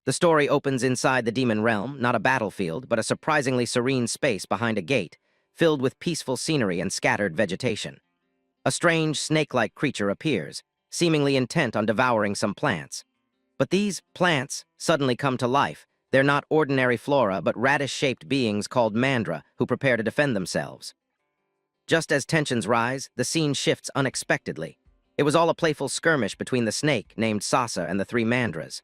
The story opens inside the demon realm, not a battlefield, but a surprisingly serene space behind a gate, filled with peaceful scenery and scattered vegetation. A strange, snake-like creature appears, seemingly intent on devouring some plants. But these plants suddenly come to life. They're not ordinary flora, but radish-shaped beings called mandra who prepare to defend themselves. Just as tensions rise, the scene shifts unexpectedly. It was all a playful skirmish between the snake, named Sasa, and the three mandras.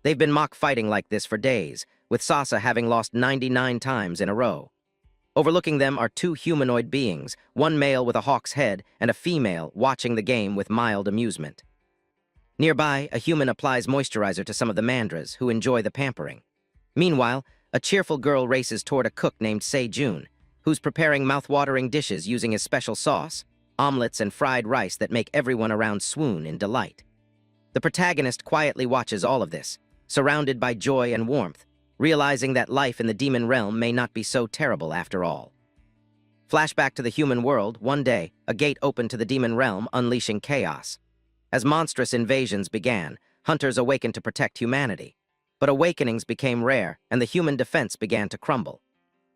They've been mock-fighting like this for days, with Sasa having lost 99 times in a row. Overlooking them are two humanoid beings, one male with a hawk's head and a female watching the game with mild amusement. Nearby, a human applies moisturizer to some of the mandras, who enjoy the pampering. Meanwhile, a cheerful girl races toward a cook named Se-jun, who's preparing mouth-watering dishes using his special sauce, omelets and fried rice that make everyone around swoon in delight. The protagonist quietly watches all of this, surrounded by joy and warmth, realizing that life in the demon realm may not be so terrible after all. Flashback to the human world, one day, a gate opened to the demon realm, unleashing chaos. As monstrous invasions began, hunters awakened to protect humanity. But awakenings became rare, and the human defense began to crumble.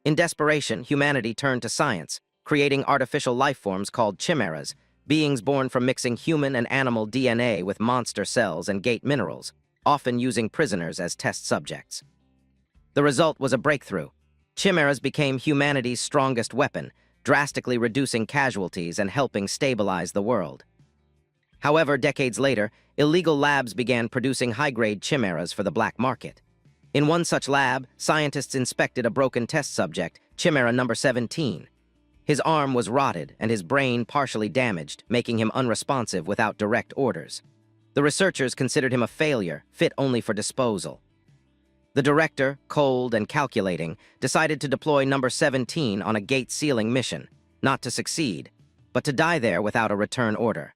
In desperation, humanity turned to science, creating artificial life forms called chimeras, beings born from mixing human and animal DNA with monster cells and gate minerals, often using prisoners as test subjects. The result was a breakthrough. Chimeras became humanity's strongest weapon, drastically reducing casualties and helping stabilize the world. However, decades later, illegal labs began producing high-grade chimeras for the black market. In one such lab, scientists inspected a broken test subject, Chimera number 17. His arm was rotted and his brain partially damaged, making him unresponsive without direct orders. The researchers considered him a failure, fit only for disposal. The director, cold and calculating, decided to deploy number 17 on a gate-sealing mission, not to succeed, but to die there without a return order.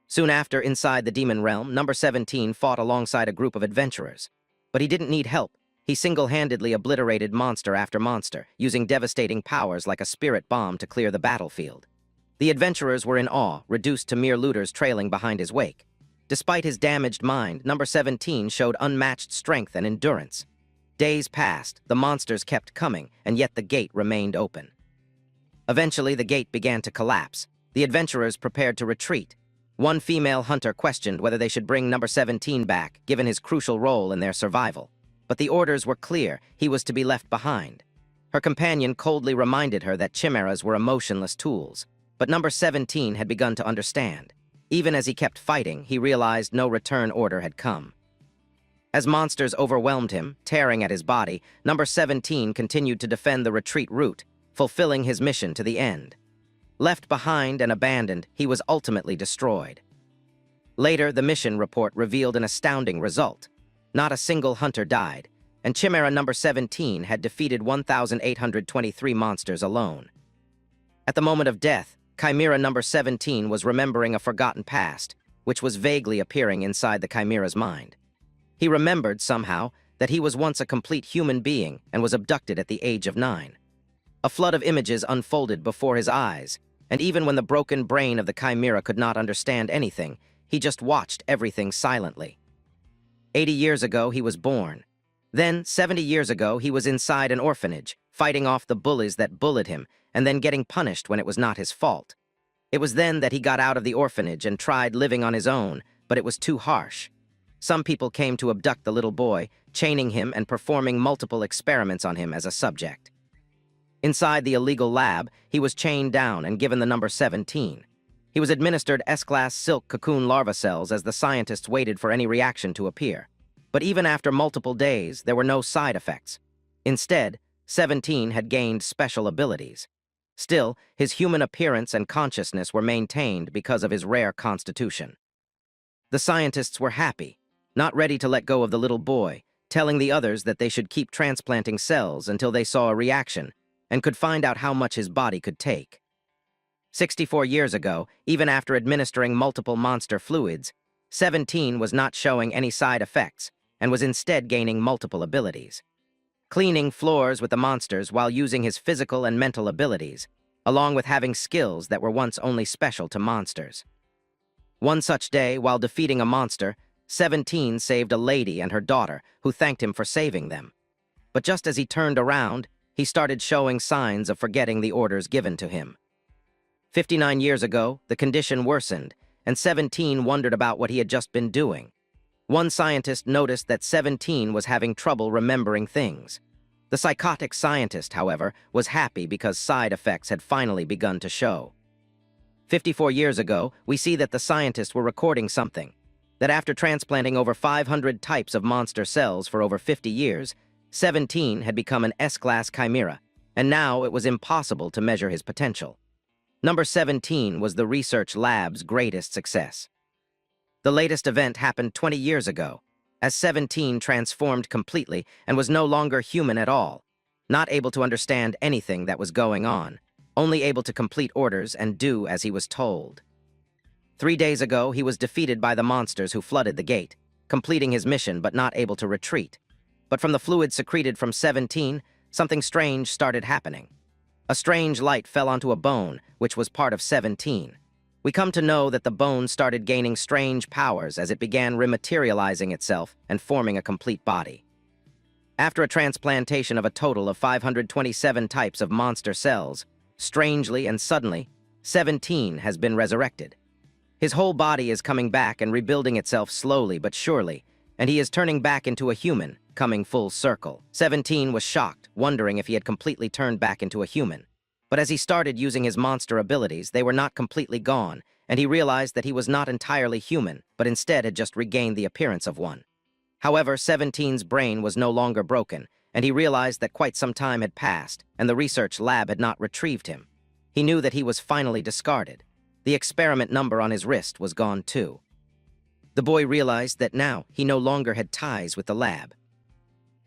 Soon after, inside the demon realm, number 17 fought alongside a group of adventurers. But he didn't need help. He single-handedly obliterated monster after monster, using devastating powers like a spirit bomb to clear the battlefield. The adventurers were in awe, reduced to mere looters trailing behind his wake. Despite his damaged mind, number 17 showed unmatched strength and endurance. Days passed, the monsters kept coming, and yet the gate remained open. Eventually, the gate began to collapse. The adventurers prepared to retreat. One female hunter questioned whether they should bring number 17 back, given his crucial role in their survival. But the orders were clear, he was to be left behind. Her companion coldly reminded her that chimeras were emotionless tools, but number 17 had begun to understand. Even as he kept fighting, he realized no return order had come. As monsters overwhelmed him, tearing at his body, number 17 continued to defend the retreat route, fulfilling his mission to the end. Left behind and abandoned, he was ultimately destroyed. Later, the mission report revealed an astounding result. Not a single hunter died, and Chimera number 17 had defeated 1,823 monsters alone. At the moment of death, Chimera number 17 was remembering a forgotten past, which was vaguely appearing inside the Chimera's mind. He remembered, somehow, that he was once a complete human being and was abducted at the age of 9. A flood of images unfolded before his eyes, and even when the broken brain of the Chimera could not understand anything, he just watched everything silently. 80 years ago, he was born. Then, 70 years ago, he was inside an orphanage, fighting off the bullies that bullied him, and then getting punished when it was not his fault. It was then that he got out of the orphanage and tried living on his own, but it was too harsh. Some people came to abduct the little boy, chaining him and performing multiple experiments on him as a subject. Inside the illegal lab, he was chained down and given the number 17. He was administered S-class silk cocoon larva cells as the scientists waited for any reaction to appear. But even after multiple days, there were no side effects. Instead, 17 had gained special abilities. Still, his human appearance and consciousness were maintained because of his rare constitution. The scientists were happy, not ready to let go of the little boy, telling the others that they should keep transplanting cells until they saw a reaction and could find out how much his body could take. 64 years ago, even after administering multiple monster fluids, 17 was not showing any side effects and was instead gaining multiple abilities. Cleaning floors with the monsters while using his physical and mental abilities, along with having skills that were once only special to monsters. One such day, while defeating a monster, 17 saved a lady and her daughter, who thanked him for saving them. But just as he turned around, he started showing signs of forgetting the orders given to him. 59 years ago, the condition worsened, and 17 wondered about what he had just been doing. One scientist noticed that 17 was having trouble remembering things. The psychotic scientist, however, was happy because side effects had finally begun to show. 54 years ago, we see that the scientists were recording something, that after transplanting over 500 types of monster cells for over 50 years, 17 had become an S-class chimera, and now it was impossible to measure his potential. Number 17 was the research lab's greatest success. The latest event happened 20 years ago, as 17 transformed completely and was no longer human at all, not able to understand anything that was going on, only able to complete orders and do as he was told. 3 days ago, he was defeated by the monsters who flooded the gate, completing his mission but not able to retreat. But from the fluid secreted from 17, something strange started happening. A strange light fell onto a bone, which was part of 17. We come to know that the bone started gaining strange powers as it began rematerializing itself and forming a complete body. After a transplantation of a total of 527 types of monster cells, strangely and suddenly, 17 has been resurrected. His whole body is coming back and rebuilding itself slowly but surely, and he is turning back into a human, coming full circle. 17 was shocked, wondering if he had completely turned back into a human. But as he started using his monster abilities, they were not completely gone, and he realized that he was not entirely human, but instead had just regained the appearance of one. However, 17's brain was no longer broken, and he realized that quite some time had passed, and the research lab had not retrieved him. He knew that he was finally discarded. The experiment number on his wrist was gone too. The boy realized that now he no longer had ties with the lab.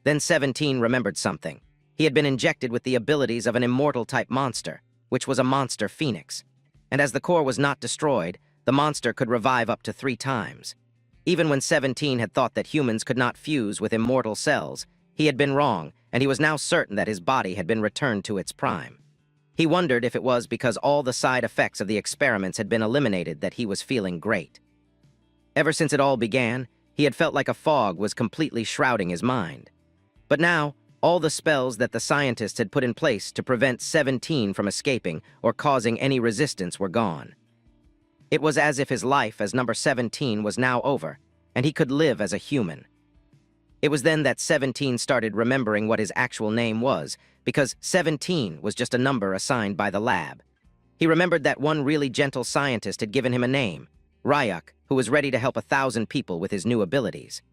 Then 17 remembered something. He had been injected with the abilities of an immortal-type monster, which was a monster phoenix. And as the core was not destroyed, the monster could revive up to 3 times. Even when 17 had thought that humans could not fuse with immortal cells, he had been wrong, and he was now certain that his body had been returned to its prime. He wondered if it was because all the side effects of the experiments had been eliminated that he was feeling great. Ever since it all began, he had felt like a fog was completely shrouding his mind. But now, all the spells that the scientists had put in place to prevent 17 from escaping or causing any resistance were gone. It was as if his life as number 17 was now over, and he could live as a human. It was then that 17 started remembering what his actual name was, because 17 was just a number assigned by the lab. He remembered that one really gentle scientist had given him a name, Ryuk, who was ready to help 1,000 people with his new abilities.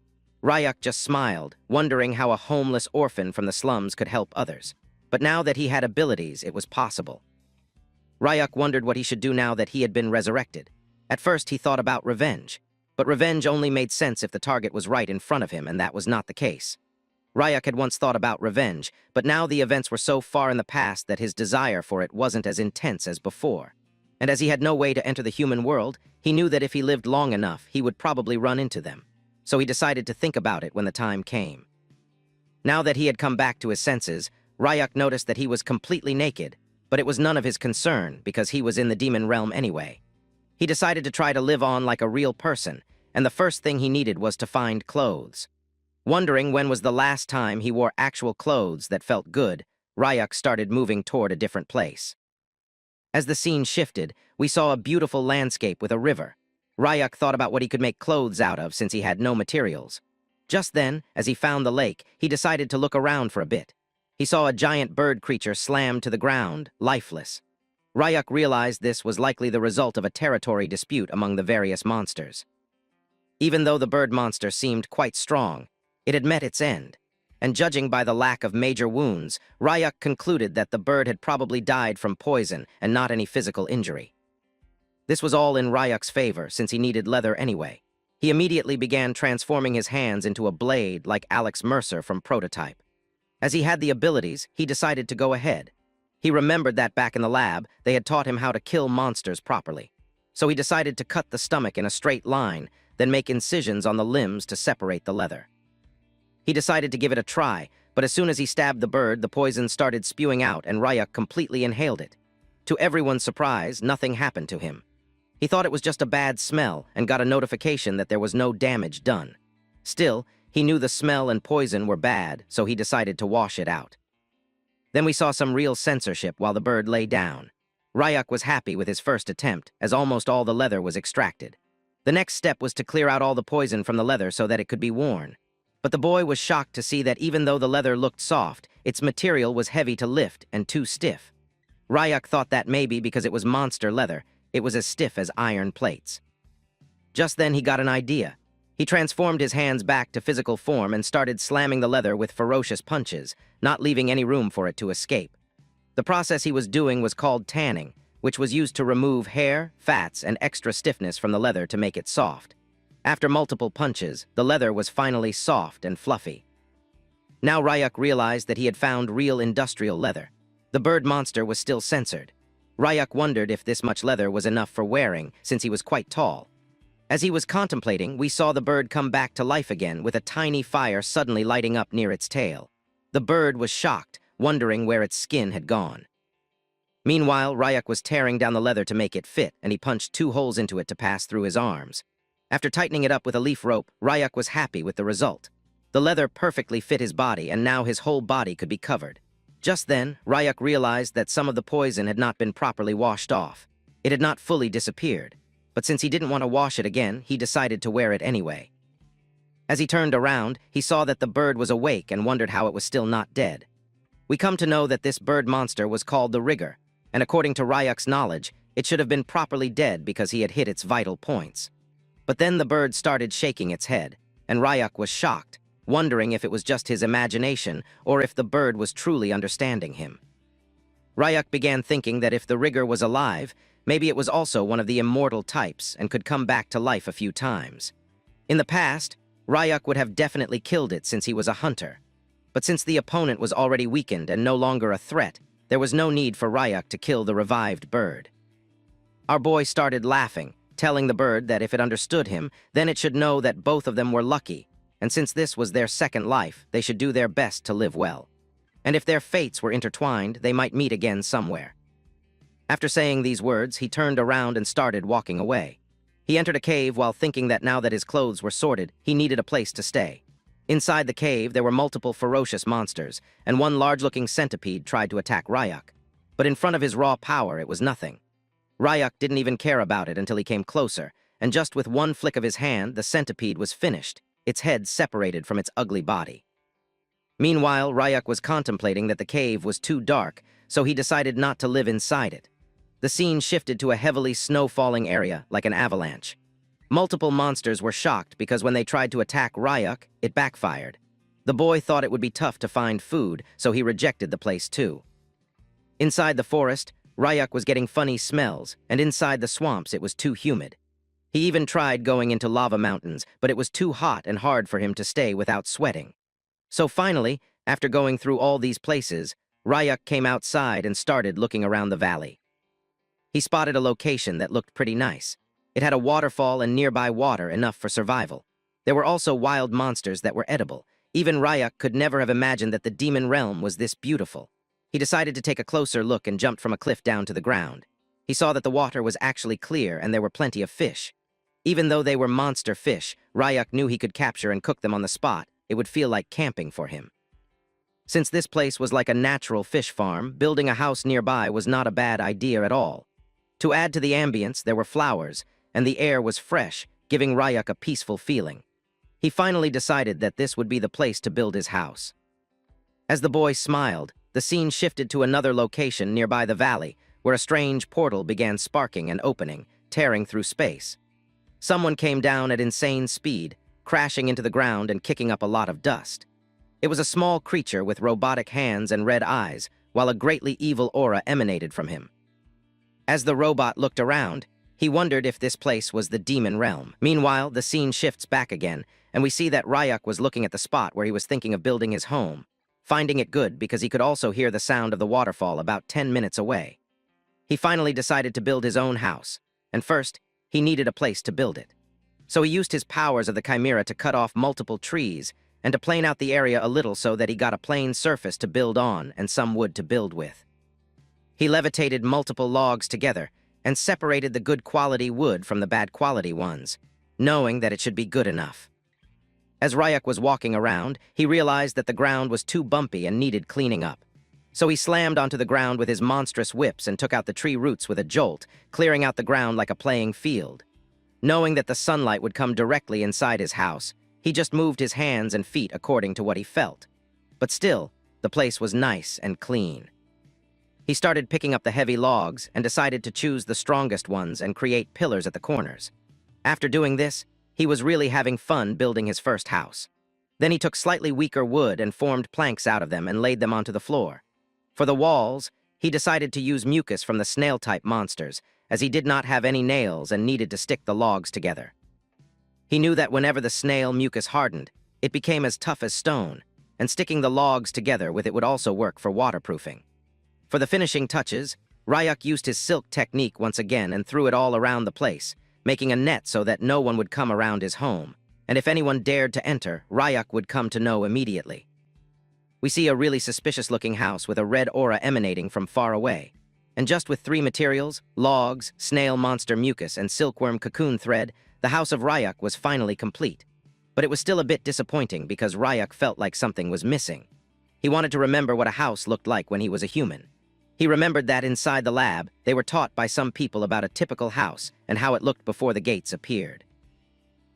Ryuk just smiled, wondering how a homeless orphan from the slums could help others. But now that he had abilities, it was possible. Ryuk wondered what he should do now that he had been resurrected. At first, he thought about revenge. But revenge only made sense if the target was right in front of him, and that was not the case. Ryuk had once thought about revenge, but now the events were so far in the past that his desire for it wasn't as intense as before. And as he had no way to enter the human world, he knew that if he lived long enough, he would probably run into them. So he decided to think about it when the time came. Now that he had come back to his senses, Ryuk noticed that he was completely naked, but it was none of his concern because he was in the demon realm anyway. He decided to try to live on like a real person, and the first thing he needed was to find clothes. Wondering when was the last time he wore actual clothes that felt good, Ryuk started moving toward a different place. As the scene shifted, we saw a beautiful landscape with a river. Ryuk thought about what he could make clothes out of since he had no materials. Just then, as he found the lake, he decided to look around for a bit. He saw a giant bird creature slammed to the ground, lifeless. Ryuk realized this was likely the result of a territory dispute among the various monsters. Even though the bird monster seemed quite strong, it had met its end, and judging by the lack of major wounds, Ryuk concluded that the bird had probably died from poison and not any physical injury. This was all in Ryuk's favor, since he needed leather anyway. He immediately began transforming his hands into a blade like Alex Mercer from Prototype. As he had the abilities, he decided to go ahead. He remembered that back in the lab, they had taught him how to kill monsters properly. So he decided to cut the stomach in a straight line, then make incisions on the limbs to separate the leather. He decided to give it a try, but as soon as he stabbed the bird, the poison started spewing out and Ryuk completely inhaled it. To everyone's surprise, nothing happened to him. He thought it was just a bad smell and got a notification that there was no damage done. Still, he knew the smell and poison were bad, so he decided to wash it out. Then we saw some real censorship while the bird lay down. Ryuk was happy with his first attempt, as almost all the leather was extracted. The next step was to clear out all the poison from the leather so that it could be worn. But the boy was shocked to see that even though the leather looked soft, its material was heavy to lift and too stiff. Ryuk thought that maybe because it was monster leather, it was as stiff as iron plates. Just then he got an idea. He transformed his hands back to physical form and started slamming the leather with ferocious punches, not leaving any room for it to escape. The process he was doing was called tanning, which was used to remove hair, fats, and extra stiffness from the leather to make it soft. After multiple punches, the leather was finally soft and fluffy. Now Ryuk realized that he had found real industrial leather. The bird monster was still censored. Ryuk wondered if this much leather was enough for wearing, since he was quite tall. As he was contemplating, we saw the bird come back to life again with a tiny fire suddenly lighting up near its tail. The bird was shocked, wondering where its skin had gone. Meanwhile, Ryuk was tearing down the leather to make it fit, and he punched 2 holes into it to pass through his arms. After tightening it up with a leaf rope, Ryuk was happy with the result. The leather perfectly fit his body, and now his whole body could be covered. Just then, Ryuk realized that some of the poison had not been properly washed off. It had not fully disappeared, but since he didn't want to wash it again, he decided to wear it anyway. As he turned around, he saw that the bird was awake and wondered how it was still not dead. We come to know that this bird monster was called the Rigger, and according to Ryuk's knowledge, it should have been properly dead because he had hit its vital points. But then the bird started shaking its head, and Ryuk was shocked, wondering if it was just his imagination or if the bird was truly understanding him. Ryuk began thinking that if the Rigger was alive, maybe it was also one of the immortal types and could come back to life a few times. In the past, Ryuk would have definitely killed it since he was a hunter. But since the opponent was already weakened and no longer a threat, there was no need for Ryuk to kill the revived bird. Our boy started laughing, telling the bird that if it understood him, then it should know that both of them were lucky, and since this was their second life, they should do their best to live well. And if their fates were intertwined, they might meet again somewhere. After saying these words, he turned around and started walking away. He entered a cave while thinking that now that his clothes were sorted, he needed a place to stay. Inside the cave, there were multiple ferocious monsters, and one large-looking centipede tried to attack Ryuk. But in front of his raw power, it was nothing. Ryuk didn't even care about it until he came closer, and just with one flick of his hand, the centipede was finished, its head separated from its ugly body. Meanwhile, Ryuk was contemplating that the cave was too dark, so he decided not to live inside it. The scene shifted to a heavily snow-falling area, like an avalanche. Multiple monsters were shocked because when they tried to attack Ryuk, it backfired. The boy thought it would be tough to find food, so he rejected the place too. Inside the forest, Ryuk was getting funny smells, and inside the swamps it was too humid. He even tried going into lava mountains, but it was too hot and hard for him to stay without sweating. So finally, after going through all these places, Ryuk came outside and started looking around the valley. He spotted a location that looked pretty nice. It had a waterfall and nearby water enough for survival. There were also wild monsters that were edible. Even Ryuk could never have imagined that the demon realm was this beautiful. He decided to take a closer look and jumped from a cliff down to the ground. He saw that the water was actually clear and there were plenty of fish. Even though they were monster fish, Ryuk knew he could capture and cook them on the spot. It would feel like camping for him. Since this place was like a natural fish farm, building a house nearby was not a bad idea at all. To add to the ambience, there were flowers, and the air was fresh, giving Ryuk a peaceful feeling. He finally decided that this would be the place to build his house. As the boy smiled, the scene shifted to another location nearby the valley, where a strange portal began sparking and opening, tearing through space. Someone came down at insane speed, crashing into the ground and kicking up a lot of dust. It was a small creature with robotic hands and red eyes, while a greatly evil aura emanated from him. As the robot looked around, he wondered if this place was the demon realm. Meanwhile, the scene shifts back again, and we see that Ryuk was looking at the spot where he was thinking of building his home, finding it good because he could also hear the sound of the waterfall about 10 minutes away. He finally decided to build his own house, and first, he needed a place to build it. So he used his powers of the Chimera to cut off multiple trees and to plane out the area a little so that he got a plain surface to build on and some wood to build with. He levitated multiple logs together, and separated the good quality wood from the bad quality ones, knowing that it should be good enough. As Ryak was walking around, he realized that the ground was too bumpy and needed cleaning up. So he slammed onto the ground with his monstrous whips and took out the tree roots with a jolt, clearing out the ground like a playing field. Knowing that the sunlight would come directly inside his house, he just moved his hands and feet according to what he felt. But still, the place was nice and clean. He started picking up the heavy logs and decided to choose the strongest ones and create pillars at the corners. After doing this, he was really having fun building his first house. Then he took slightly weaker wood and formed planks out of them and laid them onto the floor. For the walls, he decided to use mucus from the snail-type monsters, as he did not have any nails and needed to stick the logs together. He knew that whenever the snail mucus hardened, it became as tough as stone, and sticking the logs together with it would also work for waterproofing. For the finishing touches, Ryak used his silk technique once again and threw it all around the place, making a net so that no one would come around his home, and if anyone dared to enter, Ryak would come to know immediately. We see a really suspicious-looking house with a red aura emanating from far away, and just with 3 materials, logs, snail monster mucus, and silkworm cocoon thread, the house of Ryak was finally complete. But it was still a bit disappointing because Ryak felt like something was missing. He wanted to remember what a house looked like when he was a human. He remembered that inside the lab, they were taught by some people about a typical house and how it looked before the gates appeared.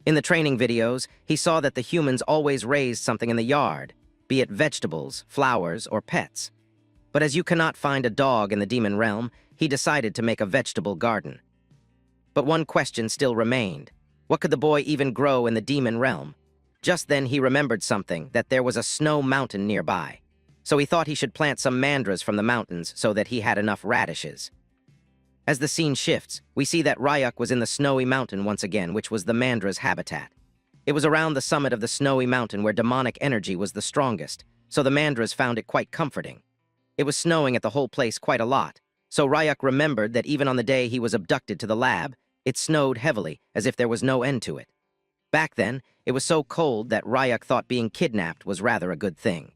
In the training videos, he saw that the humans always raised something in the yard, be it vegetables, flowers, or pets. But as you cannot find a dog in the demon realm, he decided to make a vegetable garden. But one question still remained. What could the boy even grow in the demon realm? Just then he remembered something, that there was a snow mountain nearby. So he thought he should plant some mandras from the mountains so that he had enough radishes. As the scene shifts, we see that Ryak was in the snowy mountain once again, which was the mandra's habitat. It was around the summit of the snowy mountain where demonic energy was the strongest, so the mandras found it quite comforting. It was snowing at the whole place quite a lot, so Ryak remembered that even on the day he was abducted to the lab, it snowed heavily, as if there was no end to it. Back then, it was so cold that Ryak thought being kidnapped was rather a good thing.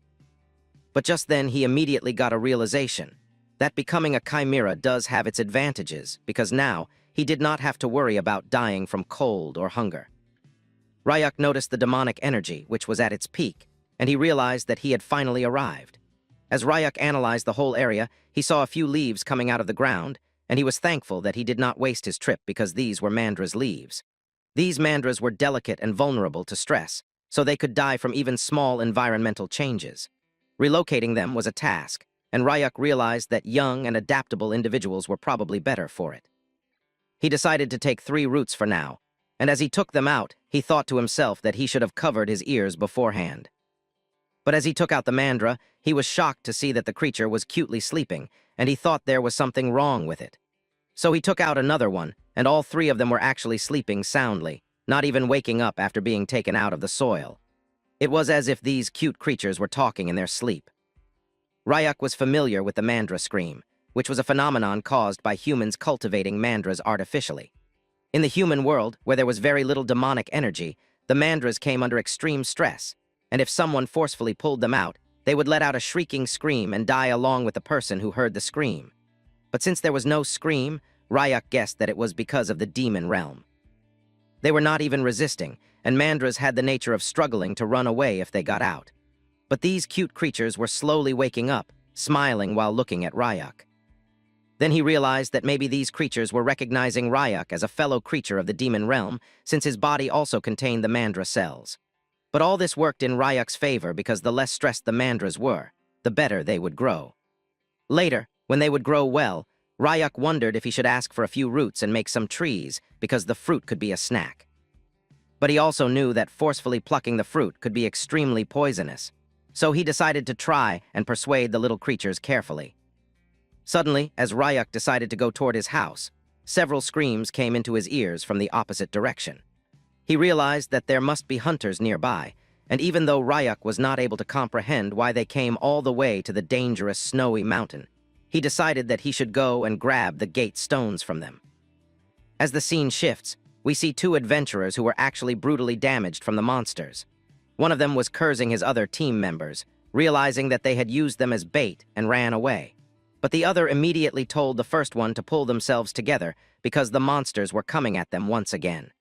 But just then he immediately got a realization that becoming a chimera does have its advantages, because now he did not have to worry about dying from cold or hunger. Ryak noticed the demonic energy, which was at its peak, and he realized that he had finally arrived. As Ryak analyzed the whole area, he saw a few leaves coming out of the ground, and he was thankful that he did not waste his trip because these were mandra's leaves. These mandras were delicate and vulnerable to stress, so they could die from even small environmental changes. Relocating them was a task, and Ryak realized that young and adaptable individuals were probably better for it. He decided to take 3 roots for now, and as he took them out, he thought to himself that he should have covered his ears beforehand. But as he took out the mandra, he was shocked to see that the creature was cutely sleeping, and he thought there was something wrong with it. So he took out another one, and all 3 of them were actually sleeping soundly, not even waking up after being taken out of the soil. It was as if these cute creatures were talking in their sleep. Ryak was familiar with the mandra scream, which was a phenomenon caused by humans cultivating mandras artificially. In the human world, where there was very little demonic energy, the mandras came under extreme stress, and if someone forcefully pulled them out, they would let out a shrieking scream and die along with the person who heard the scream. But since there was no scream, Ryak guessed that it was because of the demon realm. They were not even resisting, and mandras had the nature of struggling to run away if they got out. But these cute creatures were slowly waking up, smiling while looking at Ryak. Then he realized that maybe these creatures were recognizing Ryak as a fellow creature of the demon realm, since his body also contained the mandra cells. But all this worked in Ryak's favor because the less stressed the mandras were, the better they would grow. Later, when they would grow well, Ryak wondered if he should ask for a few roots and make some trees, because the fruit could be a snack. But he also knew that forcefully plucking the fruit could be extremely poisonous, so he decided to try and persuade the little creatures carefully. Suddenly, as Ryak decided to go toward his house, several screams came into his ears from the opposite direction. He realized that there must be hunters nearby, and even though Ryak was not able to comprehend why they came all the way to the dangerous snowy mountain, he decided that he should go and grab the gate stones from them. As the scene shifts, we see 2 adventurers who were actually brutally damaged from the monsters. One of them was cursing his other team members, realizing that they had used them as bait and ran away. But the other immediately told the first one to pull themselves together because the monsters were coming at them once again.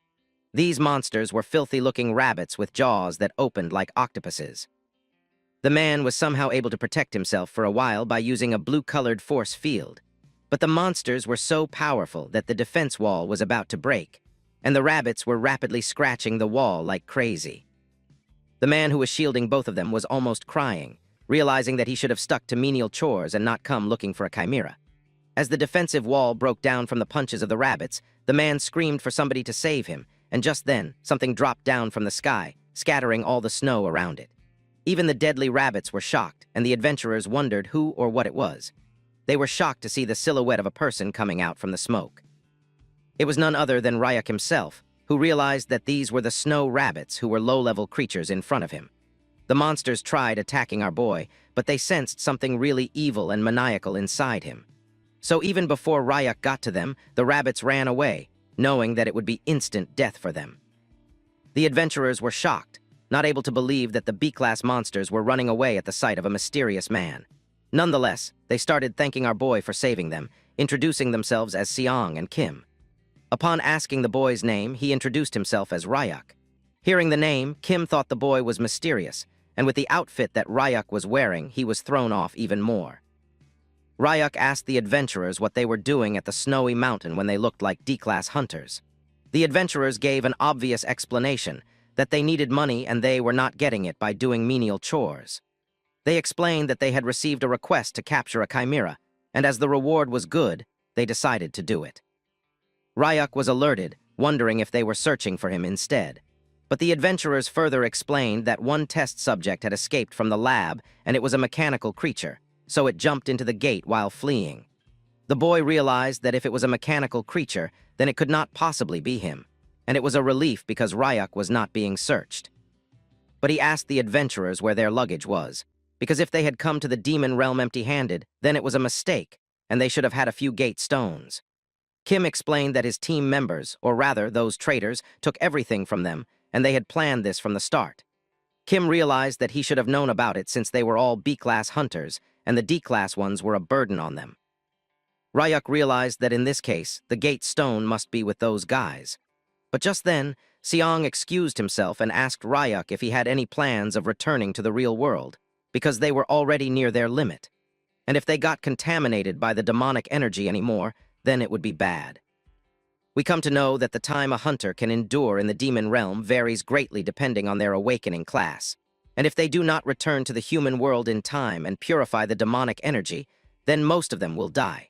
These monsters were filthy-looking rabbits with jaws that opened like octopuses. The man was somehow able to protect himself for a while by using a blue-colored force field. But the monsters were so powerful that the defense wall was about to break, and the rabbits were rapidly scratching the wall like crazy. The man who was shielding both of them was almost crying, realizing that he should have stuck to menial chores and not come looking for a chimera. As the defensive wall broke down from the punches of the rabbits, the man screamed for somebody to save him, and just then, something dropped down from the sky, scattering all the snow around it. Even the deadly rabbits were shocked, and the adventurers wondered who or what it was. They were shocked to see the silhouette of a person coming out from the smoke. It was none other than Ryak himself, who realized that these were the snow rabbits who were low-level creatures in front of him. The monsters tried attacking our boy, but they sensed something really evil and maniacal inside him. So even before Ryak got to them, the rabbits ran away, knowing that it would be instant death for them. The adventurers were shocked, not able to believe that the B-class monsters were running away at the sight of a mysterious man. Nonetheless, they started thanking our boy for saving them, introducing themselves as Seong and Kim. Upon asking the boy's name, he introduced himself as Ryak. Hearing the name, Kim thought the boy was mysterious, and with the outfit that Ryak was wearing, he was thrown off even more. Ryak asked the adventurers what they were doing at the snowy mountain when they looked like D-class hunters. The adventurers gave an obvious explanation, that they needed money and they were not getting it by doing menial chores. They explained that they had received a request to capture a chimera, and as the reward was good, they decided to do it. Ryak was alerted, wondering if they were searching for him instead. But the adventurers further explained that one test subject had escaped from the lab and it was a mechanical creature, so it jumped into the gate while fleeing. The boy realized that if it was a mechanical creature, then it could not possibly be him, and it was a relief because Ryak was not being searched. But he asked the adventurers where their luggage was, because if they had come to the demon realm empty-handed, then it was a mistake, and they should have had a few gate stones. Kim explained that his team members, or rather those traitors, took everything from them, and they had planned this from the start. Kim realized that he should have known about it since they were all B-class hunters, and the D-class ones were a burden on them. Ryak realized that in this case, the gate stone must be with those guys. But just then, Seong excused himself and asked Ryak if he had any plans of returning to the real world, because they were already near their limit. And if they got contaminated by the demonic energy anymore, then it would be bad. We come to know that the time a hunter can endure in the demon realm varies greatly depending on their awakening class. And if they do not return to the human world in time and purify the demonic energy, then most of them will die.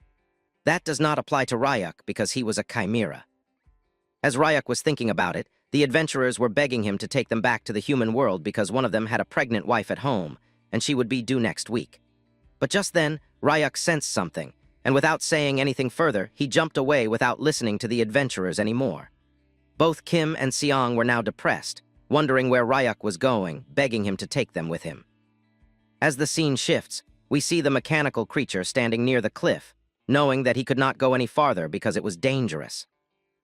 That does not apply to Ryak because he was a chimera. As Ryak was thinking about it, the adventurers were begging him to take them back to the human world because one of them had a pregnant wife at home, and she would be due next week. But just then, Ryak sensed something, and without saying anything further, he jumped away without listening to the adventurers anymore. Both Kim and Seong were now depressed, wondering where Ryak was going, begging him to take them with him. As the scene shifts, we see the mechanical creature standing near the cliff, knowing that he could not go any farther because it was dangerous.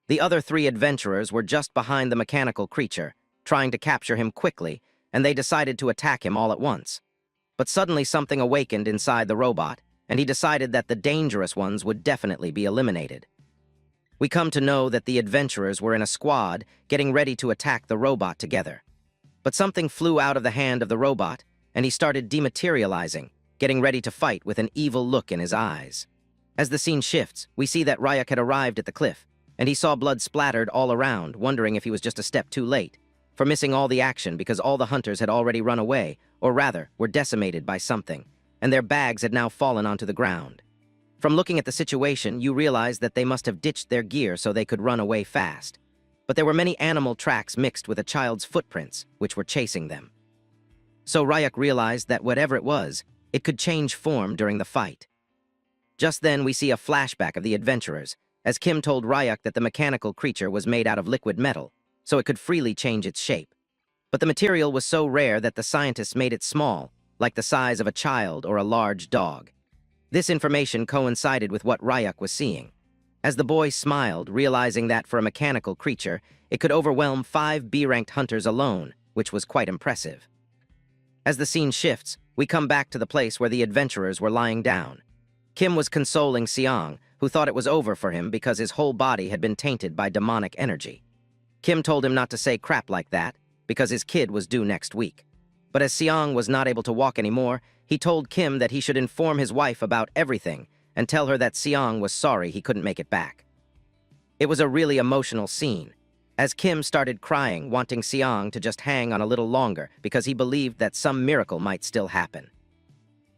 The other three adventurers were just behind the mechanical creature, trying to capture him quickly, and they decided to attack him all at once. But suddenly something awakened inside the robot, and he decided that the dangerous ones would definitely be eliminated. We come to know that the adventurers were in a squad, getting ready to attack the robot together. But something flew out of the hand of the robot, and he started dematerializing, getting ready to fight with an evil look in his eyes. As the scene shifts, we see that Ryak had arrived at the cliff, and he saw blood splattered all around, wondering if he was just a step too late, for missing all the action because all the hunters had already run away, or rather, were decimated by something, and their bags had now fallen onto the ground. From looking at the situation, you realize that they must have ditched their gear so they could run away fast. But there were many animal tracks mixed with a child's footprints, which were chasing them. So Ryak realized that whatever it was, it could change form during the fight. Just then, we see a flashback of the adventurers, as Kim told Ryak that the mechanical creature was made out of liquid metal, so it could freely change its shape. But the material was so rare that the scientists made it small, like the size of a child or a large dog. This information coincided with what Ryak was seeing. As the boy smiled, realizing that for a mechanical creature, it could overwhelm 5 B-ranked hunters alone, which was quite impressive. As the scene shifts, we come back to the place where the adventurers were lying down. Kim was consoling Siang, who thought it was over for him because his whole body had been tainted by demonic energy. Kim told him not to say crap like that, because his kid was due next week. But as Siang was not able to walk anymore, he told Kim that he should inform his wife about everything and tell her that Siang was sorry he couldn't make it back. It was a really emotional scene, as Kim started crying, wanting Siang to just hang on a little longer because he believed that some miracle might still happen.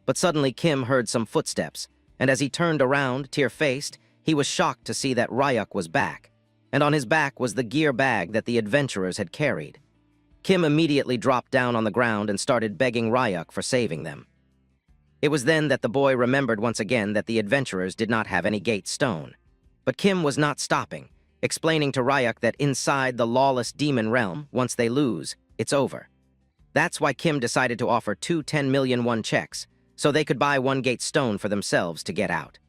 But suddenly Kim heard some footsteps, and as he turned around, tear-faced, he was shocked to see that Ryuk was back, and on his back was the gear bag that the adventurers had carried. Kim immediately dropped down on the ground and started begging Ryuk for saving them. It was then that the boy remembered once again that the adventurers did not have any gate stone. But Kim was not stopping, explaining to Ryuk that inside the lawless demon realm, once they lose, it's over. That's why Kim decided to offer 2 10 million won checks, so they could buy 1 gate stone for themselves to get out.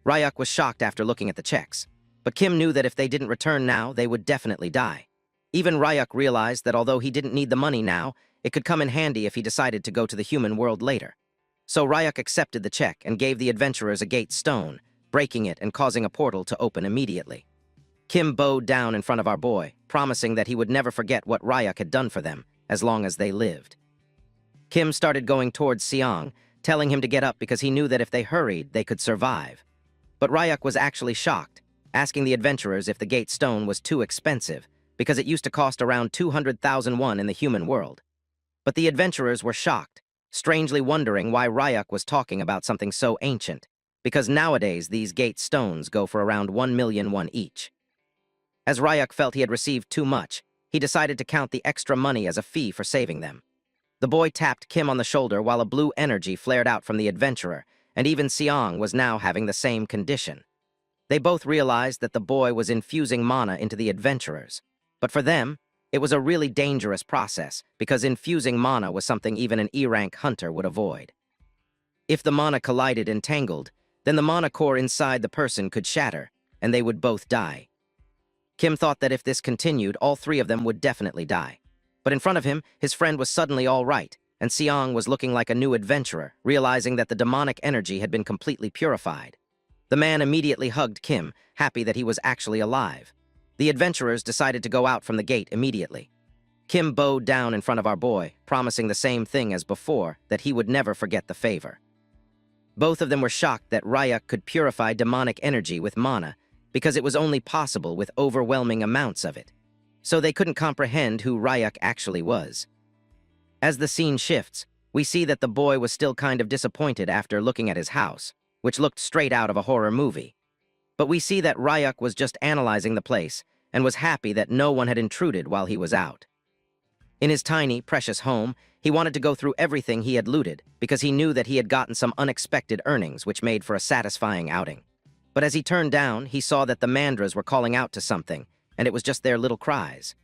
Ryuk was shocked after looking at the checks, but Kim knew that if they didn't return now, they would definitely die. Even Ryuk realized that although he didn't need the money now, it could come in handy if he decided to go to the human world later. So Ryuk accepted the check and gave the adventurers a gate stone, breaking it and causing a portal to open immediately. Kim bowed down in front of our boy, promising that he would never forget what Ryuk had done for them, as long as they lived. Kim started going towards Siang, telling him to get up because he knew that if they hurried, they could survive. But Ryuk was actually shocked, asking the adventurers if the gate stone was too expensive, because it used to cost around 200,000 won in the human world. But the adventurers were shocked, strangely wondering why Ryuk was talking about something so ancient, because nowadays these gate stones go for around 1 million won each. As Ryuk felt he had received too much, he decided to count the extra money as a fee for saving them. The boy tapped Kim on the shoulder while a blue energy flared out from the adventurer, and even Siang was now having the same condition. They both realized that the boy was infusing mana into the adventurers, but for them, it was a really dangerous process because infusing mana was something even an E-rank hunter would avoid. If the mana collided and tangled, then the mana core inside the person could shatter, and they would both die. Kim thought that if this continued, all 3 of them would definitely die. But in front of him, his friend was suddenly all right, and Siang was looking like a new adventurer, realizing that the demonic energy had been completely purified. The man immediately hugged Kim, happy that he was actually alive. The adventurers decided to go out from the gate immediately. Kim bowed down in front of our boy, promising the same thing as before, that he would never forget the favor. Both of them were shocked that Ryuk could purify demonic energy with mana, because it was only possible with overwhelming amounts of it. So they couldn't comprehend who Ryuk actually was. As the scene shifts, we see that the boy was still kind of disappointed after looking at his house, which looked straight out of a horror movie. But we see that Ryuk was just analyzing the place and was happy that no one had intruded while he was out. In his tiny, precious home, he wanted to go through everything he had looted because he knew that he had gotten some unexpected earnings which made for a satisfying outing. But as he turned down, he saw that the mandras were calling out to something, and it was just their little cries.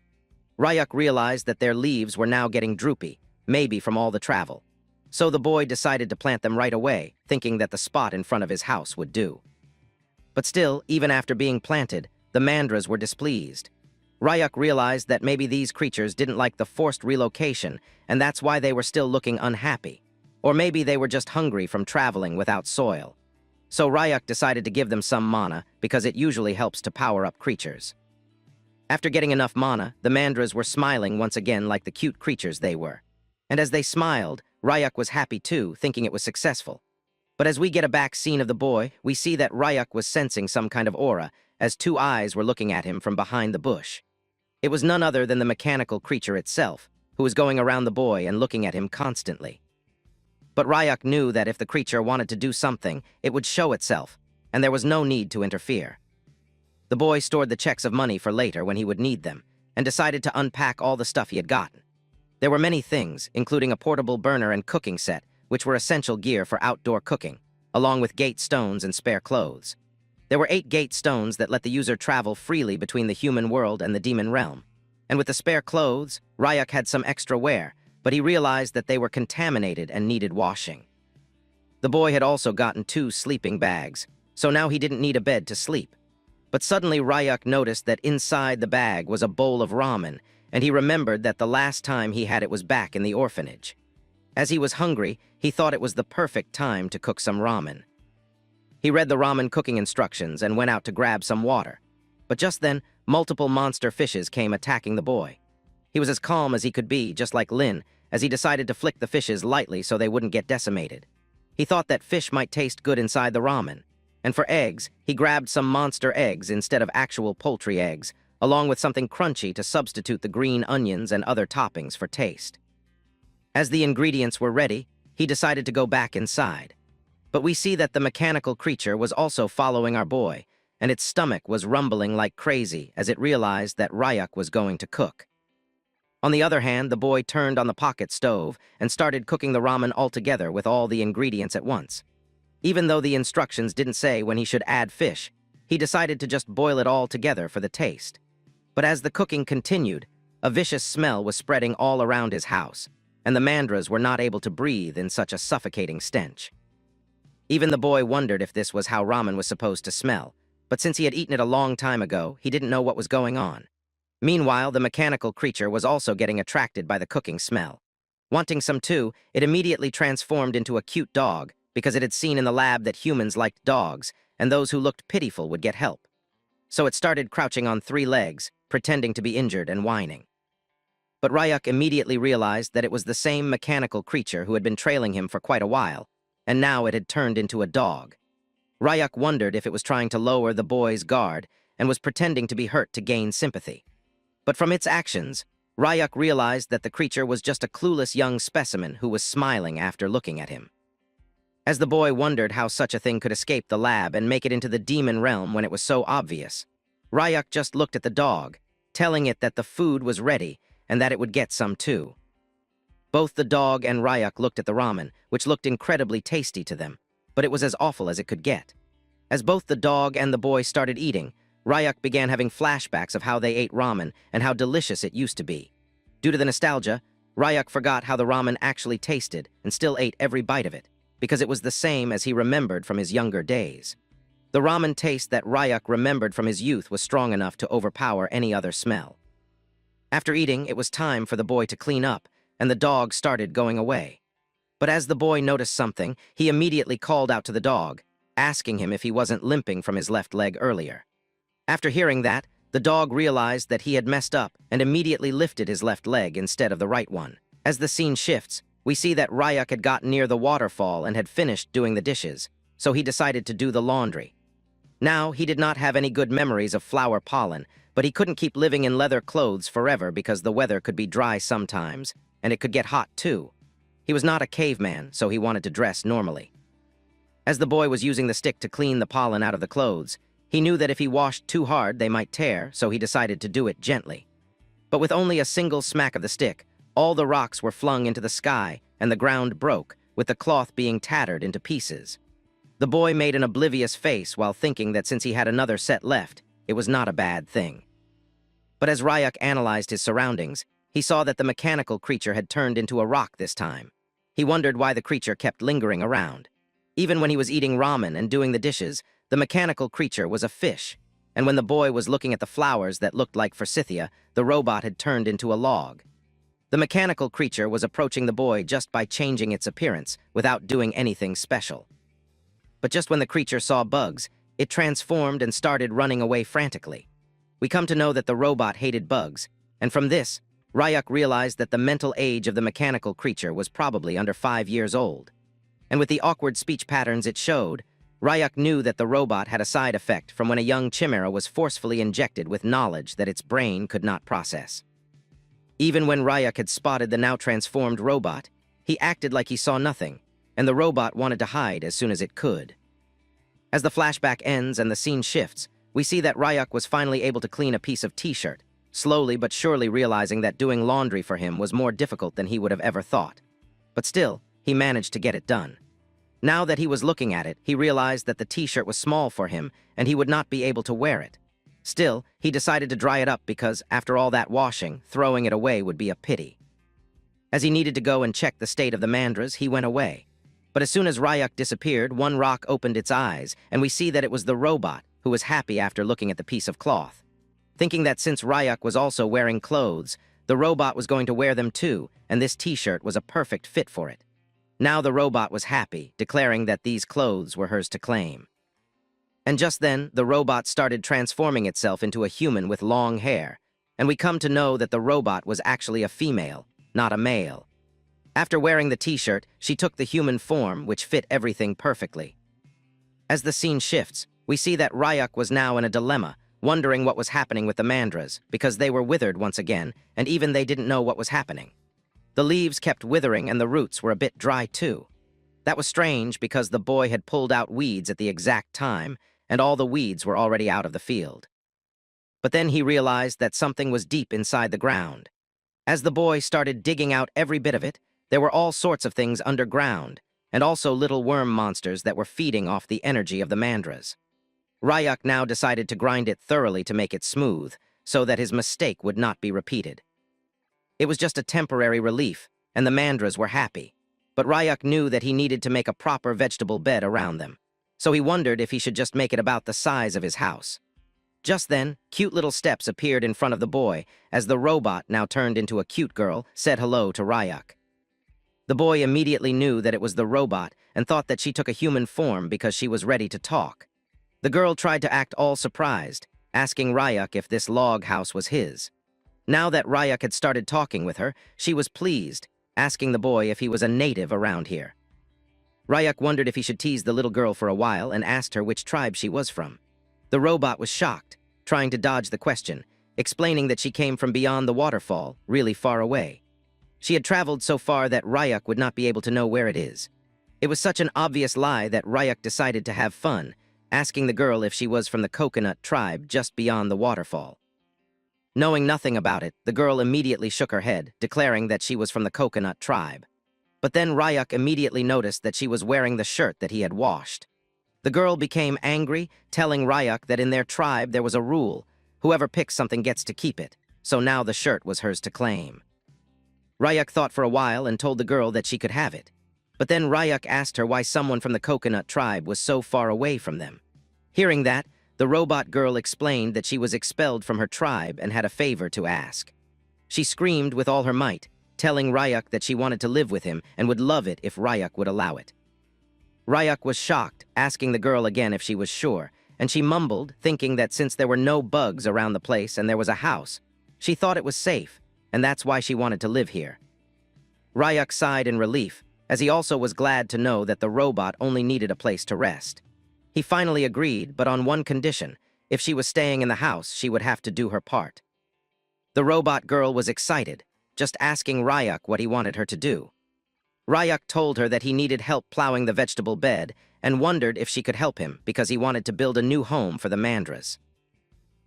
Ryuk realized that their leaves were now getting droopy, maybe from all the travel. So the boy decided to plant them right away, thinking that the spot in front of his house would do. But still, even after being planted, the mandras were displeased. Ryuk realized that maybe these creatures didn't like the forced relocation, and that's why they were still looking unhappy. Or maybe they were just hungry from traveling without soil. So Ryuk decided to give them some mana, because it usually helps to power up creatures. After getting enough mana, the mandras were smiling once again like the cute creatures they were. And as they smiled, Ryuk was happy too, thinking it was successful. But as we get a back scene of the boy, we see that Ryuk was sensing some kind of aura, as 2 eyes were looking at him from behind the bush. It was none other than the mechanical creature itself, who was going around the boy and looking at him constantly. But Ryuk knew that if the creature wanted to do something, it would show itself, and there was no need to interfere. The boy stored the checks of money for later when he would need them, and decided to unpack all the stuff he had gotten. There were many things, including a portable burner and cooking set, which were essential gear for outdoor cooking, along with gate stones and spare clothes. There were 8 gate stones that let the user travel freely between the human world and the demon realm. And with the spare clothes, Ryuk had some extra wear, but he realized that they were contaminated and needed washing. The boy had also gotten 2 sleeping bags, so now he didn't need a bed to sleep. But suddenly Ryuk noticed that inside the bag was a bowl of ramen, and he remembered that the last time he had it was back in the orphanage. As he was hungry, he thought it was the perfect time to cook some ramen. He read the ramen cooking instructions and went out to grab some water. But just then, multiple monster fishes came attacking the boy. He was as calm as he could be, just like Lin, as he decided to flick the fishes lightly so they wouldn't get decimated. He thought that fish might taste good inside the ramen. And for eggs, he grabbed some monster eggs instead of actual poultry eggs, along with something crunchy to substitute the green onions and other toppings for taste. As the ingredients were ready, he decided to go back inside. But we see that the mechanical creature was also following our boy, and its stomach was rumbling like crazy as it realized that Ryuk was going to cook. On the other hand, the boy turned on the pocket stove and started cooking the ramen altogether with all the ingredients at once. Even though the instructions didn't say when he should add fish, he decided to just boil it all together for the taste. But as the cooking continued, a vicious smell was spreading all around his house, and the mandras were not able to breathe in such a suffocating stench. Even the boy wondered if this was how ramen was supposed to smell, but since he had eaten it a long time ago, he didn't know what was going on. Meanwhile, the mechanical creature was also getting attracted by the cooking smell. Wanting some too, it immediately transformed into a cute dog because it had seen in the lab that humans liked dogs, and those who looked pitiful would get help. So it started crouching on 3 legs, pretending to be injured and whining. But Ryuk immediately realized that it was the same mechanical creature who had been trailing him for quite a while, and now it had turned into a dog. Ryuk wondered if it was trying to lower the boy's guard and was pretending to be hurt to gain sympathy. But from its actions, Ryuk realized that the creature was just a clueless young specimen who was smiling after looking at him. As the boy wondered how such a thing could escape the lab and make it into the demon realm when it was so obvious, Ryuk just looked at the dog, telling it that the food was ready and that it would get some too. Both the dog and Ryuk looked at the ramen, which looked incredibly tasty to them, but it was as awful as it could get. As both the dog and the boy started eating, Ryuk began having flashbacks of how they ate ramen and how delicious it used to be. Due to the nostalgia, Ryuk forgot how the ramen actually tasted and still ate every bite of it, because it was the same as he remembered from his younger days. The ramen taste that Ryuk remembered from his youth was strong enough to overpower any other smell. After eating, it was time for the boy to clean up, and the dog started going away. But as the boy noticed something, he immediately called out to the dog, asking him if he wasn't limping from his left leg earlier. After hearing that, the dog realized that he had messed up and immediately lifted his left leg instead of the right one. As the scene shifts, we see that Ryuk had gotten near the waterfall and had finished doing the dishes, so he decided to do the laundry. Now, he did not have any good memories of flower pollen, but he couldn't keep living in leather clothes forever because the weather could be dry sometimes, and it could get hot too. He was not a caveman, so he wanted to dress normally. As the boy was using the stick to clean the pollen out of the clothes, he knew that if he washed too hard, they might tear, so he decided to do it gently. But with only a single smack of the stick, all the rocks were flung into the sky, and the ground broke, with the cloth being tattered into pieces. The boy made an oblivious face while thinking that since he had another set left, it was not a bad thing. But as Ryuk analyzed his surroundings, he saw that the mechanical creature had turned into a rock this time. He wondered why the creature kept lingering around. Even when he was eating ramen and doing the dishes, the mechanical creature was a fish, and when the boy was looking at the flowers that looked like forsythia, the robot had turned into a log. The mechanical creature was approaching the boy just by changing its appearance, without doing anything special. But just when the creature saw bugs, it transformed and started running away frantically. We come to know that the robot hated bugs, and from this, Ryuk realized that the mental age of the mechanical creature was probably under 5 years old. And with the awkward speech patterns it showed, Ryuk knew that the robot had a side effect from when a young chimera was forcefully injected with knowledge that its brain could not process. Even when Ryuk had spotted the now transformed robot, he acted like he saw nothing, and the robot wanted to hide as soon as it could. As the flashback ends and the scene shifts, we see that Ryuk was finally able to clean a piece of t-shirt, slowly but surely realizing that doing laundry for him was more difficult than he would have ever thought. But still, he managed to get it done. Now that he was looking at it, he realized that the t-shirt was small for him and he would not be able to wear it. Still, he decided to dry it up because, after all that washing, throwing it away would be a pity. As he needed to go and check the state of the mandras, he went away. But as soon as Ryuk disappeared, one rock opened its eyes, and we see that it was the robot, who was happy after looking at the piece of cloth. Thinking that since Ryuk was also wearing clothes, the robot was going to wear them too, and this t-shirt was a perfect fit for it. Now the robot was happy, declaring that these clothes were hers to claim. And just then, the robot started transforming itself into a human with long hair, and we come to know that the robot was actually a female, not a male. After wearing the t-shirt, she took the human form, which fit everything perfectly. As the scene shifts, we see that Ryuk was now in a dilemma, wondering what was happening with the mandras, because they were withered once again, and even they didn't know what was happening. The leaves kept withering and the roots were a bit dry too. That was strange because the boy had pulled out weeds at the exact time, and all the weeds were already out of the field. But then he realized that something was deep inside the ground. As the boy started digging out every bit of it, there were all sorts of things underground, and also little worm monsters that were feeding off the energy of the mandras. Ryuk now decided to grind it thoroughly to make it smooth, so that his mistake would not be repeated. It was just a temporary relief, and the mandras were happy. But Ryuk knew that he needed to make a proper vegetable bed around them, so he wondered if he should just make it about the size of his house. Just then, cute little steps appeared in front of the boy, as the robot, now turned into a cute girl, said hello to Ryuk. The boy immediately knew that it was the robot and thought that she took a human form because she was ready to talk. The girl tried to act all surprised, asking Ryuk if this log house was his. Now that Ryuk had started talking with her, she was pleased, asking the boy if he was a native around here. Ryuk wondered if he should tease the little girl for a while and asked her which tribe she was from. The robot was shocked, trying to dodge the question, explaining that she came from beyond the waterfall, really far away. She had traveled so far that Ryuk would not be able to know where it is. It was such an obvious lie that Ryuk decided to have fun, asking the girl if she was from the coconut tribe just beyond the waterfall. Knowing nothing about it, the girl immediately shook her head, declaring that she was from the coconut tribe. But then Ryuk immediately noticed that she was wearing the shirt that he had washed. The girl became angry, telling Ryuk that in their tribe there was a rule: whoever picks something gets to keep it, so now the shirt was hers to claim. Ryuk thought for a while and told the girl that she could have it. But then Ryuk asked her why someone from the coconut tribe was so far away from them. Hearing that, the robot girl explained that she was expelled from her tribe and had a favor to ask. She screamed with all her might, telling Ryuk that she wanted to live with him and would love it if Ryuk would allow it. Ryuk was shocked, asking the girl again if she was sure, and she mumbled, thinking that since there were no bugs around the place and there was a house, she thought it was safe, and that's why she wanted to live here. Ryuk sighed in relief, as he also was glad to know that the robot only needed a place to rest. He finally agreed, but on one condition: if she was staying in the house, she would have to do her part. The robot girl was excited, just asking Ryuk what he wanted her to do. Ryuk told her that he needed help plowing the vegetable bed and wondered if she could help him because he wanted to build a new home for the mandras.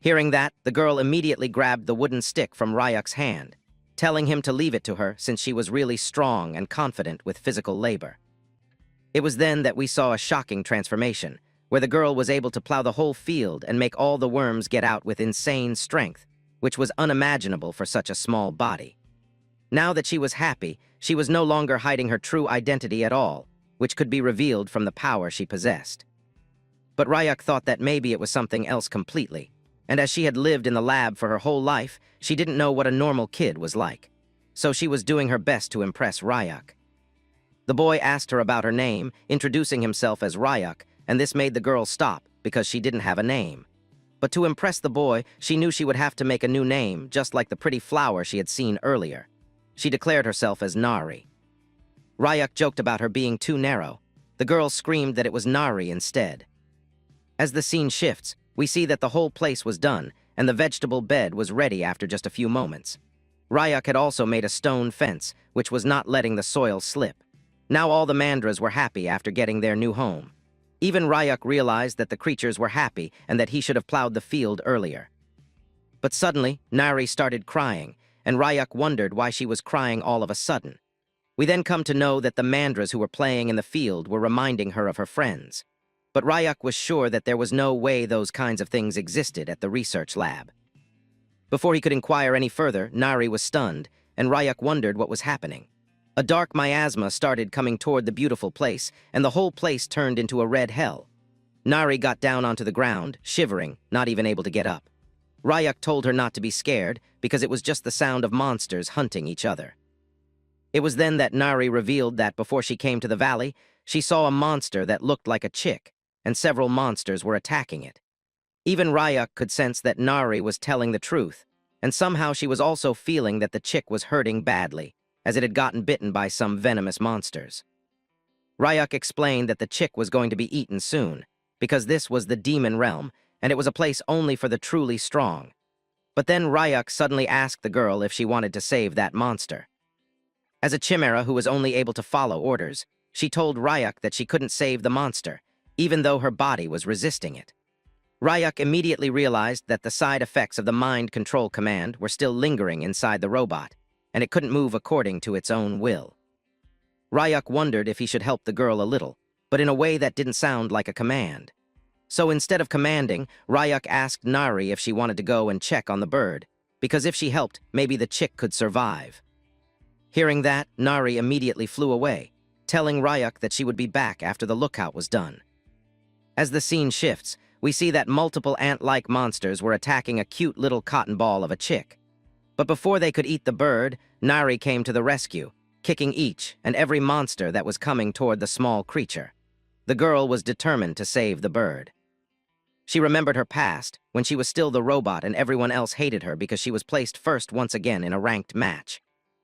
Hearing that, the girl immediately grabbed the wooden stick from Ryuk's hand, telling him to leave it to her since she was really strong and confident with physical labor. It was then that we saw a shocking transformation, where the girl was able to plow the whole field and make all the worms get out with insane strength, which was unimaginable for such a small body. Now that she was happy, she was no longer hiding her true identity at all, which could be revealed from the power she possessed. But Ryuk thought that maybe it was something else completely, and as she had lived in the lab for her whole life, she didn't know what a normal kid was like. So she was doing her best to impress Ryuk. The boy asked her about her name, introducing himself as Ryuk, and this made the girl stop because she didn't have a name. But to impress the boy, she knew she would have to make a new name, just like the pretty flower she had seen earlier. She declared herself as Nari. Ryuk joked about her being too narrow. The girl screamed that it was Nari instead. As the scene shifts, we see that the whole place was done, and the vegetable bed was ready after just a few moments. Ryuk had also made a stone fence, which was not letting the soil slip. Now all the mandras were happy after getting their new home. Even Ryuk realized that the creatures were happy and that he should have plowed the field earlier. But suddenly, Nari started crying, and Ryuk wondered why she was crying all of a sudden. We then come to know that the mandras who were playing in the field were reminding her of her friends. But Ryuk was sure that there was no way those kinds of things existed at the research lab. Before he could inquire any further, Nari was stunned, and Ryuk wondered what was happening. A dark miasma started coming toward the beautiful place, and the whole place turned into a red hell. Nari got down onto the ground, shivering, not even able to get up. Ryuk told her not to be scared, because it was just the sound of monsters hunting each other. It was then that Nari revealed that before she came to the valley, she saw a monster that looked like a chick, and several monsters were attacking it. Even Ryak could sense that Nari was telling the truth, and somehow she was also feeling that the chick was hurting badly, as it had gotten bitten by some venomous monsters. Ryak explained that the chick was going to be eaten soon, because this was the demon realm, and it was a place only for the truly strong. But then Ryak suddenly asked the girl if she wanted to save that monster. As a chimera who was only able to follow orders, she told Ryak that she couldn't save the monster, even though her body was resisting it. Ryak immediately realized that the side effects of the mind control command were still lingering inside the robot, and it couldn't move according to its own will. Ryak wondered if he should help the girl a little, but in a way that didn't sound like a command. So instead of commanding, Ryak asked Nari if she wanted to go and check on the bird, because if she helped, maybe the chick could survive. Hearing that, Nari immediately flew away, telling Ryak that she would be back after the lookout was done. As the scene shifts, we see that multiple ant-like monsters were attacking a cute little cotton ball of a chick. But before they could eat the bird, Nari came to the rescue, kicking each and every monster that was coming toward the small creature. The girl was determined to save the bird. She remembered her past, when she was still the robot and everyone else hated her because she was placed first once again in a ranked match.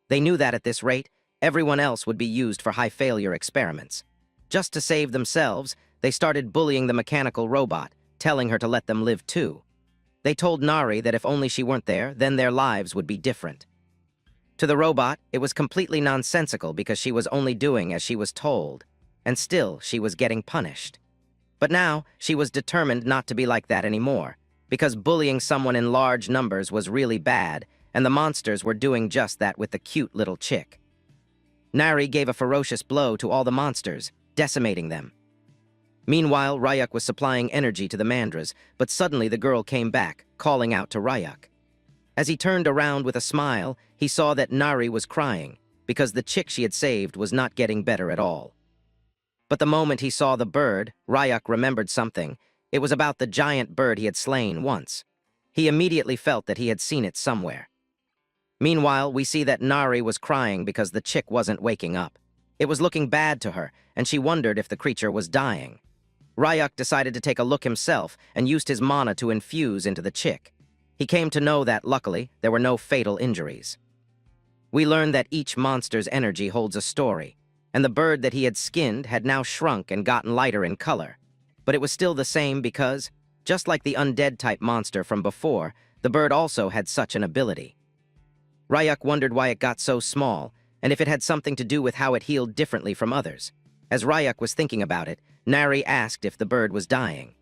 They knew that at this rate, everyone else would be used for high-failure experiments. Just to save themselves, they started bullying the mechanical robot, telling her to let them live too. They told Nari that if only she weren't there, then their lives would be different. To the robot, it was completely nonsensical because she was only doing as she was told, and still she was getting punished. But now, she was determined not to be like that anymore, because bullying someone in large numbers was really bad, and the monsters were doing just that with the cute little chick. Nari gave a ferocious blow to all the monsters, decimating them. Meanwhile, Ryak was supplying energy to the mandras, but suddenly the girl came back, calling out to Ryak. As he turned around with a smile, he saw that Nari was crying, because the chick she had saved was not getting better at all. But the moment he saw the bird, Ryak remembered something. It was about the giant bird he had slain once. He immediately felt that he had seen it somewhere. Meanwhile, we see that Nari was crying because the chick wasn't waking up. It was looking bad to her, and she wondered if the creature was dying. Ryak decided to take a look himself and used his mana to infuse into the chick. He came to know that, luckily, there were no fatal injuries. We learned that each monster's energy holds a story, and the bird that he had skinned had now shrunk and gotten lighter in color. But it was still the same because, just like the undead-type monster from before, the bird also had such an ability. Ryak wondered why it got so small, and if it had something to do with how it healed differently from others. As Ryak was thinking about it, Nari asked if the bird was dying.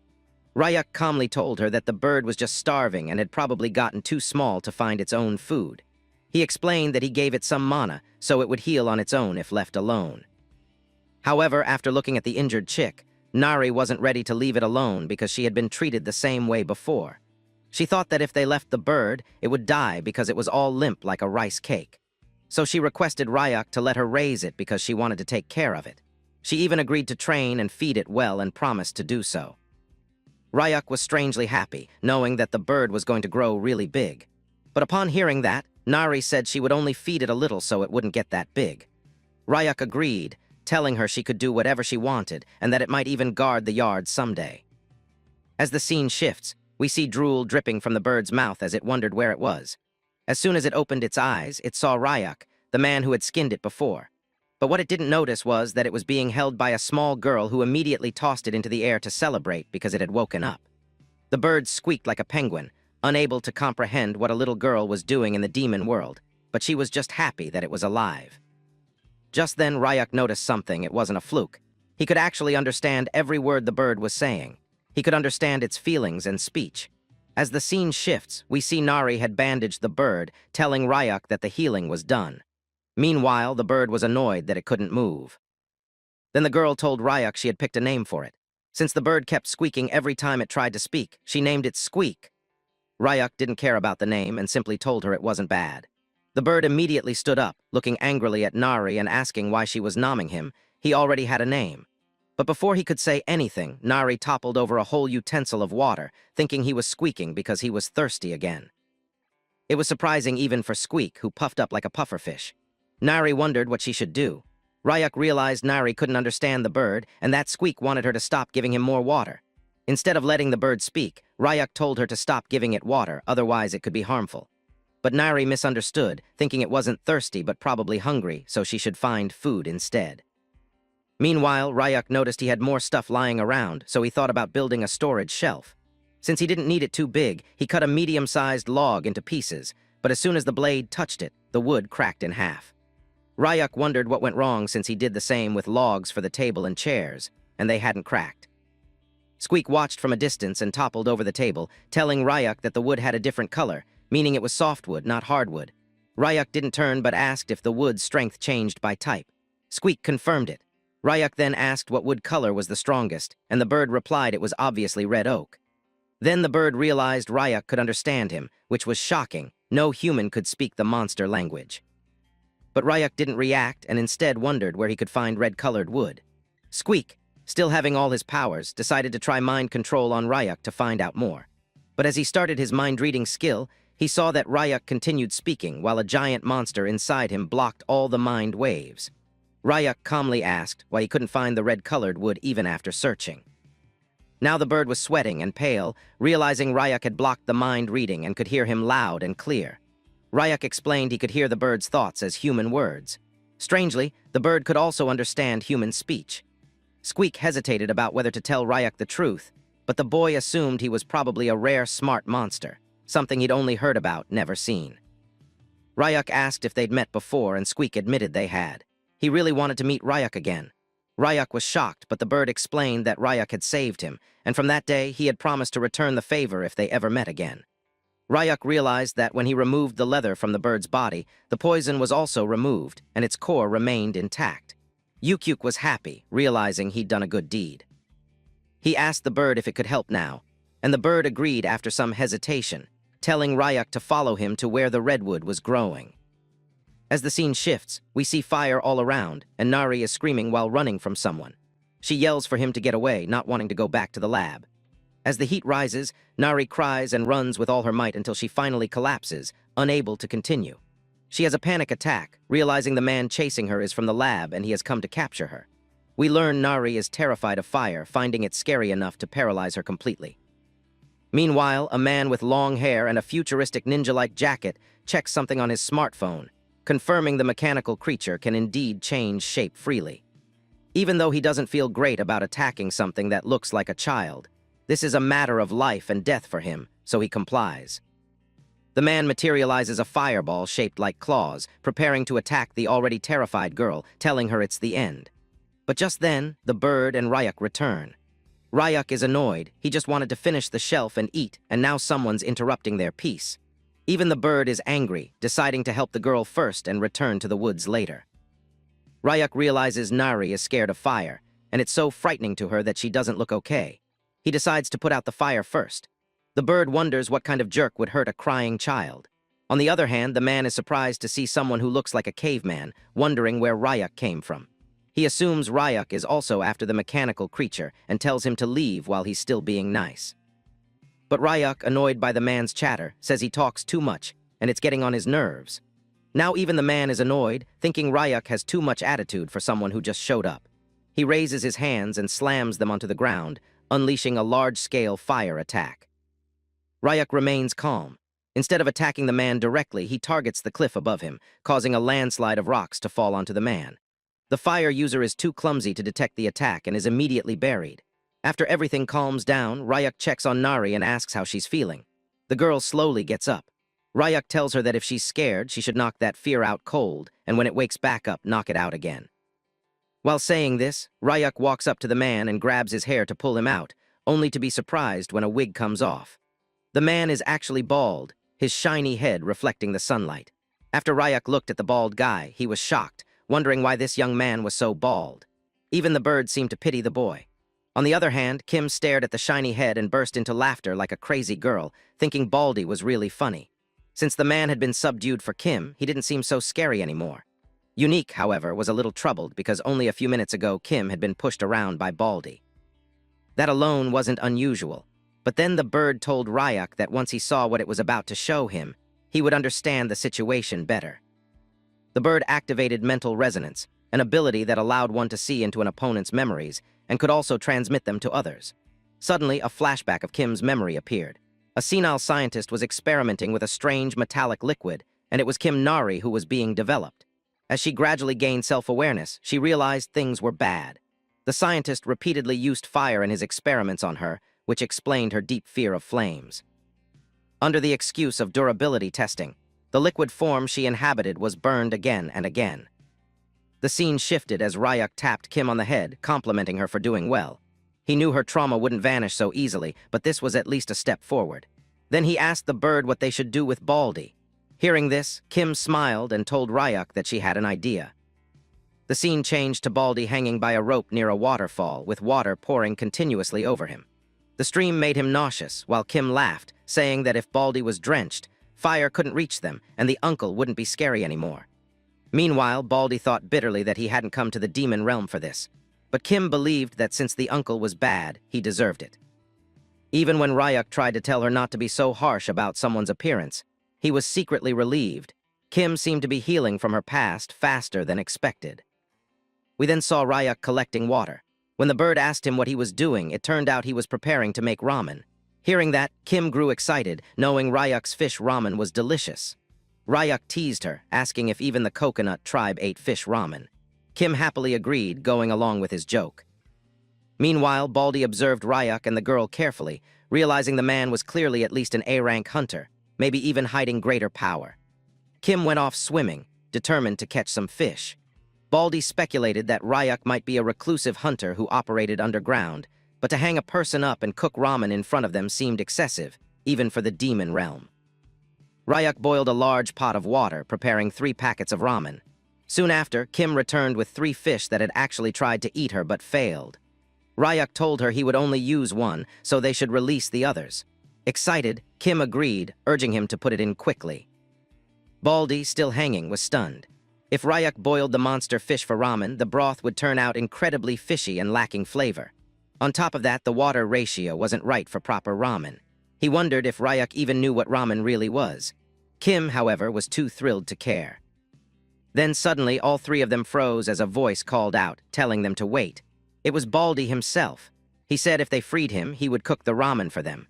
Ryak calmly told her that the bird was just starving and had probably gotten too small to find its own food. He explained that he gave it some mana, so it would heal on its own if left alone. However, after looking at the injured chick, Nari wasn't ready to leave it alone because she had been treated the same way before. She thought that if they left the bird, it would die because it was all limp like a rice cake. So she requested Ryak to let her raise it because she wanted to take care of it. She even agreed to train and feed it well and promised to do so. Ryak was strangely happy, knowing that the bird was going to grow really big. But upon hearing that, Nari said she would only feed it a little so it wouldn't get that big. Ryak agreed, telling her she could do whatever she wanted and that it might even guard the yard someday. As the scene shifts, we see drool dripping from the bird's mouth as it wondered where it was. As soon as it opened its eyes, it saw Ryak, the man who had skinned it before. But what it didn't notice was that it was being held by a small girl who immediately tossed it into the air to celebrate because it had woken up. The bird squeaked like a penguin, unable to comprehend what a little girl was doing in the demon world, but she was just happy that it was alive. Just then, Ryak noticed something. It wasn't a fluke. He could actually understand every word the bird was saying. He could understand its feelings and speech. As the scene shifts, we see Nari had bandaged the bird, telling Ryak that the healing was done. Meanwhile, the bird was annoyed that it couldn't move. Then the girl told Ryak she had picked a name for it. Since the bird kept squeaking every time it tried to speak, she named it Squeak. Ryak didn't care about the name and simply told her it wasn't bad. The bird immediately stood up, looking angrily at Nari and asking why she was nomming him. He already had a name. But before he could say anything, Nari toppled over a whole utensil of water, thinking he was squeaking because he was thirsty again. It was surprising even for Squeak, who puffed up like a pufferfish. Nari wondered what she should do. Ryak realized Nari couldn't understand the bird, and that squeak wanted her to stop giving him more water. Instead of letting the bird speak, Ryak told her to stop giving it water, otherwise it could be harmful. But Nari misunderstood, thinking it wasn't thirsty but probably hungry, so she should find food instead. Meanwhile, Ryak noticed he had more stuff lying around, so he thought about building a storage shelf. Since he didn't need it too big, he cut a medium-sized log into pieces, but as soon as the blade touched it, the wood cracked in half. Ryak wondered what went wrong since he did the same with logs for the table and chairs, and they hadn't cracked. Squeak watched from a distance and toppled over the table, telling Ryak that the wood had a different color, meaning it was softwood, not hardwood. Ryak didn't turn but asked if the wood's strength changed by type. Squeak confirmed it. Ryak then asked what wood color was the strongest, and the bird replied it was obviously red oak. Then the bird realized Ryak could understand him, which was shocking. No human could speak the monster language. But Ryak didn't react and instead wondered where he could find red-colored wood. Squeak, still having all his powers, decided to try mind control on Ryak to find out more. But as he started his mind-reading skill, he saw that Ryak continued speaking while a giant monster inside him blocked all the mind waves. Ryak calmly asked why he couldn't find the red-colored wood even after searching. Now the bird was sweating and pale, realizing Ryak had blocked the mind reading and could hear him loud and clear. Ryak explained he could hear the bird's thoughts as human words. Strangely, the bird could also understand human speech. Squeak hesitated about whether to tell Ryak the truth, but the boy assumed he was probably a rare smart monster, something he'd only heard about, never seen. Ryak asked if they'd met before, and Squeak admitted they had. He really wanted to meet Ryak again. Ryak was shocked, but the bird explained that Ryak had saved him, and from that day he had promised to return the favor if they ever met again. Ryak realized that when he removed the leather from the bird's body, the poison was also removed, and its core remained intact. Yukyuk was happy, realizing he'd done a good deed. He asked the bird if it could help now, and the bird agreed after some hesitation, telling Ryak to follow him to where the redwood was growing. As the scene shifts, we see fire all around, and Nari is screaming while running from someone. She yells for him to get away, not wanting to go back to the lab. As the heat rises, Nari cries and runs with all her might until she finally collapses, unable to continue. She has a panic attack, realizing the man chasing her is from the lab and he has come to capture her. We learn Nari is terrified of fire, finding it scary enough to paralyze her completely. Meanwhile, a man with long hair and a futuristic ninja-like jacket checks something on his smartphone, confirming the mechanical creature can indeed change shape freely. Even though he doesn't feel great about attacking something that looks like a child, this is a matter of life and death for him, so he complies. The man materializes a fireball shaped like claws, preparing to attack the already terrified girl, telling her it's the end. But just then, the bird and Ryak return. Ryak is annoyed. He just wanted to finish the shelf and eat, and now someone's interrupting their peace. Even the bird is angry, deciding to help the girl first and return to the woods later. Ryak realizes Nari is scared of fire, and it's so frightening to her that she doesn't look okay. He decides to put out the fire first. The bird wonders what kind of jerk would hurt a crying child. On the other hand, the man is surprised to see someone who looks like a caveman, wondering where Ryak came from. He assumes Ryak is also after the mechanical creature and tells him to leave while he's still being nice. But Ryak, annoyed by the man's chatter, says he talks too much, and it's getting on his nerves. Now even the man is annoyed, thinking Ryak has too much attitude for someone who just showed up. He raises his hands and slams them onto the ground, unleashing a large-scale fire attack. Ryak remains calm. Instead of attacking the man directly, he targets the cliff above him, causing a landslide of rocks to fall onto the man. The fire user is too clumsy to detect the attack and is immediately buried. After everything calms down, Ryak checks on Nari and asks how she's feeling. The girl slowly gets up. Ryak tells her that if she's scared, she should knock that fear out cold, and when it wakes back up, knock it out again. While saying this, Ryak walks up to the man and grabs his hair to pull him out, only to be surprised when a wig comes off. The man is actually bald, his shiny head reflecting the sunlight. After Ryak looked at the bald guy, he was shocked, wondering why this young man was so bald. Even the bird seemed to pity the boy. On the other hand, Kim stared at the shiny head and burst into laughter like a crazy girl, thinking Baldy was really funny. Since the man had been subdued for Kim, he didn't seem so scary anymore. Unique, however, was a little troubled because only a few minutes ago Kim had been pushed around by Baldy. That alone wasn't unusual, but then the bird told Ryak that once he saw what it was about to show him, he would understand the situation better. The bird activated mental resonance, an ability that allowed one to see into an opponent's memories and could also transmit them to others. Suddenly, a flashback of Kim's memory appeared. A senile scientist was experimenting with a strange metallic liquid, and it was Kim Nari who was being developed. As she gradually gained self-awareness, she realized things were bad. The scientist repeatedly used fire in his experiments on her, which explained her deep fear of flames. Under the excuse of durability testing, the liquid form she inhabited was burned again and again. The scene shifted as Rayuk tapped Kim on the head, complimenting her for doing well. He knew her trauma wouldn't vanish so easily, but this was at least a step forward. Then he asked the bird what they should do with Baldy. Hearing this, Kim smiled and told Rayuk that she had an idea. The scene changed to Baldy hanging by a rope near a waterfall, with water pouring continuously over him. The stream made him nauseous, while Kim laughed, saying that if Baldy was drenched, fire couldn't reach them, and the uncle wouldn't be scary anymore. Meanwhile, Baldy thought bitterly that he hadn't come to the demon realm for this. But Kim believed that since the uncle was bad, he deserved it. Even when Rayuk tried to tell her not to be so harsh about someone's appearance, he was secretly relieved. Kim seemed to be healing from her past faster than expected. We then saw Rayuk collecting water. When the bird asked him what he was doing, it turned out he was preparing to make ramen. Hearing that, Kim grew excited, knowing Rayuk's fish ramen was delicious. Rayuk teased her, asking if even the coconut tribe ate fish ramen. Kim happily agreed, going along with his joke. Meanwhile, Baldy observed Rayuk and the girl carefully, realizing the man was clearly at least an A-rank hunter, maybe even hiding greater power. Kim went off swimming, determined to catch some fish. Baldy speculated that Rayuk might be a reclusive hunter who operated underground, but to hang a person up and cook ramen in front of them seemed excessive, even for the demon realm. Rayuk boiled a large pot of water, preparing 3 packets of ramen. Soon after, Kim returned with 3 fish that had actually tried to eat her but failed. Rayuk told her he would only use one, so they should release the others. Excited, Kim agreed, urging him to put it in quickly. Baldy, still hanging, was stunned. If Rayuk boiled the monster fish for ramen, the broth would turn out incredibly fishy and lacking flavor. On top of that, the water ratio wasn't right for proper ramen. He wondered if Rayuk even knew what ramen really was. Kim, however, was too thrilled to care. Then suddenly, all 3 of them froze as a voice called out, telling them to wait. It was Baldy himself. He said if they freed him, he would cook the ramen for them.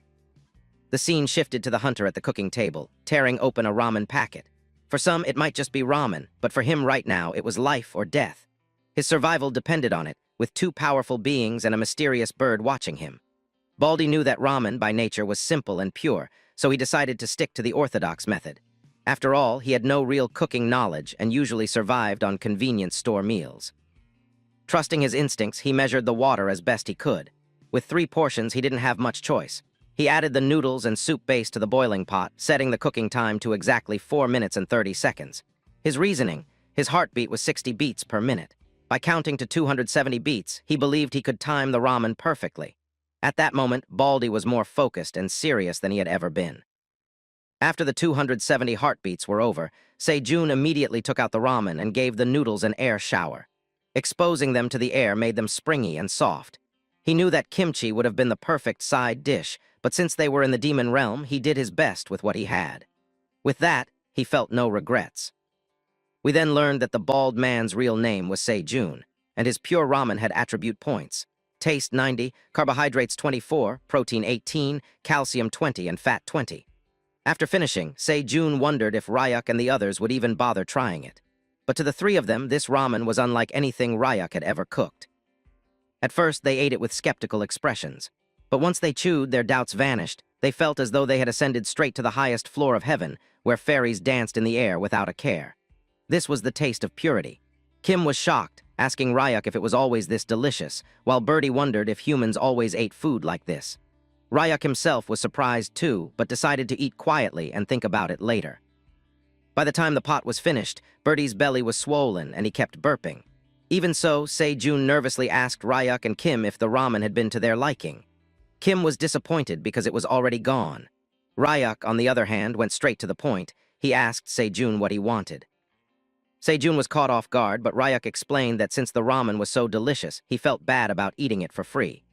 The scene shifted to the hunter at the cooking table, tearing open a ramen packet. For some, it might just be ramen, but for him right now, it was life or death. His survival depended on it, with 2 powerful beings and a mysterious bird watching him. Baldy knew that ramen, by nature, was simple and pure, so he decided to stick to the orthodox method. After all, he had no real cooking knowledge and usually survived on convenience store meals. Trusting his instincts, he measured the water as best he could. With 3 portions, he didn't have much choice. He added the noodles and soup base to the boiling pot, setting the cooking time to exactly 4 minutes and 30 seconds. His reasoning: his heartbeat was 60 beats per minute. By counting to 270 beats, he believed he could time the ramen perfectly. At that moment, Baldy was more focused and serious than he had ever been. After the 270 heartbeats were over, Sejun immediately took out the ramen and gave the noodles an air shower. Exposing them to the air made them springy and soft. He knew that kimchi would have been the perfect side dish, but since they were in the demon realm, he did his best with what he had. With that, he felt no regrets. We then learned that the bald man's real name was Sejun, and his pure ramen had attribute points: taste 90, carbohydrates 24, protein 18, calcium 20, and fat 20. After finishing, Sejun wondered if Rayuk and the others would even bother trying it. But to the 3 of them, this ramen was unlike anything Rayuk had ever cooked. At first, they ate it with skeptical expressions. But once they chewed, their doubts vanished. They felt as though they had ascended straight to the highest floor of heaven, where fairies danced in the air without a care. This was the taste of purity. Kim was shocked, asking Rayuk if it was always this delicious, while Birdie wondered if humans always ate food like this. Rayuk himself was surprised too, but decided to eat quietly and think about it later. By the time the pot was finished, Birdie's belly was swollen and he kept burping. Even so, Sejun nervously asked Rayuk and Kim if the ramen had been to their liking. Kim was disappointed because it was already gone. Rayuk, on the other hand, went straight to the point. He asked Sejun what he wanted. Sejun was caught off guard, but Rayuk explained that since the ramen was so delicious, he felt bad about eating it for free.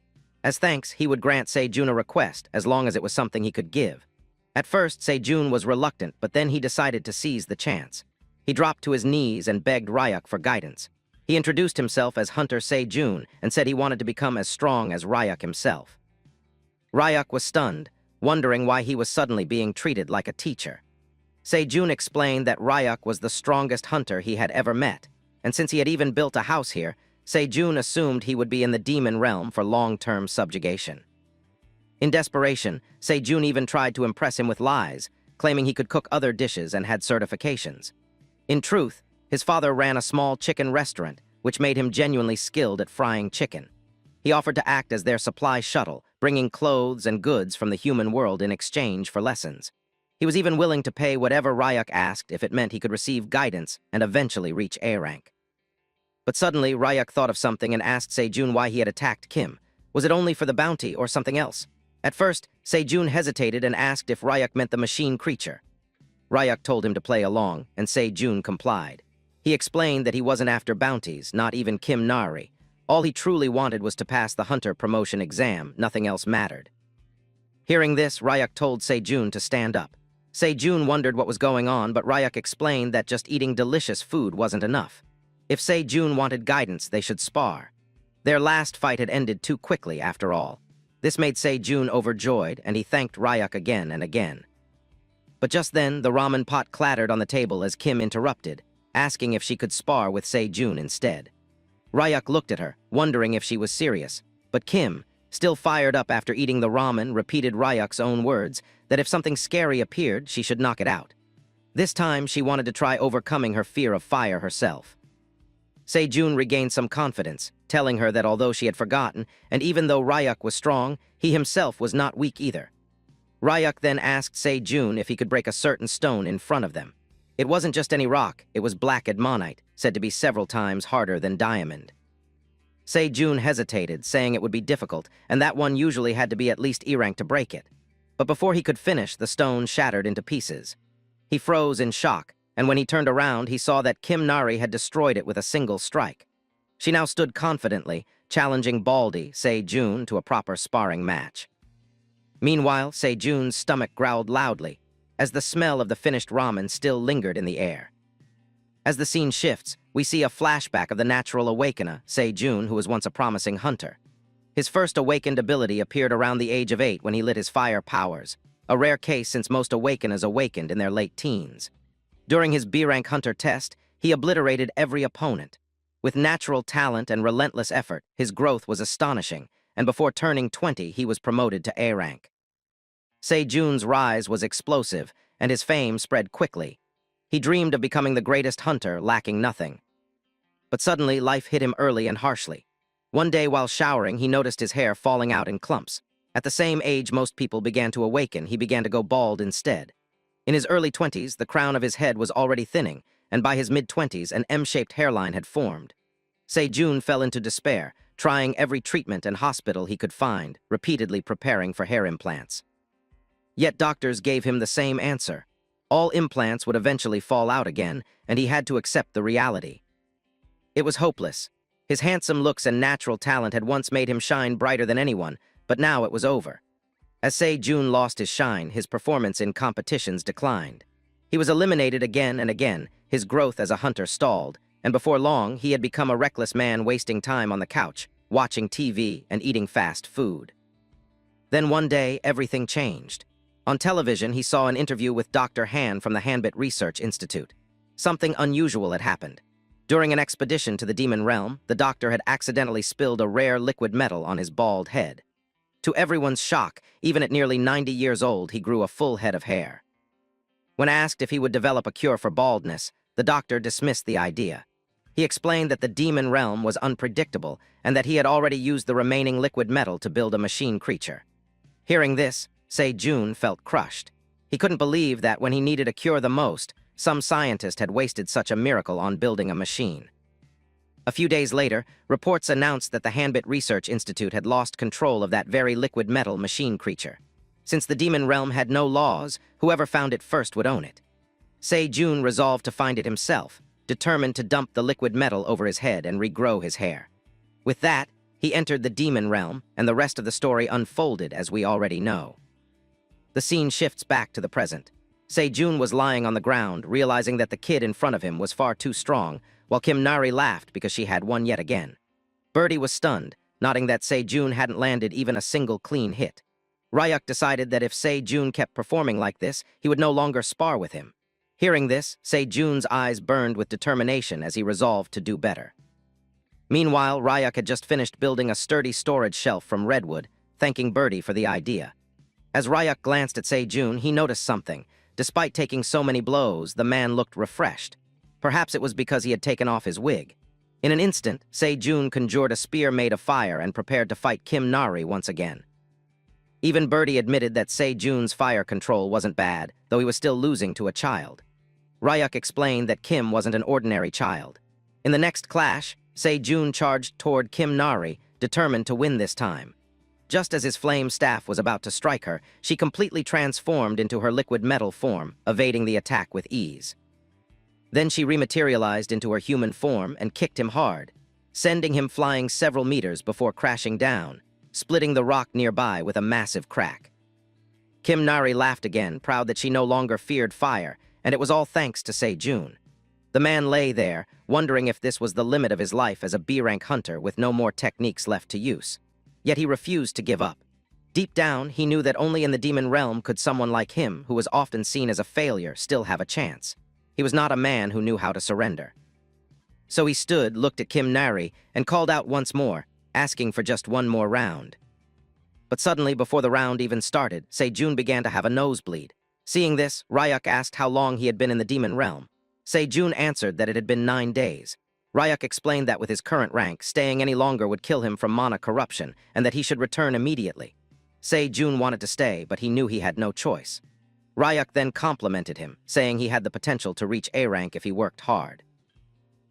As thanks, he would grant Sejun a request, as long as it was something he could give. At first, Sejun was reluctant, but then he decided to seize the chance. He dropped to his knees and begged Rayuk for guidance. He introduced himself as Hunter Se-jun and said he wanted to become as strong as Ryuk himself. Ryuk was stunned, wondering why he was suddenly being treated like a teacher. Se-jun explained that Ryuk was the strongest hunter he had ever met, and since he had even built a house here, Se-jun assumed he would be in the demon realm for long-term subjugation. In desperation, Se-jun even tried to impress him with lies, claiming he could cook other dishes and had certifications. In truth, his father ran a small chicken restaurant, which made him genuinely skilled at frying chicken. He offered to act as their supply shuttle, bringing clothes and goods from the human world in exchange for lessons. He was even willing to pay whatever Ryuk asked if it meant he could receive guidance and eventually reach A rank. But suddenly, Ryuk thought of something and asked Se-jun why he had attacked Kim. Was it only for the bounty or something else? At first, Se-jun hesitated and asked if Ryuk meant the machine creature. Ryuk told him to play along, and Se-jun complied. He explained that he wasn't after bounties, not even Kim Nari. All he truly wanted was to pass the hunter promotion exam, nothing else mattered. Hearing this, Ryuk told Se-jun to stand up. Se-jun wondered what was going on, but Ryuk explained that just eating delicious food wasn't enough. If Se-jun wanted guidance, they should spar. Their last fight had ended too quickly, after all. This made Se-jun overjoyed, and he thanked Ryuk again and again. But just then, the ramen pot clattered on the table as Kim interrupted, asking if she could spar with Se-jun instead. Ryuk looked at her, wondering if she was serious, but Kim, still fired up after eating the ramen, repeated Ryuk's own words that if something scary appeared, she should knock it out. This time, she wanted to try overcoming her fear of fire herself. Se-jun regained some confidence, telling her that although she had forgotten, and even though Ryuk was strong, he himself was not weak either. Ryuk then asked Se-jun if he could break a certain stone in front of them. It wasn't just any rock, it was black admonite, said to be several times harder than diamond. Se-jun hesitated, saying it would be difficult, and that one usually had to be at least E-rank to break it. But before he could finish, the stone shattered into pieces. He froze in shock, and when he turned around, he saw that Kim Nari had destroyed it with a single strike. She now stood confidently, challenging Baldy, Se-jun, to a proper sparring match. Meanwhile, Se-jun's stomach growled loudly, as the smell of the finished ramen still lingered in the air. As the scene shifts, we see a flashback of the natural awakener, Se-jun, who was once a promising hunter. His first awakened ability appeared around the age of 8 when he lit his fire powers, a rare case since most awakeners awakened in their late teens. During his B-rank hunter test, he obliterated every opponent. With natural talent and relentless effort, his growth was astonishing, and before turning 20, he was promoted to A rank. Se-jun's rise was explosive, and his fame spread quickly. He dreamed of becoming the greatest hunter, lacking nothing. But suddenly, life hit him early and harshly. One day while showering, he noticed his hair falling out in clumps. At the same age most people began to awaken, he began to go bald instead. In his early 20s, the crown of his head was already thinning, and by his mid-20s, an M-shaped hairline had formed. Se-jun fell into despair, trying every treatment and hospital he could find, repeatedly preparing for hair implants. Yet doctors gave him the same answer. All implants would eventually fall out again, and he had to accept the reality. It was hopeless. His handsome looks and natural talent had once made him shine brighter than anyone, but now it was over. As Se-jun lost his shine, his performance in competitions declined. He was eliminated again and again, his growth as a hunter stalled, and before long, he had become a reckless man wasting time on the couch, watching TV and eating fast food. Then one day, everything changed. On television, he saw an interview with Dr. Han from the Hanbit Research Institute. Something unusual had happened. During an expedition to the demon realm, the doctor had accidentally spilled a rare liquid metal on his bald head. To everyone's shock, even at nearly 90 years old, he grew a full head of hair. When asked if he would develop a cure for baldness, the doctor dismissed the idea. He explained that the demon realm was unpredictable and that he had already used the remaining liquid metal to build a machine creature. Hearing this, Se-jun felt crushed. He couldn't believe that when he needed a cure the most, some scientist had wasted such a miracle on building a machine. A few days later, reports announced that the Hanbit Research Institute had lost control of that very liquid metal machine creature. Since the demon realm had no laws, whoever found it first would own it. Se-jun resolved to find it himself, determined to dump the liquid metal over his head and regrow his hair. With that, he entered the demon realm, and the rest of the story unfolded as we already know. The scene shifts back to the present. Se-jun was lying on the ground, realizing that the kid in front of him was far too strong, while Kim Nari laughed because she had won yet again. Birdie was stunned, noting that Se-jun hadn't landed even a single clean hit. Ryuk decided that if Se-jun kept performing like this, he would no longer spar with him. Hearing this, Se-jun's eyes burned with determination as he resolved to do better. Meanwhile, Ryuk had just finished building a sturdy storage shelf from redwood, thanking Birdie for the idea. As Ryuk glanced at Se-jun, he noticed something. Despite taking so many blows, the man looked refreshed. Perhaps it was because he had taken off his wig. In an instant, Se-jun conjured a spear made of fire and prepared to fight Kim Nari once again. Even Birdie admitted that Se-jun's fire control wasn't bad, though he was still losing to a child. Ryuk explained that Kim wasn't an ordinary child. In the next clash, Se-jun charged toward Kim Nari, determined to win this time. Just as his flame staff was about to strike her, she completely transformed into her liquid metal form, evading the attack with ease. Then she rematerialized into her human form and kicked him hard, sending him flying several meters before crashing down, splitting the rock nearby with a massive crack. Kim Nari laughed again, proud that she no longer feared fire, and it was all thanks to Se-jun. The man lay there, wondering if this was the limit of his life as a B-rank hunter with no more techniques left to use. Yet he refused to give up. Deep down, he knew that only in the demon realm could someone like him, who was often seen as a failure, still have a chance. He was not a man who knew how to surrender. So he stood, looked at Kim Nari, and called out once more, asking for just one more round. But suddenly, before the round even started, Se-jun began to have a nosebleed. Seeing this, Ryuk asked how long he had been in the demon realm. Se-jun answered that it had been 9 days. Ryuk explained that with his current rank, staying any longer would kill him from mana corruption, and that he should return immediately. Se-jun wanted to stay, but he knew he had no choice. Ryuk then complimented him, saying he had the potential to reach A rank if he worked hard.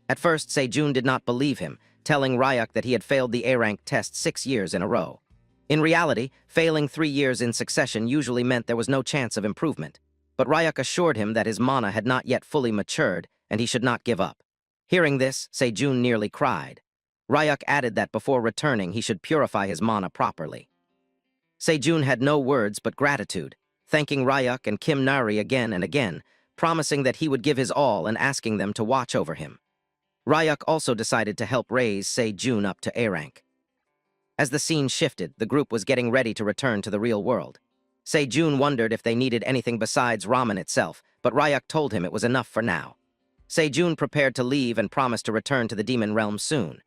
At first, Se-jun did not believe him, telling Ryuk that he had failed the A rank test 6 years in a row. In reality, failing 3 years in succession usually meant there was no chance of improvement. But Ryuk assured him that his mana had not yet fully matured, and he should not give up. Hearing this, Se-jun nearly cried. Ryuk added that before returning, he should purify his mana properly. Se-jun had no words but gratitude, thanking Ryuk and Kim Nari again and again, promising that he would give his all and asking them to watch over him. Ryuk also decided to help raise Se-jun up to A rank. As the scene shifted, the group was getting ready to return to the real world. Se-jun wondered if they needed anything besides ramen itself, but Ryuk told him it was enough for now. Se-jun prepared to leave and promised to return to the demon realm soon.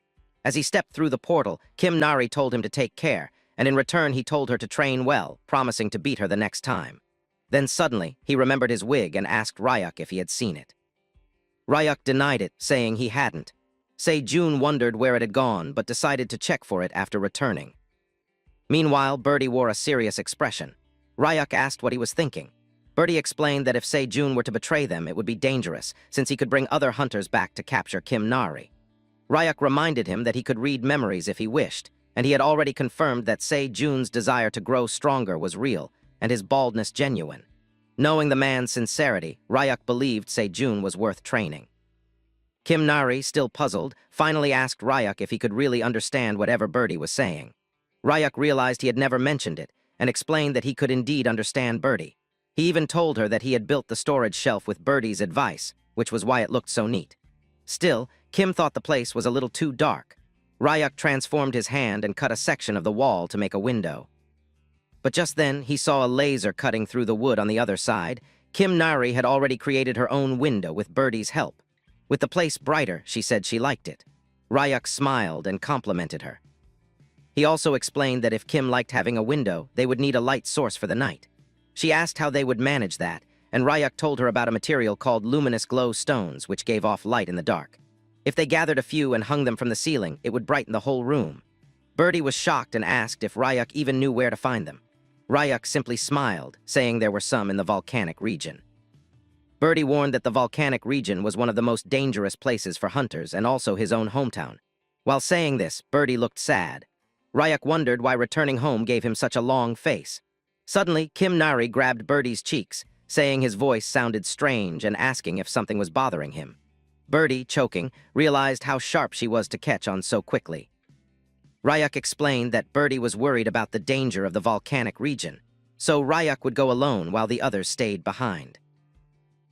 As he stepped through the portal, Kim Nari told him to take care, and in return he told her to train well, promising to beat her the next time. Then suddenly, he remembered his wig and asked Ryuk if he had seen it. Ryuk denied it, saying he hadn't. Se-jun wondered where it had gone, but decided to check for it after returning. Meanwhile, Birdie wore a serious expression. Ryuk asked what he was thinking. Birdie explained that if Se-jun were to betray them, it would be dangerous, since he could bring other hunters back to capture Kim Nari. Ryuk reminded him that he could read memories if he wished, and he had already confirmed that Se-jun's desire to grow stronger was real, and his baldness genuine. Knowing the man's sincerity, Ryuk believed Se-jun was worth training. Kim Nari, still puzzled, finally asked Ryuk if he could really understand whatever Birdie was saying. Ryuk realized he had never mentioned it, and explained that he could indeed understand Birdie. He even told her that he had built the storage shelf with Birdie's advice, which was why it looked so neat. Still, Kim thought the place was a little too dark. Ryuk transformed his hand and cut a section of the wall to make a window. But just then, he saw a laser cutting through the wood on the other side. Kim Nari had already created her own window with Birdie's help. With the place brighter, she said she liked it. Ryuk smiled and complimented her. He also explained that if Kim liked having a window, they would need a light source for the night. She asked how they would manage that, and Ryuk told her about a material called luminous glow stones, which gave off light in the dark. If they gathered a few and hung them from the ceiling, it would brighten the whole room. Birdie was shocked and asked if Ryuk even knew where to find them. Ryuk simply smiled, saying there were some in the volcanic region. Birdie warned that the volcanic region was one of the most dangerous places for hunters and also his own hometown. While saying this, Birdie looked sad. Ryuk wondered why returning home gave him such a long face. Suddenly, Kim Nari grabbed Birdie's cheeks, saying his voice sounded strange and asking if something was bothering him. Birdie, choking, realized how sharp she was to catch on so quickly. Ryuk explained that Birdie was worried about the danger of the volcanic region, so Ryuk would go alone while the others stayed behind.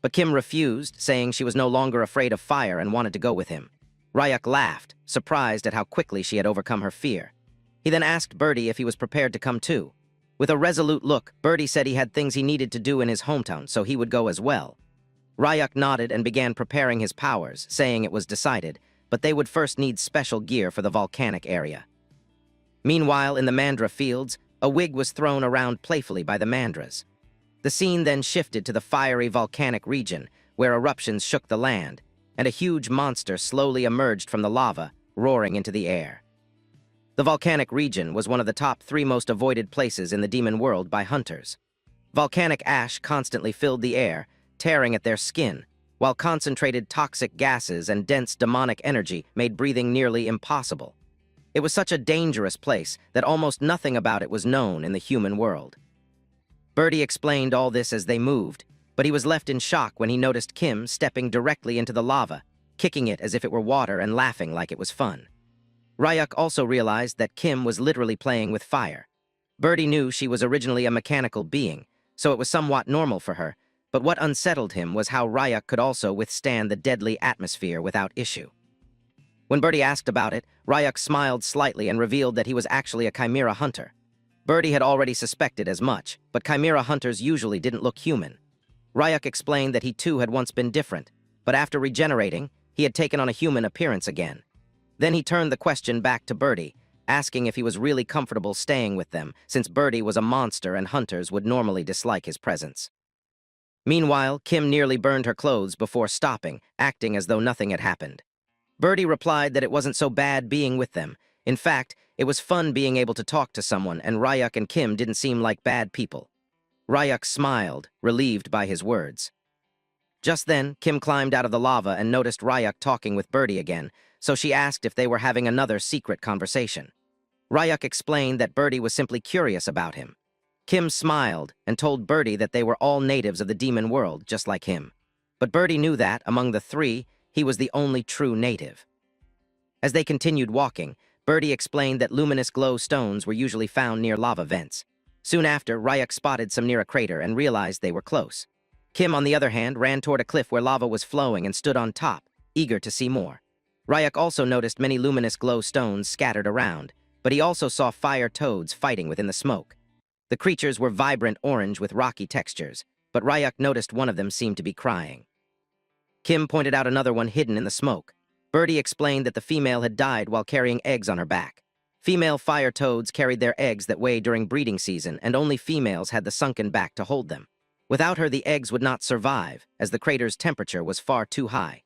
But Kim refused, saying she was no longer afraid of fire and wanted to go with him. Ryak laughed, surprised at how quickly she had overcome her fear. He then asked Birdie if he was prepared to come too. With a resolute look, Birdie said he had things he needed to do in his hometown, so he would go as well. Ryak nodded and began preparing his powers, saying it was decided, but they would first need special gear for the volcanic area. Meanwhile, in the mandra fields, a wig was thrown around playfully by the mandras. The scene then shifted to the fiery volcanic region, where eruptions shook the land, and a huge monster slowly emerged from the lava, roaring into the air. The volcanic region was one of the top 3 most avoided places in the demon world by hunters. Volcanic ash constantly filled the air, tearing at their skin, while concentrated toxic gases and dense demonic energy made breathing nearly impossible. It was such a dangerous place that almost nothing about it was known in the human world. Birdie explained all this as they moved, but he was left in shock when he noticed Kim stepping directly into the lava, kicking it as if it were water and laughing like it was fun. Ryak also realized that Kim was literally playing with fire. Birdie knew she was originally a mechanical being, so it was somewhat normal for her, but what unsettled him was how Ryak could also withstand the deadly atmosphere without issue. When Birdie asked about it, Ryak smiled slightly and revealed that he was actually a chimera hunter. Birdie had already suspected as much, but chimera hunters usually didn't look human. Ryak explained that he too had once been different, but after regenerating, he had taken on a human appearance again. Then he turned the question back to Birdie, asking if he was really comfortable staying with them, since Birdie was a monster and hunters would normally dislike his presence. Meanwhile, Kim nearly burned her clothes before stopping, acting as though nothing had happened. Birdie replied that it wasn't so bad being with them. In fact, it was fun being able to talk to someone, and Ryak and Kim didn't seem like bad people. Ryak smiled, relieved by his words. Just then, Kim climbed out of the lava and noticed Ryak talking with Birdie again, so she asked if they were having another secret conversation. Ryak explained that Birdie was simply curious about him. Kim smiled and told Birdie that they were all natives of the demon world, just like him. But Birdie knew that, among the 3, he was the only true native. As they continued walking, Birdie explained that luminous glow stones were usually found near lava vents. Soon after, Ryak spotted some near a crater and realized they were close. Kim, on the other hand, ran toward a cliff where lava was flowing and stood on top, eager to see more. Ryak also noticed many luminous glow stones scattered around, but he also saw fire toads fighting within the smoke. The creatures were vibrant orange with rocky textures, but Ryak noticed one of them seemed to be crying. Kim pointed out another one hidden in the smoke. Birdie explained that the female had died while carrying eggs on her back. Female fire toads carried their eggs that way during breeding season, and only females had the sunken back to hold them. Without her, the eggs would not survive, as the crater's temperature was far too high.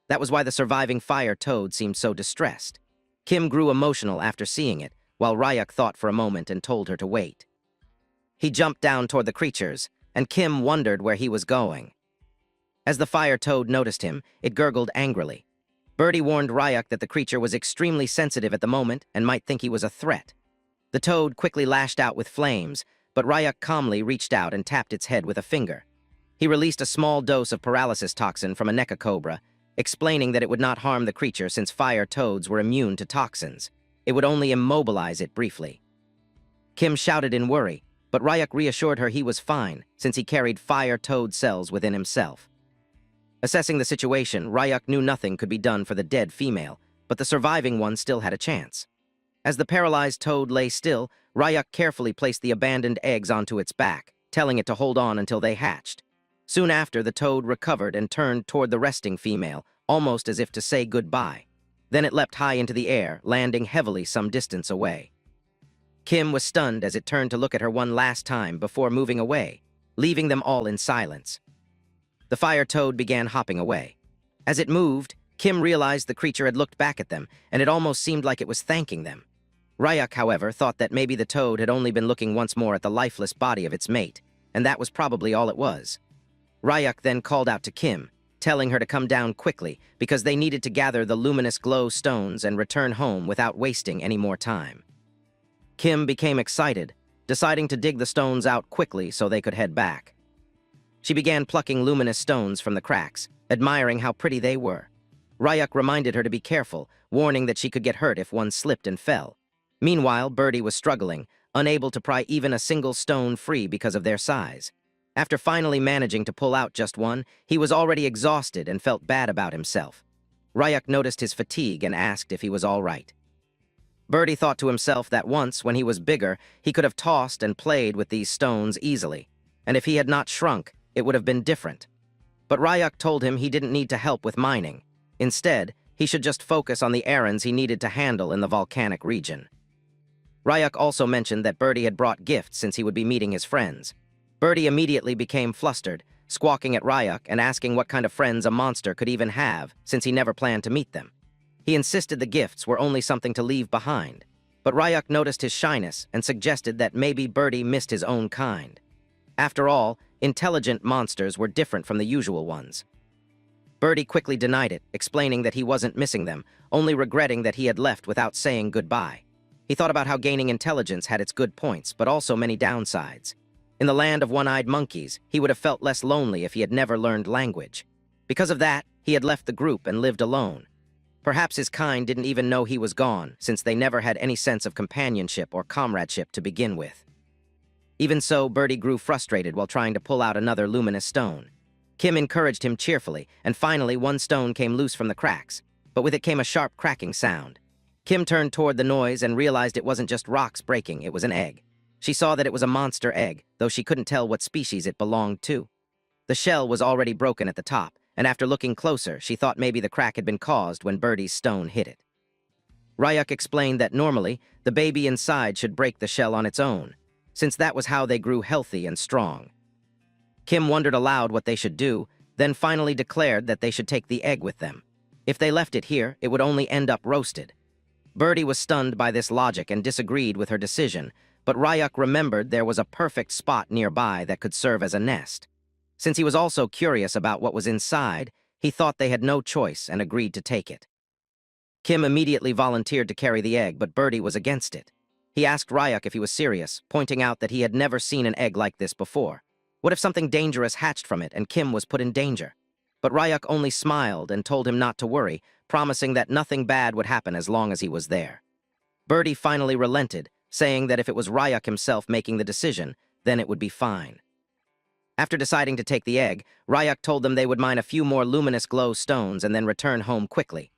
That was why the surviving fire toad seemed so distressed. Kim grew emotional after seeing it, while Ryak thought for a moment and told her to wait. He jumped down toward the creatures, and Kim wondered where he was going. As the fire toad noticed him, it gurgled angrily. Birdie warned Ryak that the creature was extremely sensitive at the moment and might think he was a threat. The toad quickly lashed out with flames, but Ryak calmly reached out and tapped its head with a finger. He released a small dose of paralysis toxin from a Neca cobra, explaining that it would not harm the creature since fire toads were immune to toxins. It would only immobilize it briefly. Kim shouted in worry, but Ryak reassured her he was fine, since he carried fire toad cells within himself. Assessing the situation, Ryak knew nothing could be done for the dead female, but the surviving one still had a chance. As the paralyzed toad lay still, Ryak carefully placed the abandoned eggs onto its back, telling it to hold on until they hatched. Soon after, the toad recovered and turned toward the resting female, almost as if to say goodbye. Then it leapt high into the air, landing heavily some distance away. Kim was stunned as it turned to look at her one last time before moving away, leaving them all in silence. The fire toad began hopping away. As it moved, Kim realized the creature had looked back at them, and it almost seemed like it was thanking them. Ryak, however, thought that maybe the toad had only been looking once more at the lifeless body of its mate, and that was probably all it was. Ryak then called out to Kim, telling her to come down quickly because they needed to gather the luminous glow stones and return home without wasting any more time. Kim became excited, deciding to dig the stones out quickly so they could head back. She began plucking luminous stones from the cracks, admiring how pretty they were. Ryak reminded her to be careful, warning that she could get hurt if one slipped and fell. Meanwhile, Birdie was struggling, unable to pry even a single stone free because of their size. After finally managing to pull out just one, he was already exhausted and felt bad about himself. Ryuk noticed his fatigue and asked if he was all right. Birdie thought to himself that once, when he was bigger, he could have tossed and played with these stones easily, and if he had not shrunk, it would have been different. But Ryuk told him he didn't need to help with mining. Instead, he should just focus on the errands he needed to handle in the volcanic region. Ryuk also mentioned that Birdie had brought gifts since he would be meeting his friends. Birdie immediately became flustered, squawking at Ryuk and asking what kind of friends a monster could even have, since he never planned to meet them. He insisted the gifts were only something to leave behind, but Ryuk noticed his shyness and suggested that maybe Birdie missed his own kind. After all, intelligent monsters were different from the usual ones. Birdie quickly denied it, explaining that he wasn't missing them, only regretting that he had left without saying goodbye. He thought about how gaining intelligence had its good points, but also many downsides. In the land of one-eyed monkeys, he would have felt less lonely if he had never learned language. Because of that, he had left the group and lived alone. Perhaps his kind didn't even know he was gone, since they never had any sense of companionship or comradeship to begin with. Even so, Birdie grew frustrated while trying to pull out another luminous stone. Kim encouraged him cheerfully, and finally one stone came loose from the cracks, but with it came a sharp cracking sound. Kim turned toward the noise and realized it wasn't just rocks breaking, it was an egg. She saw that it was a monster egg, though she couldn't tell what species it belonged to. The shell was already broken at the top, and after looking closer, she thought maybe the crack had been caused when Birdie's stone hit it. Ryuk explained that normally, the baby inside should break the shell on its own, since that was how they grew healthy and strong. Kim wondered aloud what they should do, then finally declared that they should take the egg with them. If they left it here, it would only end up roasted. Birdie was stunned by this logic and disagreed with her decision, but Ryuk remembered there was a perfect spot nearby that could serve as a nest. Since he was also curious about what was inside, he thought they had no choice and agreed to take it. Kim immediately volunteered to carry the egg, but Birdie was against it. He asked Ryuk if he was serious, pointing out that he had never seen an egg like this before. What if something dangerous hatched from it and Kim was put in danger? But Ryuk only smiled and told him not to worry, promising that nothing bad would happen as long as he was there. Birdie finally relented, saying that if it was Ryuk himself making the decision, then it would be fine. After deciding to take the egg, Ryuk told them they would mine a few more luminous glow stones and then return home quickly.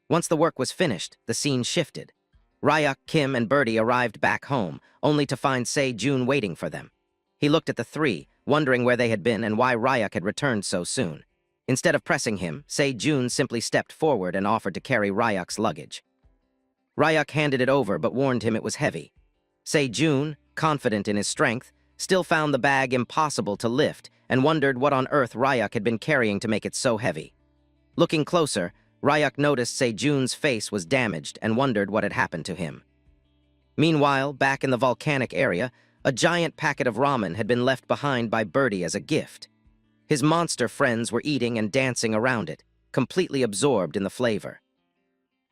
Once the work was finished, the scene shifted. Ryuk, Kim, and Birdie arrived back home, only to find Se-jun waiting for them. He looked at the three, wondering where they had been and why Ryuk had returned so soon. Instead of pressing him, Se-jun simply stepped forward and offered to carry Ryuk's luggage. Ryuk handed it over but warned him it was heavy. Se-jun, confident in his strength, still found the bag impossible to lift and wondered what on earth Ryuk had been carrying to make it so heavy. Looking closer, Ryuk noticed Se-jun's face was damaged and wondered what had happened to him. Meanwhile, back in the volcanic area, a giant packet of ramen had been left behind by Birdie as a gift. His monster friends were eating and dancing around it, completely absorbed in the flavor.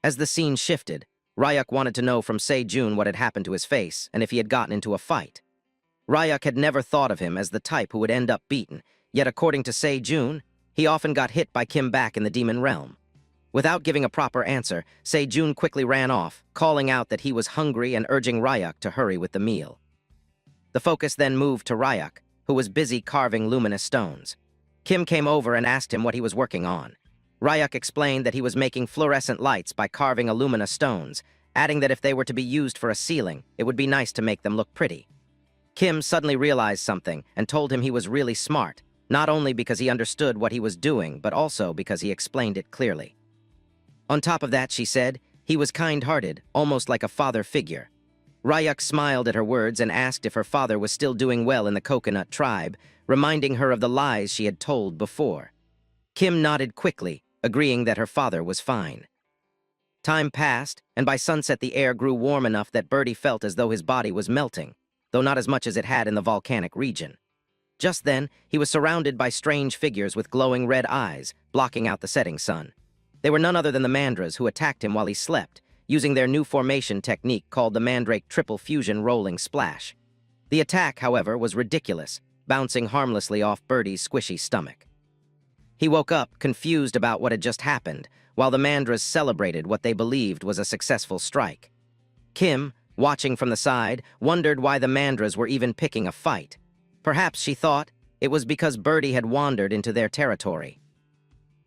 As the scene shifted, Ryuk wanted to know from Se-jun what had happened to his face and if he had gotten into a fight. Ryuk had never thought of him as the type who would end up beaten, yet according to Se-jun, he often got hit by Kim back in the demon realm. Without giving a proper answer, Se-jun quickly ran off, calling out that he was hungry and urging Ryuk to hurry with the meal. The focus then moved to Ryuk, who was busy carving luminous stones. Kim came over and asked him what he was working on. Ryuk explained that he was making fluorescent lights by carving alumina stones, adding that if they were to be used for a ceiling, it would be nice to make them look pretty. Kim suddenly realized something and told him he was really smart, not only because he understood what he was doing, but also because he explained it clearly. On top of that, she said, he was kind-hearted, almost like a father figure. Ryuk smiled at her words and asked if her father was still doing well in the coconut tribe, reminding her of the lies she had told before. Kim nodded quickly, agreeing that her father was fine. Time passed, and by sunset the air grew warm enough that Birdie felt as though his body was melting, though not as much as it had in the volcanic region. Just then, he was surrounded by strange figures with glowing red eyes, blocking out the setting sun. They were none other than the Mandras who attacked him while he slept, using their new formation technique called the Mandrake Triple Fusion Rolling Splash. The attack, however, was ridiculous, bouncing harmlessly off Birdie's squishy stomach. He woke up, confused about what had just happened, while the Mandras celebrated what they believed was a successful strike. Kim, watching from the side, wondered why the Mandras were even picking a fight. Perhaps, she thought, it was because Birdie had wandered into their territory.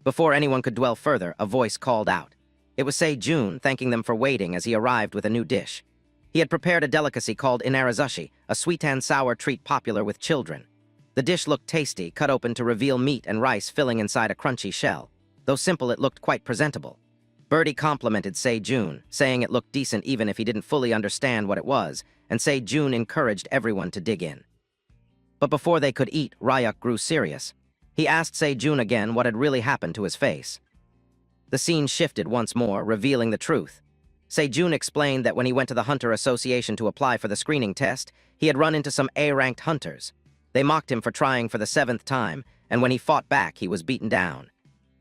Before anyone could dwell further, a voice called out. It was Se-jun, thanking them for waiting as he arrived with a new dish. He had prepared a delicacy called inarazushi, a sweet and sour treat popular with children. The dish looked tasty, cut open to reveal meat and rice filling inside a crunchy shell. Though simple, it looked quite presentable. Birdie complimented Se-jun, saying it looked decent even if he didn't fully understand what it was, and Se-jun encouraged everyone to dig in. But before they could eat, Ryuk grew serious. He asked Se-jun again what had really happened to his face. The scene shifted once more, revealing the truth. Se-jun explained that when he went to the Hunter Association to apply for the screening test, he had run into some A-ranked hunters. They mocked him for trying for the 7th time, and when he fought back, he was beaten down.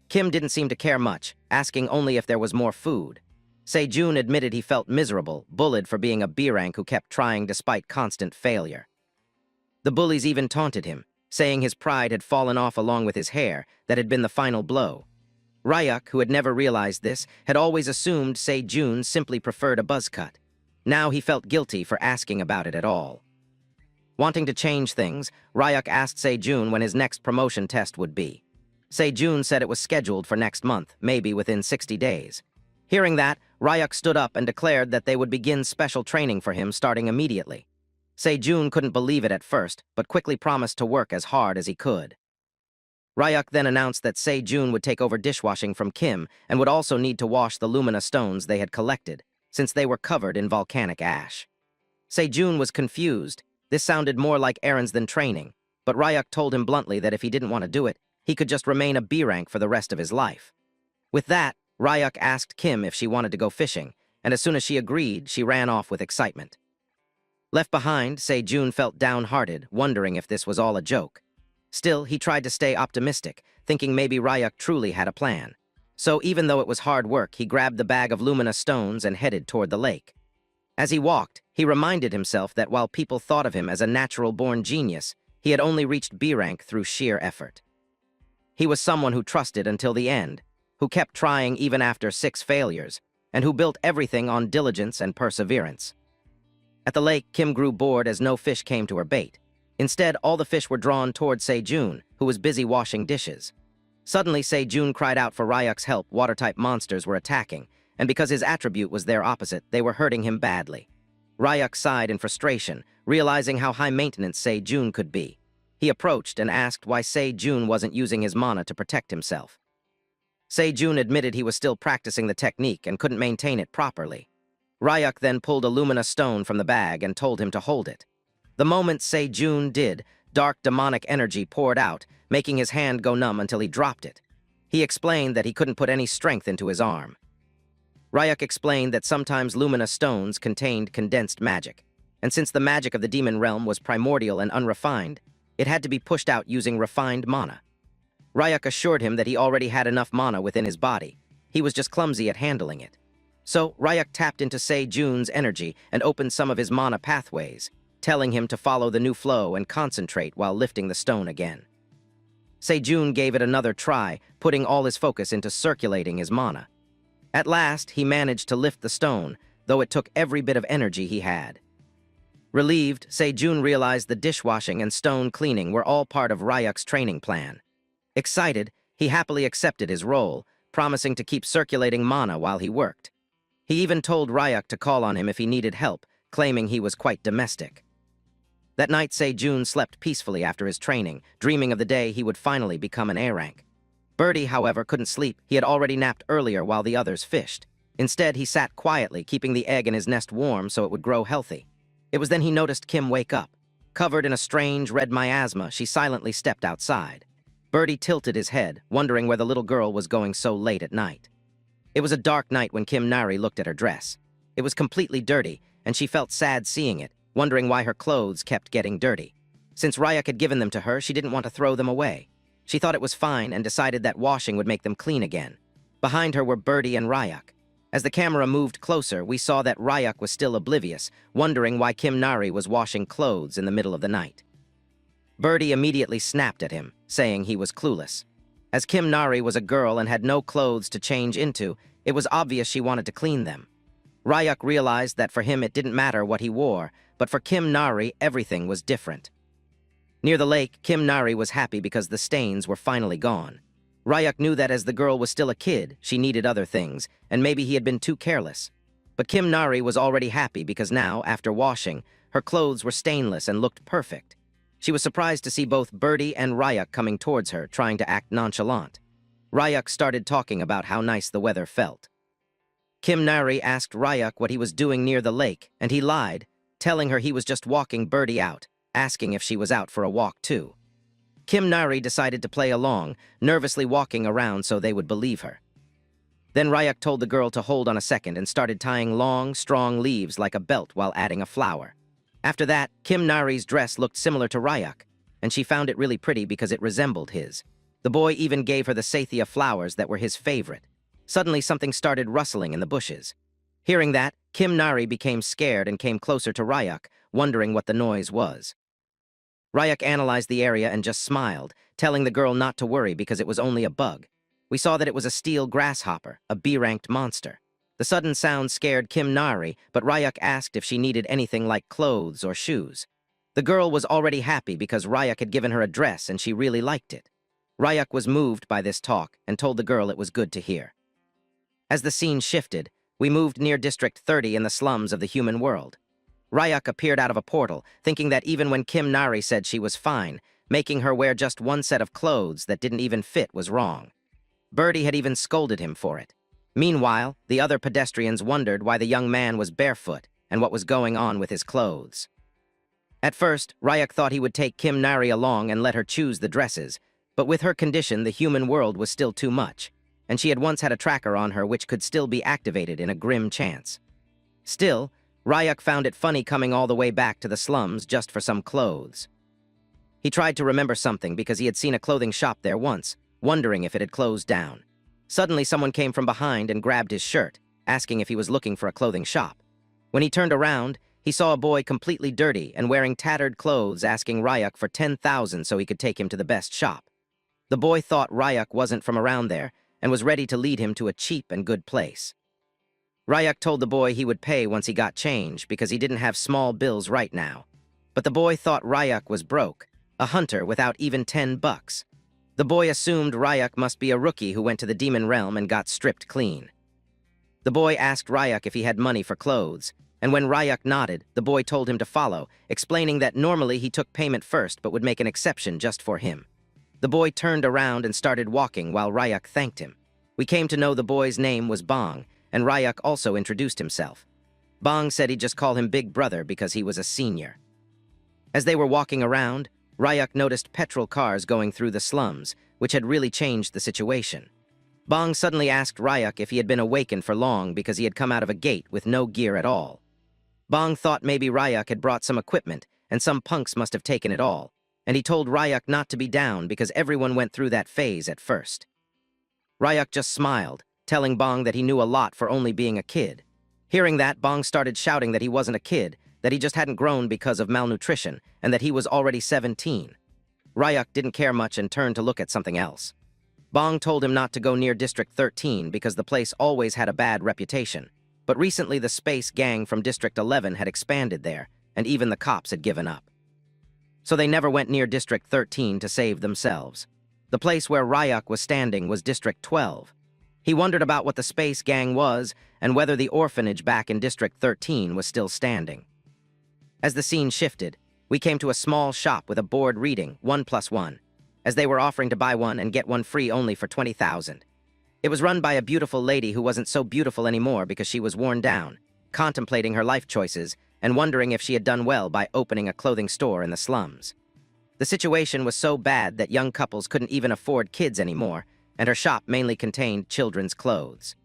Kim didn't seem to care much, asking only if there was more food. Se-jun admitted he felt miserable, bullied for being a B-rank who kept trying despite constant failure. The bullies even taunted him, saying his pride had fallen off along with his hair, that had been the final blow. Ryuk, who had never realized this, had always assumed Se-jun simply preferred a buzz cut. Now he felt guilty for asking about it at all. Wanting to change things, Ryuk asked Se-jun when his next promotion test would be. Se-jun said it was scheduled for next month, maybe within 60 days. Hearing that, Ryuk stood up and declared that they would begin special training for him starting immediately. Se-jun couldn't believe it at first, but quickly promised to work as hard as he could. Ryuk then announced that Se-jun would take over dishwashing from Kim and would also need to wash the lumina stones they had collected, since they were covered in volcanic ash. Se-jun was confused. This sounded more like errands than training, but Ryuk told him bluntly that if he didn't want to do it, he could just remain a B-rank for the rest of his life. With that, Ryuk asked Kim if she wanted to go fishing, and as soon as she agreed, she ran off with excitement. Left behind, Se-jun felt downhearted, wondering if this was all a joke. Still, he tried to stay optimistic, thinking maybe Ryuk truly had a plan. So even though it was hard work, he grabbed the bag of lumina stones and headed toward the lake. As he walked, he reminded himself that while people thought of him as a natural-born genius, he had only reached B-rank through sheer effort. He was someone who trusted until the end, who kept trying even after 6 failures, and who built everything on diligence and perseverance. At the lake, Kim grew bored as no fish came to her bait. Instead, all the fish were drawn toward Se-jun, who was busy washing dishes. Suddenly, Se-jun cried out for Ryuk's help. Water-type monsters were attacking, and because his attribute was their opposite, they were hurting him badly. Ryuk sighed in frustration, realizing how high-maintenance Se-jun could be. He approached and asked why Se-jun wasn't using his mana to protect himself. Se-jun admitted he was still practicing the technique and couldn't maintain it properly. Ryuk then pulled a lumina stone from the bag and told him to hold it. The moment Se-jun did, dark demonic energy poured out, making his hand go numb until he dropped it. He explained that he couldn't put any strength into his arm. Ryuk explained that sometimes lumina stones contained condensed magic, and since the magic of the demon realm was primordial and unrefined, it had to be pushed out using refined mana. Ryuk assured him that he already had enough mana within his body. He was just clumsy at handling it. So Ryuk tapped into Se-jun's energy and opened some of his mana pathways, telling him to follow the new flow and concentrate while lifting the stone again. Se-jun gave it another try, putting all his focus into circulating his mana. At last, he managed to lift the stone, though it took every bit of energy he had. Relieved, Se-jun realized the dishwashing and stone cleaning were all part of Ryuk's training plan. Excited, he happily accepted his role, promising to keep circulating mana while he worked. He even told Ryuk to call on him if he needed help, claiming he was quite domestic. That night, Se-jun slept peacefully after his training, dreaming of the day he would finally become an A-rank. Birdie, however, couldn't sleep. He had already napped earlier while the others fished. Instead, he sat quietly, keeping the egg in his nest warm so it would grow healthy. It was then he noticed Kim wake up. Covered in a strange red miasma, she silently stepped outside. Birdie tilted his head, wondering where the little girl was going so late at night. It was a dark night when Kim Nari looked at her dress. It was completely dirty, and she felt sad seeing it, wondering why her clothes kept getting dirty. Since Ryuk had given them to her, she didn't want to throw them away. She thought it was fine and decided that washing would make them clean again. Behind her were Birdie and Ryuk. As the camera moved closer, we saw that Ryuk was still oblivious, wondering why Kim Nari was washing clothes in the middle of the night. Birdie immediately snapped at him, saying he was clueless. As Kim Nari was a girl and had no clothes to change into, it was obvious she wanted to clean them. Ryuk realized that for him it didn't matter what he wore, but for Kim Nari everything was different. Near the lake, Kim Nari was happy because the stains were finally gone. Ryak knew that as the girl was still a kid, she needed other things, and maybe he had been too careless. But Kim Nari was already happy because now, after washing, her clothes were stainless and looked perfect. She was surprised to see both Birdie and Ryak coming towards her, trying to act nonchalant. Ryak started talking about how nice the weather felt. Kim Nari asked Ryak what he was doing near the lake, and he lied, telling her he was just walking Birdie out, asking if she was out for a walk too. Kim Nari decided to play along, nervously walking around so they would believe her. Then Ryak told the girl to hold on a second and started tying long, strong leaves like a belt while adding a flower. After that, Kim Nari's dress looked similar to Ryak, and she found it really pretty because it resembled his. The boy even gave her the Sathya flowers that were his favorite. Suddenly something started rustling in the bushes. Hearing that, Kim Nari became scared and came closer to Ryak, wondering what the noise was. Ryak analyzed the area and just smiled, telling the girl not to worry because it was only a bug. We saw that it was a steel grasshopper, a B-ranked monster. The sudden sound scared Kim Nari, but Ryak asked if she needed anything like clothes or shoes. The girl was already happy because Ryak had given her a dress and she really liked it. Ryak was moved by this talk and told the girl it was good to hear. As the scene shifted, we moved near District 30 in the slums of the human world. Ryak appeared out of a portal, thinking that even when Kim Nari said she was fine, making her wear just one set of clothes that didn't even fit was wrong. Birdie had even scolded him for it. Meanwhile, the other pedestrians wondered why the young man was barefoot and what was going on with his clothes. At first, Ryak thought he would take Kim Nari along and let her choose the dresses, but with her condition, the human world was still too much, and she had once had a tracker on her which could still be activated in a grim chance. Still, Ryak found it funny coming all the way back to the slums just for some clothes. He tried to remember something because he had seen a clothing shop there once, wondering if it had closed down. Suddenly, someone came from behind and grabbed his shirt, asking if he was looking for a clothing shop. When he turned around, he saw a boy completely dirty and wearing tattered clothes asking Ryak for 10,000 so he could take him to the best shop. The boy thought Ryak wasn't from around there and was ready to lead him to a cheap and good place. Ryak told the boy he would pay once he got change because he didn't have small bills right now. But the boy thought Ryak was broke, a hunter without even $10. The boy assumed Ryak must be a rookie who went to the demon realm and got stripped clean. The boy asked Ryak if he had money for clothes, and when Ryak nodded, the boy told him to follow, explaining that normally he took payment first but would make an exception just for him. The boy turned around and started walking while Ryak thanked him. We came to know the boy's name was Bong, and Ryak also introduced himself. Bong said he'd just call him Big Brother because he was a senior. As they were walking around, Ryak noticed petrol cars going through the slums, which had really changed the situation. Bong suddenly asked Ryak if he had been awakened for long because he had come out of a gate with no gear at all. Bong thought maybe Ryak had brought some equipment, and some punks must have taken it all, and he told Ryak not to be down because everyone went through that phase at first. Ryak just smiled, telling Bong that he knew a lot for only being a kid. Hearing that, Bong started shouting that he wasn't a kid, that he just hadn't grown because of malnutrition, and that he was already 17. Ryak didn't care much and turned to look at something else. Bong told him not to go near District 13 because the place always had a bad reputation, but recently the space gang from District 11 had expanded there, and even the cops had given up. So they never went near District 13 to save themselves. The place where Ryak was standing was District 12. He wondered about what the space gang was and whether the orphanage back in District 13 was still standing. As the scene shifted, we came to a small shop with a board reading 1+1, as they were offering to buy one and get one free only for 20,000. It was run by a beautiful lady who wasn't so beautiful anymore because she was worn down, contemplating her life choices and wondering if she had done well by opening a clothing store in the slums. The situation was so bad that young couples couldn't even afford kids anymore, and her shop mainly contained children's clothes.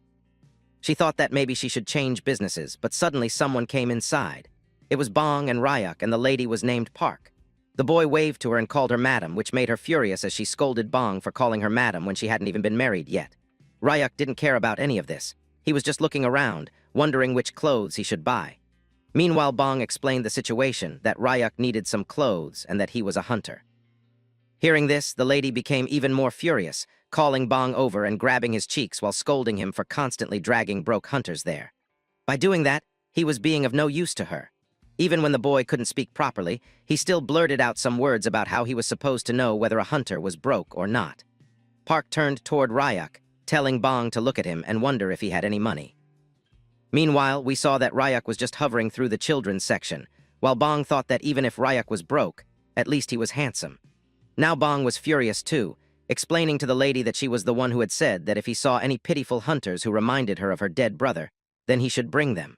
She thought that maybe she should change businesses, but suddenly someone came inside. It was Bong and Ryak, and the lady was named Park. The boy waved to her and called her madam, which made her furious as she scolded Bong for calling her madam when she hadn't even been married yet. Ryak didn't care about any of this. He was just looking around, wondering which clothes he should buy. Meanwhile, Bong explained the situation, that Ryak needed some clothes and that he was a hunter. Hearing this, the lady became even more furious, calling Bong over and grabbing his cheeks while scolding him for constantly dragging broke hunters there. By doing that, he was being of no use to her. Even when the boy couldn't speak properly, he still blurted out some words about how he was supposed to know whether a hunter was broke or not. Park turned toward Ryak, telling Bong to look at him and wonder if he had any money. Meanwhile, we saw that Ryak was just hovering through the children's section, while Bong thought that even if Ryak was broke, at least he was handsome. Now Bong was furious too, explaining to the lady that she was the one who had said that if he saw any pitiful hunters who reminded her of her dead brother, then he should bring them.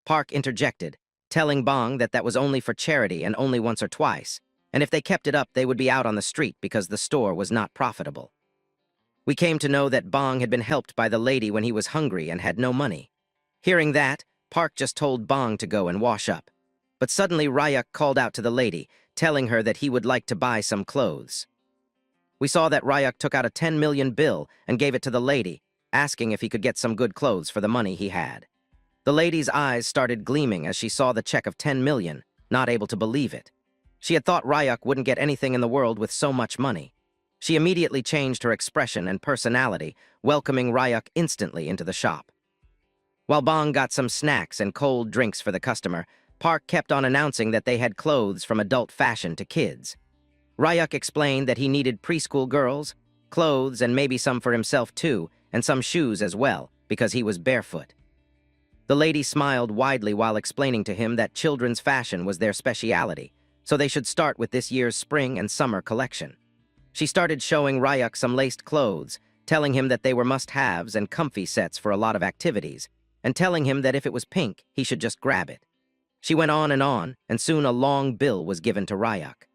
Park interjected, telling Bong that that was only for charity and only once or twice, and if they kept it up they would be out on the street because the store was not profitable. We came to know that Bong had been helped by the lady when he was hungry and had no money. Hearing that, Park just told Bong to go and wash up. But suddenly Ryak called out to the lady, telling her that he would like to buy some clothes. We saw that Ryak took out a 10 million bill and gave it to the lady, asking if he could get some good clothes for the money he had. The lady's eyes started gleaming as she saw the check of 10 million, not able to believe it. She had thought Ryak wouldn't get anything in the world with so much money. She immediately changed her expression and personality, welcoming Ryak instantly into the shop. While Bong got some snacks and cold drinks for the customer, Park kept on announcing that they had clothes from adult fashion to kids. Ryak explained that he needed preschool girls, clothes, and maybe some for himself too, and some shoes as well, because he was barefoot. The lady smiled widely while explaining to him that children's fashion was their speciality, so they should start with this year's spring and summer collection. She started showing Ryak some laced clothes, telling him that they were must-haves and comfy sets for a lot of activities, and telling him that if it was pink, he should just grab it. She went on, and soon a long bill was given to Ryak.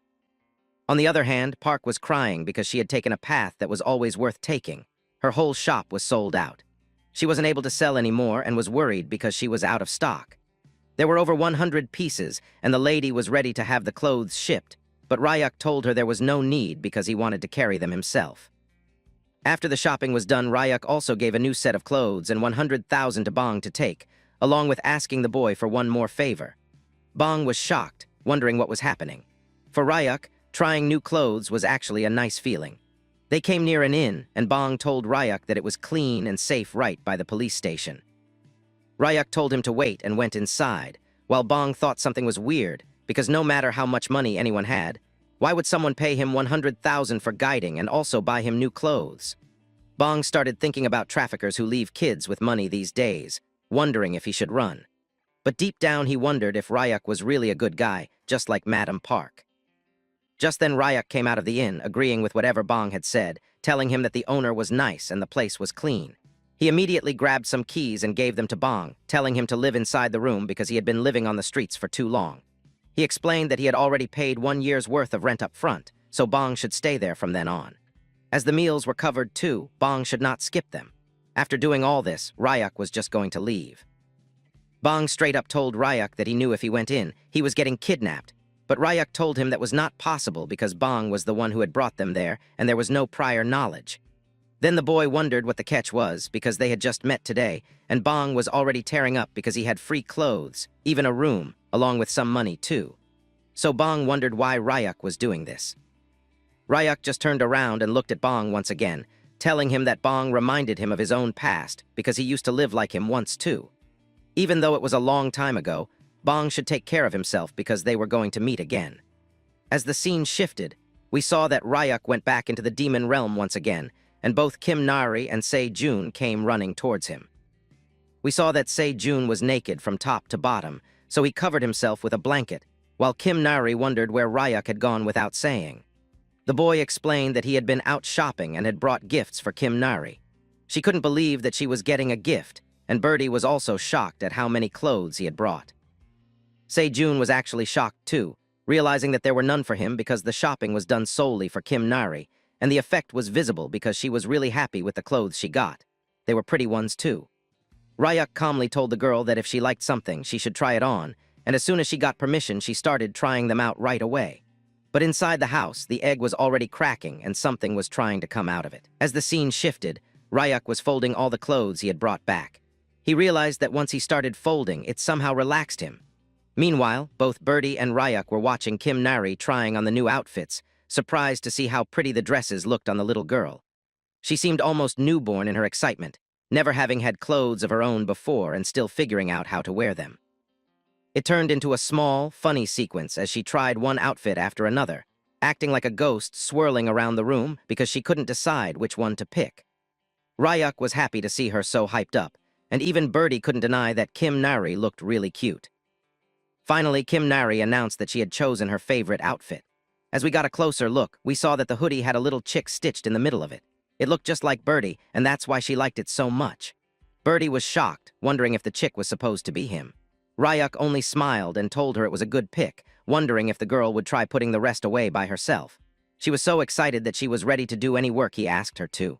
On the other hand, Park was crying because she had taken a path that was always worth taking. Her whole shop was sold out. She wasn't able to sell any more and was worried because she was out of stock. There were over 100 pieces, and the lady was ready to have the clothes shipped, but Ryak told her there was no need because he wanted to carry them himself. After the shopping was done, Ryak also gave a new set of clothes and 100,000 to Bong to take, along with asking the boy for one more favor. Bong was shocked, wondering what was happening. For Ryak, trying new clothes was actually a nice feeling. They came near an inn, and Bong told Ryak that it was clean and safe right by the police station. Ryak told him to wait and went inside, while Bong thought something was weird, because no matter how much money anyone had, why would someone pay him 100,000 for guiding and also buy him new clothes? Bong started thinking about traffickers who leave kids with money these days, wondering if he should run. But deep down he wondered if Ryak was really a good guy, just like Madam Park. Just then Ryak came out of the inn, agreeing with whatever Bong had said, telling him that the owner was nice and the place was clean. He immediately grabbed some keys and gave them to Bong, telling him to live inside the room because he had been living on the streets for too long. He explained that he had already paid 1 year's worth of rent up front, so Bong should stay there from then on. As the meals were covered too, Bong should not skip them. After doing all this, Ryak was just going to leave. Bong straight up told Ryak that he knew if he went in, he was getting kidnapped, but Ryak told him that was not possible because Bong was the one who had brought them there and there was no prior knowledge. Then the boy wondered what the catch was because they had just met today, and Bong was already tearing up because he had free clothes, even a room, along with some money too. So Bong wondered why Ryak was doing this. Ryak just turned around and looked at Bong once again, telling him that Bong reminded him of his own past because he used to live like him once too. Even though it was a long time ago, Bong should take care of himself because they were going to meet again. As the scene shifted, we saw that Ryak went back into the demon realm once again, and both Kim Nari and Se-jun came running towards him. We saw that Se-jun was naked from top to bottom, so he covered himself with a blanket, while Kim Nari wondered where Ryak had gone without saying. The boy explained that he had been out shopping and had brought gifts for Kim Nari. She couldn't believe that she was getting a gift, and Birdie was also shocked at how many clothes he had brought. Se-jun was actually shocked too, realizing that there were none for him because the shopping was done solely for Kim Nari, and the effect was visible because she was really happy with the clothes she got. They were pretty ones too. Ryak calmly told the girl that if she liked something, she should try it on, and as soon as she got permission, she started trying them out right away. But inside the house, the egg was already cracking and something was trying to come out of it. As the scene shifted, Ryak was folding all the clothes he had brought back. He realized that once he started folding, it somehow relaxed him. Meanwhile, both Birdie and Ryak were watching Kim Nari trying on the new outfits, surprised to see how pretty the dresses looked on the little girl. She seemed almost newborn in her excitement, never having had clothes of her own before and still figuring out how to wear them. It turned into a small, funny sequence as she tried one outfit after another, acting like a ghost swirling around the room because she couldn't decide which one to pick. Ryuk was happy to see her so hyped up, and even Birdie couldn't deny that Kim Nari looked really cute. Finally, Kim Nari announced that she had chosen her favorite outfit. As we got a closer look, we saw that the hoodie had a little chick stitched in the middle of it. It looked just like Birdie, and that's why she liked it so much. Birdie was shocked, wondering if the chick was supposed to be him. Ryuk only smiled and told her it was a good pick, wondering if the girl would try putting the rest away by herself. She was so excited that she was ready to do any work he asked her to.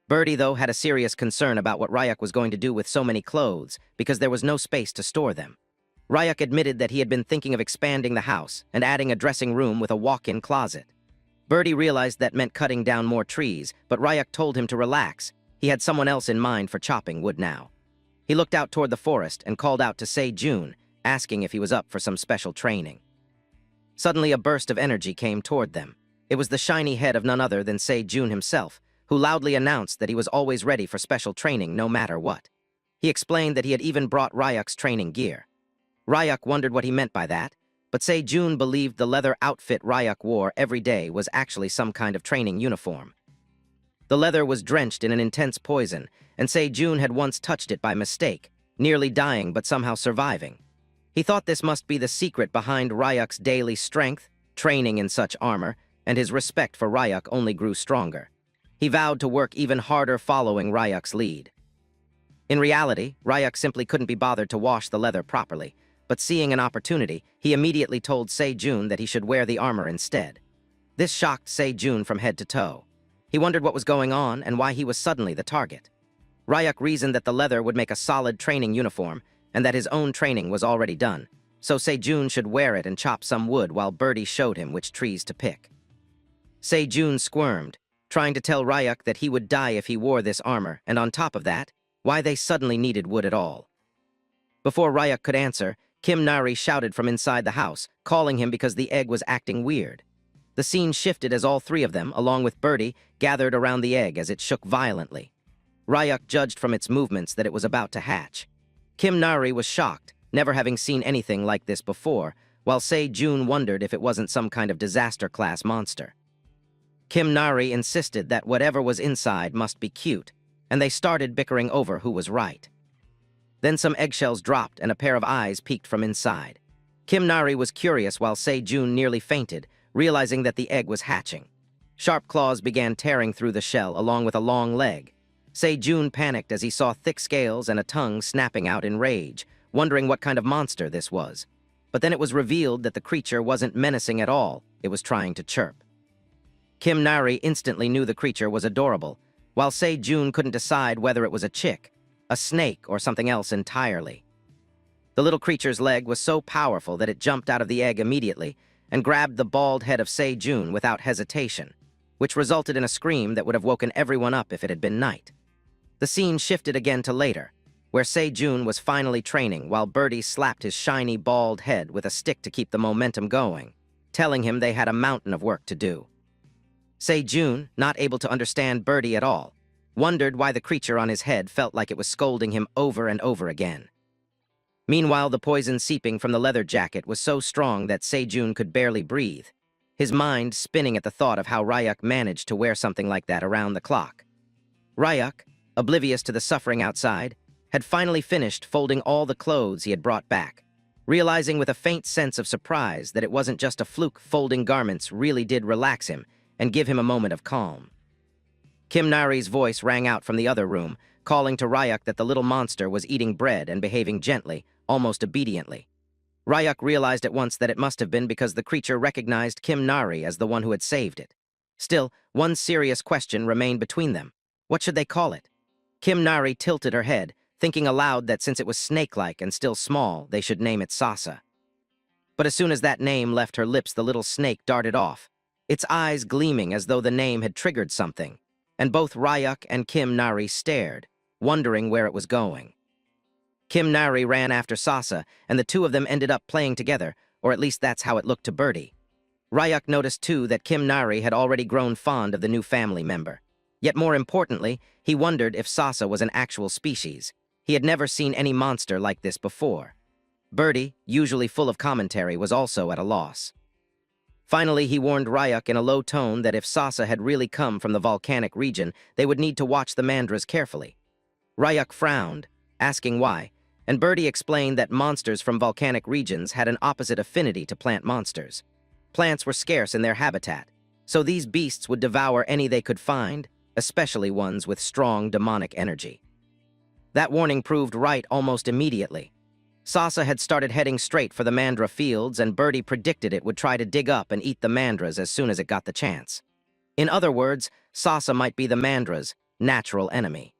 Birdie, though, had a serious concern about what Ryuk was going to do with so many clothes because there was no space to store them. Ryuk admitted that he had been thinking of expanding the house and adding a dressing room with a walk-in closet. Birdie realized that meant cutting down more trees, but Ryuk told him to relax. He had someone else in mind for chopping wood now. He looked out toward the forest and called out to Se-jun, asking if he was up for some special training. Suddenly, a burst of energy came toward them. It was the shiny head of none other than Se-jun himself, who loudly announced that he was always ready for special training no matter what. He explained that he had even brought Ryuk's training gear. Ryuk wondered what he meant by that, but Se-jun believed the leather outfit Ryuk wore every day was actually some kind of training uniform. The leather was drenched in an intense poison, and Se-jun had once touched it by mistake, nearly dying but somehow surviving. He thought this must be the secret behind Ryuk's daily strength, training in such armor, and his respect for Ryuk only grew stronger. He vowed to work even harder following Ryuk's lead. In reality, Ryuk simply couldn't be bothered to wash the leather properly, but seeing an opportunity, he immediately told Se-jun that he should wear the armor instead. This shocked Se-jun from head to toe. He wondered what was going on and why he was suddenly the target. Ryuk reasoned that the leather would make a solid training uniform and that his own training was already done, so Se-jun should wear it and chop some wood while Birdie showed him which trees to pick. Se-jun squirmed, trying to tell Ryuk that he would die if he wore this armor, and on top of that, why they suddenly needed wood at all. Before Ryuk could answer, Kim Nari shouted from inside the house, calling him because the egg was acting weird. The scene shifted as all three of them, along with Birdie, gathered around the egg as it shook violently. Ryuk judged from its movements that it was about to hatch. Kim Nari was shocked, never having seen anything like this before, while Se-jun wondered if it wasn't some kind of disaster-class monster. Kim Nari insisted that whatever was inside must be cute, and they started bickering over who was right. Then some eggshells dropped and a pair of eyes peeked from inside. Kim Nari was curious while Se-jun nearly fainted, realizing that the egg was hatching. Sharp claws began tearing through the shell along with a long leg. Se-jun panicked as he saw thick scales and a tongue snapping out in rage, wondering what kind of monster this was. But then it was revealed that the creature wasn't menacing at all, it was trying to chirp. Kim Nari instantly knew the creature was adorable, while Se-jun couldn't decide whether it was a chick, a snake, or something else entirely. The little creature's leg was so powerful that it jumped out of the egg immediately and grabbed the bald head of Se-jun without hesitation, which resulted in a scream that would have woken everyone up if it had been night. The scene shifted again to later, where Se-jun was finally training while Birdie slapped his shiny bald head with a stick to keep the momentum going, telling him they had a mountain of work to do. Se-jun, not able to understand Birdie at all, wondered why the creature on his head felt like it was scolding him over and over again. Meanwhile, the poison seeping from the leather jacket was so strong that Se-jun could barely breathe, his mind spinning at the thought of how Ryuk managed to wear something like that around the clock. Ryuk, oblivious to the suffering outside, had finally finished folding all the clothes he had brought back, realizing with a faint sense of surprise that it wasn't just a fluke folding garments really did relax him and give him a moment of calm. Kim Nari's voice rang out from the other room, calling to Ryuk that the little monster was eating bread and behaving gently, almost obediently. Ryuk realized at once that it must have been because the creature recognized Kim Nari as the one who had saved it. Still, one serious question remained between them. What should they call it? Kim Nari tilted her head, thinking aloud that since it was snake-like and still small, they should name it Sasa. But as soon as that name left her lips, the little snake darted off, its eyes gleaming as though the name had triggered something, and both Ryuk and Kim Nari stared, wondering where it was going. Kim Nari ran after Sasa, and the two of them ended up playing together, or at least that's how it looked to Birdie. Ryuk noticed too that Kim Nari had already grown fond of the new family member. Yet more importantly, he wondered if Sasa was an actual species. He had never seen any monster like this before. Birdie, usually full of commentary, was also at a loss. Finally, he warned Ryuk in a low tone that if Sasa had really come from the volcanic region, they would need to watch the mandras carefully. Ryuk frowned, asking why, and Birdie explained that monsters from volcanic regions had an opposite affinity to plant monsters. Plants were scarce in their habitat, so these beasts would devour any they could find, especially ones with strong demonic energy. That warning proved right almost immediately. Sasa had started heading straight for the mandra fields, and Birdie predicted it would try to dig up and eat the mandras as soon as it got the chance. In other words, Sasa might be the mandra's natural enemy.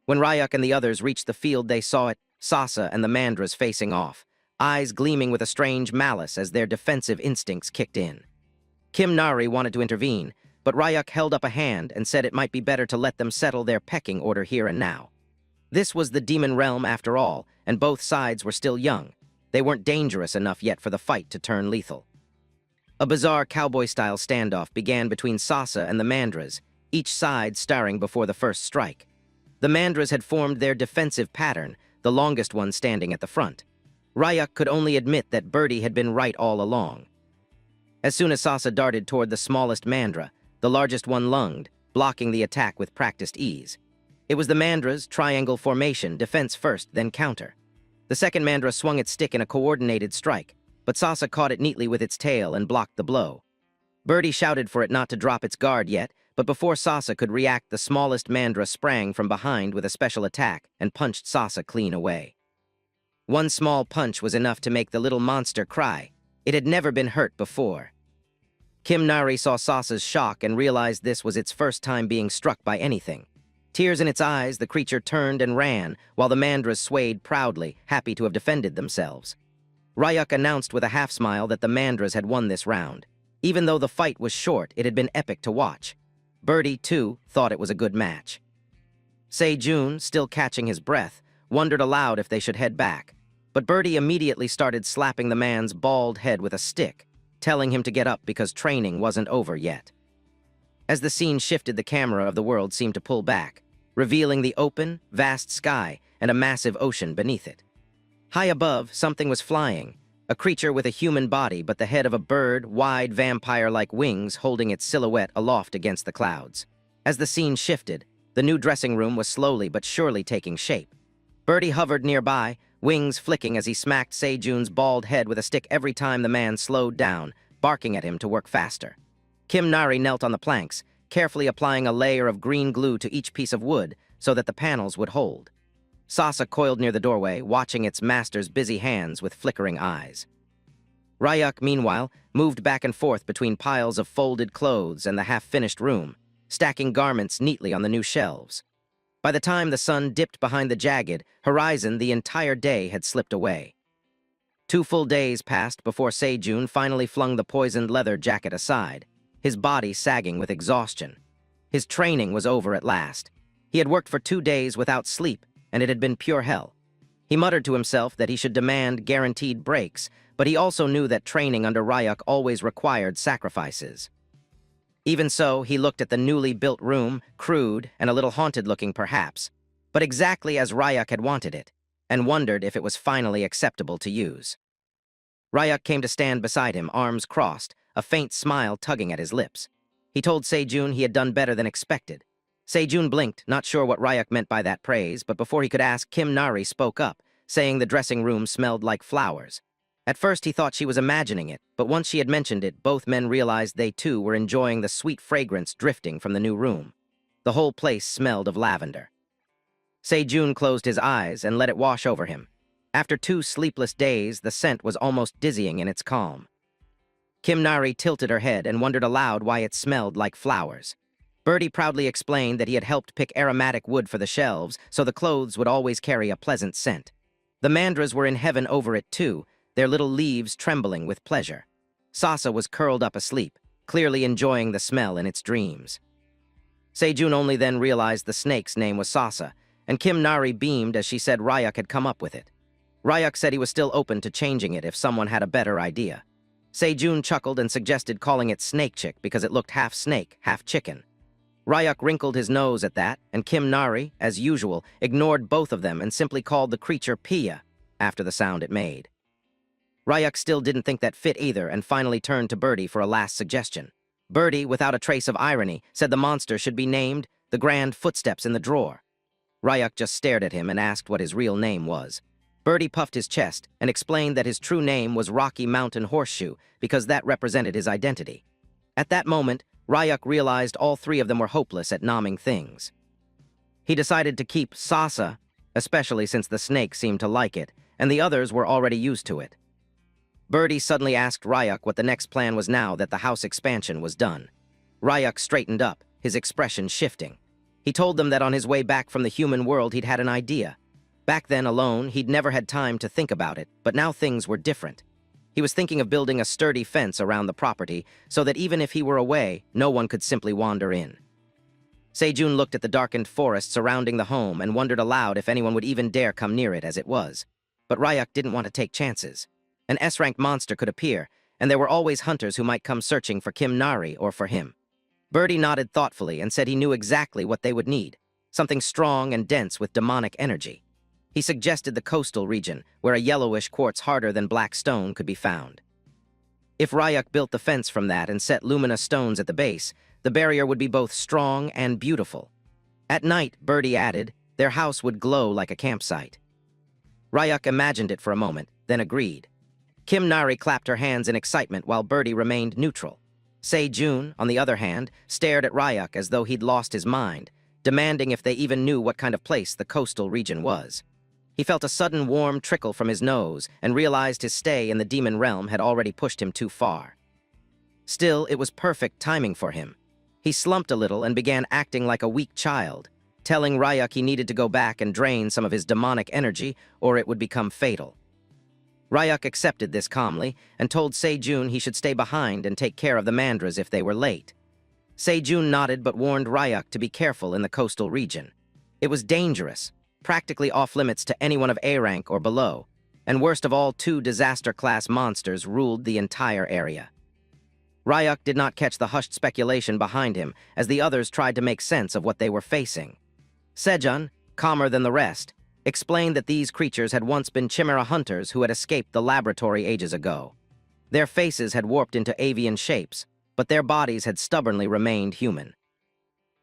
When Ryuk and the others reached the field, they saw it, Sasa and the mandras facing off, eyes gleaming with a strange malice as their defensive instincts kicked in. Kim Nari wanted to intervene, but Ryuk held up a hand and said it might be better to let them settle their pecking order here and now. This was the demon realm after all, and both sides were still young. They weren't dangerous enough yet for the fight to turn lethal. A bizarre cowboy-style standoff began between Sasa and the mandras, each side starring before the first strike. The mandras had formed their defensive pattern, the longest one standing at the front. Ryuk could only admit that Birdie had been right all along. As soon as Sasa darted toward the smallest mandra, the largest one lunged, blocking the attack with practiced ease. It was the mandra's triangle formation, defense first, then counter. The second mandra swung its stick in a coordinated strike, but Sasa caught it neatly with its tail and blocked the blow. Birdie shouted for it not to drop its guard yet, but before Sasa could react, the smallest mandra sprang from behind with a special attack and punched Sasa clean away. One small punch was enough to make the little monster cry. It had never been hurt before. Kim Nari saw Sasa's shock and realized this was its first time being struck by anything. Tears in its eyes, the creature turned and ran, while the mandras swayed proudly, happy to have defended themselves. Ryuk announced with a half-smile that the mandras had won this round. Even though the fight was short, it had been epic to watch. Birdie, too, thought it was a good match. Se-jun, still catching his breath, wondered aloud if they should head back. But Birdie immediately started slapping the man's bald head with a stick, telling him to get up because training wasn't over yet. As the scene shifted, the camera of the world seemed to pull back, revealing the open, vast sky and a massive ocean beneath it. High above, something was flying, a creature with a human body but the head of a bird, wide vampire-like wings holding its silhouette aloft against the clouds. As the scene shifted, the new dressing room was slowly but surely taking shape. Birdie hovered nearby, wings flicking as he smacked Se-jun's bald head with a stick every time the man slowed down, barking at him to work faster. Kim Nari knelt on the planks, carefully applying a layer of green glue to each piece of wood so that the panels would hold. Sasa coiled near the doorway, watching its master's busy hands with flickering eyes. Ryuk, meanwhile, moved back and forth between piles of folded clothes and the half-finished room, stacking garments neatly on the new shelves. By the time the sun dipped behind the jagged horizon, the entire day had slipped away. 2 full days passed before Se-jun finally flung the poisoned leather jacket aside, his body sagging with exhaustion. His training was over at last. He had worked for 2 days without sleep, and it had been pure hell. He muttered to himself that he should demand guaranteed breaks, but he also knew that training under Ryuk always required sacrifices. Even so, he looked at the newly built room, crude and a little haunted-looking perhaps, but exactly as Ryuk had wanted it, and wondered if it was finally acceptable to use. Ryuk came to stand beside him, arms crossed, a faint smile tugging at his lips. He told Se-jun he had done better than expected. Se-jun blinked, not sure what Ryuk meant by that praise, but before he could ask, Kim Nari spoke up, saying the dressing room smelled like flowers. At first he thought she was imagining it, but once she had mentioned it, both men realized they too were enjoying the sweet fragrance drifting from the new room. The whole place smelled of lavender. Se-jun closed his eyes and let it wash over him. After 2 sleepless days, the scent was almost dizzying in its calm. Kim Nari tilted her head and wondered aloud why it smelled like flowers. Birdie proudly explained that he had helped pick aromatic wood for the shelves, so the clothes would always carry a pleasant scent. The mandras were in heaven over it too, their little leaves trembling with pleasure. Sasa was curled up asleep, clearly enjoying the smell in its dreams. Se-jun only then realized the snake's name was Sasa, and Kim Nari beamed as she said Ryuk had come up with it. Ryuk said he was still open to changing it if someone had a better idea. Se-jun chuckled and suggested calling it Snake Chick because it looked half snake, half chicken. Ryuk wrinkled his nose at that, and Kim Nari, as usual, ignored both of them and simply called the creature Pia. after the sound it made. Ryuk still didn't think that fit either and finally turned to Birdie for a last suggestion. Birdie, without a trace of irony, said the monster should be named the Grand Footsteps in the Drawer. Ryuk just stared at him and asked what his real name was. Birdie puffed his chest and explained that his true name was Rocky Mountain Horseshoe because that represented his identity. At that moment, Ryuk realized all three of them were hopeless at naming things. He decided to keep Sasa, especially since the snake seemed to like it, and the others were already used to it. Birdie suddenly asked Ryuk what the next plan was now that the house expansion was done. Ryuk straightened up, his expression shifting. He told them that on his way back from the human world he'd had an idea. Back then, alone, he'd never had time to think about it, but now things were different. He was thinking of building a sturdy fence around the property so that even if he were away, no one could simply wander in. Sejun looked at the darkened forest surrounding the home and wondered aloud if anyone would even dare come near it as it was. But Ryuk didn't want to take chances. An S-rank monster could appear, and there were always hunters who might come searching for Kim Nari or for him. Birdie nodded thoughtfully and said he knew exactly what they would need, something strong and dense with demonic energy. He suggested the coastal region, where a yellowish quartz harder than black stone could be found. If Ryuk built the fence from that and set luminous stones at the base, the barrier would be both strong and beautiful. At night, Birdie added, their house would glow like a campsite. Ryuk imagined it for a moment, then agreed. Kim Nari clapped her hands in excitement while Birdie remained neutral. Sejun, on the other hand, stared at Ryuk as though he'd lost his mind, demanding if they even knew what kind of place the coastal region was. He felt a sudden warm trickle from his nose and realized his stay in the demon realm had already pushed him too far. Still, it was perfect timing for him. He slumped a little and began acting like a weak child, telling Ryuk he needed to go back and drain some of his demonic energy or it would become fatal. Ryuk accepted this calmly and told Sejun he should stay behind and take care of the mandras if they were late. Sejun nodded but warned Ryuk to be careful in the coastal region. It was dangerous, practically off-limits to anyone of A rank or below, and worst of all, 2 disaster-class monsters ruled the entire area. Ryuk did not catch the hushed speculation behind him as the others tried to make sense of what they were facing. Sejun, calmer than the rest, explained that these creatures had once been chimera hunters who had escaped the laboratory ages ago. Their faces had warped into avian shapes, but their bodies had stubbornly remained human.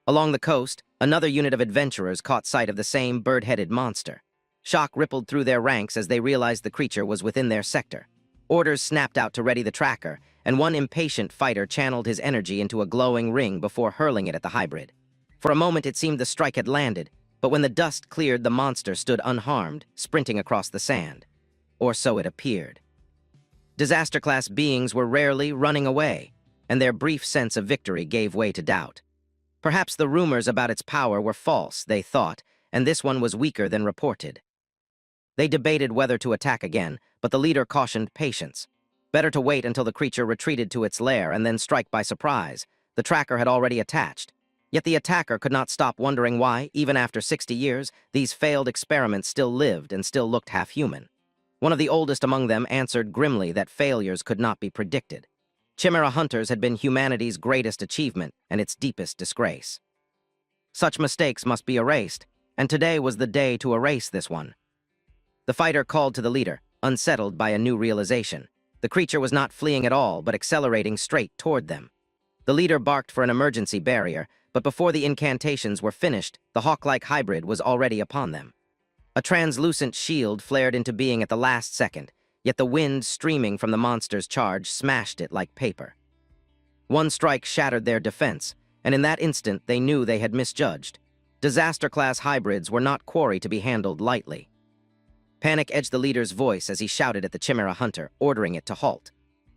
Along the coast, another unit of adventurers caught sight of the same bird-headed monster. Shock rippled through their ranks as they realized the creature was within their sector. Orders snapped out to ready the tracker, and one impatient fighter channeled his energy into a glowing ring before hurling it at the hybrid. For a moment it seemed the strike had landed, but when the dust cleared, the monster stood unharmed, sprinting across the sand. Or so it appeared. Disaster-class beings were rarely running away, and their brief sense of victory gave way to doubt. Perhaps the rumors about its power were false, they thought, and this one was weaker than reported. They debated whether to attack again, but the leader cautioned patience. Better to wait until the creature retreated to its lair and then strike by surprise. The tracker had already attached. Yet the attacker could not stop wondering why, even after 60 years, these failed experiments still lived and still looked half-human. One of the oldest among them answered grimly that failures could not be predicted. Chimera hunters had been humanity's greatest achievement and its deepest disgrace. Such mistakes must be erased, and today was the day to erase this one. The fighter called to the leader, unsettled by a new realization. The creature was not fleeing at all, but accelerating straight toward them. The leader barked for an emergency barrier, but before the incantations were finished, the hawk-like hybrid was already upon them. A translucent shield flared into being at the last second, yet the wind streaming from the monster's charge smashed it like paper. One strike shattered their defense, and in that instant they knew they had misjudged. Disaster-class hybrids were not quarry to be handled lightly. Panic edged the leader's voice as he shouted at the chimera hunter, ordering it to halt.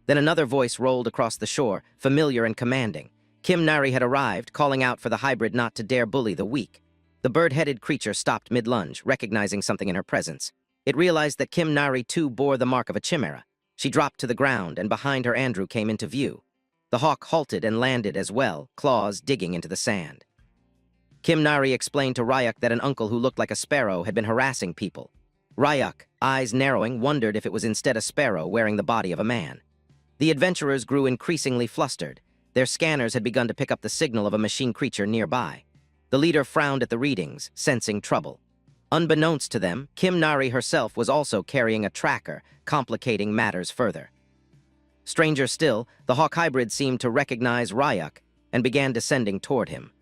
Then another voice rolled across the shore, familiar and commanding. Kim Nari had arrived, calling out for the hybrid not to dare bully the weak. The bird-headed creature stopped mid-lunge, recognizing something in her presence. It realized that Kim Nari too bore the mark of a chimera. She dropped to the ground, and behind her Andrew came into view. The hawk halted and landed as well, claws digging into the sand. Kim Nari explained to Ryuk that an uncle who looked like a sparrow had been harassing people. Ryuk, eyes narrowing, wondered if it was instead a sparrow wearing the body of a man. The adventurers grew increasingly flustered. Their scanners had begun to pick up the signal of a machine creature nearby. The leader frowned at the readings, sensing trouble. Unbeknownst to them, Kim Nari herself was also carrying a tracker, complicating matters further. Stranger still, the hawk hybrid seemed to recognize Ryuk and began descending toward him.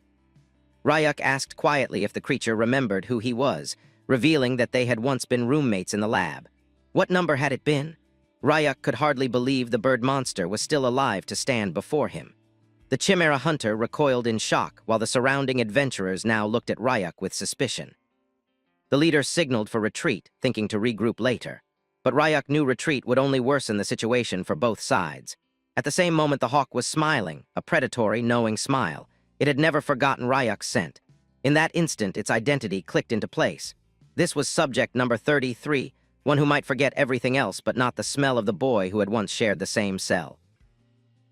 Ryuk asked quietly if the creature remembered who he was, revealing that they had once been roommates in the lab. What number had it been? Ryuk could hardly believe the bird monster was still alive to stand before him. The Chimera hunter recoiled in shock, while the surrounding adventurers now looked at Ryuk with suspicion. The leader signaled for retreat, thinking to regroup later. But Ryuk knew retreat would only worsen the situation for both sides. At the same moment, the hawk was smiling, a predatory, knowing smile. It had never forgotten Ryuk's scent. In that instant, its identity clicked into place. This was subject number 33, one who might forget everything else but not the smell of the boy who had once shared the same cell.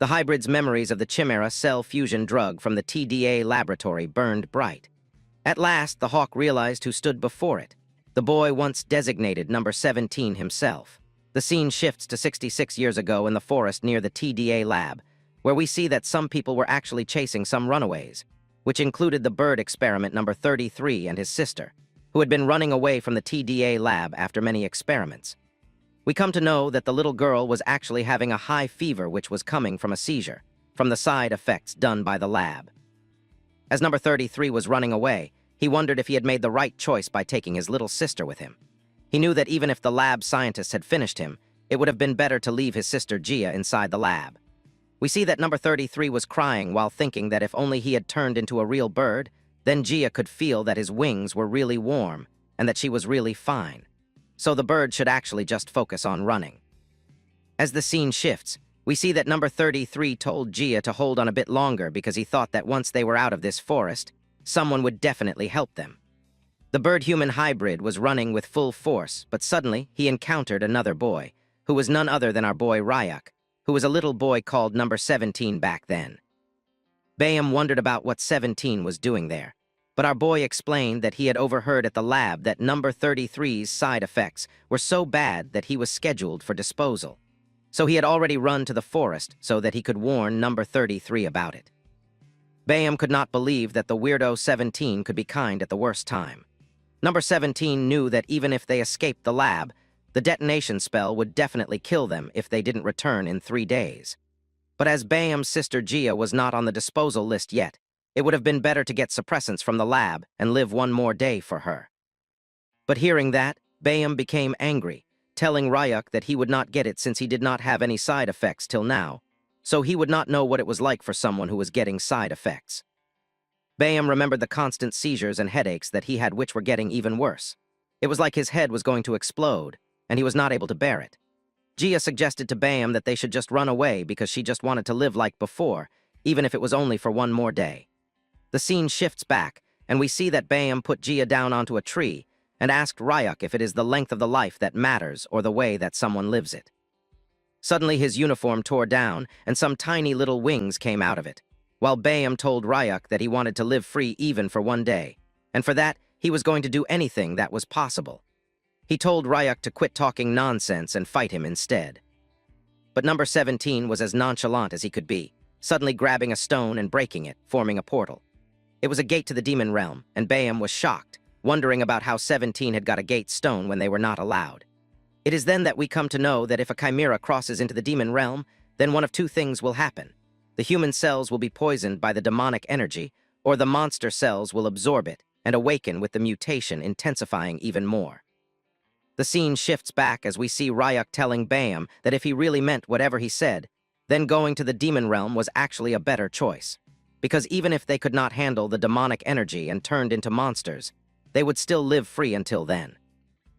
The hybrid's memories of the Chimera cell fusion drug from the TDA laboratory burned bright. At last, the hawk realized who stood before it. The boy once designated number 17 himself. The scene shifts to 66 years ago in the forest near the TDA lab, where we see that some people were actually chasing some runaways, which included the bird experiment number 33 and his sister, who had been running away from the TDA lab after many experiments. We come to know that the little girl was actually having a high fever which was coming from a seizure, from the side effects done by the lab. As number 33 was running away, he wondered if he had made the right choice by taking his little sister with him. He knew that even if the lab scientists had finished him, it would have been better to leave his sister Gia inside the lab. We see that number 33 was crying while thinking that if only he had turned into a real bird, then Gia could feel that his wings were really warm and that she was really fine. So the bird should actually just focus on running. As the scene shifts, we see that number 33 told Gia to hold on a bit longer because he thought that once they were out of this forest, someone would definitely help them. The bird-human hybrid was running with full force, but suddenly he encountered another boy, who was none other than our boy Ryuk, who was a little boy called number 17 back then. Bayam wondered about what 17 was doing there, but our boy explained that he had overheard at the lab that number 33's side effects were so bad that he was scheduled for disposal. So he had already run to the forest so that he could warn number 33 about it. Bayam could not believe that the weirdo 17 could be kind at the worst time. Number 17 knew that even if they escaped the lab, the detonation spell would definitely kill them if they didn't return in 3 days. But as Bayam's sister Gia was not on the disposal list yet, it would have been better to get suppressants from the lab and live one more day for her. But hearing that, Bayam became angry, telling Ryuk that he would not get it since he did not have any side effects till now, so he would not know what it was like for someone who was getting side effects. Bayam remembered the constant seizures and headaches that he had, which were getting even worse. It was like his head was going to explode, and he was not able to bear it. Gia suggested to Bayam that they should just run away because she just wanted to live like before, even if it was only for one more day. The scene shifts back, and we see that Bayam put Gia down onto a tree and asked Ryuk if it is the length of the life that matters or the way that someone lives it. Suddenly his uniform tore down, and some tiny little wings came out of it, while Bayam told Ryuk that he wanted to live free even for one day, and for that he was going to do anything that was possible. He told Ryuk to quit talking nonsense and fight him instead. But number 17 was as nonchalant as he could be, suddenly grabbing a stone and breaking it, forming a portal. It was a gate to the demon realm, and Bayam was shocked, wondering about how 17 had got a gate stone when they were not allowed. It is then that we come to know that if a chimera crosses into the demon realm, then one of two things will happen. The human cells will be poisoned by the demonic energy, or the monster cells will absorb it and awaken with the mutation intensifying even more. The scene shifts back as we see Ryuk telling Bayam that if he really meant whatever he said, then going to the demon realm was actually a better choice. Because even if they could not handle the demonic energy and turned into monsters, they would still live free until then.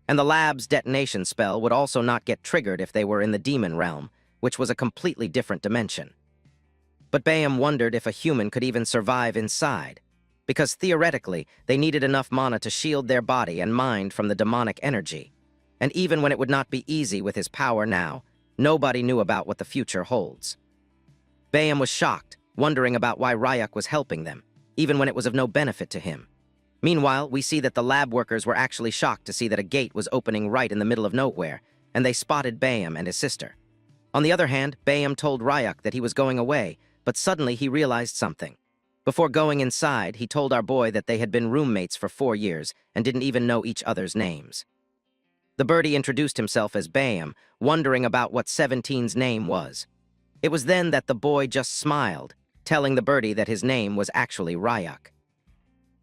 And the lab's detonation spell would also not get triggered if they were in the demon realm, which was a completely different dimension. But Bayam wondered if a human could even survive inside, because theoretically they needed enough mana to shield their body and mind from the demonic energy. And even when it would not be easy with his power now, nobody knew about what the future holds. Bayam was shocked, wondering about why Ryuk was helping them, even when it was of no benefit to him. Meanwhile, we see that the lab workers were actually shocked to see that a gate was opening right in the middle of nowhere, and they spotted Bayam and his sister. On the other hand, Bayam told Ryuk that he was going away, but suddenly he realized something. Before going inside, he told our boy that they had been roommates for 4 years and didn't even know each other's names. The birdie introduced himself as Bayam, wondering about what 17's name was. It was then that the boy just smiled, telling the birdie that his name was actually Ryuk.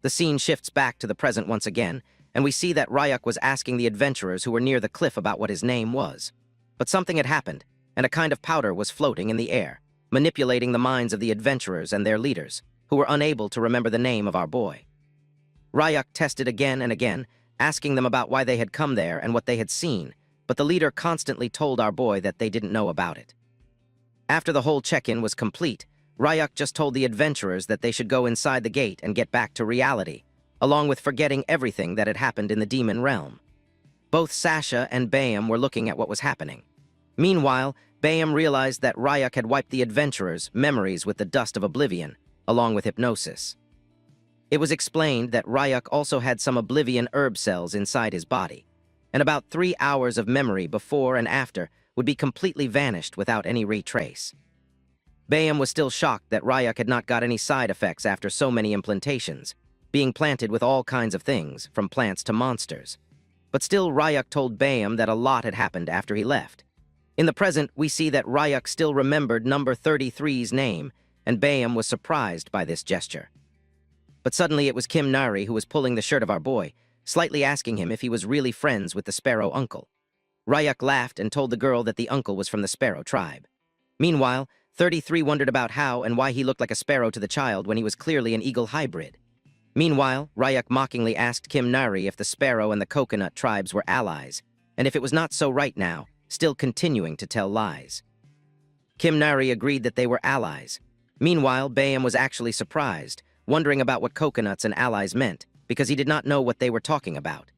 The scene shifts back to the present once again, and we see that Ryuk was asking the adventurers who were near the cliff about what his name was. But something had happened, and a kind of powder was floating in the air, manipulating the minds of the adventurers and their leaders, who were unable to remember the name of our boy. Ryuk tested again and again, asking them about why they had come there and what they had seen, but the leader constantly told our boy that they didn't know about it. After the whole check-in was complete, Ryuk just told the adventurers that they should go inside the gate and get back to reality, along with forgetting everything that had happened in the demon realm. Both Sasha and Bayam were looking at what was happening. Meanwhile, Bayam realized that Ryuk had wiped the adventurers' memories with the dust of oblivion, along with hypnosis. It was explained that Ryuk also had some oblivion herb cells inside his body, and about 3 hours of memory before and after would be completely vanished without any retrace. Bayam was still shocked that Ryuk had not got any side effects after so many implantations, being planted with all kinds of things, from plants to monsters. But still, Ryuk told Bayam that a lot had happened after he left. In the present, we see that Ryuk still remembered number 33's name, and Bayam was surprised by this gesture. But suddenly it was Kim Nari who was pulling the shirt of our boy, slightly asking him if he was really friends with the Sparrow uncle. Ryuk laughed and told the girl that the uncle was from the Sparrow tribe. Meanwhile, 33 wondered about how and why he looked like a sparrow to the child when he was clearly an eagle hybrid. Meanwhile, Ryuk mockingly asked Kim Nari if the Sparrow and the Coconut tribes were allies, and if it was not so right now, still continuing to tell lies. Kim Nari agreed that they were allies. Meanwhile, Bayam was actually surprised, wondering about what coconuts and allies meant, because he did not know what they were talking about.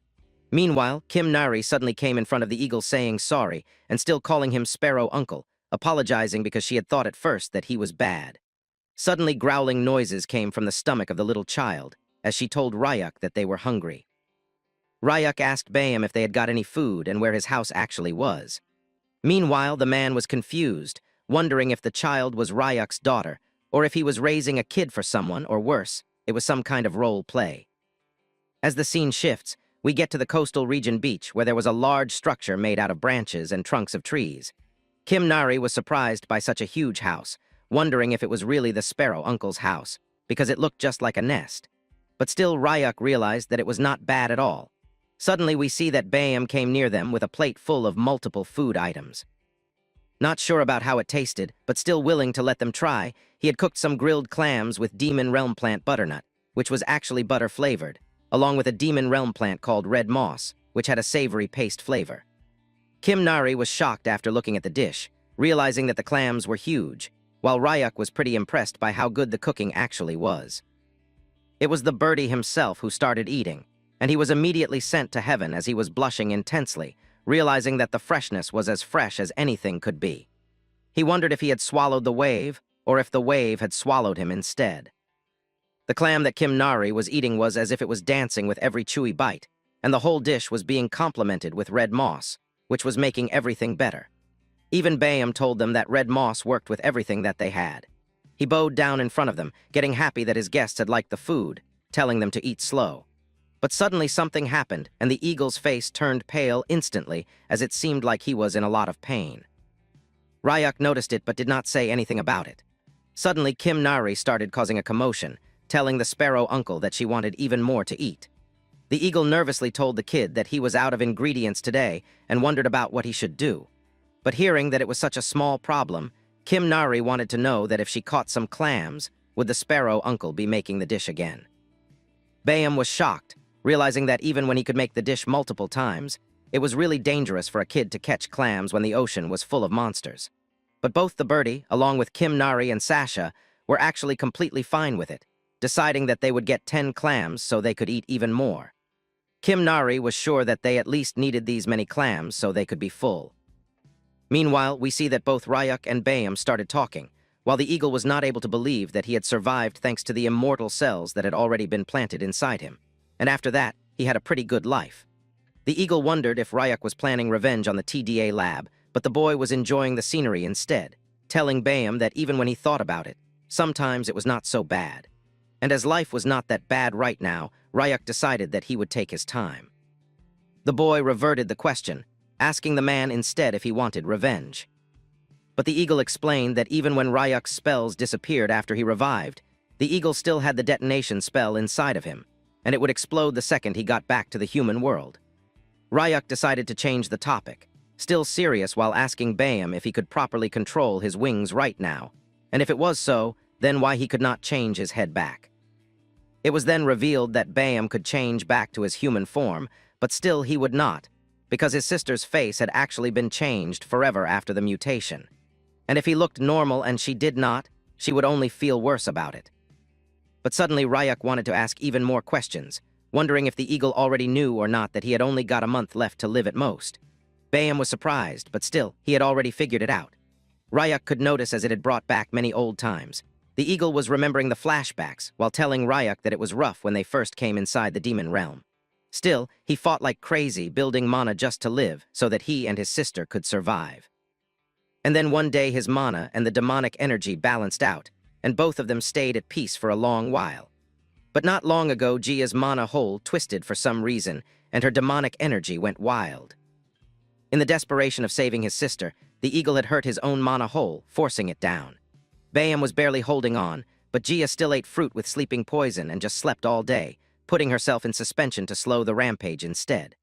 Meanwhile, Kim Nari suddenly came in front of the eagle saying sorry and still calling him Sparrow Uncle, apologizing because she had thought at first that he was bad. Suddenly, growling noises came from the stomach of the little child, as she told Ryuk that they were hungry. Ryuk asked Bayam if they had got any food and where his house actually was. Meanwhile, the man was confused, wondering if the child was Ryuk's daughter, or if he was raising a kid for someone, or worse, it was some kind of role play. As the scene shifts, we get to the coastal region beach where there was a large structure made out of branches and trunks of trees. Kim Nari was surprised by such a huge house, wondering if it was really the Sparrow Uncle's house, because it looked just like a nest. But still, Ryuk realized that it was not bad at all. Suddenly, we see that Bayam came near them with a plate full of multiple food items. Not sure about how it tasted, but still willing to let them try, he had cooked some grilled clams with Demon Realm plant butternut, which was actually butter-flavored, along with a Demon Realm plant called red moss, which had a savory paste flavor. Kim Nari was shocked after looking at the dish, realizing that the clams were huge, while Ryuk was pretty impressed by how good the cooking actually was. It was the birdie himself who started eating, and he was immediately sent to heaven as he was blushing intensely, realizing that the freshness was as fresh as anything could be. He wondered if he had swallowed the wave, or if the wave had swallowed him instead. The clam that Kim Nari was eating was as if it was dancing with every chewy bite, and the whole dish was being complemented with red moss, which was making everything better. Even Bayam told them that red moss worked with everything that they had. He bowed down in front of them, getting happy that his guests had liked the food, telling them to eat slow. But suddenly something happened, and the eagle's face turned pale instantly, as it seemed like he was in a lot of pain. Ryuk noticed it but did not say anything about it. Suddenly, Kim Nari started causing a commotion, telling the Sparrow Uncle that she wanted even more to eat. The eagle nervously told the kid that he was out of ingredients today and wondered about what he should do. But hearing that it was such a small problem, Kim Nari wanted to know that if she caught some clams, would the Sparrow Uncle be making the dish again. Bayam was shocked, realizing that even when he could make the dish multiple times, it was really dangerous for a kid to catch clams when the ocean was full of monsters. But both the birdie, along with Kim Nari and Sasha, were actually completely fine with it, deciding that they would get 10 clams so they could eat even more. Kim Nari was sure that they at least needed these many clams so they could be full. Meanwhile, we see that both Ryuk and Bayam started talking, while the eagle was not able to believe that he had survived thanks to the immortal cells that had already been planted inside him. And after that, he had a pretty good life. The eagle wondered if Ryuk was planning revenge on the TDA lab, but the boy was enjoying the scenery instead, telling Bayam that even when he thought about it, sometimes it was not so bad. And as life was not that bad right now, Ryuk decided that he would take his time. The boy reverted the question, asking the man instead if he wanted revenge. But the eagle explained that even when Ryuk's spells disappeared after he revived, the eagle still had the detonation spell inside of him, and it would explode the second he got back to the human world. Ryuk decided to change the topic, still serious while asking Bayam if he could properly control his wings right now, and if it was so, then why he could not change his head back. It was then revealed that Bayam could change back to his human form, but still he would not, because his sister's face had actually been changed forever after the mutation. And if he looked normal and she did not, she would only feel worse about it. But suddenly Ryuk wanted to ask even more questions, wondering if the eagle already knew or not that he had only got a month left to live at most. Bayam was surprised, but still, he had already figured it out. Ryuk could notice as it had brought back many old times. The eagle was remembering the flashbacks while telling Ryuk that it was rough when they first came inside the demon realm. Still, he fought like crazy, building mana just to live so that he and his sister could survive. And then one day his mana and the demonic energy balanced out, and both of them stayed at peace for a long while. But not long ago, Jia's mana hole twisted for some reason, and her demonic energy went wild. In the desperation of saving his sister, the eagle had hurt his own mana hole, forcing it down. Bayam was barely holding on, but Jia still ate fruit with sleeping poison and just slept all day, putting herself in suspension to slow the rampage instead.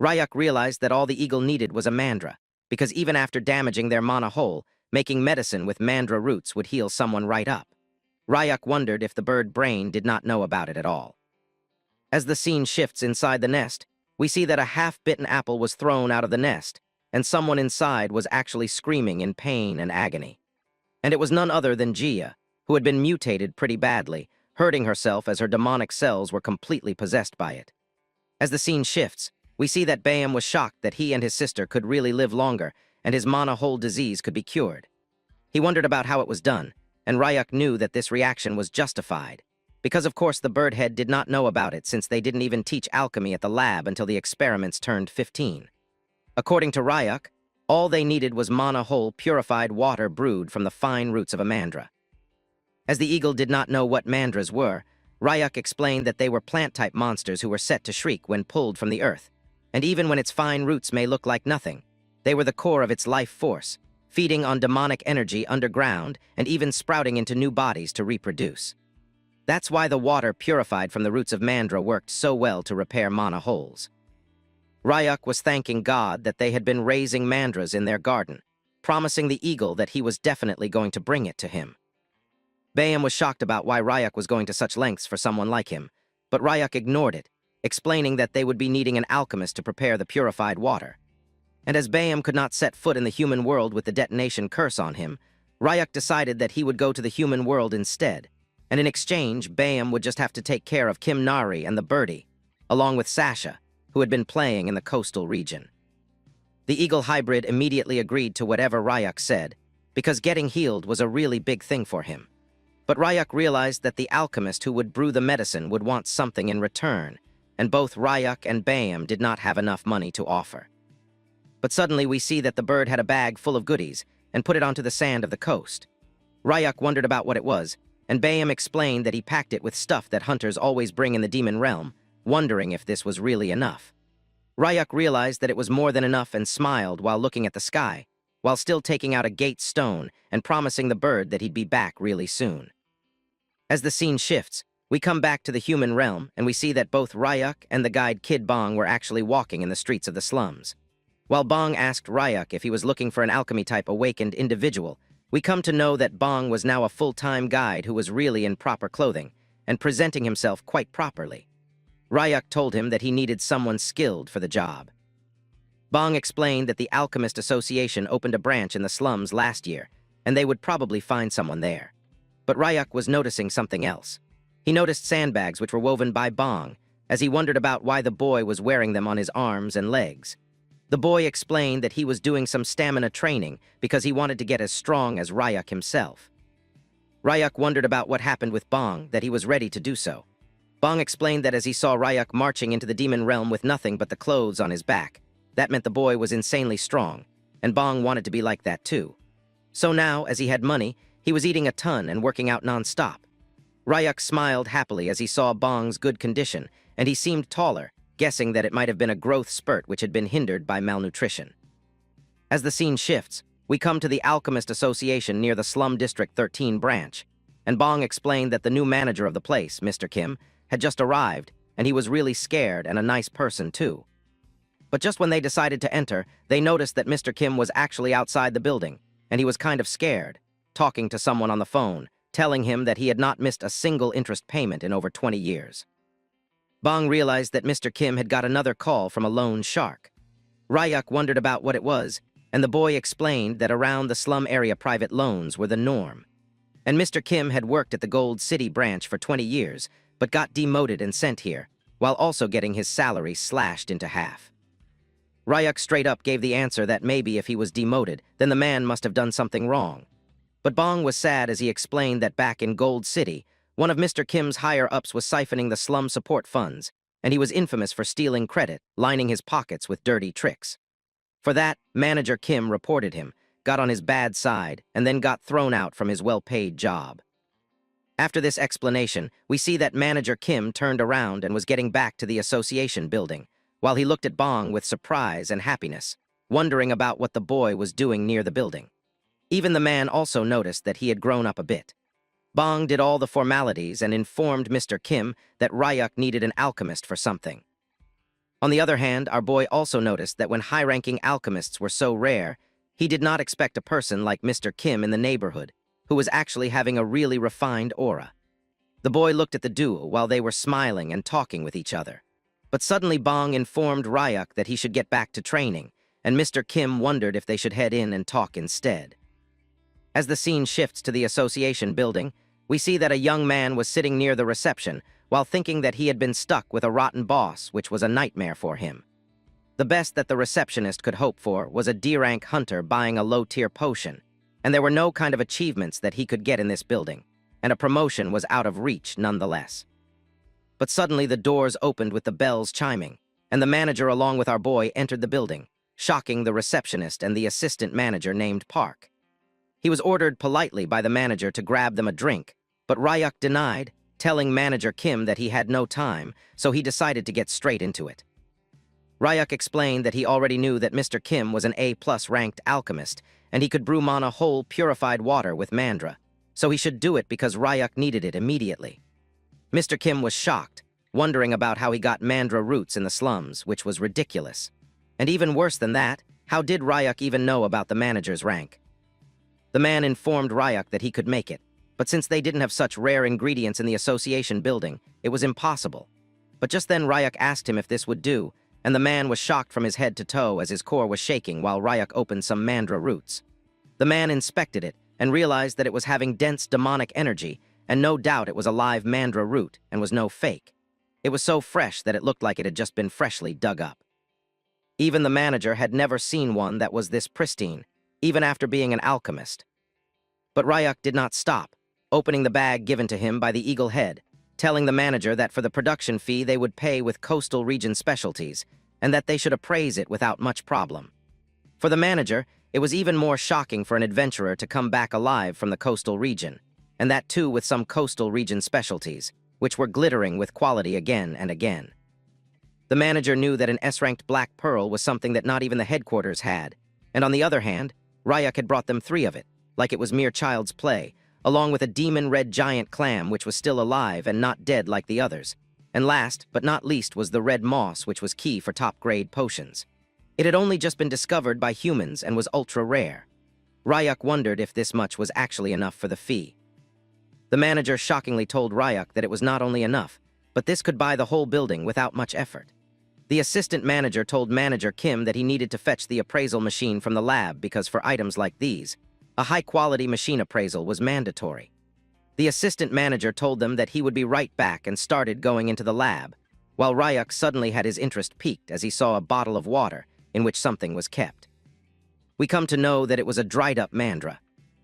Ryuk realized that all the eagle needed was a mandra, because even after damaging their mana hole, making medicine with mandra roots would heal someone right up. Ryuk wondered if the bird brain did not know about it at all. As the scene shifts inside the nest, we see that a half-bitten apple was thrown out of the nest, and someone inside was actually screaming in pain and agony. And it was none other than Jia, who had been mutated pretty badly, hurting herself as her demonic cells were completely possessed by it. As the scene shifts, we see that Bayam was shocked that he and his sister could really live longer, and his mana hole disease could be cured. He wondered about how it was done, and Ryuk knew that this reaction was justified, because of course the birdhead did not know about it since they didn't even teach alchemy at the lab until the experiments turned 15. According to Ryuk, all they needed was mana hole purified water brewed from the fine roots of a mandra. As the eagle did not know what mandras were, Ryuk explained that they were plant-type monsters who were set to shriek when pulled from the earth, and even when its fine roots may look like nothing, they were the core of its life force, feeding on demonic energy underground and even sprouting into new bodies to reproduce. That's why the water purified from the roots of mandra worked so well to repair mana holes. Ryuk was thanking God that they had been raising mandras in their garden, promising the eagle that he was definitely going to bring it to him. Bayam was shocked about why Ryuk was going to such lengths for someone like him, but Ryuk ignored it, explaining that they would be needing an alchemist to prepare the purified water. And as Bayam could not set foot in the human world with the detonation curse on him, Ryuk decided that he would go to the human world instead, and in exchange, Bayam would just have to take care of Kim Nari and the birdie, along with Sasha, who had been playing in the coastal region. The eagle hybrid immediately agreed to whatever Ryuk said, because getting healed was a really big thing for him. But Ryuk realized that the alchemist who would brew the medicine would want something in return, and both Ryuk and Bayam did not have enough money to offer. But suddenly we see that the bird had a bag full of goodies and put it onto the sand of the coast. Ryuk wondered about what it was, and Bayam explained that he packed it with stuff that hunters always bring in the demon realm, wondering if this was really enough. Ryuk realized that it was more than enough and smiled while looking at the sky, while still taking out a gate stone and promising the bird that he'd be back really soon. As the scene shifts, we come back to the human realm and we see that both Ryuk and the guide Kid Bong were actually walking in the streets of the slums. While Bong asked Ryuk if he was looking for an alchemy-type awakened individual, we come to know that Bong was now a full-time guide who was really in proper clothing and presenting himself quite properly. Ryuk told him that he needed someone skilled for the job. Bong explained that the Alchemist Association opened a branch in the slums last year, and they would probably find someone there. But Ryuk was noticing something else. He noticed sandbags which were woven by Bong, as he wondered about why the boy was wearing them on his arms and legs. The boy explained that he was doing some stamina training because he wanted to get as strong as Ryuk himself. Ryuk wondered about what happened with Bong, that he was ready to do so. Bong explained that as he saw Ryuk marching into the demon realm with nothing but the clothes on his back, that meant the boy was insanely strong, and Bong wanted to be like that too. So now, as he had money, he was eating a ton and working out non-stop. Ryuk smiled happily as he saw Bong's good condition, and he seemed taller, guessing that it might have been a growth spurt which had been hindered by malnutrition. As the scene shifts, we come to the Alchemist Association near the Slum District 13 branch, and Bong explained that the new manager of the place, Mr. Kim, had just arrived, and he was really scared and a nice person too. But just when they decided to enter, they noticed that Mr. Kim was actually outside the building, and he was kind of scared, talking to someone on the phone, telling him that he had not missed a single interest payment in over 20 years. Bong realized that Mr. Kim had got another call from a loan shark. Ryuk wondered about what it was, and the boy explained that around the slum area private loans were the norm. And Mr. Kim had worked at the Gold City branch for 20 years, but got demoted and sent here, while also getting his salary slashed into half. Ryuk straight up gave the answer that maybe if he was demoted, then the man must have done something wrong. But Bong was sad as he explained that back in Gold City, one of Mr. Kim's higher-ups was siphoning the slum support funds, and he was infamous for stealing credit, lining his pockets with dirty tricks. For that, Manager Kim reported him, got on his bad side, and then got thrown out from his well-paid job. After this explanation, we see that Manager Kim turned around and was getting back to the association building, while he looked at Bong with surprise and happiness, wondering about what the boy was doing near the building. Even the man also noticed that he had grown up a bit. Bong did all the formalities and informed Mr. Kim that Ryuk needed an alchemist for something. On the other hand, our boy also noticed that when high-ranking alchemists were so rare, he did not expect a person like Mr. Kim in the neighborhood, who was actually having a really refined aura. The boy looked at the duo while they were smiling and talking with each other. But suddenly Bong informed Ryuk that he should get back to training, and Mr. Kim wondered if they should head in and talk instead. As the scene shifts to the association building, we see that a young man was sitting near the reception while thinking that he had been stuck with a rotten boss, which was a nightmare for him. The best that the receptionist could hope for was a D-rank hunter buying a low-tier potion, and there were no kind of achievements that he could get in this building, and a promotion was out of reach nonetheless. But suddenly the doors opened with the bells chiming, and the manager along with our boy entered the building, shocking the receptionist and the assistant manager named Park. He was ordered politely by the manager to grab them a drink, but Ryuk denied, telling Manager Kim that he had no time, so he decided to get straight into it. Ryuk explained that he already knew that Mr. Kim was an A+ ranked alchemist, and he could brew mana whole purified water with mandra, so he should do it because Ryuk needed it immediately. Mr. Kim was shocked, wondering about how he got mandra roots in the slums, which was ridiculous. And even worse than that, how did Ryuk even know about the manager's rank? The man informed Ryuk that he could make it, but since they didn't have such rare ingredients in the association building, it was impossible. But just then Ryuk asked him if this would do, and the man was shocked from his head to toe as his core was shaking while Ryuk opened some mandra roots. The man inspected it and realized that it was having dense demonic energy, and no doubt it was a live mandra root and was no fake. It was so fresh that it looked like it had just been freshly dug up. Even the manager had never seen one that was this pristine, even after being an alchemist. But Ryuk did not stop, opening the bag given to him by the Eagle Head, telling the manager that for the production fee they would pay with coastal region specialties, and that they should appraise it without much problem. For the manager, it was even more shocking for an adventurer to come back alive from the coastal region, and that too with some coastal region specialties, which were glittering with quality again and again. The manager knew that an S-ranked black pearl was something that not even the headquarters had, and on the other hand, Ryuk had brought them 3 of it, like it was mere child's play, along with a demon red giant clam which was still alive and not dead like the others, and last but not least was the red moss which was key for top-grade potions. It had only just been discovered by humans and was ultra-rare. Ryuk wondered if this much was actually enough for the fee. The manager shockingly told Ryuk that it was not only enough, but this could buy the whole building without much effort. The assistant manager told Manager Kim that he needed to fetch the appraisal machine from the lab because for items like these, a high-quality machine appraisal was mandatory. The assistant manager told them that he would be right back and started going into the lab, while Ryuk suddenly had his interest piqued as he saw a bottle of water in which something was kept. We come to know that it was a dried-up mandra.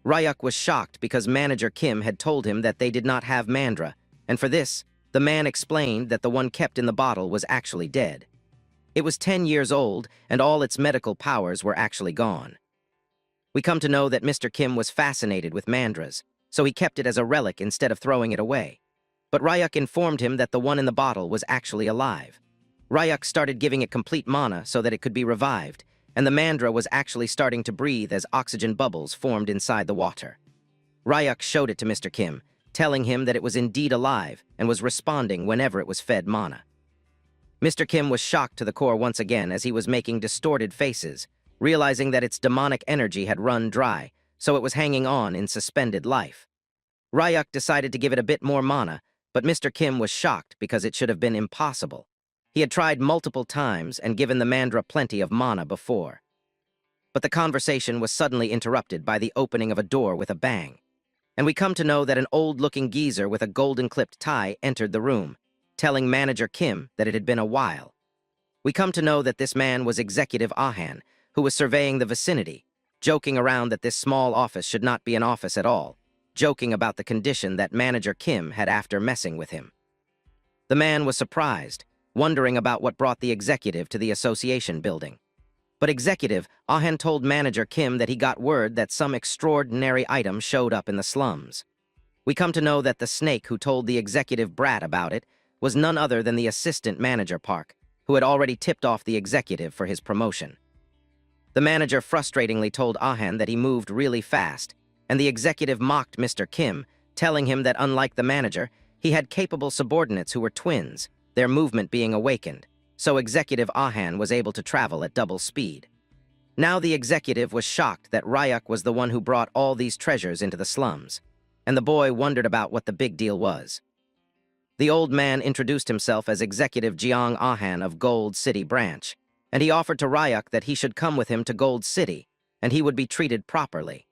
Ryuk was shocked because Manager Kim had told him that they did not have mandra, and for this, the man explained that the one kept in the bottle was actually dead. It was 10 years old, and all its medical powers were actually gone. We come to know that Mr. Kim was fascinated with mandras, so he kept it as a relic instead of throwing it away. but Ryuk informed him that the one in the bottle was actually alive. Ryuk started giving it complete mana so that it could be revived, and the mandra was actually starting to breathe as oxygen bubbles formed inside the water. Ryuk showed it to Mr. Kim, telling him that it was indeed alive and was responding whenever it was fed mana. Mr. Kim was shocked to the core once again as he was making distorted faces, realizing that its demonic energy had run dry, so it was hanging on in suspended life. Ryuk decided to give it a bit more mana, but Mr. Kim was shocked because it should have been impossible. He had tried multiple times and given the mandra plenty of mana before. But the conversation was suddenly interrupted by the opening of a door with a bang. And we come to know that an old-looking geezer with a golden-clipped tie entered the room, telling Manager Kim that it had been a while. We come to know that this man was Executive Ahan, who was surveying the vicinity, joking around that this small office should not be an office at all, joking about the condition that Manager Kim had after messing with him. The man was surprised, wondering about what brought the executive to the association building. But Executive Ahan told Manager Kim that he got word that some extraordinary item showed up in the slums. We come to know that the snake who told the executive brat about it was none other than the assistant manager Park, who had already tipped off the executive for his promotion. The manager frustratingly told Ahan that he moved really fast, and the executive mocked Mr. Kim, telling him that unlike the manager, he had capable subordinates who were twins, their movement being awakened, so Executive Ahan was able to travel at double speed. Now the executive was shocked that Ryuk was the one who brought all these treasures into the slums, and the boy wondered about what the big deal was. The old man introduced himself as Executive Jeong Ahan of Gold City Branch, and he offered to Ryuk that he should come with him to Gold City, and he would be treated properly.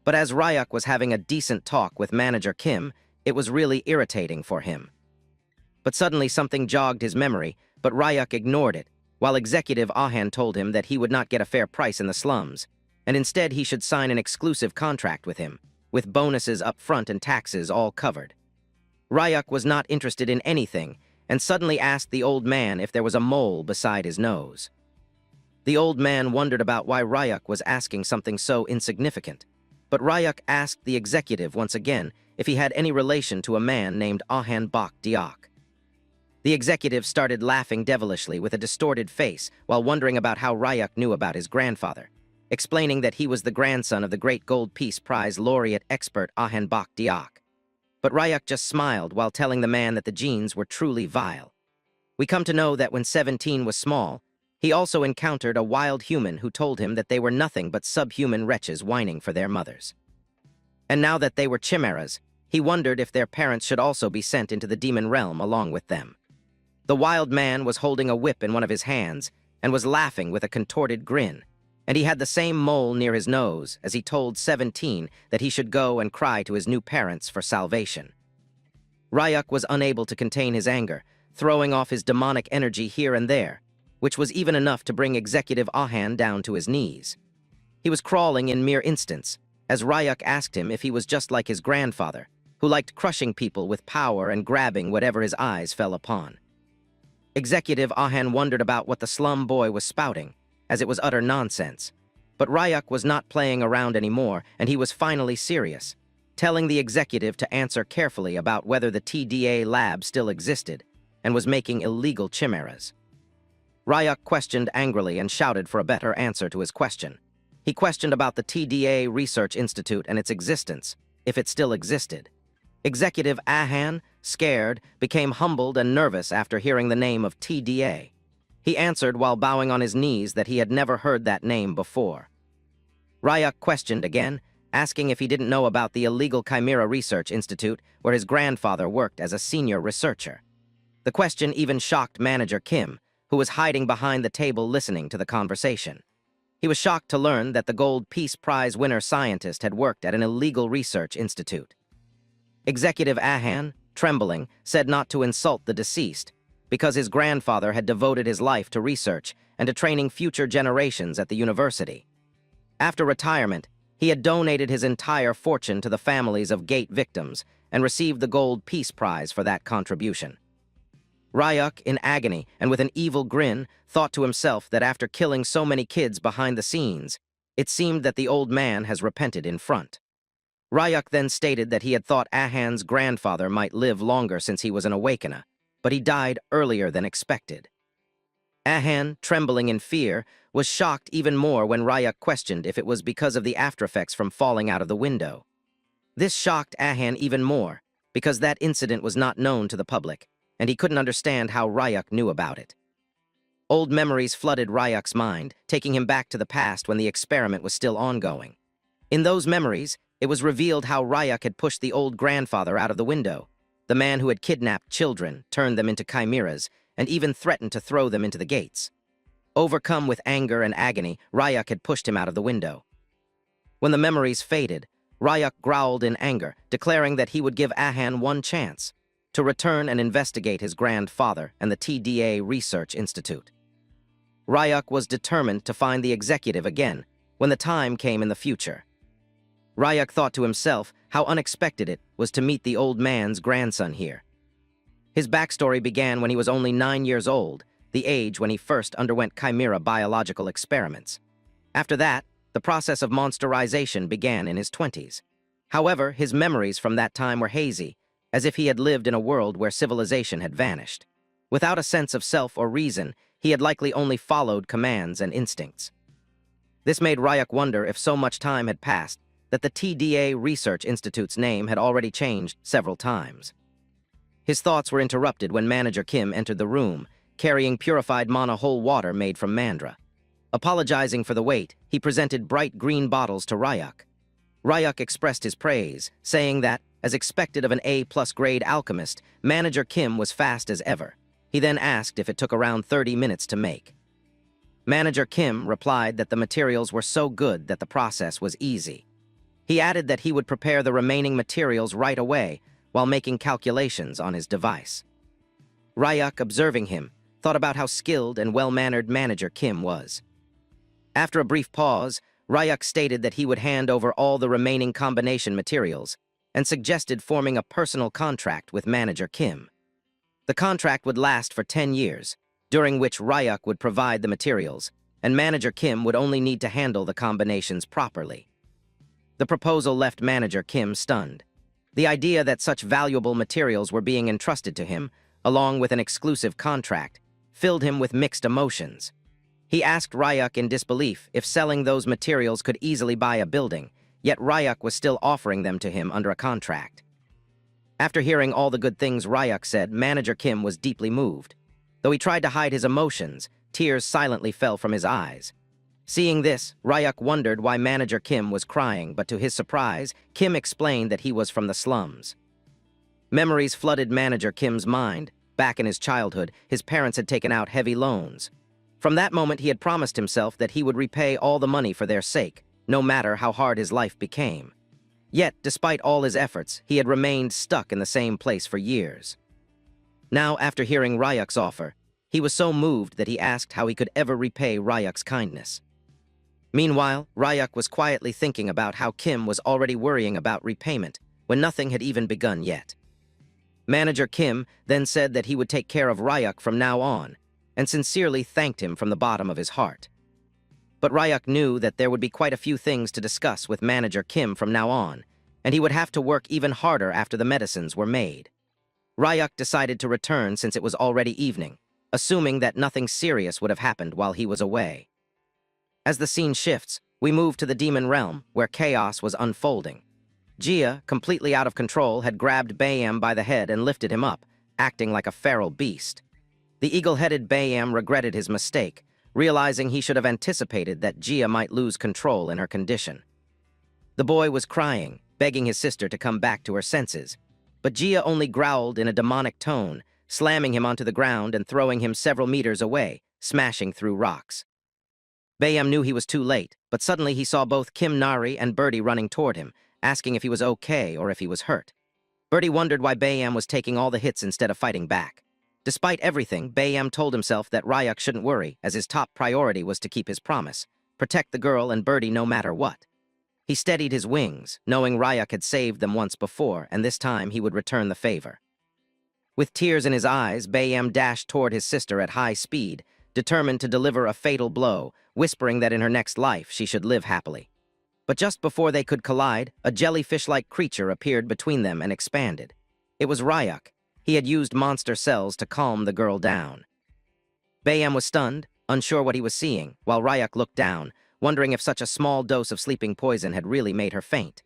But as Ryuk was having a decent talk with Manager Kim, it was really irritating for him. But suddenly something jogged his memory, but Ryuk ignored it, while Executive Ahan told him that he would not get a fair price in the slums, and instead he should sign an exclusive contract with him, with bonuses up front and taxes all covered. Ryuk was not interested in anything, and suddenly asked the old man if there was a mole beside his nose. The old man wondered about why Ryuk was asking something so insignificant, but Ryuk asked the executive once again if he had any relation to a man named Ahan Bok Diok. The executive started laughing devilishly with a distorted face while wondering about how Ryuk knew about his grandfather, explaining that he was the grandson of the Great Gold Peace Prize laureate expert Ahan Bok Diok. But Ryuk just smiled while telling the man that the genes were truly vile. We come to know that when 17 was small, he also encountered a wild human who told him that they were nothing but subhuman wretches whining for their mothers. And now that they were chimeras, he wondered if their parents should also be sent into the demon realm along with them. The wild man was holding a whip in one of his hands and was laughing with a contorted grin, and he had the same mole near his nose as he told 17 that he should go and cry to his new parents for salvation. Ryuk was unable to contain his anger, throwing off his demonic energy here and there, which was even enough to bring Executive Ahan down to his knees. He was crawling in mere instants, as Ryuk asked him if he was just like his grandfather, who liked crushing people with power and grabbing whatever his eyes fell upon. Executive Ahan wondered about what the slum boy was spouting, as it was utter nonsense. But Ryuk was not playing around anymore, and he was finally serious, telling the executive to answer carefully about whether the TDA lab still existed and was making illegal chimeras. Ryuk questioned angrily and shouted for a better answer to his question. He questioned about the TDA Research Institute and its existence, if it still existed. Executive Ahan, scared, became humbled and nervous after hearing the name of TDA. He answered while bowing on his knees that he had never heard that name before. Ryuk questioned again, asking if he didn't know about the illegal Chimera Research Institute where his grandfather worked as a senior researcher. The question even shocked Manager Kim, who was hiding behind the table listening to the conversation. He was shocked to learn that the Gold Peace Prize winner scientist had worked at an illegal research institute. Executive Ahan, trembling, said not to insult the deceased, because his grandfather had devoted his life to research and to training future generations at the university. After retirement, he had donated his entire fortune to the families of Gate victims and received the Gold Peace Prize for that contribution. Ryuk, in agony and with an evil grin, thought to himself that after killing so many kids behind the scenes, it seemed that the old man has repented in front. Ryuk then stated that he had thought Ahan's grandfather might live longer since he was an awakener, but he died earlier than expected. Ahan, trembling in fear, was shocked even more when Ryuk questioned if it was because of the aftereffects from falling out of the window. This shocked Ahan even more, because that incident was not known to the public, and he couldn't understand how Ryuk knew about it. Old memories flooded Ryuk's mind, taking him back to the past when the experiment was still ongoing. In those memories, it was revealed how Ryuk had pushed the old grandfather out of the window, the man who had kidnapped children, turned them into chimeras, and even threatened to throw them into the gates. Overcome with anger and agony, Ryuk had pushed him out of the window. When the memories faded, Ryuk growled in anger, declaring that he would give Ahan one chance to return and investigate his grandfather and the TDA Research Institute. Ryuk was determined to find the executive again when the time came in the future. Ryuk thought to himself how unexpected it was to meet the old man's grandson here. His backstory began when he was only 9 years old, the age when he first underwent chimera biological experiments. After that, the process of monsterization began in his 20s. However, his memories from that time were hazy, as if he had lived in a world where civilization had vanished. Without a sense of self or reason, he had likely only followed commands and instincts. This made Ryuk wonder if so much time had passed that the TDA Research Institute's name had already changed several times. His thoughts were interrupted when Manager Kim entered the room, carrying purified mana whole water made from mandra. Apologizing for the wait, he presented bright green bottles to Ryuk. Ryuk expressed his praise, saying that, as expected of an A+ grade alchemist, Manager Kim was fast as ever. He then asked if it took around 30 minutes to make. Manager Kim replied that the materials were so good that the process was easy. He added that he would prepare the remaining materials right away while making calculations on his device. Ryuk, observing him, thought about how skilled and well-mannered Manager Kim was. After a brief pause, Ryuk stated that he would hand over all the remaining combination materials and suggested forming a personal contract with Manager Kim. The contract would last for 10 years, during which Ryuk would provide the materials, and Manager Kim would only need to handle the combinations properly. The proposal left Manager Kim stunned. The idea that such valuable materials were being entrusted to him, along with an exclusive contract, filled him with mixed emotions. He asked Ryuk in disbelief if selling those materials could easily buy a building, yet Ryuk was still offering them to him under a contract. After hearing all the good things Ryuk said, Manager Kim was deeply moved. Though he tried to hide his emotions, tears silently fell from his eyes. Seeing this, Ryuk wondered why Manager Kim was crying, but to his surprise, Kim explained that he was from the slums. Memories flooded Manager Kim's mind. Back in his childhood, his parents had taken out heavy loans. From that moment, he had promised himself that he would repay all the money for their sake, no matter how hard his life became. Yet, despite all his efforts, he had remained stuck in the same place for years. Now, after hearing Ryuk's offer, he was so moved that he asked how he could ever repay Ryuk's kindness. Meanwhile, Ryuk was quietly thinking about how Kim was already worrying about repayment when nothing had even begun yet. Manager Kim then said that he would take care of Ryuk from now on, and sincerely thanked him from the bottom of his heart. But Ryuk knew that there would be quite a few things to discuss with Manager Kim from now on, and he would have to work even harder after the medicines were made. Ryuk decided to return since it was already evening, assuming that nothing serious would have happened while he was away. As the scene shifts, we move to the demon realm, where chaos was unfolding. Jia, completely out of control, had grabbed Bayam by the head and lifted him up, acting like a feral beast. The eagle-headed Bayam regretted his mistake, realizing he should have anticipated that Jia might lose control in her condition. The boy was crying, begging his sister to come back to her senses, but Jia only growled in a demonic tone, slamming him onto the ground and throwing him several meters away, smashing through rocks. Bayam knew he was too late, but suddenly he saw both Kim Nari and Birdie running toward him, asking if he was okay or if he was hurt. Birdie wondered why Bayam was taking all the hits instead of fighting back. Despite everything, Bayam told himself that Ryuk shouldn't worry, as his top priority was to keep his promise, protect the girl and Birdie no matter what. He steadied his wings, knowing Ryuk had saved them once before, and this time he would return the favor. With tears in his eyes, Bayam dashed toward his sister at high speed, determined to deliver a fatal blow, whispering that in her next life she should live happily. But just before they could collide, a jellyfish-like creature appeared between them and expanded. It was Ryuk. He had used monster cells to calm the girl down. Bayam was stunned, unsure what he was seeing, while Ryuk looked down, wondering if such a small dose of sleeping poison had really made her faint.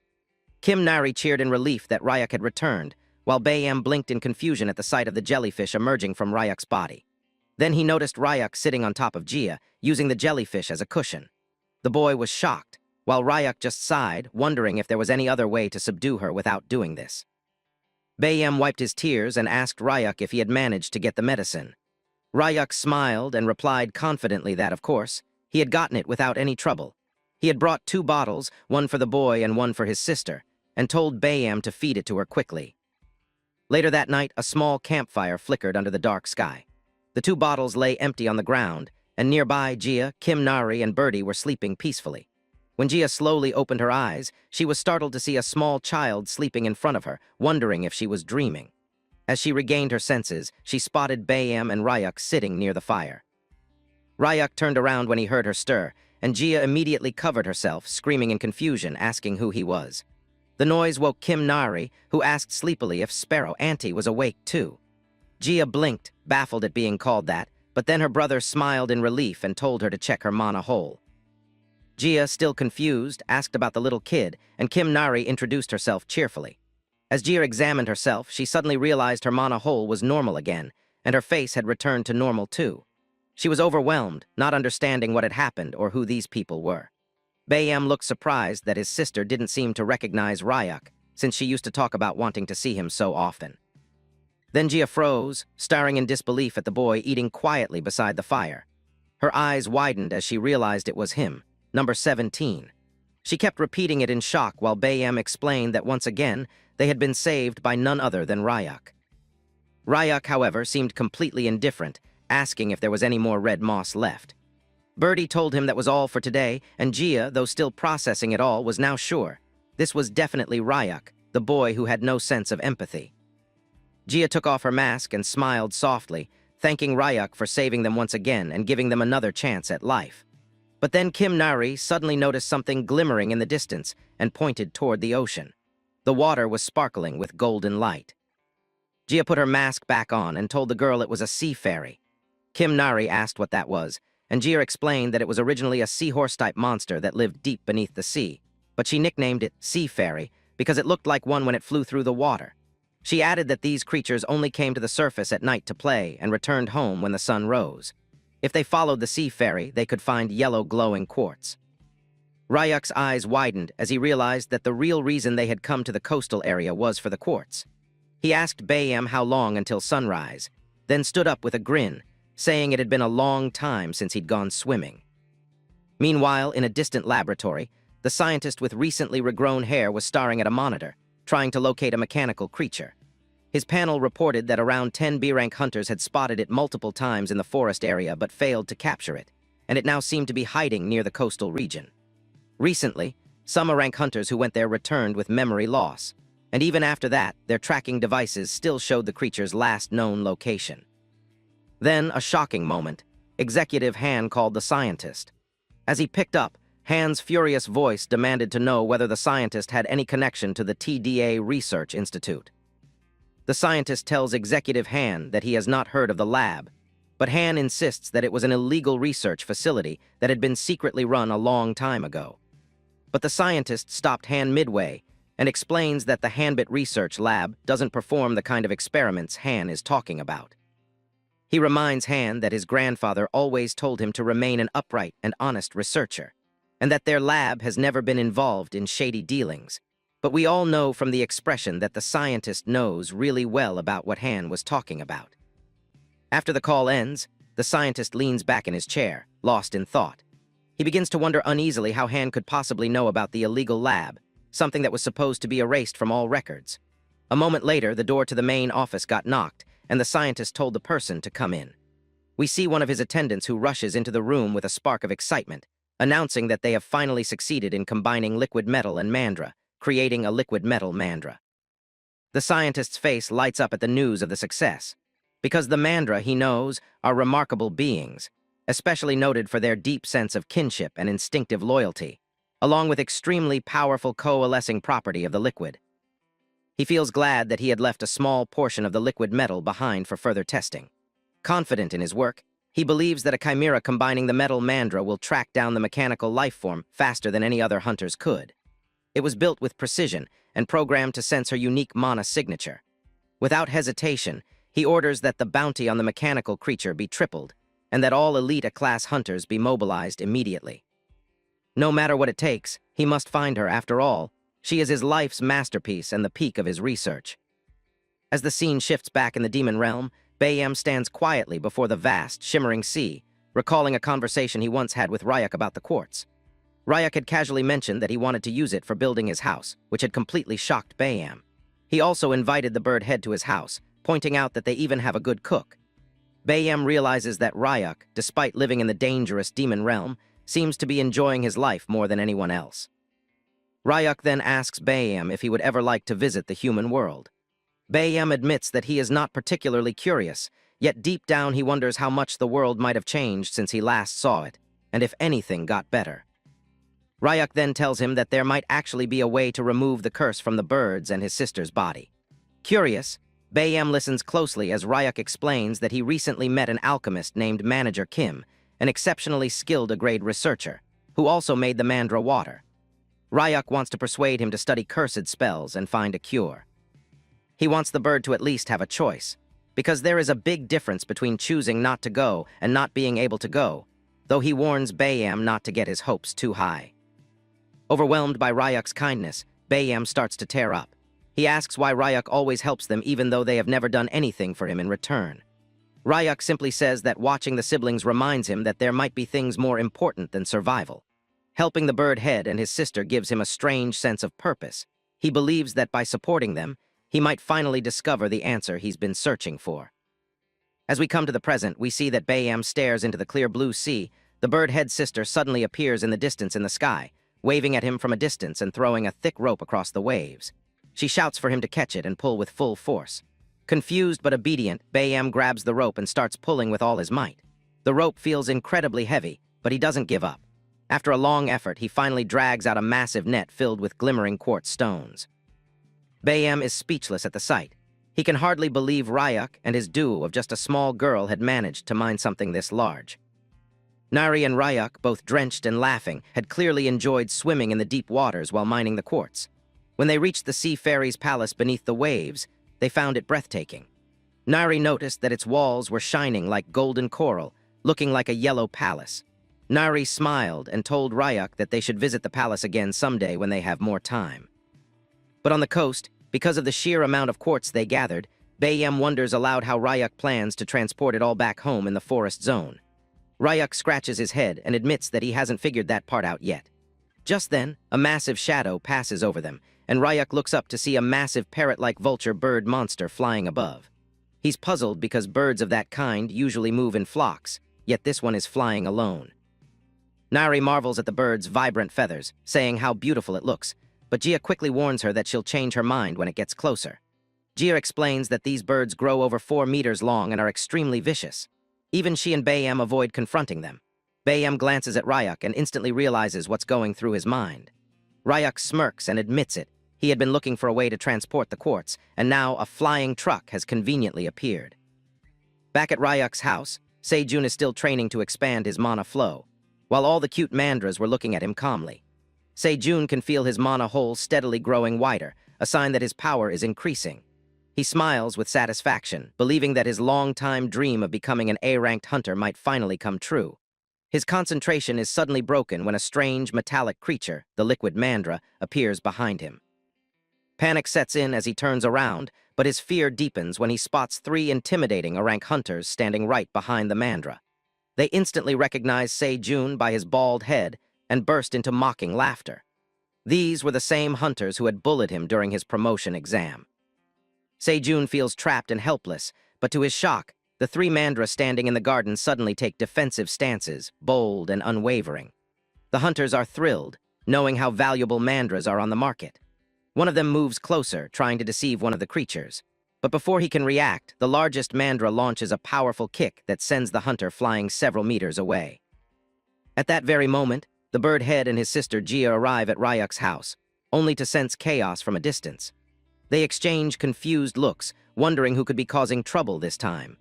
Kim Nari cheered in relief that Ryuk had returned, while Bayam blinked in confusion at the sight of the jellyfish emerging from Ryuk's body. Then he noticed Ryuk sitting on top of Gia, using the jellyfish as a cushion. The boy was shocked, while Ryuk just sighed, wondering if there was any other way to subdue her without doing this. Bayam wiped his tears and asked Ryuk if he had managed to get the medicine. Ryuk smiled and replied confidently that, of course, he had gotten it without any trouble. He had brought 2 bottles, one for the boy and one for his sister, and told Bayam to feed it to her quickly. Later that night, a small campfire flickered under the dark sky. The 2 bottles lay empty on the ground, and nearby, Gia, Kim Nari, and Birdie were sleeping peacefully. When Gia slowly opened her eyes, she was startled to see a small child sleeping in front of her, wondering if she was dreaming. As she regained her senses, she spotted Bayam and Ryuk sitting near the fire. Ryuk turned around when he heard her stir, and Gia immediately covered herself, screaming in confusion, asking who he was. The noise woke Kim Nari, who asked sleepily if Sparrow Auntie was awake too. Gia blinked, baffled at being called that, but then her brother smiled in relief and told her to check her mana hole. Gia, still confused, asked about the little kid, and Kim Nari introduced herself cheerfully. As Gia examined herself, she suddenly realized her mana hole was normal again, and her face had returned to normal too. She was overwhelmed, not understanding what had happened or who these people were. Bayam looked surprised that his sister didn't seem to recognize Ryuk, since she used to talk about wanting to see him so often. Then Gia froze, staring in disbelief at the boy eating quietly beside the fire. Her eyes widened as she realized it was him, number 17. She kept repeating it in shock while Bayam explained that once again, they had been saved by none other than Ryuk. Ryuk, however, seemed completely indifferent, asking if there was any more red moss left. Birdie told him that was all for today, and Gia, though still processing it all, was now sure. This was definitely Ryuk, the boy who had no sense of empathy. Gia took off her mask and smiled softly, thanking Ryuk for saving them once again and giving them another chance at life. But then Kim Nari suddenly noticed something glimmering in the distance and pointed toward the ocean. The water was sparkling with golden light. Gia put her mask back on and told the girl it was a sea fairy. Kim Nari asked what that was, and Gia explained that it was originally a seahorse-type monster that lived deep beneath the sea, but she nicknamed it Sea Fairy because it looked like one when it flew through the water. She added that these creatures only came to the surface at night to play and returned home when the sun rose. If they followed the Sea Fairy, they could find yellow glowing quartz. Ryuk's eyes widened as he realized that the real reason they had come to the coastal area was for the quartz. He asked Bayam how long until sunrise, then stood up with a grin, saying it had been a long time since he'd gone swimming. Meanwhile, in a distant laboratory, the scientist with recently regrown hair was staring at a monitor, trying to locate a mechanical creature. His panel reported that around 10 B-rank hunters had spotted it multiple times in the forest area but failed to capture it, and it now seemed to be hiding near the coastal region. Recently, some A-rank hunters who went there returned with memory loss, and even after that, their tracking devices still showed the creature's last known location. Then, a shocking moment, Executive Han called the scientist. As he picked up, Han's furious voice demanded to know whether the scientist had any connection to the TDA Research Institute. The scientist tells Executive Han that he has not heard of the lab, but Han insists that it was an illegal research facility that had been secretly run a long time ago. But the scientist stopped Han midway and explains that the Hanbit Research Lab doesn't perform the kind of experiments Han is talking about. He reminds Han that his grandfather always told him to remain an upright and honest researcher, and that their lab has never been involved in shady dealings. But we all know from the expression that the scientist knows really well about what Han was talking about. After the call ends, the scientist leans back in his chair, lost in thought. He begins to wonder uneasily how Han could possibly know about the illegal lab, something that was supposed to be erased from all records. A moment later, the door to the main office got knocked, and the scientist told the person to come in. We see one of his attendants who rushes into the room with a spark of excitement, announcing that they have finally succeeded in combining liquid metal and mandra, creating a liquid metal mandra. The scientist's face lights up at the news of the success, because the mandra, he knows, are remarkable beings, especially noted for their deep sense of kinship and instinctive loyalty. along with extremely powerful coalescing property of the liquid. He feels glad that he had left a small portion of the liquid metal behind for further testing. Confident in his work, he believes that a chimera combining the metal mandra will track down the mechanical life form faster than any other hunters could. It was built with precision and programmed to sense her unique mana signature. Without hesitation, he orders that the bounty on the mechanical creature be tripled, and that all elite A-class hunters be mobilized immediately. No matter what it takes, he must find her. After all, she is his life's masterpiece and the peak of his research. As the scene shifts back in the demon realm, Bayam stands quietly before the vast, shimmering sea, recalling a conversation he once had with Ryak about the quartz. Ryak had casually mentioned that he wanted to use it for building his house, which had completely shocked Bayam. He also invited the bird head to his house, pointing out that they even have a good cook. Bayam realizes that Ryak, despite living in the dangerous demon realm, seems to be enjoying his life more than anyone else. Ryak then asks Bayam if he would ever like to visit the human world. Bayam admits that he is not particularly curious, yet deep down he wonders how much the world might have changed since he last saw it, and if anything got better. Ryak then tells him that there might actually be a way to remove the curse from the bird's and his sister's body. Curious, Bayam listens closely as Ryak explains that he recently met an alchemist named Manager Kim, an exceptionally skilled A-grade researcher, who also made the mandra water. Ryak wants to persuade him to study cursed spells and find a cure. He wants the bird to at least have a choice, because there is a big difference between choosing not to go and not being able to go, though he warns Bayam not to get his hopes too high. Overwhelmed by Ryak's kindness, Bayam starts to tear up. He asks why Ryak always helps them even though they have never done anything for him in return. Ryak simply says that watching the siblings reminds him that there might be things more important than survival. Helping the bird head and his sister gives him a strange sense of purpose. He believes that by supporting them, he might finally discover the answer he's been searching for. As we come to the present, we see that Bayam stares into the clear blue sea. The bird head sister suddenly appears in the distance in the sky, waving at him from a distance and throwing a thick rope across the waves. She shouts for him to catch it and pull with full force. Confused but obedient, Bayam grabs the rope and starts pulling with all his might. The rope feels incredibly heavy, but he doesn't give up. After a long effort, he finally drags out a massive net filled with glimmering quartz stones. Bayam is speechless at the sight. He can hardly believe Ryak and his duo of just a small girl had managed to mine something this large. Nari and Ryak, both drenched and laughing, had clearly enjoyed swimming in the deep waters while mining the quartz. When they reached the sea fairy's palace beneath the waves, they found it breathtaking. Nari noticed that its walls were shining like golden coral, looking like a yellow palace. Nari smiled and told Ryak that they should visit the palace again someday when they have more time. But on the coast, because of the sheer amount of quartz they gathered, Bayam wonders aloud how Ryak plans to transport it all back home in the forest zone. Ryak scratches his head and admits that he hasn't figured that part out yet. Just then, a massive shadow passes over them, and Ryak looks up to see a massive parrot-like vulture bird monster flying above. He's puzzled because birds of that kind usually move in flocks, yet this one is flying alone. Nari marvels at the bird's vibrant feathers, saying how beautiful it looks, but Gia quickly warns her that she'll change her mind when it gets closer. Gia explains that these birds grow over 4 meters long and are extremely vicious. Even she and Bayam avoid confronting them. Bayam glances at Ryak and instantly realizes what's going through his mind. Ryak smirks and admits it. He had been looking for a way to transport the quartz, and now a flying truck has conveniently appeared. Back at Ryak's house, Sejun is still training to expand his mana flow, while all the cute mandras were looking at him calmly. Sejun can feel his mana hole steadily growing wider, a sign that his power is increasing. He smiles with satisfaction, believing that his long-time dream of becoming an A-ranked hunter might finally come true. His concentration is suddenly broken when a strange, metallic creature, the liquid mandra, appears behind him. Panic sets in as he turns around, but his fear deepens when he spots 3 intimidating A-rank hunters standing right behind the mandra. They instantly recognize Sejun by his bald head and burst into mocking laughter. These were the same hunters who had bullied him during his promotion exam. Sejun feels trapped and helpless, but to his shock, the 3 mandra standing in the garden suddenly take defensive stances, bold and unwavering. The hunters are thrilled, knowing how valuable mandras are on the market. One of them moves closer, trying to deceive one of the creatures. But before he can react, the largest mandra launches a powerful kick that sends the hunter flying several meters away. At that very moment, The bird head and his sister Gia arrive at Ryuk's house, only to sense chaos from a distance. They exchange confused looks, wondering who could be causing trouble this time.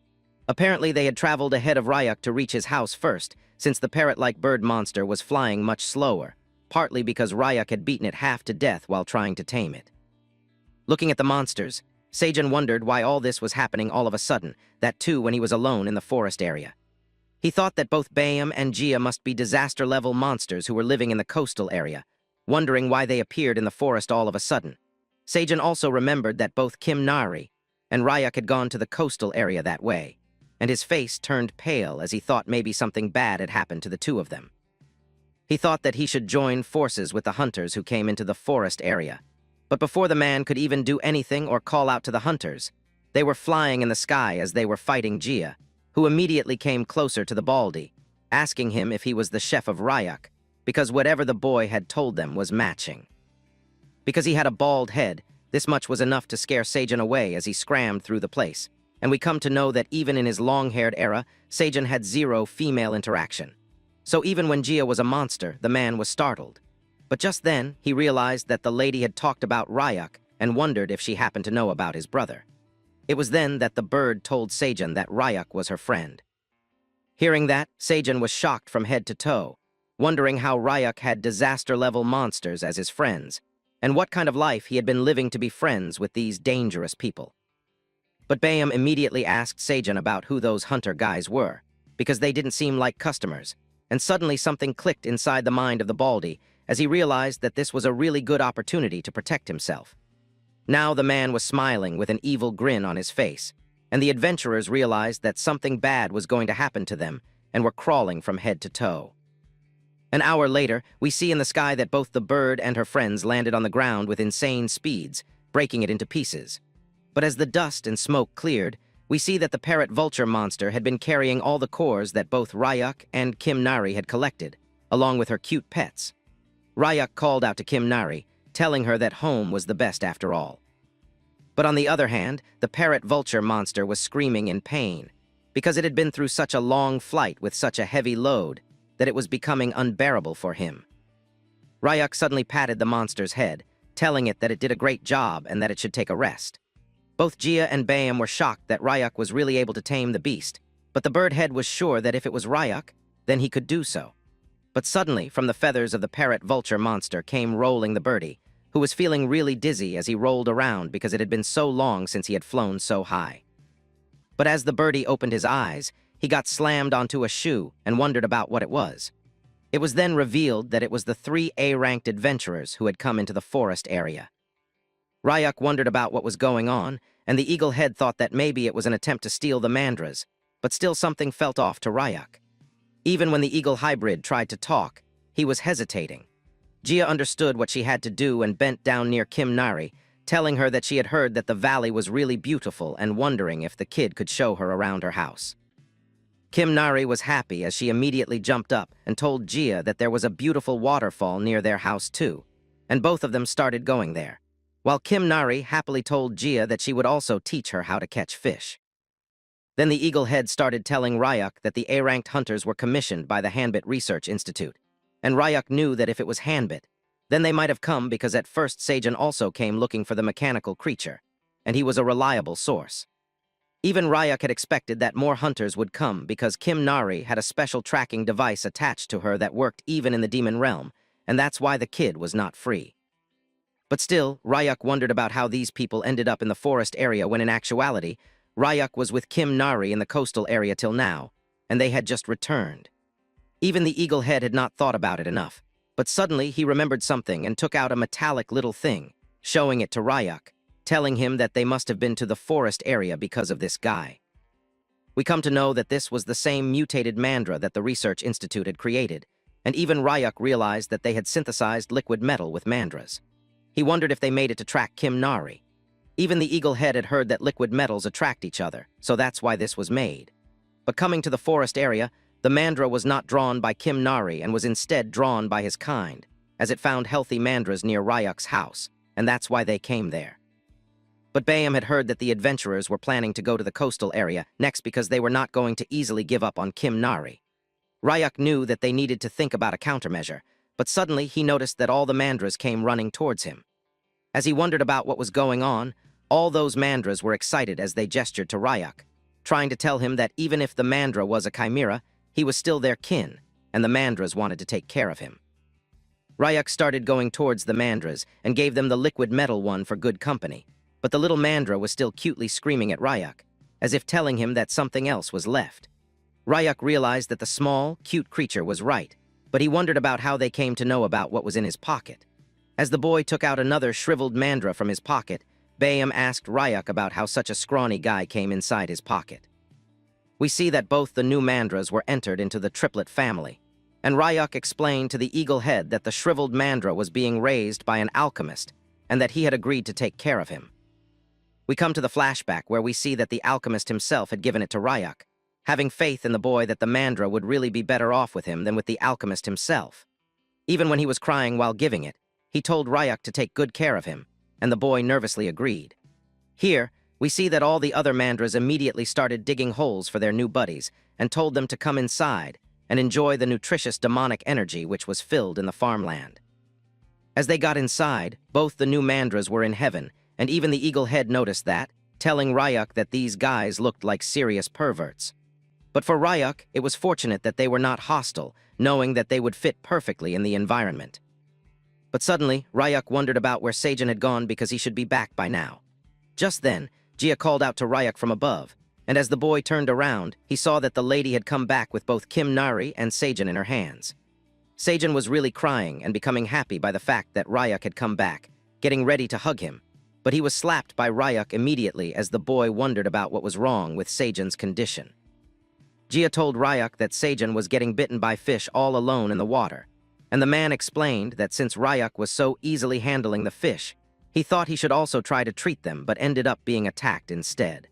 Apparently, they had traveled ahead of Ryuk to reach his house first, since the parrot-like bird monster was flying much slower, partly because Ryuk had beaten it half to death while trying to tame it. Looking at the monsters, Seijun wondered why all this was happening all of a sudden, that too when he was alone in the forest area. He thought that both Bayam and Gia must be disaster-level monsters who were living in the coastal area, wondering why they appeared in the forest all of a sudden. Seijun also remembered that both Kim Nari and Ryuk had gone to the coastal area that way, and his face turned pale as he thought maybe something bad had happened to the two of them. He thought that he should join forces with the hunters who came into the forest area. But before the man could even do anything or call out to the hunters, they were flying in the sky as they were fighting Gia, who immediately came closer to the Baldy, asking him if he was the chef of Ryuk, because whatever the boy had told them was matching. Because he had a bald head, this much was enough to scare Seijun away as he scrammed through the place, and we come to know that even in his long-haired era, Seijun had zero female interaction. So even when Gia was a monster, the man was startled. But just then, he realized that the lady had talked about Ryuk and wondered if she happened to know about his brother. It was then that the bird told Seijun that Ryuk was her friend. Hearing that, Seijun was shocked from head to toe, wondering how Ryuk had disaster-level monsters as his friends, and what kind of life he had been living to be friends with these dangerous people. But Bayam immediately asked Seijun about who those hunter guys were, because they didn't seem like customers, and suddenly something clicked inside the mind of the Baldy as he realized that this was a really good opportunity to protect himself. Now the man was smiling with an evil grin on his face, and the adventurers realized that something bad was going to happen to them and were crawling from head to toe. An hour later, we see in the sky that both the bird and her friends landed on the ground with insane speeds, breaking it into pieces. But as the dust and smoke cleared, we see that the parrot-vulture monster had been carrying all the cores that both Ryuk and Kim Nari had collected, along with her cute pets. Ryuk called out to Kim Nari, telling her that home was the best after all. But on the other hand, the parrot-vulture monster was screaming in pain, because it had been through such a long flight with such a heavy load that it was becoming unbearable for him. Ryuk suddenly patted the monster's head, telling it that it did a great job and that it should take a rest. Both Gia and Bayam were shocked that Ryuk was really able to tame the beast, but the bird head was sure that if it was Ryuk, then he could do so. But suddenly, from the feathers of the parrot-vulture monster came rolling the birdie, who was feeling really dizzy as he rolled around because it had been so long since he had flown so high. But as the birdie opened his eyes, he got slammed onto a shoe and wondered about what it was. It was then revealed that it was the 3 A-ranked adventurers who had come into the forest area. Ryuk wondered about what was going on, and the eagle head thought that maybe it was an attempt to steal the mandras, but still something felt off to Ryuk. Even when the eagle hybrid tried to talk, he was hesitating. Gia understood what she had to do and bent down near Kim Nari, telling her that she had heard that the valley was really beautiful and wondering if the kid could show her around her house. Kim Nari was happy as she immediately jumped up and told Gia that there was a beautiful waterfall near their house too, and both of them started going there, while Kim Nari happily told Gia that she would also teach her how to catch fish. Then the eagle head started telling Ryuk that the A-ranked hunters were commissioned by the Hanbit Research Institute, and Ryuk knew that if it was Hanbit, then they might have come because at first Seijun also came looking for the mechanical creature, and he was a reliable source. Even Ryuk had expected that more hunters would come because Kim Nari had a special tracking device attached to her that worked even in the demon realm, and that's why the kid was not free. But still, Ryuk wondered about how these people ended up in the forest area when in actuality, Ryuk was with Kim Nari in the coastal area till now, and they had just returned. Even the eagle head had not thought about it enough, but suddenly he remembered something and took out a metallic little thing, showing it to Ryuk, telling him that they must have been to the forest area because of this guy. We come to know that this was the same mutated mandra that the Research Institute had created, and even Ryuk realized that they had synthesized liquid metal with mandras. He wondered if they made it to track Kim Nari. Even the eagle head had heard that liquid metals attract each other, so that's why this was made. But coming to the forest area, the mandra was not drawn by Kim Nari and was instead drawn by his kind, as it found healthy mandras near Ryuk's house, and that's why they came there. But Bayam had heard that the adventurers were planning to go to the coastal area next because they were not going to easily give up on Kim Nari. Ryuk knew that they needed to think about a countermeasure, But suddenly he noticed that all the mandras came running towards him. As he wondered about what was going on, all those mandras were excited as they gestured to Ryuk, trying to tell him that even if the mandra was a chimera, he was still their kin, and the mandras wanted to take care of him. Ryuk started going towards the mandras and gave them the liquid metal one for good company, but the little mandra was still cutely screaming at Ryuk, as if telling him that something else was left. Ryuk realized that the small, cute creature was right, but he wondered about how they came to know about what was in his pocket. As the boy took out another shriveled mandra from his pocket, Bayam asked Ryuk about how such a scrawny guy came inside his pocket. We see that both the new mandras were entered into the triplet family, and Ryuk explained to the eagle head that the shriveled mandra was being raised by an alchemist and that he had agreed to take care of him. We come to the flashback where we see that the alchemist himself had given it to Ryuk, having faith in the boy that the mandra would really be better off with him than with the alchemist himself. Even when he was crying while giving it, he told Ryuk to take good care of him, and the boy nervously agreed. Here, we see that all the other mandras immediately started digging holes for their new buddies and told them to come inside and enjoy the nutritious demonic energy which was filled in the farmland. As they got inside, both the new mandras were in heaven, and even the eagle head noticed that, telling Ryuk that these guys looked like serious perverts. But for Ryuk, it was fortunate that they were not hostile, knowing that they would fit perfectly in the environment. But suddenly, Ryuk wondered about where Seijin had gone because he should be back by now. Just then, Jia called out to Ryuk from above, and as the boy turned around, he saw that the lady had come back with both Kim Nari and Seijin in her hands. Seijin was really crying and becoming happy by the fact that Ryuk had come back, getting ready to hug him, but he was slapped by Ryuk immediately as the boy wondered about what was wrong with Seijin's condition. Jia told Ryuk that Seijin was getting bitten by fish all alone in the water, and the man explained that since Ryuk was so easily handling the fish, he thought he should also try to treat them but ended up being attacked instead.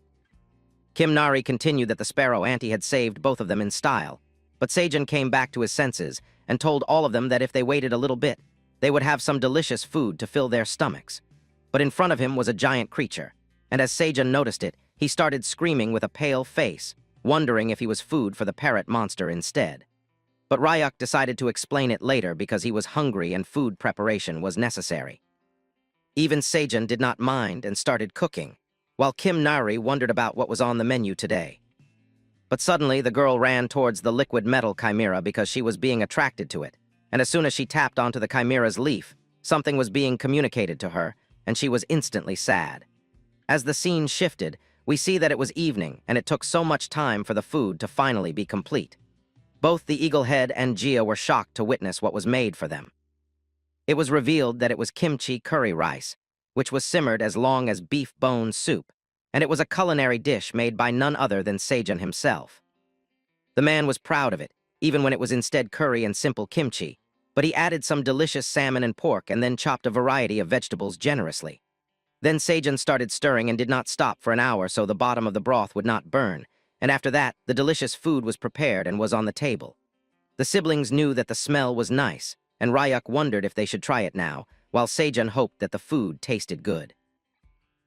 Kim Nari continued that the sparrow auntie had saved both of them in style, but Seijin came back to his senses and told all of them that if they waited a little bit, they would have some delicious food to fill their stomachs. But in front of him was a giant creature, and as Seijin noticed it, he started screaming with a pale face, wondering if he was food for the parrot monster instead. But Ryuk decided to explain it later because he was hungry and food preparation was necessary. Even Seijin did not mind and started cooking, while Kim Nari wondered about what was on the menu today. But suddenly, the girl ran towards the liquid metal chimera because she was being attracted to it, and as soon as she tapped onto the chimera's leaf, something was being communicated to her, and she was instantly sad. As the scene shifted, we see that it was evening, and it took so much time for the food to finally be complete. Both the eagle head and Jia were shocked to witness what was made for them. It was revealed that it was kimchi curry rice, which was simmered as long as beef bone soup, and it was a culinary dish made by none other than Seijin himself. The man was proud of it, even when it was instead curry and simple kimchi, but he added some delicious salmon and pork and then chopped a variety of vegetables generously. Then Seijin started stirring and did not stop for an hour so the bottom of the broth would not burn, and after that, the delicious food was prepared and was on the table. The siblings knew that the smell was nice, and Ryuk wondered if they should try it now, while Seijin hoped that the food tasted good.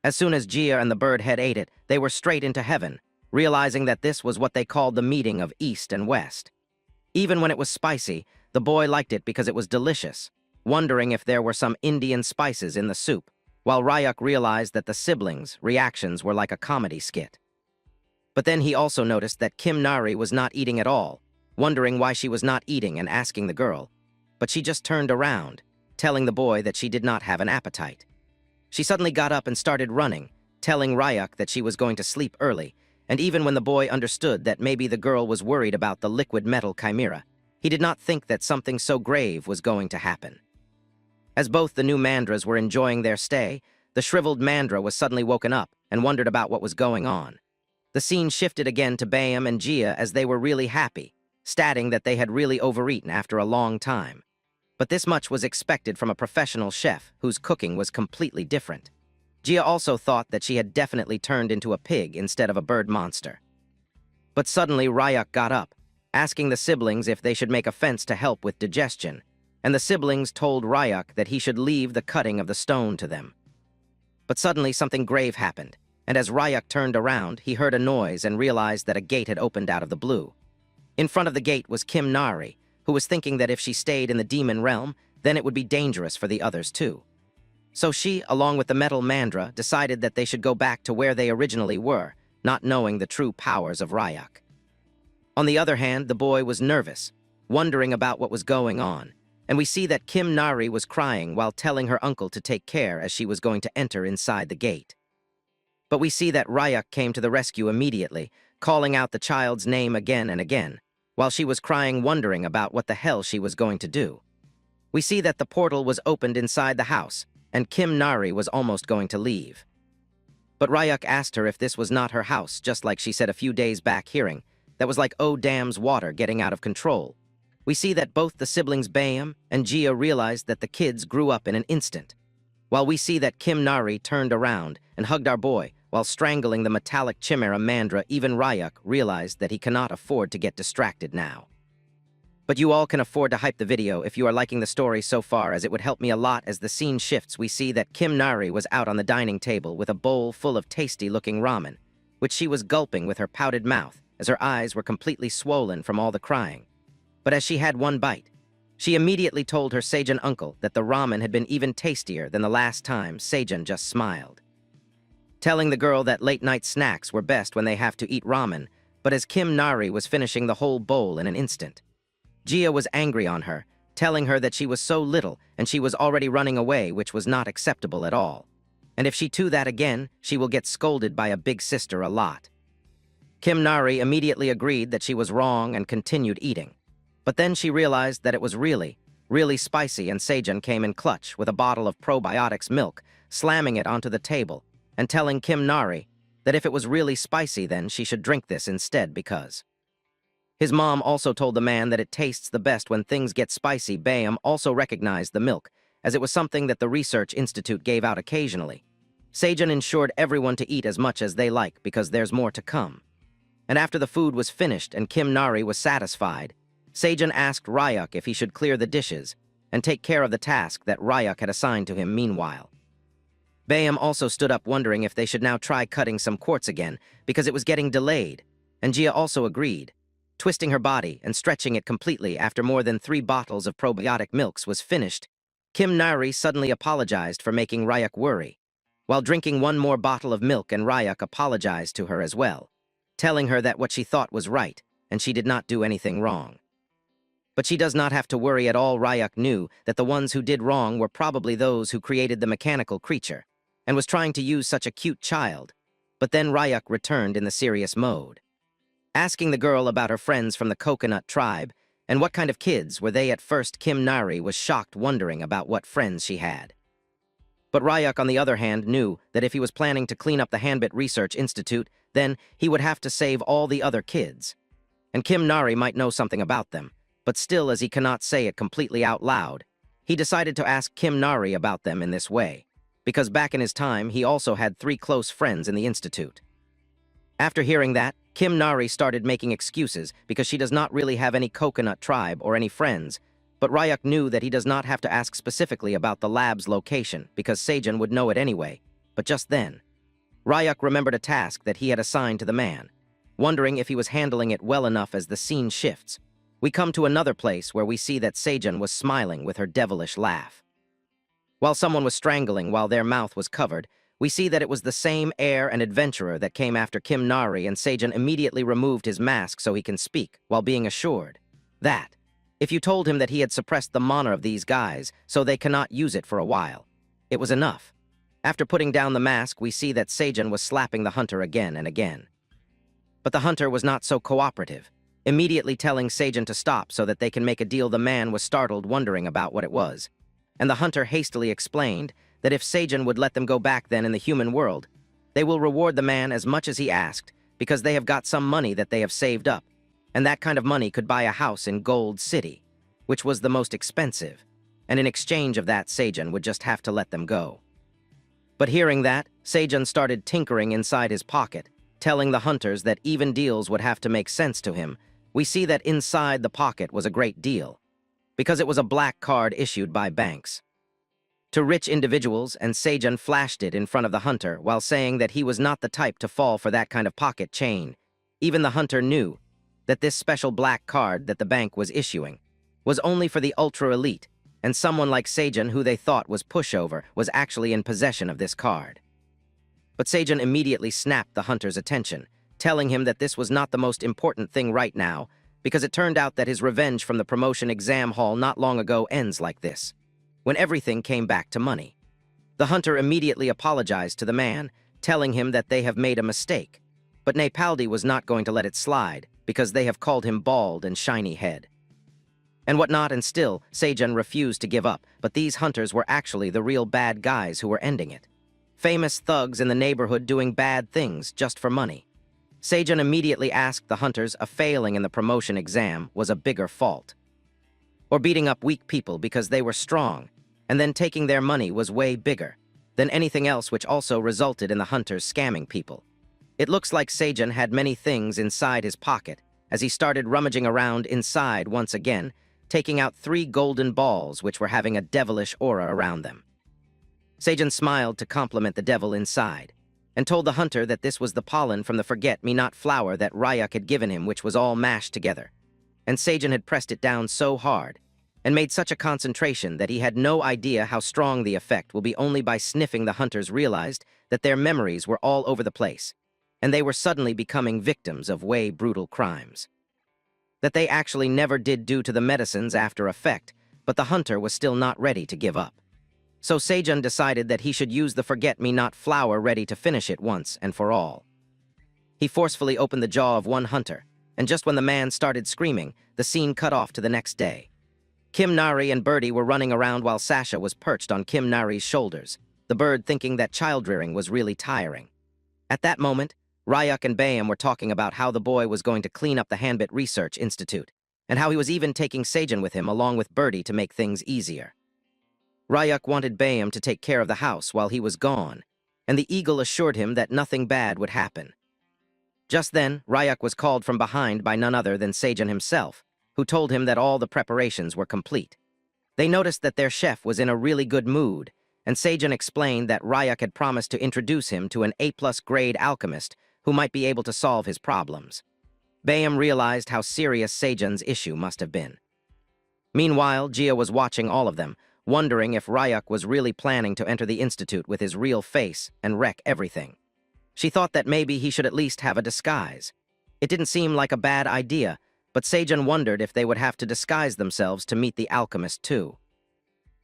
As soon as Jia and the bird head ate it, they were straight into heaven, realizing that this was what they called the meeting of East and West. Even when it was spicy, the boy liked it because it was delicious, wondering if there were some Indian spices in the soup, while Ryuk realized that the siblings' reactions were like a comedy skit. But then he also noticed that Kim Nari was not eating at all, wondering why she was not eating and asking the girl, but she just turned around, telling the boy that she did not have an appetite. She suddenly got up and started running, telling Ryuk that she was going to sleep early, and even when the boy understood that maybe the girl was worried about the liquid metal chimera, he did not think that something so grave was going to happen. As both the new mandras were enjoying their stay, the shriveled mandra was suddenly woken up and wondered about what was going on. The scene shifted again to Bayam and Jia as they were really happy, stating that they had really overeaten after a long time. But this much was expected from a professional chef whose cooking was completely different. Jia also thought that she had definitely turned into a pig instead of a bird monster. But suddenly Ryuk got up, asking the siblings if they should make a fence to help with digestion, and the siblings told Ryuk that he should leave the cutting of the stone to them. But suddenly something grave happened, and as Ryuk turned around, he heard a noise and realized that a gate had opened out of the blue. In front of the gate was Kim Nari, who was thinking that if she stayed in the demon realm, then it would be dangerous for the others too. So she, along with the metal Mandra, decided that they should go back to where they originally were, not knowing the true powers of Ryak. On the other hand, the boy was nervous, wondering about what was going on, and we see that Kim Nari was crying while telling her uncle to take care as she was going to enter inside the gate. But we see that Ryak came to the rescue immediately, calling out the child's name again and again, while she was crying, wondering about what the hell she was going to do. We see that the portal was opened inside the house, and Kim Nari was almost going to leave. But Ryak asked her if this was not her house, just like she said a few days back, hearing that was like oh damn's water getting out of control. We see that both the siblings Bayam and Gia realized that the kids grew up in an instant, while we see that Kim Nari turned around and hugged our boy while strangling the metallic chimera Mandra. Even Ryak realized that he cannot afford to get distracted now. But you all can afford to hype the video if you are liking the story so far, as it would help me a lot. As the scene shifts, we see that Kim Nari was out on the dining table with a bowl full of tasty-looking ramen, which she was gulping with her pouted mouth as her eyes were completely swollen from all the crying. But as she had one bite, she immediately told her Seijun uncle that the ramen had been even tastier than the last time. Seijun just smiled, telling the girl that late-night snacks were best when they have to eat ramen. But as Kim Nari was finishing the whole bowl in an instant, Gia was angry on her, telling her that she was so little and she was already running away, which was not acceptable at all. And if she do that again, she will get scolded by a big sister a lot. Kim Nari immediately agreed that she was wrong and continued eating. But then she realized that it was really, really spicy, and Seijun came in clutch with a bottle of probiotics milk, slamming it onto the table and telling Kim Nari that if it was really spicy, then she should drink this instead, because his mom also told the man that it tastes the best when things get spicy. Bayam also recognized the milk, as it was something that the Research Institute gave out occasionally. Seijun ensured everyone to eat as much as they like, because there's more to come. And after the food was finished and Kim Nari was satisfied, Seijun asked Ryak if he should clear the dishes and take care of the task that Ryak had assigned to him. Meanwhile, Bayam also stood up, wondering if they should now try cutting some quartz again, because it was getting delayed, and Gia also agreed, twisting her body and stretching it completely. After more than 3 bottles of probiotic milks was finished, Kim Nari suddenly apologized for making Ryak worry, while drinking one more bottle of milk, and Ryak apologized to her as well, telling her that what she thought was right, and she did not do anything wrong. But she does not have to worry at all. Ryak knew that the ones who did wrong were probably those who created the mechanical creature, and was trying to use such a cute child. But then Ryak returned in the serious mode, asking the girl about her friends from the coconut tribe, and what kind of kids were they. At first, Kim Nari was shocked, wondering about what friends she had. But Ryak, on the other hand, knew that if he was planning to clean up the Hanbit Research Institute, then he would have to save all the other kids. And Kim Nari might know something about them, but still, as he cannot say it completely out loud, he decided to ask Kim Nari about them in this way, because back in his time, he also had 3 close friends in the institute. After hearing that, Kim Nari started making excuses because she does not really have any coconut tribe or any friends, but Ryak knew that he does not have to ask specifically about the lab's location, because Seijun would know it anyway. But just then, Ryak remembered a task that he had assigned to the man, wondering if he was handling it well enough. As the scene shifts, we come to another place where we see that Seijun was smiling with her devilish laugh, while someone was strangling while their mouth was covered. We see that it was the same heir and adventurer that came after Kim Nari, and Seijun immediately removed his mask so he can speak, while being assured that if you told him that he had suppressed the mana of these guys so they cannot use it for a while, it was enough. After putting down the mask, we see that Seijun was slapping the hunter again and again. But the hunter was not so cooperative, immediately telling Seijun to stop so that they can make a deal. The man was startled, wondering about what it was, and the hunter hastily explained that if Seijun would let them go back then in the human world, they will reward the man as much as he asked, because they have got some money that they have saved up, and that kind of money could buy a house in Gold City, which was the most expensive, and in exchange of that, Seijun would just have to let them go. But hearing that, Seijun started tinkering inside his pocket, telling the hunters that even deals would have to make sense to him. We see that inside the pocket was a great deal, because it was a black card issued by banks to rich individuals, and Seijun flashed it in front of the hunter while saying that he was not the type to fall for that kind of pocket chain. Even the hunter knew that this special black card that the bank was issuing was only for the ultra-elite, and someone like Seijun, who they thought was pushover, was actually in possession of this card. But Seijun immediately snapped the hunter's attention, telling him that this was not the most important thing right now, because it turned out that his revenge from the promotion exam hall not long ago ends like this, when everything came back to money. The hunter immediately apologized to the man, telling him that they have made a mistake, but Nepaldi was not going to let it slide, because they have called him bald and shiny head. And whatnot, and still, Seijun refused to give up, but these hunters were actually the real bad guys who were ending it. Famous thugs in the neighborhood doing bad things just for money. Seijun immediately asked the hunters if failing in the promotion exam was a bigger fault, or beating up weak people because they were strong, and then taking their money was way bigger than anything else, which also resulted in the hunters scamming people. It looks like Seijun had many things inside his pocket as he started rummaging around inside once again, taking out 3 golden balls which were having a devilish aura around them. Seijun smiled to compliment the devil inside, and told the hunter that this was the pollen from the forget-me-not flower that Ryak had given him, which was all mashed together. And Seijun had pressed it down so hard, and made such a concentration that he had no idea how strong the effect will be. Only by sniffing the hunters realized that their memories were all over the place, and they were suddenly becoming victims of way brutal crimes that they actually never did due to the medicine's after effect, but the hunter was still not ready to give up. So Seijun decided that he should use the forget-me-not flower ready to finish it once and for all. He forcefully opened the jaw of one hunter, and just when the man started screaming, the scene cut off to the next day. Kim Nari and Birdie were running around while Sasha was perched on Kim Nari's shoulders, the bird thinking that child-rearing was really tiring. At that moment, Ryak and Bayam were talking about how the boy was going to clean up the Hanbit Research Institute, and how he was even taking Seijun with him along with Birdie to make things easier. Ryak wanted Bayam to take care of the house while he was gone, and the eagle assured him that nothing bad would happen. Just then, Ryak was called from behind by none other than Seijun himself, who told him that all the preparations were complete. They noticed that their chef was in a really good mood, and Seijun explained that Ryak had promised to introduce him to an A+ grade alchemist who might be able to solve his problems. Bayam realized how serious Seijun's issue must have been. Meanwhile, Jia was watching all of them, wondering if Ryak was really planning to enter the institute with his real face and wreck everything. She thought that maybe he should at least have a disguise. It didn't seem like a bad idea, but Seijun wondered if they would have to disguise themselves to meet the alchemist too.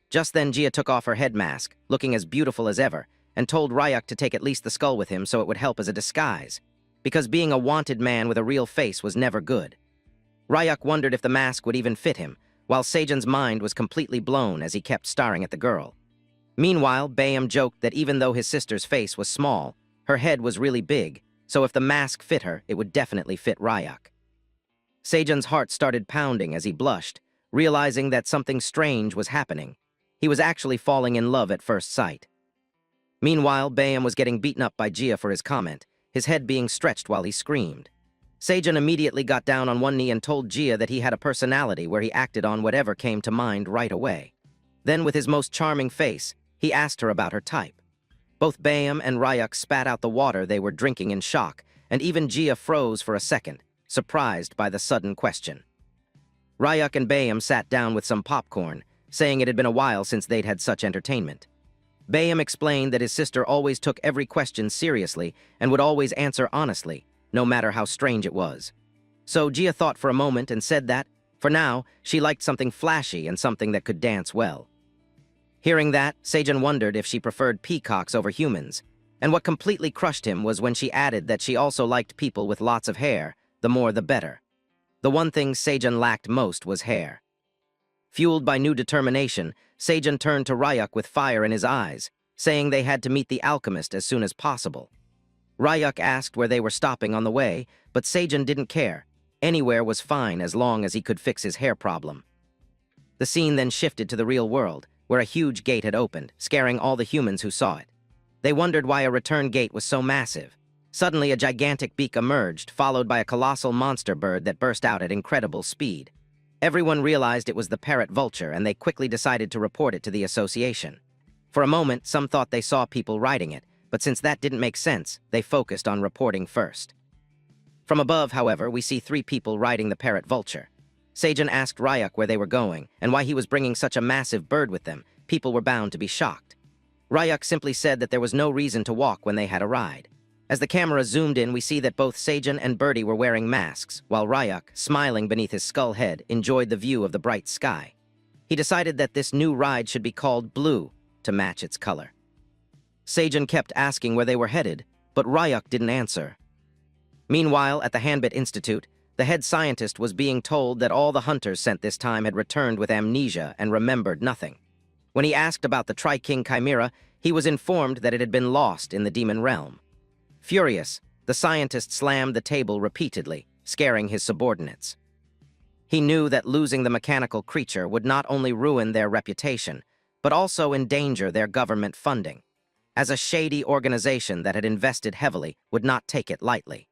Just then Jia took off her head mask, looking as beautiful as ever, and told Ryak to take at least the skull with him so it would help as a disguise, because being a wanted man with a real face was never good. Ryak wondered if the mask would even fit him, while Seijun's mind was completely blown as he kept staring at the girl. Meanwhile, Bayam joked that even though his sister's face was small, her head was really big, so if the mask fit her, it would definitely fit Ryak. Seijun's heart started pounding as he blushed, realizing that something strange was happening. He was actually falling in love at first sight. Meanwhile, Bayam was getting beaten up by Jia for his comment, his head being stretched while he screamed. Seijun immediately got down on one knee and told Jia that he had a personality where he acted on whatever came to mind right away. Then, with his most charming face, he asked her about her type. Both Bayam and Ryak spat out the water they were drinking in shock, and even Jia froze for a second, surprised by the sudden question. Ryak and Bayam sat down with some popcorn, saying it had been a while since they'd had such entertainment. Bayam explained that his sister always took every question seriously and would always answer honestly, no matter how strange it was. So Jia thought for a moment and said that, for now, she liked something flashy and something that could dance well. Hearing that, Seijun wondered if she preferred peacocks over humans, and what completely crushed him was when she added that she also liked people with lots of hair, the more the better. The one thing Seijun lacked most was hair. Fueled by new determination, Seijun turned to Ryak with fire in his eyes, saying they had to meet the alchemist as soon as possible. Ryak asked where they were stopping on the way, but Seijun didn't care. Anywhere was fine as long as he could fix his hair problem. The scene then shifted to the real world, where a huge gate had opened, scaring all the humans who saw it. They wondered why a return gate was so massive. Suddenly, a gigantic beak emerged, followed by a colossal monster bird that burst out at incredible speed. Everyone realized it was the parrot vulture, and they quickly decided to report it to the association. For a moment, some thought they saw people riding it, but since that didn't make sense, they focused on reporting first. From above, however, we see 3 people riding the parrot vulture. Seijun asked Ryuk where they were going and why he was bringing such a massive bird with them. People were bound to be shocked. Ryuk simply said that there was no reason to walk when they had a ride. As the camera zoomed in, we see that both Seijun and Birdie were wearing masks, while Ryuk, smiling beneath his skull head, enjoyed the view of the bright sky. He decided that this new ride should be called Blue, to match its color. Seijun kept asking where they were headed, but Ryuk didn't answer. Meanwhile, at the Hanbit Institute, the head scientist was being told that all the hunters sent this time had returned with amnesia and remembered nothing. When he asked about the Tri-King Chimera, he was informed that it had been lost in the demon realm. Furious, the scientist slammed the table repeatedly, scaring his subordinates. He knew that losing the mechanical creature would not only ruin their reputation, but also endanger their government funding, as a shady organization that had invested heavily would not take it lightly.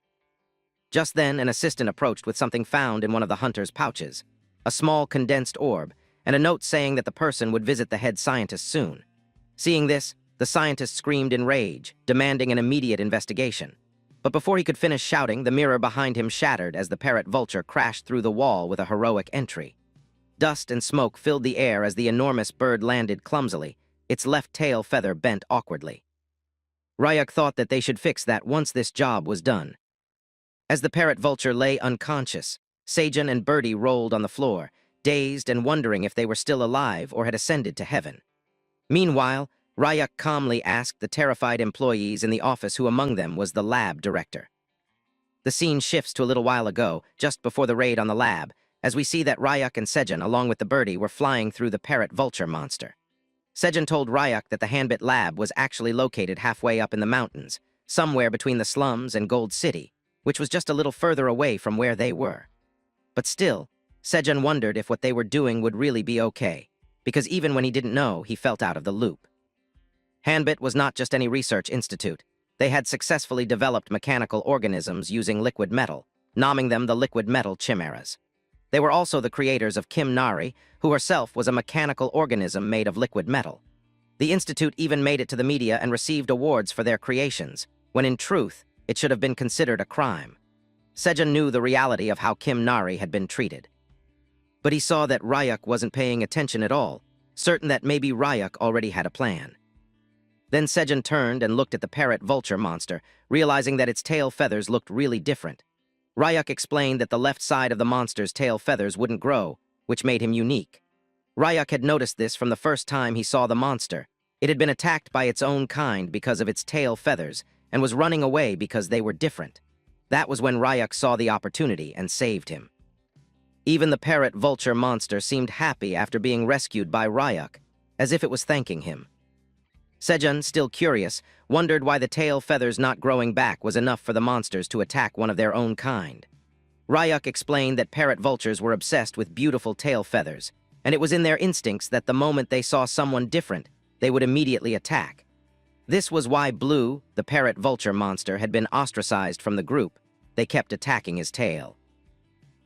Just then, an assistant approached with something found in one of the hunter's pouches, a small condensed orb, and a note saying that the person would visit the head scientist soon. Seeing this, the scientist screamed in rage, demanding an immediate investigation. But before he could finish shouting, the mirror behind him shattered as the parrot vulture crashed through the wall with a heroic entry. Dust and smoke filled the air as the enormous bird landed clumsily, its left tail feather bent awkwardly. Ryuk thought that they should fix that once this job was done. As the parrot vulture lay unconscious, Seijun and Birdie rolled on the floor, dazed and wondering if they were still alive or had ascended to heaven. Meanwhile, Ryuk calmly asked the terrified employees in the office who among them was the lab director. The scene shifts to a little while ago, just before the raid on the lab, as we see that Ryuk and Seijun, along with the Birdie, were flying through the parrot vulture monster. Seijun told Ryuk that the Hanbit lab was actually located halfway up in the mountains, somewhere between the slums and Gold City, which was just a little further away from where they were. But still, Seijun wondered if what they were doing would really be okay, because even when he didn't know, he felt out of the loop. Hanbit was not just any research institute. They had successfully developed mechanical organisms using liquid metal, naming them the liquid metal chimeras. They were also the creators of Kim Nari, who herself was a mechanical organism made of liquid metal. The institute even made it to the media and received awards for their creations, when in truth, it should have been considered a crime. Seijun knew the reality of how Kim Nari had been treated. But he saw that Ryuk wasn't paying attention at all, certain that maybe Ryuk already had a plan. Then Seijun turned and looked at the parrot vulture monster, realizing that its tail feathers looked really different. Ryuk explained that the left side of the monster's tail feathers wouldn't grow, which made him unique. Ryuk had noticed this from the first time he saw the monster. It had been attacked by its own kind because of its tail feathers, and was running away because they were different. That was when Ryuk saw the opportunity and saved him. Even the parrot vulture monster seemed happy after being rescued by Ryuk, as if it was thanking him. Seijun, still curious, wondered why the tail feathers not growing back was enough for the monsters to attack one of their own kind. Ryuk explained that parrot vultures were obsessed with beautiful tail feathers, and it was in their instincts that the moment they saw someone different, they would immediately attack. This was why Blue, the parrot vulture monster, had been ostracized from the group. They kept attacking his tail.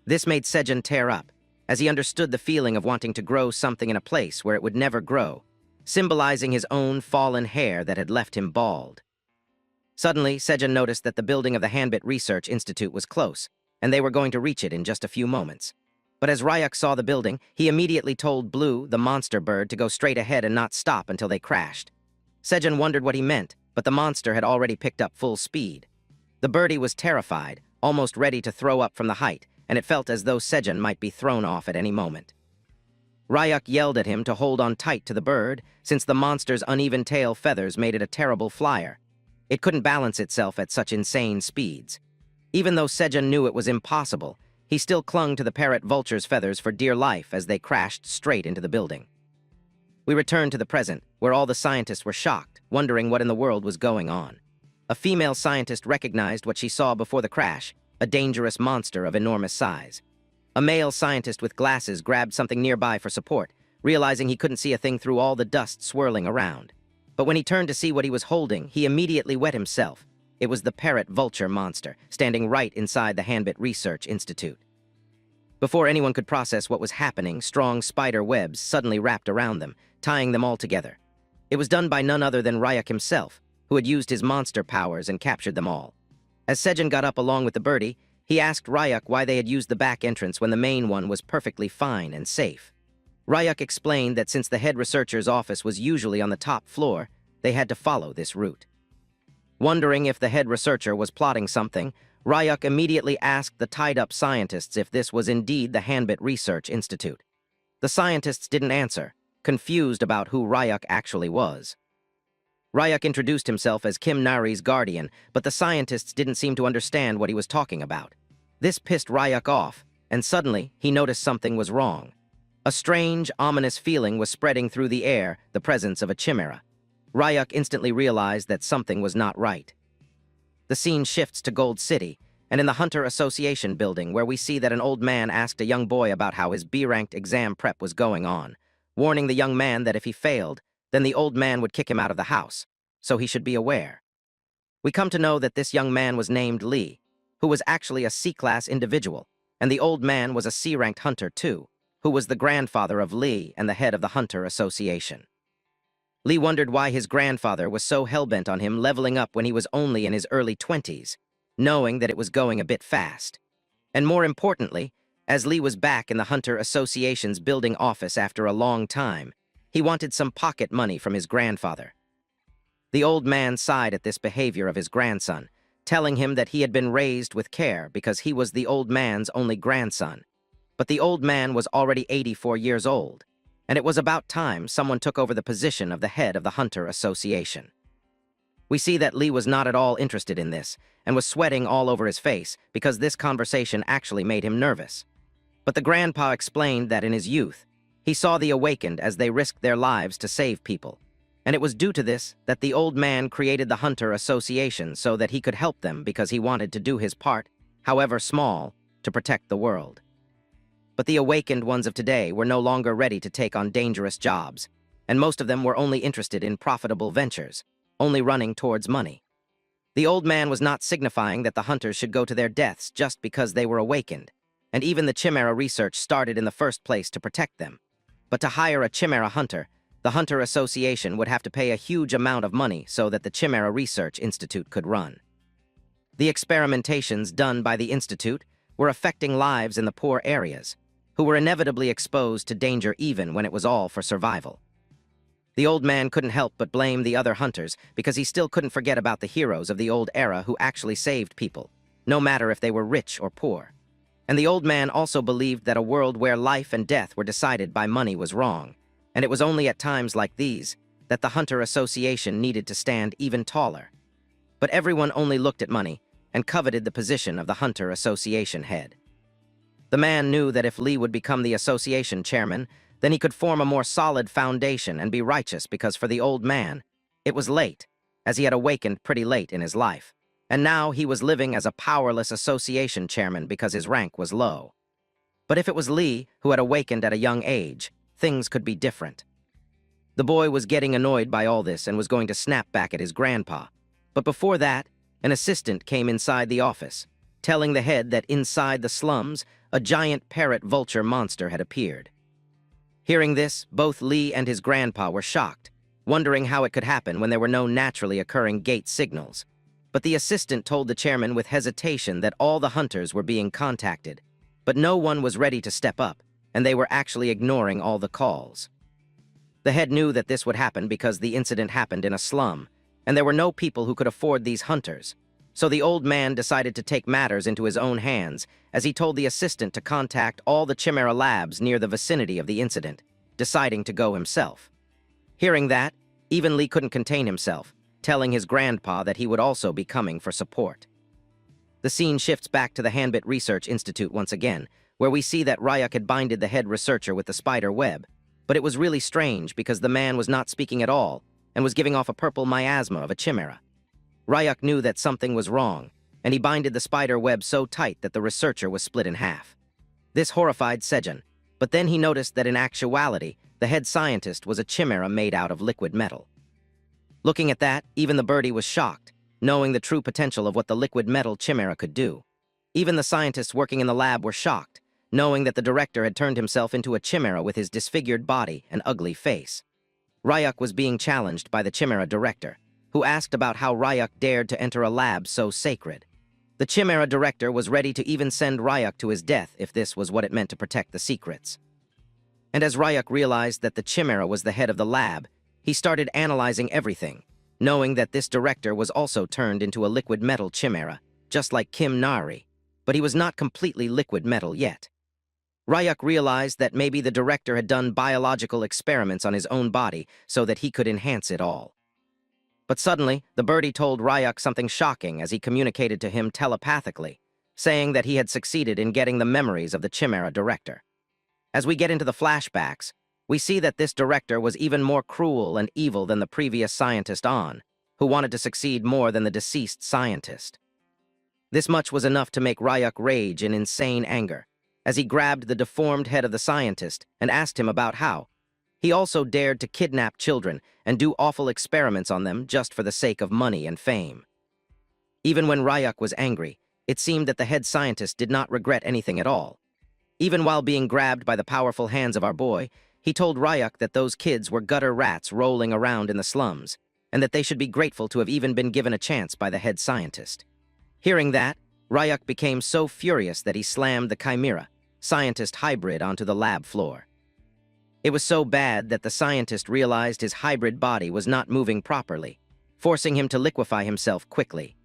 This made Seijun tear up, as he understood the feeling of wanting to grow something in a place where it would never grow, symbolizing his own fallen hair that had left him bald. Suddenly, Seijun noticed that the building of the Hanbit Research Institute was close, and they were going to reach it in just a few moments. But as Ryuk saw the building, he immediately told Blue, the monster bird, to go straight ahead and not stop until they crashed. Seijun wondered what he meant, but the monster had already picked up full speed. The birdie was terrified, almost ready to throw up from the height, and it felt as though Seijun might be thrown off at any moment. Ryuk yelled at him to hold on tight to the bird, since the monster's uneven tail feathers made it a terrible flyer. It couldn't balance itself at such insane speeds. Even though Seijun knew it was impossible, he still clung to the parrot vulture's feathers for dear life as they crashed straight into the building. We returned to the present, where all the scientists were shocked, wondering what in the world was going on. A female scientist recognized what she saw before the crash, a dangerous monster of enormous size. A male scientist with glasses grabbed something nearby for support, realizing he couldn't see a thing through all the dust swirling around. But when he turned to see what he was holding, he immediately wet himself. It was the parrot vulture monster, standing right inside the Hanbit Research Institute. Before anyone could process what was happening, strong spider webs suddenly wrapped around them, tying them all together. It was done by none other than Ryuk himself, who had used his monster powers and captured them all. As Seijun got up along with the birdie, He asked Ryuk why they had used the back entrance when the main one was perfectly fine and safe. Ryuk explained that since the head researcher's office was usually on the top floor, they had to follow this route. Wondering if the head researcher was plotting something, Ryuk immediately asked the tied-up scientists if this was indeed the Hanbit Research Institute. The scientists didn't answer, confused about who Ryuk actually was. Ryuk introduced himself as Kim Nari's guardian, but the scientists didn't seem to understand what he was talking about. This pissed Ryuk off, and suddenly he noticed something was wrong. A strange, ominous feeling was spreading through the air, the presence of a chimera. Ryuk instantly realized that something was not right. The scene shifts to Gold City, and in the Hunter Association building, where we see that an old man asked a young boy about how his B-ranked exam prep was going on, warning the young man that if he failed, then the old man would kick him out of the house, so he should be aware. We come to know that this young man was named Lee, who was actually a C-class individual, and the old man was a C-ranked hunter too, who was the grandfather of Lee and the head of the Hunter Association. Lee wondered why his grandfather was so hell-bent on him leveling up when he was only in his early 20s, knowing that it was going a bit fast. And more importantly, as Lee was back in the Hunter Association's building office after a long time, he wanted some pocket money from his grandfather. The old man sighed at this behavior of his grandson, telling him that he had been raised with care because he was the old man's only grandson. But the old man was already 84 years old, and it was about time someone took over the position of the head of the Hunter Association. We see that Lee was not at all interested in this, and was sweating all over his face because this conversation actually made him nervous. But the grandpa explained that in his youth, he saw the awakened as they risked their lives to save people, and it was due to this that the old man created the Hunter Association so that he could help them because he wanted to do his part, however small, to protect the world. But the awakened ones of today were no longer ready to take on dangerous jobs, and most of them were only interested in profitable ventures, only running towards money. The old man was not signifying that the hunters should go to their deaths just because they were awakened, and even the Chimera research started in the first place to protect them. But to hire a Chimera hunter, the Hunter Association would have to pay a huge amount of money so that the Chimera Research Institute could run. The experimentations done by the Institute were affecting lives in the poor areas, who were inevitably exposed to danger even when it was all for survival. The old man couldn't help but blame the other hunters because he still couldn't forget about the heroes of the old era who actually saved people, no matter if they were rich or poor. And the old man also believed that a world where life and death were decided by money was wrong, and it was only at times like these that the Hunter Association needed to stand even taller. But everyone only looked at money and coveted the position of the Hunter Association head. The man knew that if Lee would become the association chairman, then he could form a more solid foundation and be righteous because for the old man, it was late, as he had awakened pretty late in his life, and now he was living as a powerless association chairman because his rank was low. But if it was Lee who had awakened at a young age, things could be different. The boy was getting annoyed by all this and was going to snap back at his grandpa. But before that, an assistant came inside the office, telling the head that inside the slums, a giant parrot vulture monster had appeared. Hearing this, both Lee and his grandpa were shocked, wondering how it could happen when there were no naturally occurring gate signals. But the assistant told the chairman with hesitation that all the hunters were being contacted, but no one was ready to step up, and they were actually ignoring all the calls. The head knew that this would happen because the incident happened in a slum, and there were no people who could afford these hunters. So the old man decided to take matters into his own hands as he told the assistant to contact all the Chimera labs near the vicinity of the incident, deciding to go himself. Hearing that, even Lee couldn't contain himself, telling his grandpa that he would also be coming for support. The scene shifts back to the Hanbit Research Institute once again, where we see that Ryuk had binded the head researcher with the spider web, but it was really strange because the man was not speaking at all and was giving off a purple miasma of a chimera. Ryuk knew that something was wrong, and he binded the spider web so tight that the researcher was split in half. This horrified Sejun, but then he noticed that in actuality, the head scientist was a chimera made out of liquid metal. Looking at that, even the birdie was shocked, knowing the true potential of what the liquid metal chimera could do. Even the scientists working in the lab were shocked, knowing that the director had turned himself into a chimera with his disfigured body and ugly face. Ryuk was being challenged by the chimera director, who asked about how Ryuk dared to enter a lab so sacred. The Chimera director was ready to even send Ryuk to his death if this was what it meant to protect the secrets. And as Ryuk realized that the Chimera was the head of the lab, he started analyzing everything, knowing that this director was also turned into a liquid metal Chimera, just like Kim Nari, but he was not completely liquid metal yet. Ryuk realized that maybe the director had done biological experiments on his own body so that he could enhance it all. But suddenly, the birdie told Ryuk something shocking as he communicated to him telepathically, saying that he had succeeded in getting the memories of the Chimera director. As we get into the flashbacks, we see that this director was even more cruel and evil than the previous scientist On, who wanted to succeed more than the deceased scientist. This much was enough to make Ryuk rage in insane anger, as he grabbed the deformed head of the scientist and asked him about how. He also dared to kidnap children and do awful experiments on them just for the sake of money and fame. Even when Ryuk was angry, it seemed that the head scientist did not regret anything at all. Even while being grabbed by the powerful hands of our boy, he told Ryuk that those kids were gutter rats rolling around in the slums, and that they should be grateful to have even been given a chance by the head scientist. Hearing that, Ryuk became so furious that he slammed the Chimera, scientist hybrid, onto the lab floor. It was so bad that the scientist realized his hybrid body was not moving properly, forcing him to liquefy himself quickly.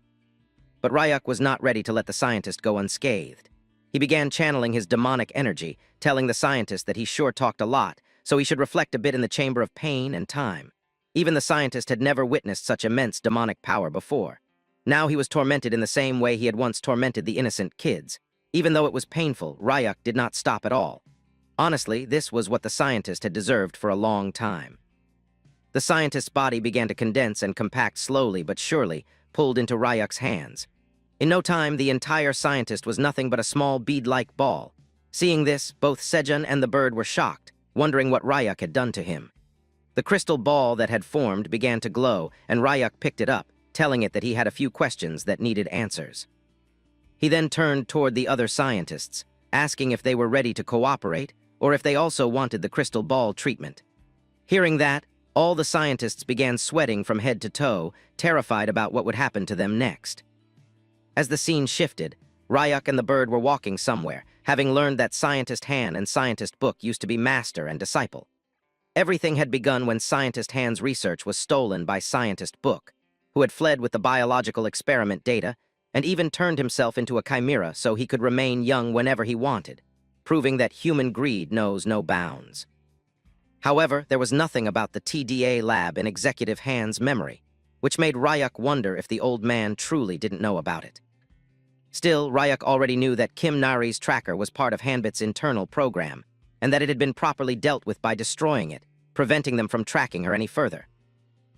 But Ryuk was not ready to let the scientist go unscathed. He began channeling his demonic energy, telling the scientist that he sure talked a lot, so he should reflect a bit in the chamber of pain and time. Even the scientist had never witnessed such immense demonic power before. Now he was tormented in the same way he had once tormented the innocent kids. Even though it was painful, Ryuk did not stop at all. Honestly, this was what the scientist had deserved for a long time. The scientist's body began to condense and compact slowly but surely, pulled into Ryuk's hands. In no time, the entire scientist was nothing but a small bead-like ball. Seeing this, both Sejun and the bird were shocked, wondering what Ryuk had done to him. The crystal ball that had formed began to glow, and Ryuk picked it up, telling it that he had a few questions that needed answers. He then turned toward the other scientists, asking if they were ready to cooperate, or if they also wanted the crystal ball treatment. Hearing that, all the scientists began sweating from head to toe, terrified about what would happen to them next. As the scene shifted, Ryuk and the bird were walking somewhere, having learned that Scientist Han and Scientist Book used to be master and disciple. Everything had begun when Scientist Han's research was stolen by Scientist Book, who had fled with the biological experiment data and even turned himself into a chimera so he could remain young whenever he wanted, proving that human greed knows no bounds. However, there was nothing about the TDA lab in Executive Han's memory, which made Ryuk wonder if the old man truly didn't know about it. Still, Ryuk already knew that Kim Nari's tracker was part of Hanbit's internal program, and that it had been properly dealt with by destroying it, preventing them from tracking her any further.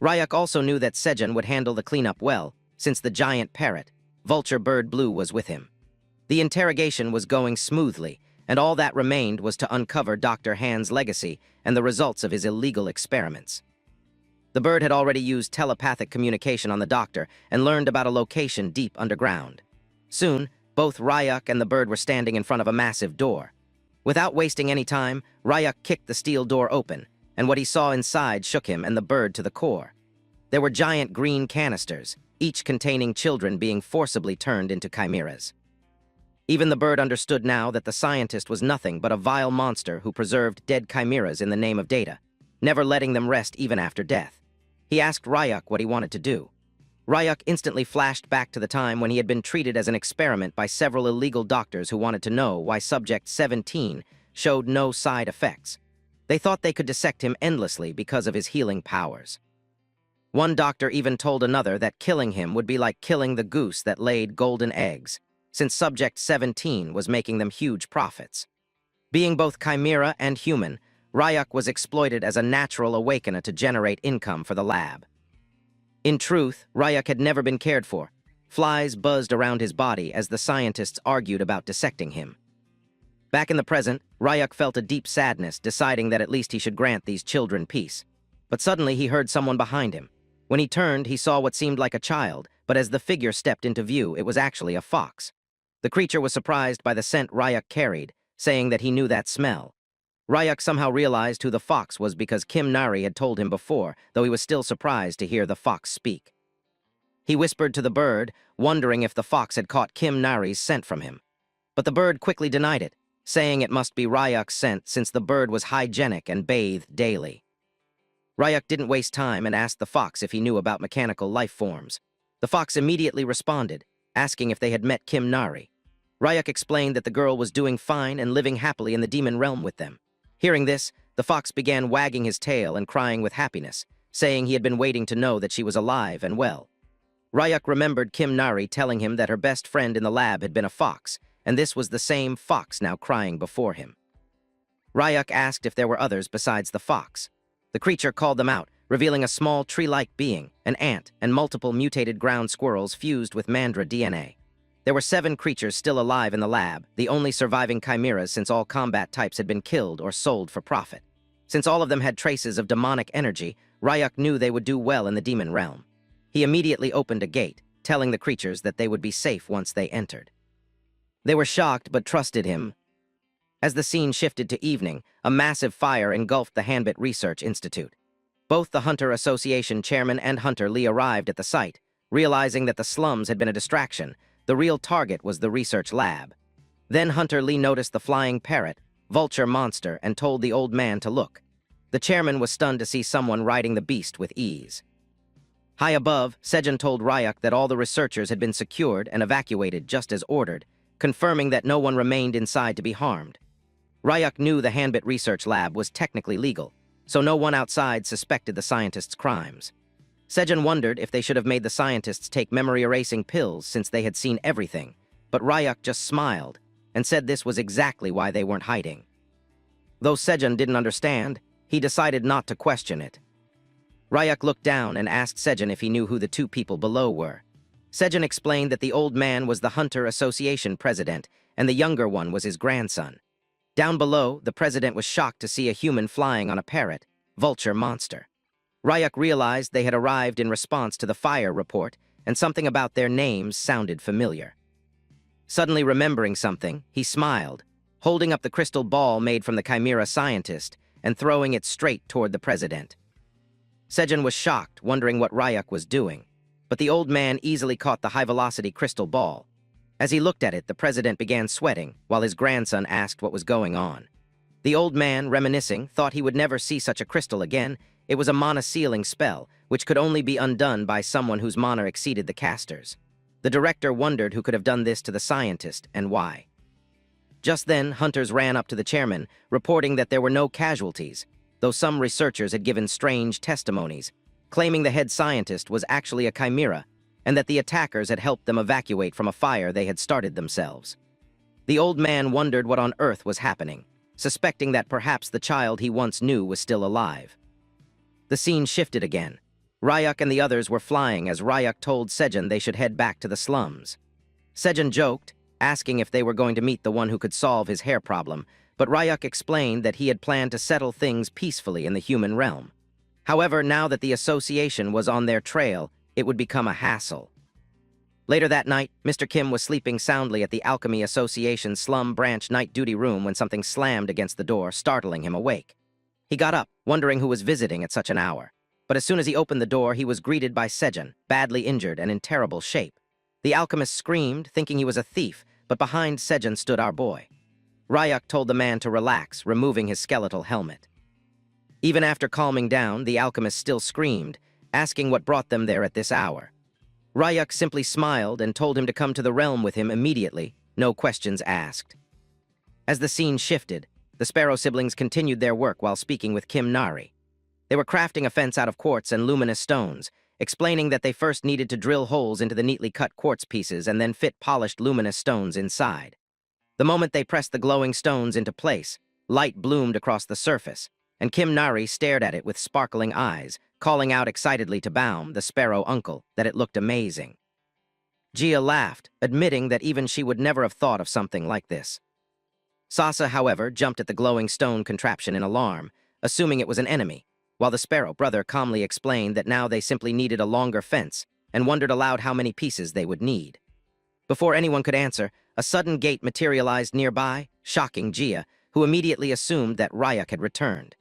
Ryuk also knew that Sejun would handle the cleanup well, since the giant parrot, Vulture Bird Blue, was with him. The interrogation was going smoothly, and all that remained was to uncover Dr. Han's legacy and the results of his illegal experiments. The bird had already used telepathic communication on the doctor and learned about a location deep underground. Soon, both Ryuk and the bird were standing in front of a massive door. Without wasting any time, Ryuk kicked the steel door open, and what he saw inside shook him and the bird to the core. There were giant green canisters, each containing children being forcibly turned into chimeras. Even the bird understood now that the scientist was nothing but a vile monster who preserved dead chimeras in the name of data, never letting them rest even after death. He asked Ryuk what he wanted to do. Ryuk instantly flashed back to the time when he had been treated as an experiment by several illegal doctors who wanted to know why Subject 17 showed no side effects. They thought they could dissect him endlessly because of his healing powers. One doctor even told another that killing him would be like killing the goose that laid golden eggs, since Subject 17 was making them huge profits. Being both chimera and human, Ryuk was exploited as a natural awakener to generate income for the lab. In truth, Ryuk had never been cared for. Flies buzzed around his body as the scientists argued about dissecting him. Back in the present, Ryuk felt a deep sadness, deciding that at least he should grant these children peace. But suddenly he heard someone behind him. When he turned, he saw what seemed like a child, but as the figure stepped into view, it was actually a fox. The creature was surprised by the scent Ryuk carried, saying that he knew that smell. Ryuk somehow realized who the fox was because Kim Nari had told him before, though he was still surprised to hear the fox speak. He whispered to the bird, wondering if the fox had caught Kim Nari's scent from him. But the bird quickly denied it, saying it must be Ryuk's scent since the bird was hygienic and bathed daily. Ryuk didn't waste time and asked the fox if he knew about mechanical life forms. The fox immediately responded, asking if they had met Kim Nari. Ryuk explained that the girl was doing fine and living happily in the demon realm with them. Hearing this, the fox began wagging his tail and crying with happiness, saying he had been waiting to know that she was alive and well. Ryuk remembered Kim Nari telling him that her best friend in the lab had been a fox, and this was the same fox now crying before him. Ryuk asked if there were others besides the fox. The creature called them out, revealing a small tree-like being, an ant, and multiple mutated ground squirrels fused with mandra DNA. There were 7 creatures still alive in the lab, the only surviving chimeras since all combat types had been killed or sold for profit. Since all of them had traces of demonic energy, Ryuk knew they would do well in the demon realm. He immediately opened a gate, telling the creatures that they would be safe once they entered. They were shocked but trusted him. As the scene shifted to evening, a massive fire engulfed the Hanbit Research Institute. Both the Hunter Association chairman and Hunter Lee arrived at the site, realizing that the slums had been a distraction. The real target was the research lab. Then Hunter Lee noticed the flying parrot, vulture monster, and told the old man to look. The chairman was stunned to see someone riding the beast with ease. High above, Sejun told Ryuk that all the researchers had been secured and evacuated just as ordered, confirming that no one remained inside to be harmed. Ryuk knew the Hanbit Research Lab was technically legal, so no one outside suspected the scientists' crimes. Sejun wondered if they should have made the scientists take memory-erasing pills since they had seen everything, but Ryuk just smiled and said this was exactly why they weren't hiding. Though Sejun didn't understand, he decided not to question it. Ryuk looked down and asked Sejun if he knew who the 2 people below were. Sejun explained that the old man was the Hunter Association president and the younger one was his grandson. Down below, the president was shocked to see a human flying on a parrot, vulture monster. Ryuk realized they had arrived in response to the fire report, and something about their names sounded familiar. Suddenly remembering something, he smiled, holding up the crystal ball made from the chimera scientist and throwing it straight toward the president. Sejun was shocked, wondering what Ryuk was doing, but the old man easily caught the high-velocity crystal ball. As he looked at it, the president began sweating, while his grandson asked what was going on. The old man, reminiscing, thought he would never see such a crystal again. It was a mana-sealing spell, which could only be undone by someone whose mana exceeded the caster's. The director wondered who could have done this to the scientist, and why. Just then, hunters ran up to the chairman, reporting that there were no casualties, though some researchers had given strange testimonies, claiming the head scientist was actually a chimera, and that the attackers had helped them evacuate from a fire they had started themselves. The old man wondered what on earth was happening, suspecting that perhaps the child he once knew was still alive. The scene shifted again. Ryuk and the others were flying as Ryuk told Sejun they should head back to the slums. Sejun joked, asking if they were going to meet the one who could solve his hair problem, but Ryuk explained that he had planned to settle things peacefully in the human realm. However, now that the association was on their trail, it would become a hassle. Later that night, Mr. Kim was sleeping soundly at the Alchemy Association's slum branch night duty room when something slammed against the door, startling him awake. He got up, wondering who was visiting at such an hour. But as soon as he opened the door, he was greeted by Sejun, badly injured and in terrible shape. The alchemist screamed, thinking he was a thief, but behind Sejun stood our boy. Ryuk told the man to relax, removing his skeletal helmet. Even after calming down, the alchemist still screamed, asking what brought them there at this hour. Ryuk simply smiled and told him to come to the realm with him immediately, no questions asked. As the scene shifted, the Sparrow siblings continued their work while speaking with Kim Nari. They were crafting a fence out of quartz and luminous stones, explaining that they first needed to drill holes into the neatly cut quartz pieces and then fit polished luminous stones inside. The moment they pressed the glowing stones into place, light bloomed across the surface, and Kim Nari stared at it with sparkling eyes, calling out excitedly to Baum, the Sparrow uncle, that it looked amazing. Gia laughed, admitting that even she would never have thought of something like this. Sasa, however, jumped at the glowing stone contraption in alarm, assuming it was an enemy, while the Sparrow brother calmly explained that now they simply needed a longer fence and wondered aloud how many pieces they would need. Before anyone could answer, a sudden gate materialized nearby, shocking Gia, who immediately assumed that Ryuk had returned.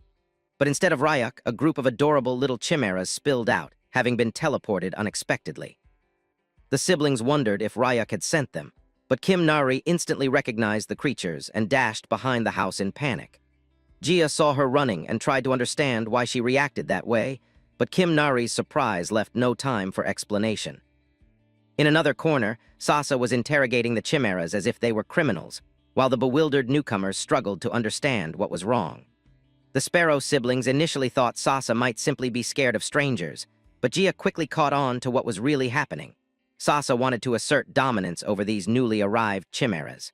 But instead of Ryuk, a group of adorable little chimeras spilled out, having been teleported unexpectedly. The siblings wondered if Ryuk had sent them, but Kim Nari instantly recognized the creatures and dashed behind the house in panic. Jia saw her running and tried to understand why she reacted that way, but Kim Nari's surprise left no time for explanation. In another corner, Sasa was interrogating the chimeras as if they were criminals, while the bewildered newcomers struggled to understand what was wrong. The Sparrow siblings initially thought Sasa might simply be scared of strangers, but Jia quickly caught on to what was really happening. Sasa wanted to assert dominance over these newly arrived chimeras.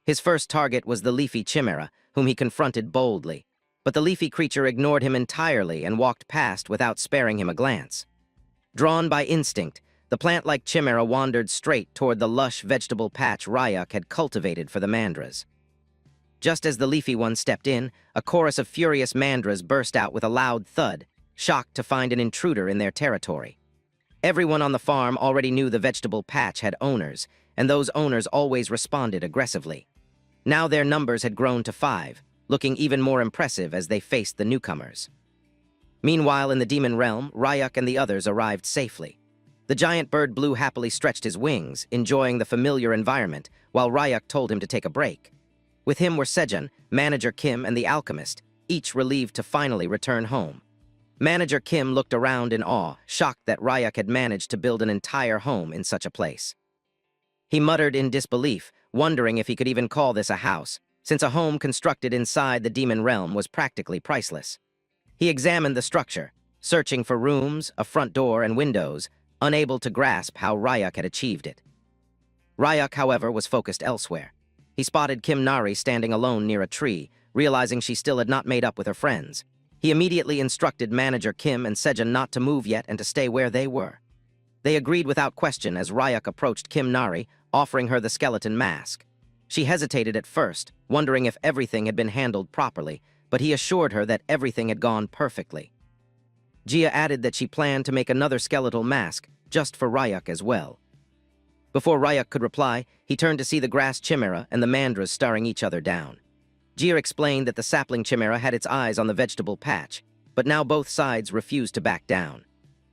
His first target was the leafy chimera, whom he confronted boldly, but the leafy creature ignored him entirely and walked past without sparing him a glance. Drawn by instinct, the plant-like chimera wandered straight toward the lush vegetable patch Ryuk had cultivated for the mandras. Just as the leafy one stepped in, a chorus of furious mandras burst out with a loud thud, shocked to find an intruder in their territory. Everyone on the farm already knew the vegetable patch had owners, and those owners always responded aggressively. Now their numbers had grown to 5, looking even more impressive as they faced the newcomers. Meanwhile, in the demon realm, Ryuk and the others arrived safely. The giant bird Blue happily stretched his wings, enjoying the familiar environment, while Ryuk told him to take a break. With him were Sejun, Manager Kim, and the alchemist, each relieved to finally return home. Manager Kim looked around in awe, shocked that Ryuk had managed to build an entire home in such a place. He muttered in disbelief, wondering if he could even call this a house, since a home constructed inside the demon realm was practically priceless. He examined the structure, searching for rooms, a front door, and windows, unable to grasp how Ryuk had achieved it. Ryuk, however, was focused elsewhere. He spotted Kim Nari standing alone near a tree, realizing she still had not made up with her friends. He immediately instructed Manager Kim and Sejun not to move yet and to stay where they were. They agreed without question as Ryuk approached Kim Nari, offering her the skeleton mask. She hesitated at first, wondering if everything had been handled properly, but he assured her that everything had gone perfectly. Jia added that she planned to make another skeletal mask, just for Ryuk as well. Before Ryuk could reply, he turned to see the grass chimera and the mandras staring each other down. Jia explained that the sapling chimera had its eyes on the vegetable patch, but now both sides refused to back down.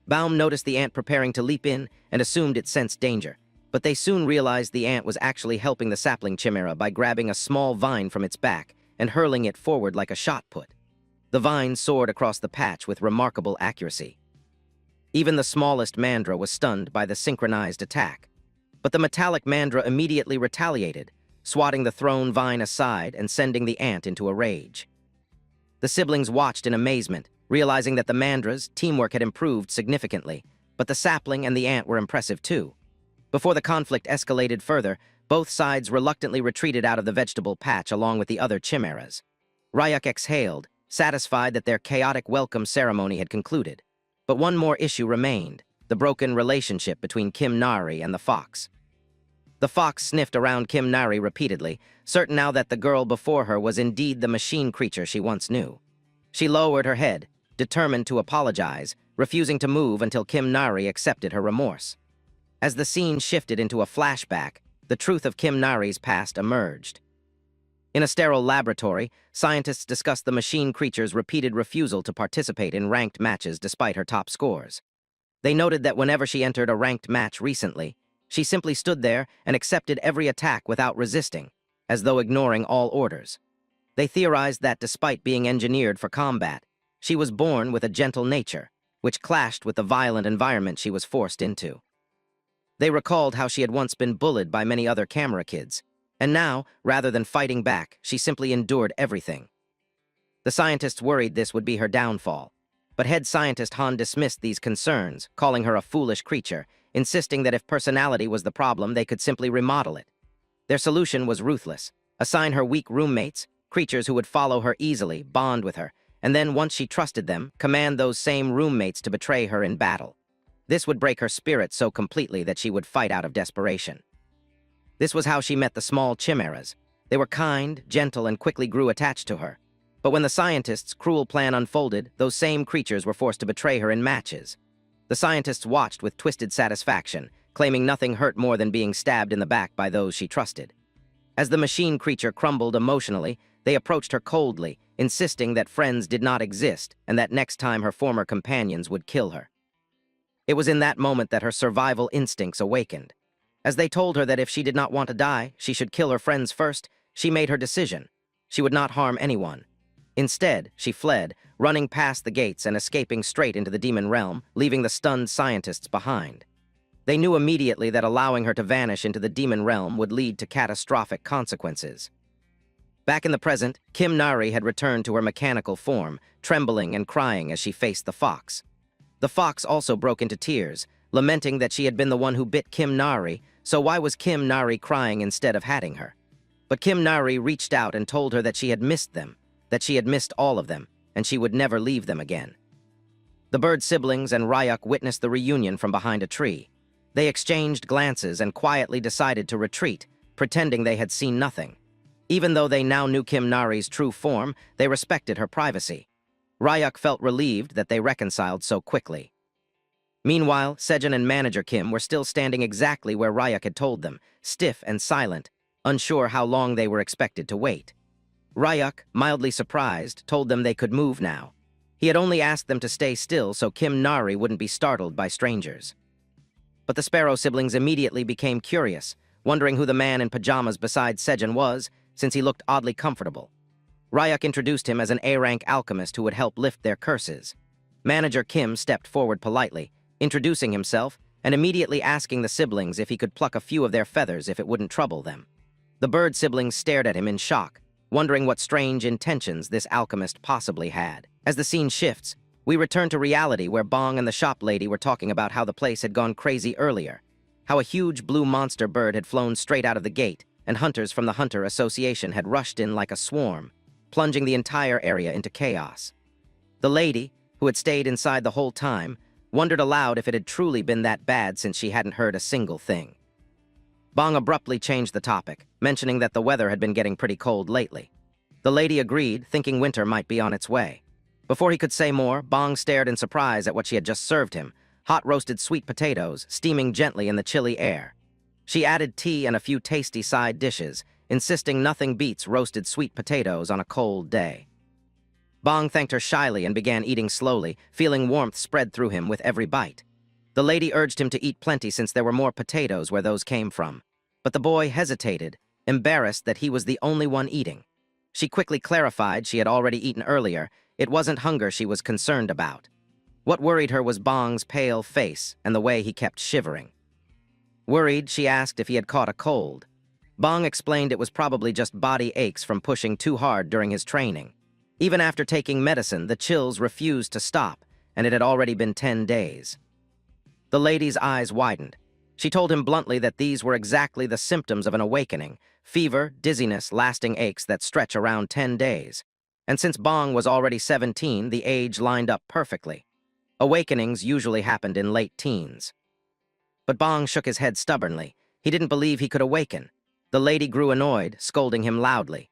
Baum noticed the ant preparing to leap in and assumed it sensed danger, but they soon realized the ant was actually helping the sapling chimera by grabbing a small vine from its back and hurling it forward like a shot put. The vine soared across the patch with remarkable accuracy. Even the smallest mandra was stunned by the synchronized attack, but the metallic mandra immediately retaliated, swatting the thrown vine aside and sending the ant into a rage. The siblings watched in amazement, realizing that the mandra's teamwork had improved significantly, but the sapling and the ant were impressive too. Before the conflict escalated further, both sides reluctantly retreated out of the vegetable patch along with the other chimeras. Ryuk exhaled, satisfied that their chaotic welcome ceremony had concluded. But one more issue remained, the broken relationship between Kim Nari and the fox. The fox sniffed around Kim Nari repeatedly, certain now that the girl before her was indeed the machine creature she once knew. She lowered her head, determined to apologize, refusing to move until Kim Nari accepted her remorse. As the scene shifted into a flashback, the truth of Kim Nari's past emerged. In a sterile laboratory, scientists discussed the machine creature's repeated refusal to participate in ranked matches despite her top scores. They noted that whenever she entered a ranked match recently, she simply stood there and accepted every attack without resisting, as though ignoring all orders. They theorized that despite being engineered for combat, she was born with a gentle nature, which clashed with the violent environment she was forced into. They recalled how she had once been bullied by many other camera kids, and now, rather than fighting back, she simply endured everything. The scientists worried this would be her downfall, but head scientist Han dismissed these concerns, calling her a foolish creature, insisting that if personality was the problem, they could simply remodel it. Their solution was ruthless: assign her weak roommates, creatures who would follow her easily, bond with her, and then, once she trusted them, command those same roommates to betray her in battle. This would break her spirit so completely that she would fight out of desperation. This was how she met the small chimeras. They were kind, gentle, and quickly grew attached to her. But when the scientists' cruel plan unfolded, those same creatures were forced to betray her in matches. The scientists watched with twisted satisfaction, claiming nothing hurt more than being stabbed in the back by those she trusted. As the machine creature crumbled emotionally, they approached her coldly, insisting that friends did not exist and that next time her former companions would kill her. It was in that moment that her survival instincts awakened. As they told her that if she did not want to die, she should kill her friends first, she made her decision. She would not harm anyone. Instead, she fled, running past the gates and escaping straight into the demon realm, leaving the stunned scientists behind. They knew immediately that allowing her to vanish into the demon realm would lead to catastrophic consequences. Back in the present, Kim Nari had returned to her mechanical form, trembling and crying as she faced the fox. The fox also broke into tears, lamenting that she had been the one who bit Kim Nari, so why was Kim Nari crying instead of hatting her? But Kim Nari reached out and told her that she had missed them, that she had missed all of them, and she would never leave them again. The bird siblings and Ryuk witnessed the reunion from behind a tree. They exchanged glances and quietly decided to retreat, pretending they had seen nothing. Even though they now knew Kim Nari's true form, they respected her privacy. Ryuk felt relieved that they reconciled so quickly. Meanwhile, Sejun and manager Kim were still standing exactly where Ryuk had told them, stiff and silent, unsure how long they were expected to wait. Ryuk, mildly surprised, told them they could move now. He had only asked them to stay still so Kim Nari wouldn't be startled by strangers. But the Sparrow siblings immediately became curious, wondering who the man in pajamas beside Sejun was, since he looked oddly comfortable. Ryuk introduced him as an A-rank alchemist who would help lift their curses. Manager Kim stepped forward politely, introducing himself and immediately asking the siblings if he could pluck a few of their feathers if it wouldn't trouble them. The bird siblings stared at him in shock, wondering what strange intentions this alchemist possibly had. As the scene shifts, we return to reality where Bong and the shop lady were talking about how the place had gone crazy earlier, how a huge blue monster bird had flown straight out of the gate, and hunters from the Hunter Association had rushed in like a swarm, plunging the entire area into chaos. The lady, who had stayed inside the whole time, wondered aloud if it had truly been that bad since she hadn't heard a single thing. Bong abruptly changed the topic, mentioning that the weather had been getting pretty cold lately. The lady agreed, thinking winter might be on its way. Before he could say more, Bong stared in surprise at what she had just served him, hot roasted sweet potatoes steaming gently in the chilly air. She added tea and a few tasty side dishes, insisting nothing beats roasted sweet potatoes on a cold day. Bong thanked her shyly and began eating slowly, feeling warmth spread through him with every bite. The lady urged him to eat plenty since there were more potatoes where those came from. But the boy hesitated, embarrassed that he was the only one eating. She quickly clarified she had already eaten earlier. It wasn't hunger she was concerned about. What worried her was Bong's pale face and the way he kept shivering. Worried, she asked if he had caught a cold. Bong explained it was probably just body aches from pushing too hard during his training. Even after taking medicine, the chills refused to stop, and it had already been 10 days. The lady's eyes widened. She told him bluntly that these were exactly the symptoms of an awakening: fever, dizziness, lasting aches that stretch around 10 days. And since Bong was already 17, the age lined up perfectly. Awakenings usually happened in late teens. But Bong shook his head stubbornly. He didn't believe he could awaken. The lady grew annoyed, scolding him loudly.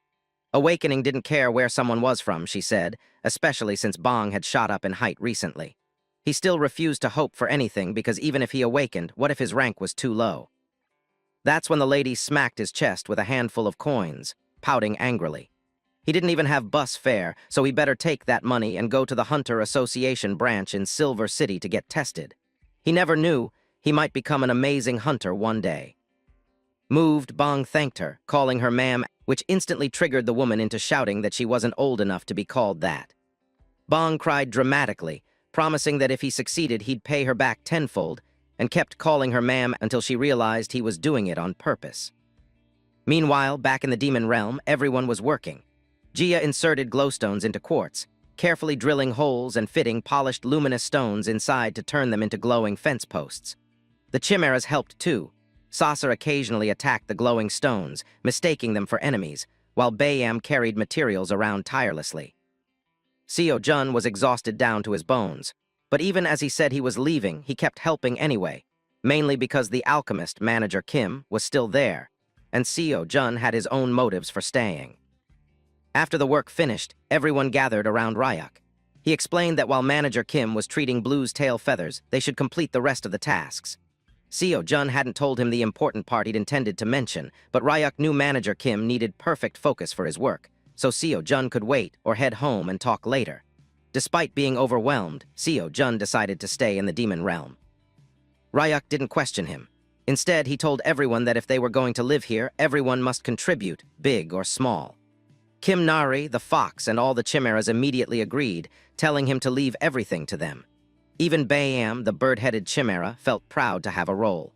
Awakening didn't care where someone was from, she said, especially since Bong had shot up in height recently. He still refused to hope for anything because even if he awakened, what if his rank was too low? That's when the lady smacked his chest with a handful of coins, pouting angrily. He didn't even have bus fare, so he better take that money and go to the Hunter Association branch in Silver City to get tested. He never knew he might become an amazing hunter one day. Moved, Bong thanked her, calling her ma'am, which instantly triggered the woman into shouting that she wasn't old enough to be called that. Bong cried dramatically, promising that if he succeeded he'd pay her back tenfold, and kept calling her ma'am until she realized he was doing it on purpose. Meanwhile, back in the demon realm, everyone was working. Jia inserted glowstones into quartz, carefully drilling holes and fitting polished luminous stones inside to turn them into glowing fence posts. The chimeras helped too. Saucer occasionally attacked the glowing stones, mistaking them for enemies, while Bayam carried materials around tirelessly. Seo Jun was exhausted down to his bones, but even as he said he was leaving, he kept helping anyway, mainly because the alchemist, manager Kim, was still there, and Seo Jun had his own motives for staying. After the work finished, everyone gathered around Ryuk. He explained that while manager Kim was treating Blue's tail feathers, they should complete the rest of the tasks. Seo Jun hadn't told him the important part he'd intended to mention, but Ryuk knew manager Kim needed perfect focus for his work, so Seo Jun could wait or head home and talk later. Despite being overwhelmed, Seo Jun decided to stay in the demon realm. Ryak didn't question him. Instead, he told everyone that if they were going to live here, everyone must contribute, big or small. Kim Nari, the fox, and all the chimeras immediately agreed, telling him to leave everything to them. Even Bayam, the bird-headed chimera, felt proud to have a role.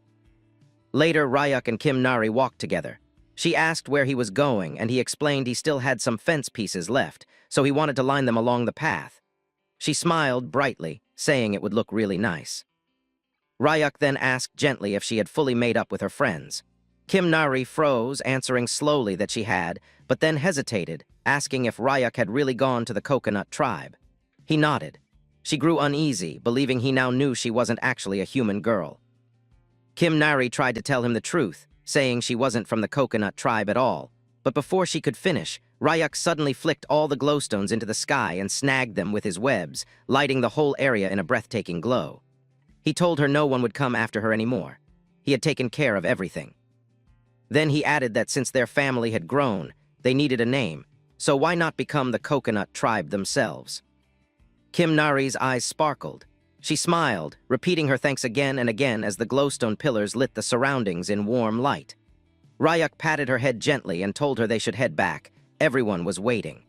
Later, Ryak and Kim Nari walked together. She asked where he was going, and he explained he still had some fence pieces left, so he wanted to line them along the path. She smiled brightly, saying it would look really nice. Ryak then asked gently if she had fully made up with her friends. Kim Nari froze, answering slowly that she had, but then hesitated, asking if Ryak had really gone to the coconut tribe. He nodded. She grew uneasy, believing he now knew she wasn't actually a human girl. Kim Nari tried to tell him the truth, saying she wasn't from the coconut tribe at all. But before she could finish, Ryak suddenly flicked all the glowstones into the sky and snagged them with his webs, lighting the whole area in a breathtaking glow. He told her no one would come after her anymore. He had taken care of everything. Then he added that since their family had grown, they needed a name, so why not become the coconut tribe themselves? Kim Nari's eyes sparkled. She smiled, repeating her thanks again and again as the glowstone pillars lit the surroundings in warm light. Ryak patted her head gently and told her they should head back. Everyone was waiting.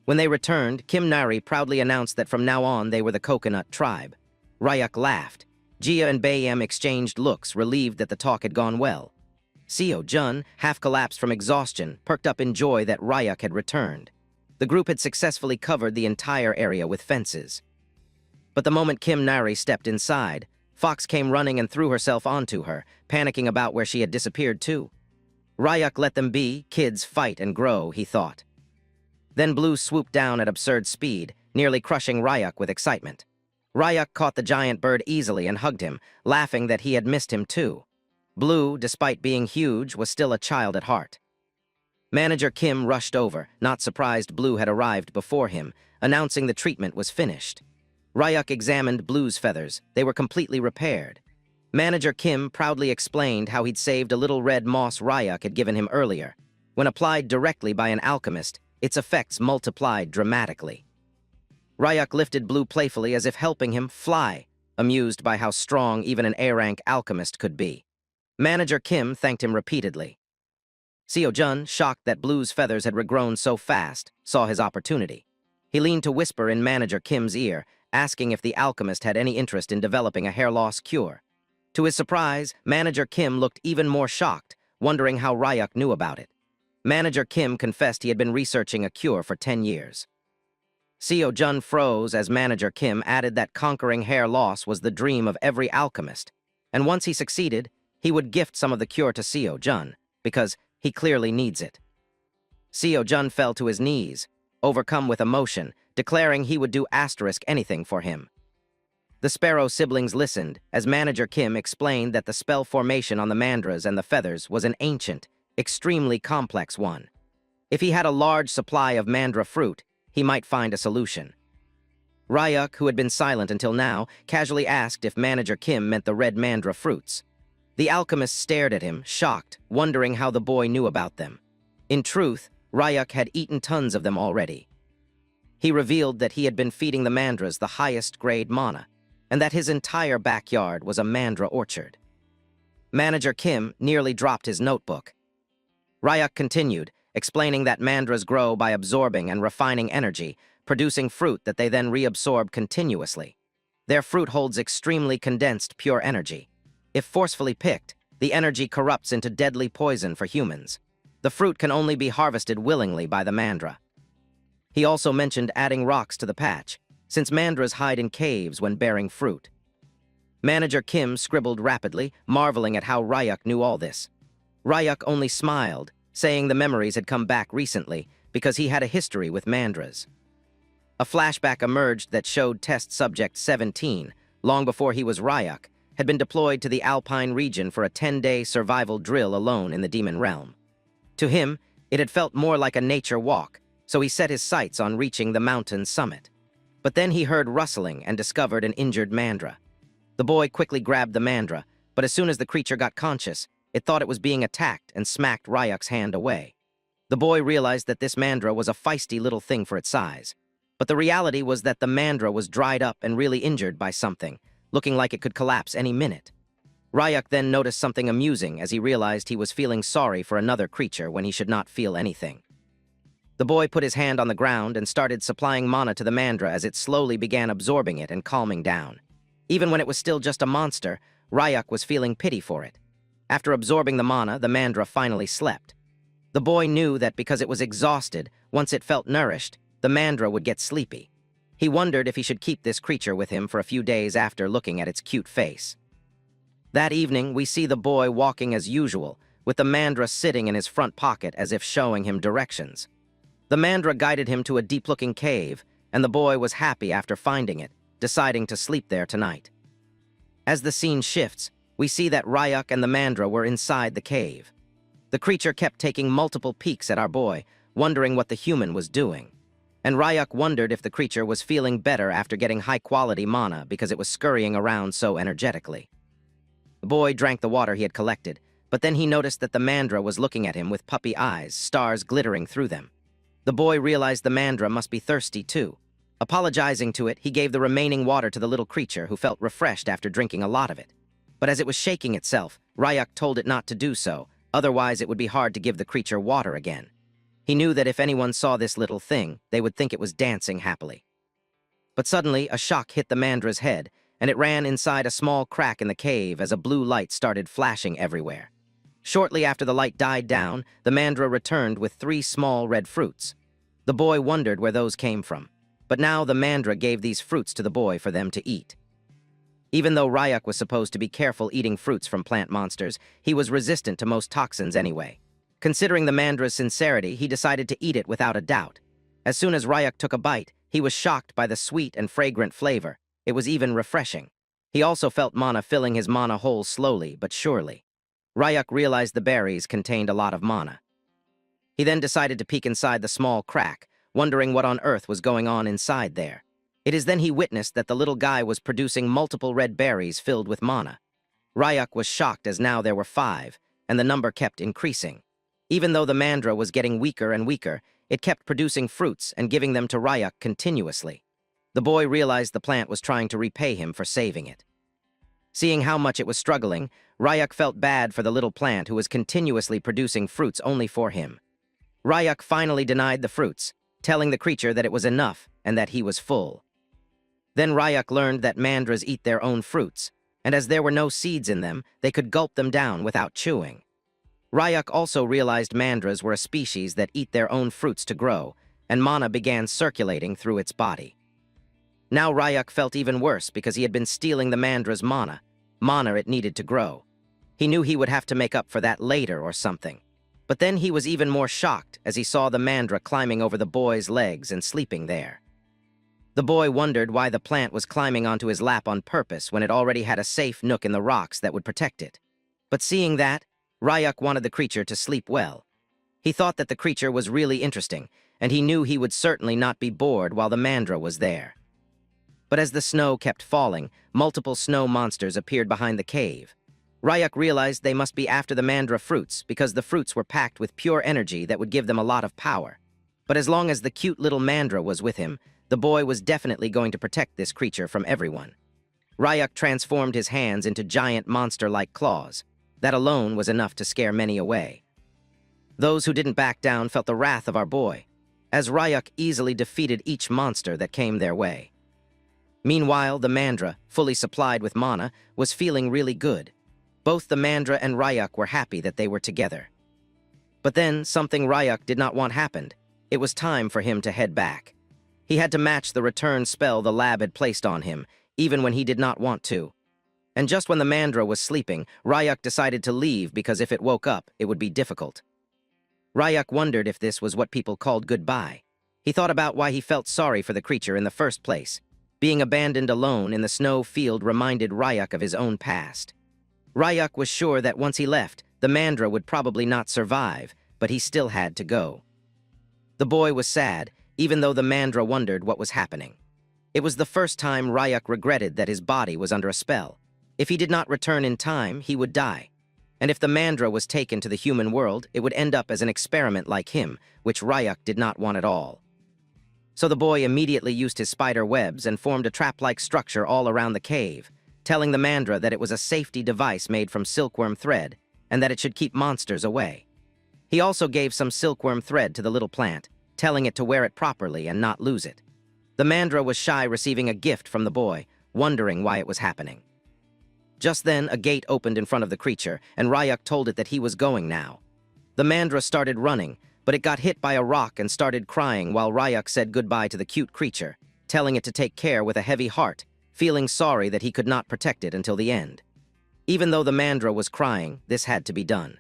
When they returned, Kim Nari proudly announced that from now on they were the coconut tribe. Ryak laughed. Jia and Bayam exchanged looks, relieved that the talk had gone well. Seo Jun, half collapsed from exhaustion, perked up in joy that Ryak had returned. The group had successfully covered the entire area with fences. But the moment Kim Nari stepped inside, Fox came running and threw herself onto her, panicking about where she had disappeared too. Ryak let them be, kids fight and grow, he thought. Then Blue swooped down at absurd speed, nearly crushing Ryak with excitement. Ryak caught the giant bird easily and hugged him, laughing that he had missed him too. Blue, despite being huge, was still a child at heart. Manager Kim rushed over, not surprised Blue had arrived before him, announcing the treatment was finished. Ryak examined Blue's feathers. They were completely repaired. Manager Kim proudly explained how he'd saved a little red moss Ryak had given him earlier. When applied directly by an alchemist, its effects multiplied dramatically. Ryak lifted Blue playfully as if helping him fly, amused by how strong even an A-rank alchemist could be. Manager Kim thanked him repeatedly. Seo Jun, shocked that Blue's feathers had regrown so fast, saw his opportunity. He leaned to whisper in Manager Kim's ear, asking if the alchemist had any interest in developing a hair loss cure. To his surprise, Manager Kim looked even more shocked, wondering how Ryak knew about it. Manager Kim confessed he had been researching a cure for 10 years. Seo Jun froze as Manager Kim added that conquering hair loss was the dream of every alchemist, and once he succeeded, he would gift some of the cure to Seo Jun, because he clearly needs it. Seo Jun fell to his knees, overcome with emotion, declaring he would do anything for him. The Sparrow siblings listened as Manager Kim explained that the spell formation on the mandras and the feathers was an ancient, extremely complex one. If he had a large supply of mandra fruit, he might find a solution. Ryak, who had been silent until now, casually asked if Manager Kim meant the red mandra fruits. The alchemist stared at him, shocked, wondering how the boy knew about them. In truth, Ryak had eaten tons of them already. He revealed that he had been feeding the mandras the highest grade mana, and that his entire backyard was a mandra orchard. Manager Kim nearly dropped his notebook. Ryak continued, explaining that mandras grow by absorbing and refining energy, producing fruit that they then reabsorb continuously. Their fruit holds extremely condensed pure energy. If forcefully picked, the energy corrupts into deadly poison for humans. The fruit can only be harvested willingly by the mandra. He also mentioned adding rocks to the patch, since mandras hide in caves when bearing fruit. Manager Kim scribbled rapidly, marveling at how Ryak knew all this. Ryak only smiled, saying the memories had come back recently because he had a history with mandras. A flashback emerged that showed test subject 17, long before he was Ryak, had been deployed to the Alpine region for a 10-day survival drill alone in the Demon Realm. To him, it had felt more like a nature walk, so he set his sights on reaching the mountain's summit. But then he heard rustling and discovered an injured mandra. The boy quickly grabbed the mandra, but as soon as the creature got conscious, it thought it was being attacked and smacked Ryak's hand away. The boy realized that this mandra was a feisty little thing for its size. But the reality was that the mandra was dried up and really injured by something, looking like it could collapse any minute. Ryak then noticed something amusing as he realized he was feeling sorry for another creature when he should not feel anything. The boy put his hand on the ground and started supplying mana to the mandra as it slowly began absorbing it and calming down. Even when it was still just a monster, Ryak was feeling pity for it. After absorbing the mana, the mandra finally slept. The boy knew that because it was exhausted, once it felt nourished, the mandra would get sleepy. He wondered if he should keep this creature with him for a few days after looking at its cute face. That evening, we see the boy walking as usual, with the mandra sitting in his front pocket as if showing him directions. The mandra guided him to a deep-looking cave, and the boy was happy after finding it, deciding to sleep there tonight. As the scene shifts, we see that Ryak and the mandra were inside the cave. The creature kept taking multiple peeks at our boy, wondering what the human was doing. And Ryak wondered if the creature was feeling better after getting high-quality mana because it was scurrying around so energetically. The boy drank the water he had collected, but then he noticed that the mandra was looking at him with puppy eyes, stars glittering through them. The boy realized the mandra must be thirsty too. Apologizing to it, he gave the remaining water to the little creature, who felt refreshed after drinking a lot of it. But as it was shaking itself, Ryak told it not to do so, otherwise it would be hard to give the creature water again. He knew that if anyone saw this little thing, they would think it was dancing happily. But suddenly, a shock hit the mandra's head, and it ran inside a small crack in the cave as a blue light started flashing everywhere. Shortly after the light died down, the mandra returned with 3 small red fruits. The boy wondered where those came from, but now the mandra gave these fruits to the boy for them to eat. Even though Ryak was supposed to be careful eating fruits from plant monsters, he was resistant to most toxins anyway. Considering the mandra's sincerity, he decided to eat it without a doubt. As soon as Ryak took a bite, he was shocked by the sweet and fragrant flavor. It was even refreshing. He also felt mana filling his mana hole slowly but surely. Ryak realized the berries contained a lot of mana. He then decided to peek inside the small crack, wondering what on earth was going on inside there. It is then he witnessed that the little guy was producing multiple red berries filled with mana. Ryak was shocked as now there were 5, and the number kept increasing. Even though the mandra was getting weaker and weaker, it kept producing fruits and giving them to Ryak continuously. The boy realized the plant was trying to repay him for saving it. Seeing how much it was struggling, Ryak felt bad for the little plant who was continuously producing fruits only for him. Ryak finally denied the fruits, telling the creature that it was enough and that he was full. Then Ryak learned that mandras eat their own fruits, and as there were no seeds in them, they could gulp them down without chewing. Ryak also realized mandras were a species that eat their own fruits to grow, and mana began circulating through its body. Now Ryak felt even worse because he had been stealing the mandra's mana it needed to grow. He knew he would have to make up for that later or something. But then he was even more shocked as he saw the mandra climbing over the boy's legs and sleeping there. The boy wondered why the plant was climbing onto his lap on purpose when it already had a safe nook in the rocks that would protect it. But seeing that, Ryak wanted the creature to sleep well. He thought that the creature was really interesting, and he knew he would certainly not be bored while the mandra was there. But as the snow kept falling, multiple snow monsters appeared behind the cave. Ryak realized they must be after the mandra fruits because the fruits were packed with pure energy that would give them a lot of power. But as long as the cute little mandra was with him, the boy was definitely going to protect this creature from everyone. Ryak transformed his hands into giant monster-like claws. That alone was enough to scare many away. Those who didn't back down felt the wrath of our boy, as Ryak easily defeated each monster that came their way. Meanwhile, the mandra, fully supplied with mana, was feeling really good. Both the mandra and Ryak were happy that they were together. But then, something Ryak did not want happened. It was time for him to head back. He had to match the return spell the lab had placed on him, even when he did not want to. And just when the mandra was sleeping, Ryak decided to leave because if it woke up, it would be difficult. Ryak wondered if this was what people called goodbye. He thought about why he felt sorry for the creature in the first place. Being abandoned alone in the snow field reminded Ryak of his own past. Ryak was sure that once he left, the mandra would probably not survive, but he still had to go. The boy was sad, even though the mandra wondered what was happening. It was the first time Ryak regretted that his body was under a spell. If he did not return in time, he would die. And if the mandra was taken to the human world, it would end up as an experiment like him, which Ryak did not want at all. So the boy immediately used his spider webs and formed a trap-like structure all around the cave. telling the mandra that it was a safety device made from silkworm thread and that it should keep monsters away. He also gave some silkworm thread to the little plant, telling it to wear it properly and not lose it. The mandra was shy receiving a gift from the boy, wondering why it was happening. Just then, a gate opened in front of the creature, and Ryuk told it that he was going now. The mandra started running, but it got hit by a rock and started crying while Ryuk said goodbye to the cute creature, telling it to take care with a heavy heart, feeling sorry that he could not protect it until the end. Even though the mandra was crying, this had to be done.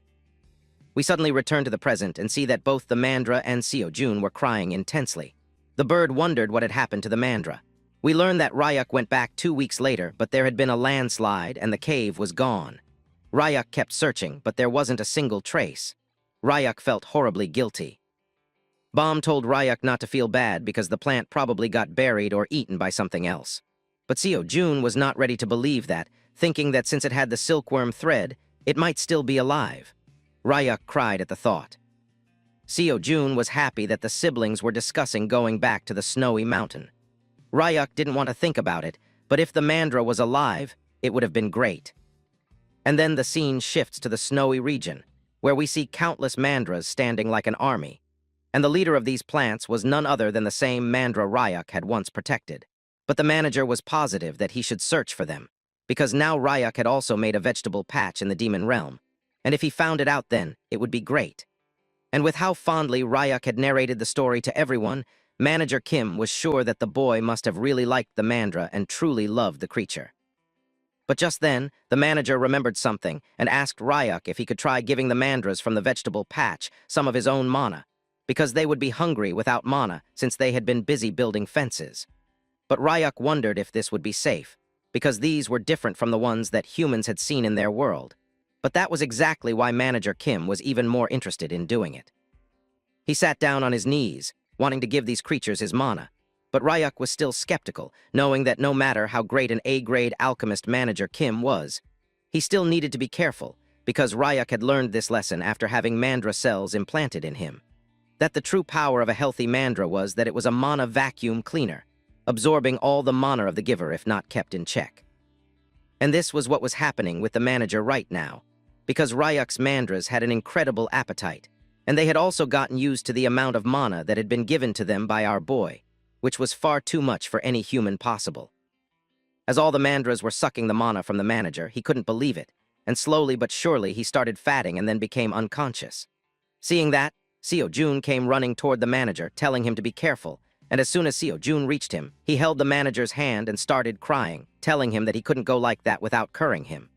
We suddenly return to the present and see that both the mandra and Seo-jun were crying intensely. The bird wondered what had happened to the mandra. We learned that Ryuk went back 2 weeks later, but there had been a landslide and the cave was gone. Ryuk kept searching, but there wasn't a single trace. Ryuk felt horribly guilty. Bomb told Ryuk not to feel bad because the plant probably got buried or eaten by something else. But Seo-jun was not ready to believe that, thinking that since it had the silkworm thread, it might still be alive. Ryuk cried at the thought. Seo-jun was happy that the siblings were discussing going back to the snowy mountain. Ryuk didn't want to think about it, but if the mandra was alive, it would have been great. And then the scene shifts to the snowy region, where we see countless mandras standing like an army. And the leader of these plants was none other than the same mandra Ryuk had once protected. But the manager was positive that he should search for them, because now Ryuk had also made a vegetable patch in the demon realm, and if he found it out then, it would be great. And with how fondly Ryuk had narrated the story to everyone, Manager Kim was sure that the boy must have really liked the mandra and truly loved the creature. But just then, the manager remembered something and asked Ryuk if he could try giving the mandras from the vegetable patch some of his own mana, because they would be hungry without mana since they had been busy building fences. But Ryuk wondered if this would be safe, because these were different from the ones that humans had seen in their world. But that was exactly why Manager Kim was even more interested in doing it. He sat down on his knees, wanting to give these creatures his mana, but Ryuk was still skeptical, knowing that no matter how great an A-grade alchemist Manager Kim was, he still needed to be careful, because Ryuk had learned this lesson after having mandra cells implanted in him. That the true power of a healthy mandra was that it was a mana vacuum cleaner, absorbing all the mana of the giver if not kept in check. And this was what was happening with the manager right now, because Ryuk's mandras had an incredible appetite, and they had also gotten used to the amount of mana that had been given to them by our boy, which was far too much for any human possible. As all the mandras were sucking the mana from the manager, he couldn't believe it, and slowly but surely he started fatting and then became unconscious. Seeing that, Seo-jun came running toward the manager, telling him to be careful, and as soon as Seo-jun reached him, he held the manager's hand and started crying, telling him that he couldn't go like that without curing him.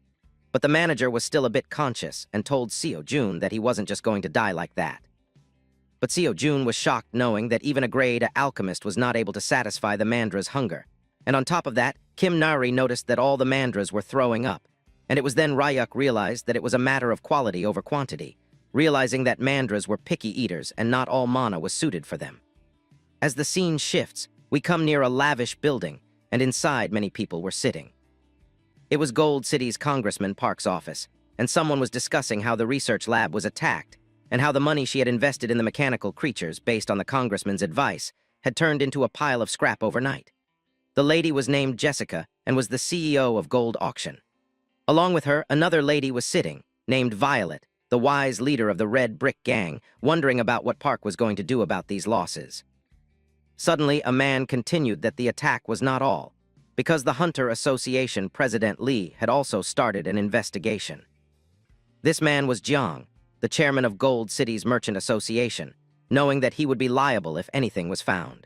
But the manager was still a bit conscious and told Seo-jun that he wasn't just going to die like that. But Seo-jun was shocked knowing that even a grade alchemist was not able to satisfy the mandra's hunger. And on top of that, Kim Nari noticed that all the mandras were throwing up, and it was then Ryuk realized that it was a matter of quality over quantity, realizing that mandras were picky eaters and not all mana was suited for them. As the scene shifts, we come near a lavish building, and inside many people were sitting. It was Gold City's Congressman Park's office, and someone was discussing how the research lab was attacked, and how the money she had invested in the mechanical creatures based on the congressman's advice had turned into a pile of scrap overnight. The lady was named Jessica and was the CEO of Gold Auction. Along with her, another lady was sitting, named Violet, the wise leader of the Red Brick Gang, wondering about what Park was going to do about these losses. Suddenly, a man continued that the attack was not all, because the Hunter Association President Lee had also started an investigation. This man was Jiang, the chairman of Gold City's Merchant Association, knowing that he would be liable if anything was found.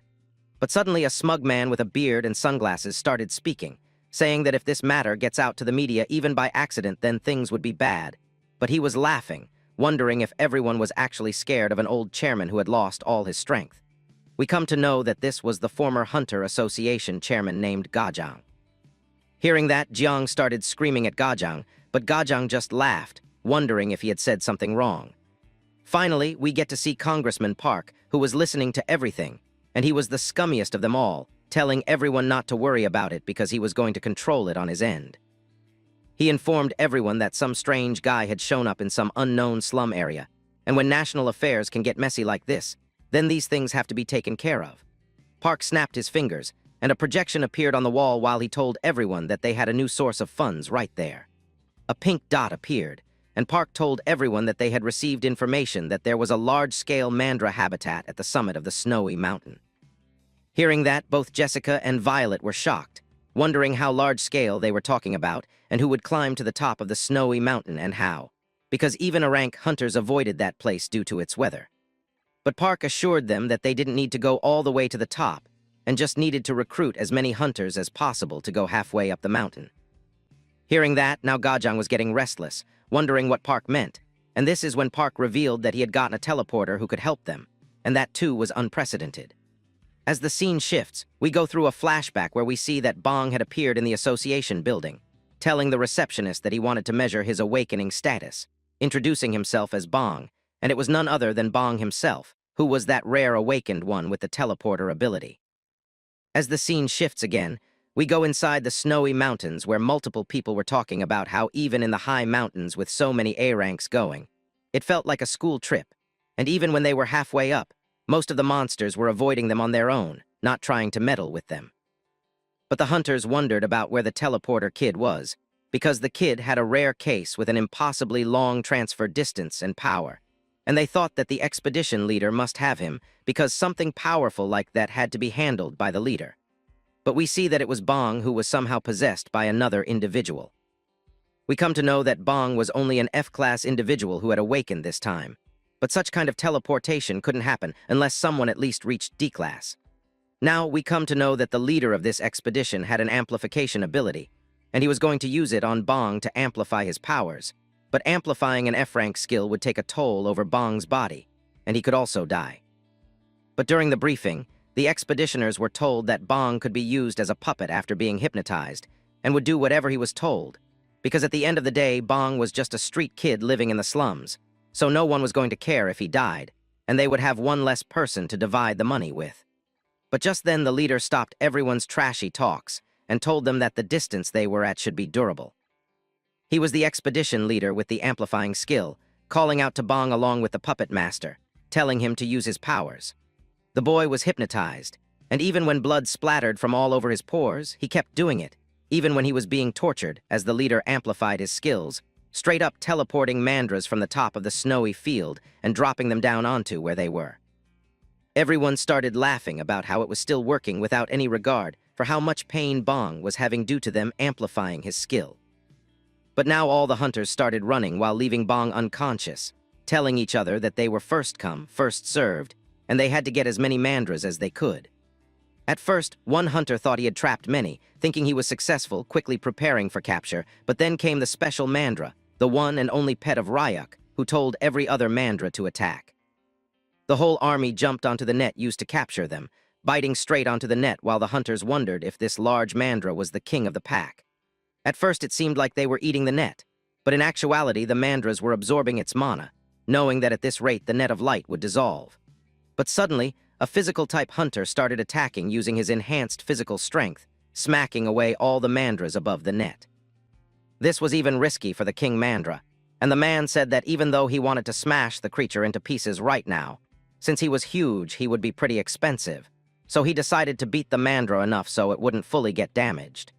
But suddenly a smug man with a beard and sunglasses started speaking, saying that if this matter gets out to the media even by accident, then things would be bad. But he was laughing, wondering if everyone was actually scared of an old chairman who had lost all his strength. We come to know that this was the former Hunter Association chairman named Gajang. Hearing that, Jiang started screaming at Gajang, but Gajang just laughed, wondering if he had said something wrong. Finally, we get to see Congressman Park, who was listening to everything, and he was the scummiest of them all, telling everyone not to worry about it because he was going to control it on his end. He informed everyone that some strange guy had shown up in some unknown slum area, and when national affairs can get messy like this, then these things have to be taken care of. Park snapped his fingers, and a projection appeared on the wall while he told everyone that they had a new source of funds right there. A pink dot appeared, and Park told everyone that they had received information that there was a large-scale mandra habitat at the summit of the snowy mountain. Hearing that, both Jessica and Violet were shocked, wondering how large-scale they were talking about and who would climb to the top of the snowy mountain and how, because even rank hunters avoided that place due to its weather. But Park assured them that they didn't need to go all the way to the top and just needed to recruit as many hunters as possible to go halfway up the mountain. Hearing that, now Gajang was getting restless, wondering what Park meant, and this is when Park revealed that he had gotten a teleporter who could help them, and that too was unprecedented. As the scene shifts, we go through a flashback where we see that Bong had appeared in the association building, telling the receptionist that he wanted to measure his awakening status, introducing himself as Bong, and it was none other than Bong himself, who was that rare awakened one with the teleporter ability. As the scene shifts again, we go inside the snowy mountains where multiple people were talking about how even in the high mountains with so many A ranks going, it felt like a school trip, and even when they were halfway up, most of the monsters were avoiding them on their own, not trying to meddle with them. But the hunters wondered about where the teleporter kid was, because the kid had a rare case with an impossibly long transfer distance and power, and they thought that the expedition leader must have him because something powerful like that had to be handled by the leader. But we see that it was Bong who was somehow possessed by another individual. We come to know that Bong was only an F-class individual who had awakened this time, but such kind of teleportation couldn't happen unless someone at least reached D-class. Now we come to know that the leader of this expedition had an amplification ability, and he was going to use it on Bong to amplify his powers, but amplifying an F-rank skill would take a toll over Bong's body, and he could also die. But during the briefing, the expeditioners were told that Bong could be used as a puppet after being hypnotized, and would do whatever he was told, because at the end of the day, Bong was just a street kid living in the slums, so no one was going to care if he died, and they would have one less person to divide the money with. But just then the leader stopped everyone's trashy talks and told them that the distance they were at should be durable. He was the expedition leader with the amplifying skill, calling out to Bong along with the puppet master, telling him to use his powers. The boy was hypnotized, and even when blood splattered from all over his pores, he kept doing it, even when he was being tortured as the leader amplified his skills, straight up teleporting mandras from the top of the snowy field and dropping them down onto where they were. Everyone started laughing about how it was still working without any regard for how much pain Bong was having due to them amplifying his skill. But now all the hunters started running while leaving Bong unconscious, telling each other that they were first come, first served, and they had to get as many mandras as they could. At first, one hunter thought he had trapped many, thinking he was successful, quickly preparing for capture, but then came the special mandra, the one and only pet of Ryuk, who told every other mandra to attack. The whole army jumped onto the net used to capture them, biting straight onto the net while the hunters wondered if this large mandra was the king of the pack. At first it seemed like they were eating the net, but in actuality the mandras were absorbing its mana, knowing that at this rate the net of light would dissolve. But suddenly, a physical-type hunter started attacking using his enhanced physical strength, smacking away all the mandras above the net. This was even risky for the king mandra, and the man said that even though he wanted to smash the creature into pieces right now, since he was huge, he would be pretty expensive, so he decided to beat the mandra enough so it wouldn't fully get damaged.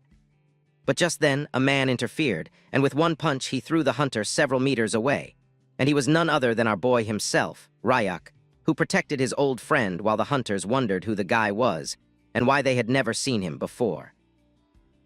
But just then, a man interfered, and with one punch he threw the hunter several meters away, and he was none other than our boy himself, Ryuk, who protected his old friend while the hunters wondered who the guy was and why they had never seen him before.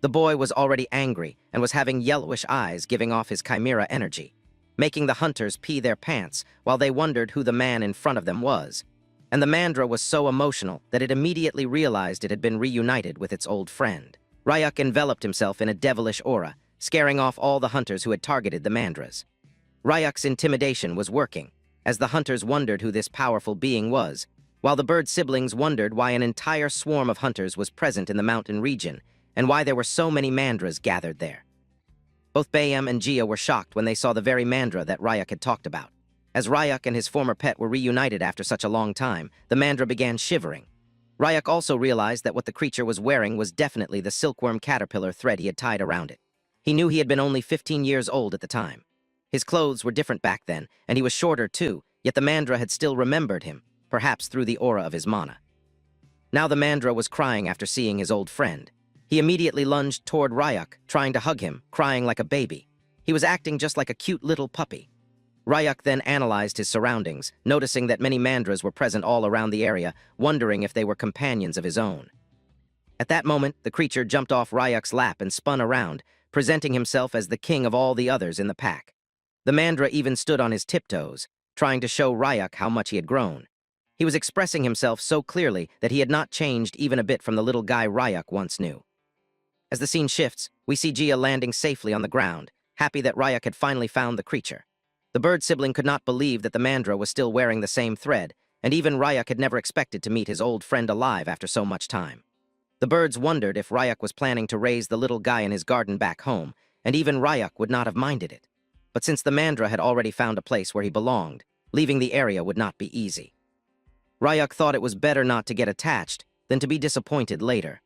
The boy was already angry and was having yellowish eyes giving off his chimera energy, making the hunters pee their pants while they wondered who the man in front of them was. And the mandra was so emotional that it immediately realized it had been reunited with its old friend. Ryuk enveloped himself in a devilish aura, scaring off all the hunters who had targeted the mandras. Ryuk's intimidation was working, as the hunters wondered who this powerful being was, while the bird siblings wondered why an entire swarm of hunters was present in the mountain region, and why there were so many mandras gathered there. Both Bayam and Gia were shocked when they saw the very mandra that Ryuk had talked about. As Ryuk and his former pet were reunited after such a long time, the mandra began shivering. Ryuk also realized that what the creature was wearing was definitely the silkworm caterpillar thread he had tied around it. He knew he had been only 15 years old at the time. His clothes were different back then, and he was shorter too, yet the mandra had still remembered him, perhaps through the aura of his mana. Now the Mandra was crying after seeing his old friend. He immediately lunged toward Ryuk, trying to hug him, crying like a baby. He was acting just like a cute little puppy. Ryuk then analyzed his surroundings, noticing that many Mandras were present all around the area, wondering if they were companions of his own. At that moment, the creature jumped off Ryuk's lap and spun around, presenting himself as the king of all the others in the pack. The Mandra even stood on his tiptoes, trying to show Ryuk how much he had grown. He was expressing himself so clearly that he had not changed even a bit from the little guy Ryuk once knew. As the scene shifts, we see Gia landing safely on the ground, happy that Ryuk had finally found the creature. The bird sibling could not believe that the Mandra was still wearing the same thread, and even Ryuk had never expected to meet his old friend alive after so much time. The birds wondered if Ryuk was planning to raise the little guy in his garden back home, and even Ryuk would not have minded it. But since the Mandra had already found a place where he belonged, leaving the area would not be easy. Ryuk thought it was better not to get attached than to be disappointed later.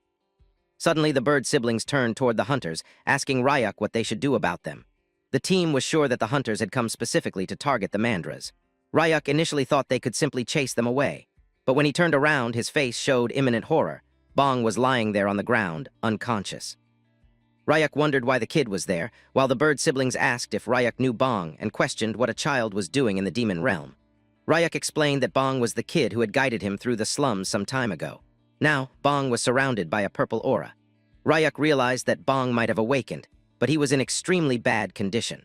Suddenly, the bird siblings turned toward the hunters, asking Ryuk what they should do about them. The team was sure that the hunters had come specifically to target the Mandras. Ryuk initially thought they could simply chase them away, but when he turned around, his face showed imminent horror. Bong was lying there on the ground, unconscious. Ryuk wondered why the kid was there, while the bird siblings asked if Ryuk knew Bong and questioned what a child was doing in the demon realm. Ryuk explained that Bong was the kid who had guided him through the slums some time ago. Now, Bong was surrounded by a purple aura. Ryuk realized that Bong might have awakened, but he was in extremely bad condition.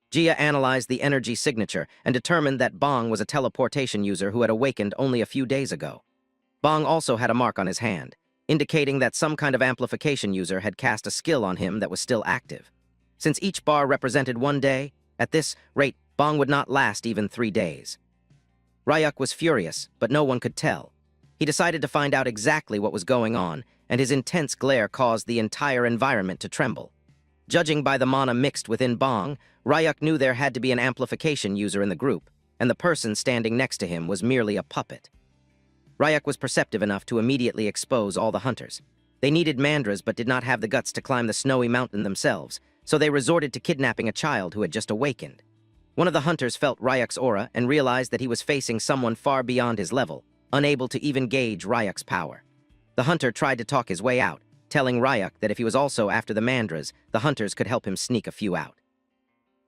Gia analyzed the energy signature and determined that Bong was a teleportation user who had awakened only a few days ago. Bong also had a mark on his hand, indicating that some kind of amplification user had cast a skill on him that was still active. Since each bar represented 1 day, at this rate, Bong would not last even 3 days. Ryuk was furious, but no one could tell. He decided to find out exactly what was going on, and his intense glare caused the entire environment to tremble. Judging by the mana mixed within Bong, Ryuk knew there had to be an amplification user in the group, and the person standing next to him was merely a puppet. Ryuk was perceptive enough to immediately expose all the hunters. They needed Mandras but did not have the guts to climb the snowy mountain themselves, so they resorted to kidnapping a child who had just awakened. One of the hunters felt Ryuk's aura and realized that he was facing someone far beyond his level, unable to even gauge Ryuk's power. The hunter tried to talk his way out, telling Ryuk that if he was also after the Mandras, the hunters could help him sneak a few out.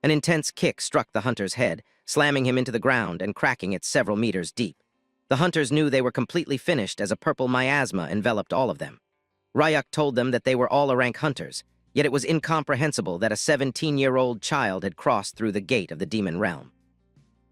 An intense kick struck the hunter's head, slamming him into the ground and cracking it several meters deep. The hunters knew they were completely finished as a purple miasma enveloped all of them. Ryuk told them that they were all rank hunters, yet it was incomprehensible that a 17-year-old child had crossed through the gate of the demon realm.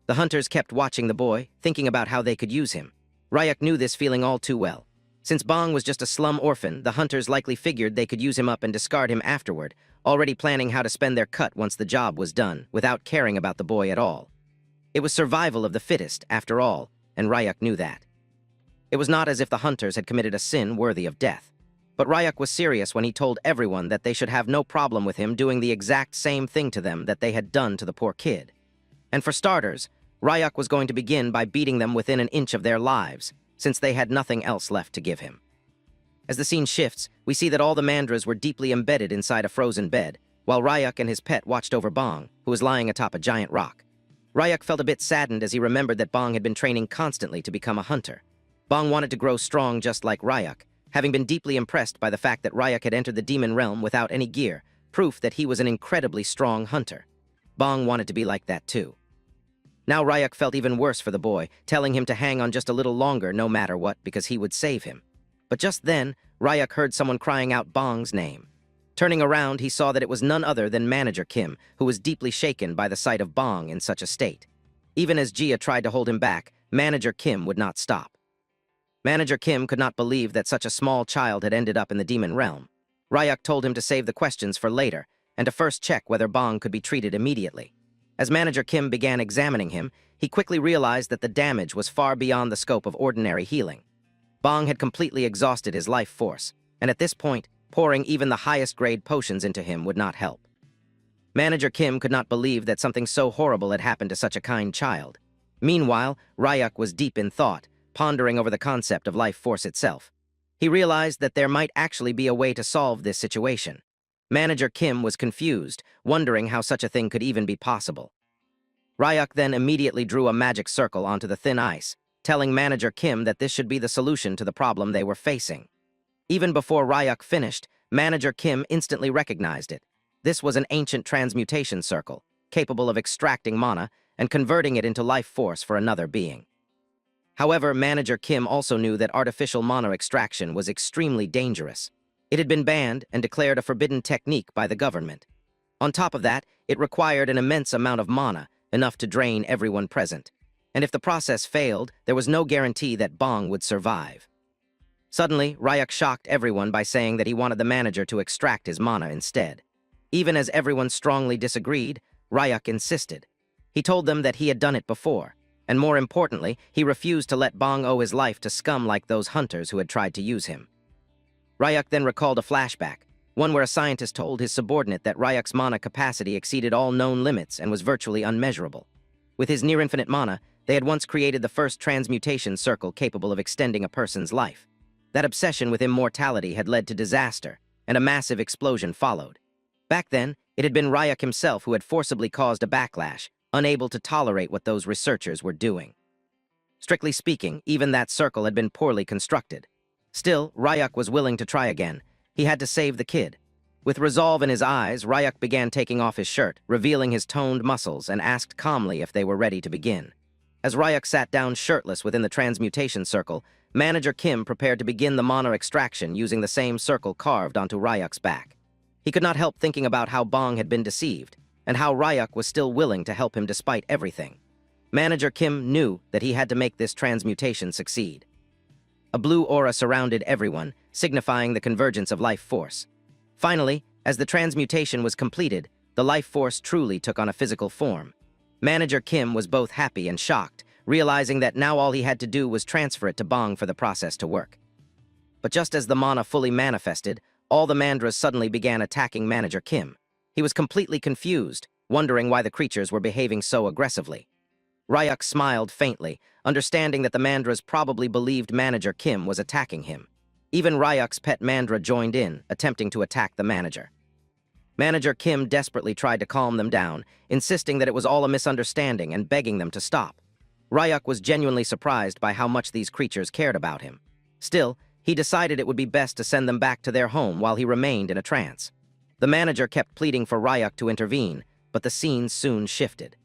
The hunters kept watching the boy, thinking about how they could use him. Ryuk knew this feeling all too well. Since Bong was just a slum orphan, the hunters likely figured they could use him up and discard him afterward, already planning how to spend their cut once the job was done, without caring about the boy at all. It was survival of the fittest, after all, and Ryuk knew that. It was not as if the hunters had committed a sin worthy of death. But Ryuk was serious when he told everyone that they should have no problem with him doing the exact same thing to them that they had done to the poor kid. And for starters, Ryuk was going to begin by beating them within an inch of their lives, since they had nothing else left to give him. As the scene shifts, we see that all the Mandras were deeply embedded inside a frozen bed, while Ryuk and his pet watched over Bong, who was lying atop a giant rock. Ryuk felt a bit saddened as he remembered that Bong had been training constantly to become a hunter. Bong wanted to grow strong just like Ryuk, having been deeply impressed by the fact that Ryuk had entered the demon realm without any gear, proof that he was an incredibly strong hunter. Bong wanted to be like that too. Now Ryuk felt even worse for the boy, telling him to hang on just a little longer no matter what because he would save him. But just then, Ryuk heard someone crying out Bong's name. Turning around, he saw that it was none other than Manager Kim, who was deeply shaken by the sight of Bong in such a state. Even as Gia tried to hold him back, Manager Kim would not stop. Manager Kim could not believe that such a small child had ended up in the demon realm. Ryuk told him to save the questions for later, and to first check whether Bong could be treated immediately. As Manager Kim began examining him, he quickly realized that the damage was far beyond the scope of ordinary healing. Bong had completely exhausted his life force, and at this point, pouring even the highest-grade potions into him would not help. Manager Kim could not believe that something so horrible had happened to such a kind child. Meanwhile, Ryuk was deep in thought, pondering over the concept of life force itself. He realized that there might actually be a way to solve this situation. Manager Kim was confused, wondering how such a thing could even be possible. Ryuk then immediately drew a magic circle onto the thin ice, telling Manager Kim that this should be the solution to the problem they were facing. Even before Ryuk finished, Manager Kim instantly recognized it. This was an ancient transmutation circle, capable of extracting mana and converting it into life force for another being. However, Manager Kim also knew that artificial mana extraction was extremely dangerous. It had been banned and declared a forbidden technique by the government. On top of that, it required an immense amount of mana, enough to drain everyone present. And if the process failed, there was no guarantee that Bong would survive. Suddenly, Ryuk shocked everyone by saying that he wanted the manager to extract his mana instead. Even as everyone strongly disagreed, Ryuk insisted. He told them that he had done it before, and more importantly, he refused to let Bong owe his life to scum like those hunters who had tried to use him. Ryuk then recalled a flashback, one where a scientist told his subordinate that Ryuk's mana capacity exceeded all known limits and was virtually unmeasurable. With his near-infinite mana, they had once created the first transmutation circle capable of extending a person's life. That obsession with immortality had led to disaster, and a massive explosion followed. Back then, it had been Ryuk himself who had forcibly caused a backlash, unable to tolerate what those researchers were doing. Strictly speaking, even that circle had been poorly constructed. Still, Ryuk was willing to try again. He had to save the kid. With resolve in his eyes, Ryuk began taking off his shirt, revealing his toned muscles, and asked calmly if they were ready to begin. As Ryuk sat down shirtless within the transmutation circle, Manager Kim prepared to begin the mana extraction using the same circle carved onto Ryuk's back. He could not help thinking about how Bong had been deceived, and how Ryuk was still willing to help him despite everything. Manager Kim knew that he had to make this transmutation succeed. A blue aura surrounded everyone, signifying the convergence of life force. Finally, as the transmutation was completed, the life force truly took on a physical form. Manager Kim was both happy and shocked, realizing that now all he had to do was transfer it to Bong for the process to work. But just as the mana fully manifested, all the mandras suddenly began attacking Manager Kim. He was completely confused, wondering why the creatures were behaving so aggressively. Ryuk smiled faintly, understanding that the mandras probably believed Manager Kim was attacking him. Even Ryuk's pet mandra joined in, attempting to attack the manager. Manager Kim desperately tried to calm them down, insisting that it was all a misunderstanding and begging them to stop. Ryuk was genuinely surprised by how much these creatures cared about him. Still, he decided it would be best to send them back to their home while he remained in a trance. The manager kept pleading for Ryuk to intervene, but the scene soon shifted.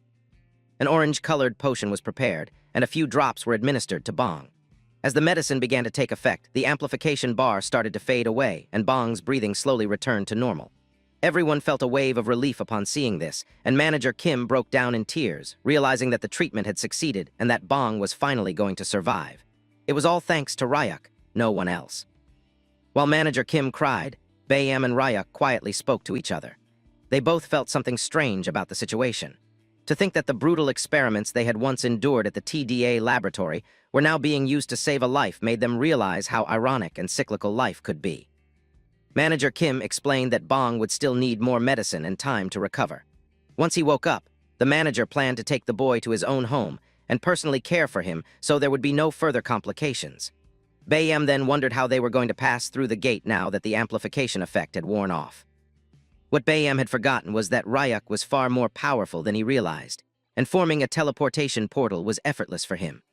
An orange-colored potion was prepared, and a few drops were administered to Bong. As the medicine began to take effect, the amplification bar started to fade away, and Bong's breathing slowly returned to normal. Everyone felt a wave of relief upon seeing this, and Manager Kim broke down in tears, realizing that the treatment had succeeded and that Bong was finally going to survive. It was all thanks to Ryuk, no one else. While Manager Kim cried, Bayam and Ryuk quietly spoke to each other. They both felt something strange about the situation. To think that the brutal experiments they had once endured at the TDA laboratory were now being used to save a life made them realize how ironic and cyclical life could be. Manager Kim explained that Bong would still need more medicine and time to recover. Once he woke up, the manager planned to take the boy to his own home and personally care for him so there would be no further complications. Bayam then wondered how they were going to pass through the gate now that the amplification effect had worn off. What Bayam had forgotten was that Ryuk was far more powerful than he realized, and forming a teleportation portal was effortless for him.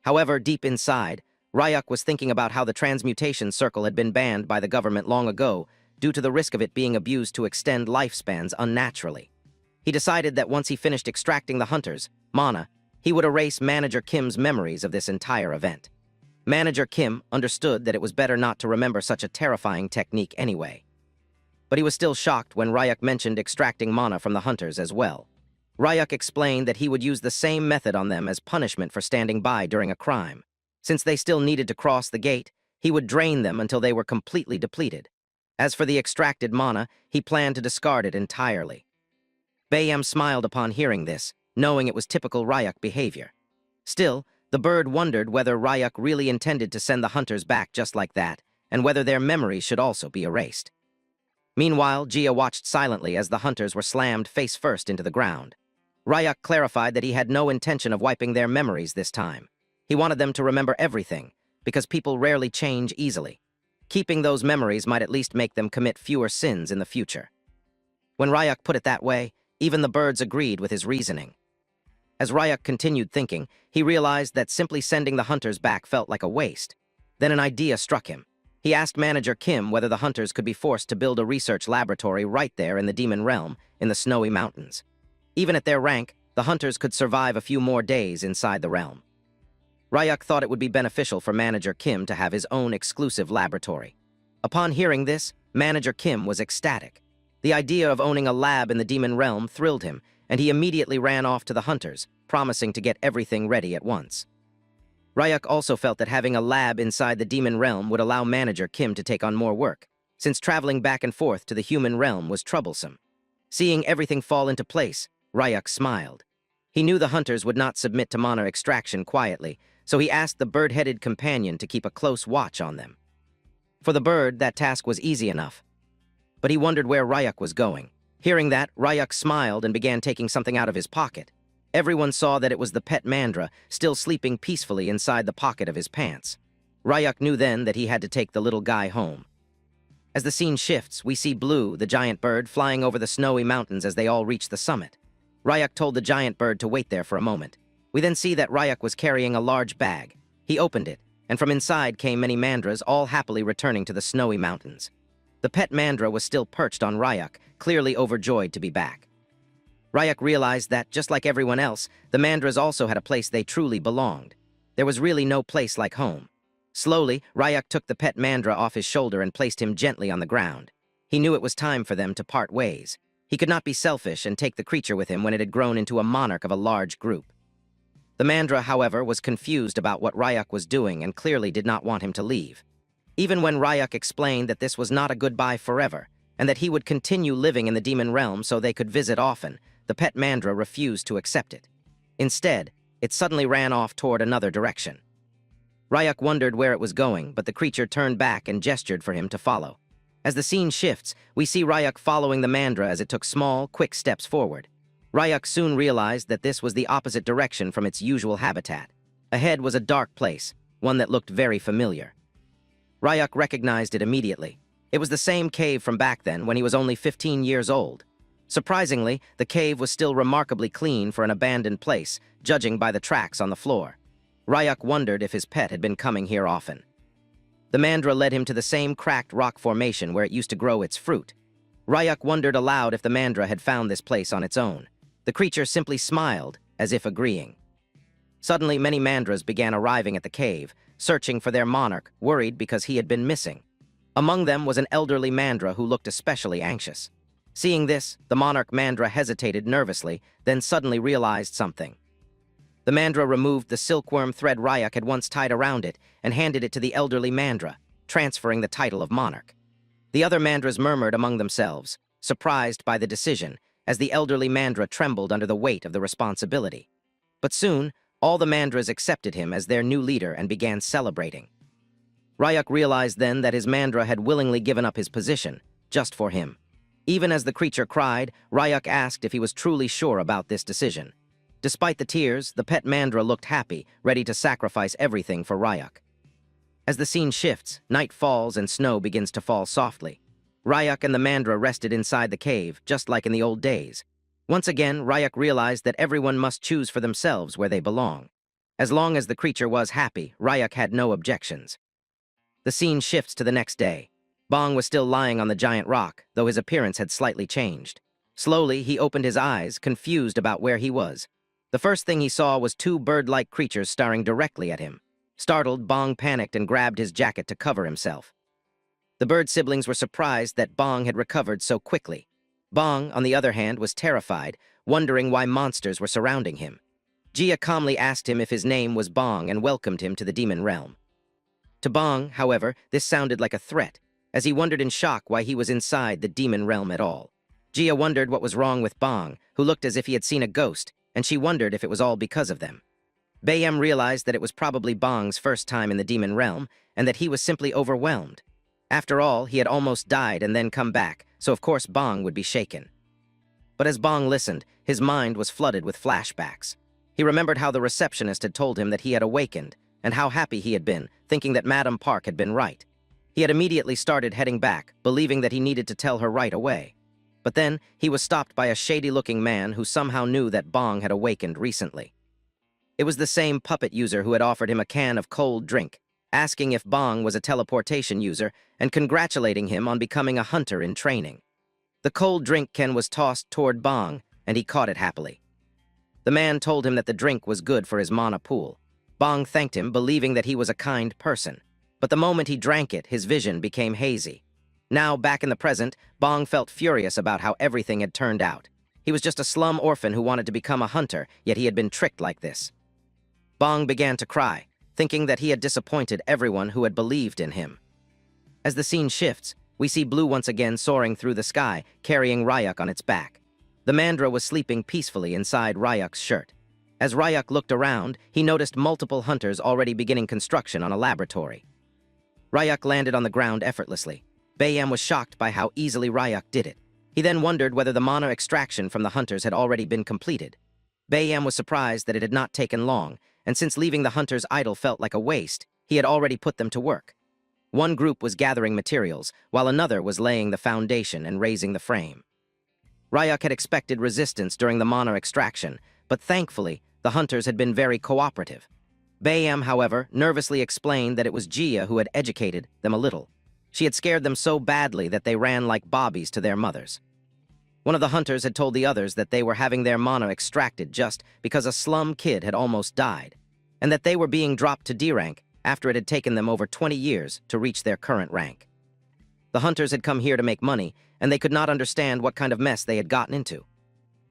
However, deep inside, Ryuk was thinking about how the transmutation circle had been banned by the government long ago due to the risk of it being abused to extend lifespans unnaturally. He decided that once he finished extracting the hunters, mana, he would erase Manager Kim's memories of this entire event. Manager Kim understood that it was better not to remember such a terrifying technique anyway. But he was still shocked when Ryuk mentioned extracting mana from the hunters as well. Ryuk explained that he would use the same method on them as punishment for standing by during a crime. Since they still needed to cross the gate, he would drain them until they were completely depleted. As for the extracted mana, he planned to discard it entirely. Bayam smiled upon hearing this, knowing it was typical Ryuk behavior. Still, the bird wondered whether Ryuk really intended to send the hunters back just like that, and whether their memories should also be erased. Meanwhile, Jia watched silently as the hunters were slammed face first into the ground. Ryuk clarified that he had no intention of wiping their memories this time. He wanted them to remember everything, because people rarely change easily. Keeping those memories might at least make them commit fewer sins in the future. When Ryuk put it that way, even the birds agreed with his reasoning. As Ryak continued thinking, he realized that simply sending the hunters back felt like a waste. Then an idea struck him. He asked Manager Kim whether the hunters could be forced to build a research laboratory right there in the Demon Realm, in the snowy mountains. Even at their rank, the hunters could survive a few more days inside the realm. Ryak thought it would be beneficial for Manager Kim to have his own exclusive laboratory. Upon hearing this, Manager Kim was ecstatic. The idea of owning a lab in the Demon Realm thrilled him, and he immediately ran off to the hunters, promising to get everything ready at once. Ryak also felt that having a lab inside the Demon Realm would allow Manager Kim to take on more work, since traveling back and forth to the human realm was troublesome. Seeing everything fall into place, Ryak smiled. He knew the hunters would not submit to mana extraction quietly, so he asked the bird-headed companion to keep a close watch on them. For the bird, that task was easy enough. But he wondered where Ryak was going. Hearing that, Ryak smiled and began taking something out of his pocket. Everyone saw that it was the pet mandra, still sleeping peacefully inside the pocket of his pants. Ryak knew then that he had to take the little guy home. As the scene shifts, we see Blue, the giant bird, flying over the snowy mountains as they all reach the summit. Ryak told the giant bird to wait there for a moment. We then see that Ryak was carrying a large bag. He opened it, and from inside came many mandras, all happily returning to the snowy mountains. The pet mandra was still perched on Ryak, clearly overjoyed to be back. Ryak realized that, just like everyone else, the mandras also had a place they truly belonged. There was really no place like home. Slowly, Ryak took the pet mandra off his shoulder and placed him gently on the ground. He knew it was time for them to part ways. He could not be selfish and take the creature with him when it had grown into a monarch of a large group. The mandra, however, was confused about what Ryak was doing and clearly did not want him to leave. Even when Ryak explained that this was not a goodbye forever, and that he would continue living in the Demon Realm so they could visit often, the pet mandra refused to accept it. Instead, it suddenly ran off toward another direction. Ryak wondered where it was going, but the creature turned back and gestured for him to follow. As the scene shifts, we see Ryak following the mandra as it took small, quick steps forward. Ryak soon realized that this was the opposite direction from its usual habitat. Ahead was a dark place, one that looked very familiar. Ryak recognized it immediately. It was the same cave from back then when he was only 15 years old. Surprisingly, the cave was still remarkably clean for an abandoned place, judging by the tracks on the floor. Ryak wondered if his pet had been coming here often. The mandra led him to the same cracked rock formation where it used to grow its fruit. Ryak wondered aloud if the mandra had found this place on its own. The creature simply smiled, as if agreeing. Suddenly, many mandras began arriving at the cave, searching for their monarch, worried because he had been missing. Among them was an elderly mandra who looked especially anxious. Seeing this, the monarch mandra hesitated nervously, then suddenly realized something. The mandra removed the silkworm thread Ryak had once tied around it and handed it to the elderly mandra, transferring the title of monarch. The other mandras murmured among themselves, surprised by the decision, as the elderly mandra trembled under the weight of the responsibility. But soon, all the mandras accepted him as their new leader and began celebrating. Ryak realized then that his mandra had willingly given up his position, just for him. Even as the creature cried, Ryak asked if he was truly sure about this decision. Despite the tears, the pet mandra looked happy, ready to sacrifice everything for Ryak. As the scene shifts, night falls and snow begins to fall softly. Ryak and the mandra rested inside the cave, just like in the old days. Once again, Ryak realized that everyone must choose for themselves where they belong. As long as the creature was happy, Ryak had no objections. The scene shifts to the next day. Bong was still lying on the giant rock, though his appearance had slightly changed. Slowly, he opened his eyes, confused about where he was. The first thing he saw was two bird-like creatures staring directly at him. Startled, Bong panicked and grabbed his jacket to cover himself. The bird siblings were surprised that Bong had recovered so quickly. Bong, on the other hand, was terrified, wondering why monsters were surrounding him. Jia calmly asked him if his name was Bong and welcomed him to the Demon Realm. To Bong, however, this sounded like a threat, as he wondered in shock why he was inside the Demon Realm at all. Jia wondered what was wrong with Bong, who looked as if he had seen a ghost, and she wondered if it was all because of them. Bayem realized that it was probably Bong's first time in the Demon Realm, and that he was simply overwhelmed. After all, he had almost died and then come back, so of course Bong would be shaken. But as Bong listened, his mind was flooded with flashbacks. He remembered how the receptionist had told him that he had awakened, and how happy he had been, thinking that Madame Park had been right. He had immediately started heading back, believing that he needed to tell her right away. But then, he was stopped by a shady-looking man who somehow knew that Bong had awakened recently. It was the same puppet user who had offered him a can of cold drink, asking if Bong was a teleportation user and congratulating him on becoming a hunter in training. The cold drink can was tossed toward Bong, and he caught it happily. The man told him that the drink was good for his mana pool. Bong thanked him, believing that he was a kind person. But the moment he drank it, his vision became hazy. Now, back in the present, Bong felt furious about how everything had turned out. He was just a slum orphan who wanted to become a hunter, yet he had been tricked like this. Bong began to cry, thinking that he had disappointed everyone who had believed in him. As the scene shifts, we see Blue once again soaring through the sky, carrying Ryuk on its back. The Mandra was sleeping peacefully inside Ryuk's shirt. As Ryuk looked around, he noticed multiple hunters already beginning construction on a laboratory. Ryuk landed on the ground effortlessly. Bayam was shocked by how easily Ryuk did it. He then wondered whether the mana extraction from the hunters had already been completed. Bayam was surprised that it had not taken long, and since leaving the hunters idle felt like a waste, he had already put them to work. One group was gathering materials, while another was laying the foundation and raising the frame. Ryuk had expected resistance during the mana extraction, but thankfully, the hunters had been very cooperative. Bayam, however, nervously explained that it was Jia who had educated them a little. She had scared them so badly that they ran like bobbies to their mothers. One of the hunters had told the others that they were having their mana extracted just because a slum kid had almost died, and that they were being dropped to D rank after it had taken them over 20 years to reach their current rank. The hunters had come here to make money, and they could not understand what kind of mess they had gotten into.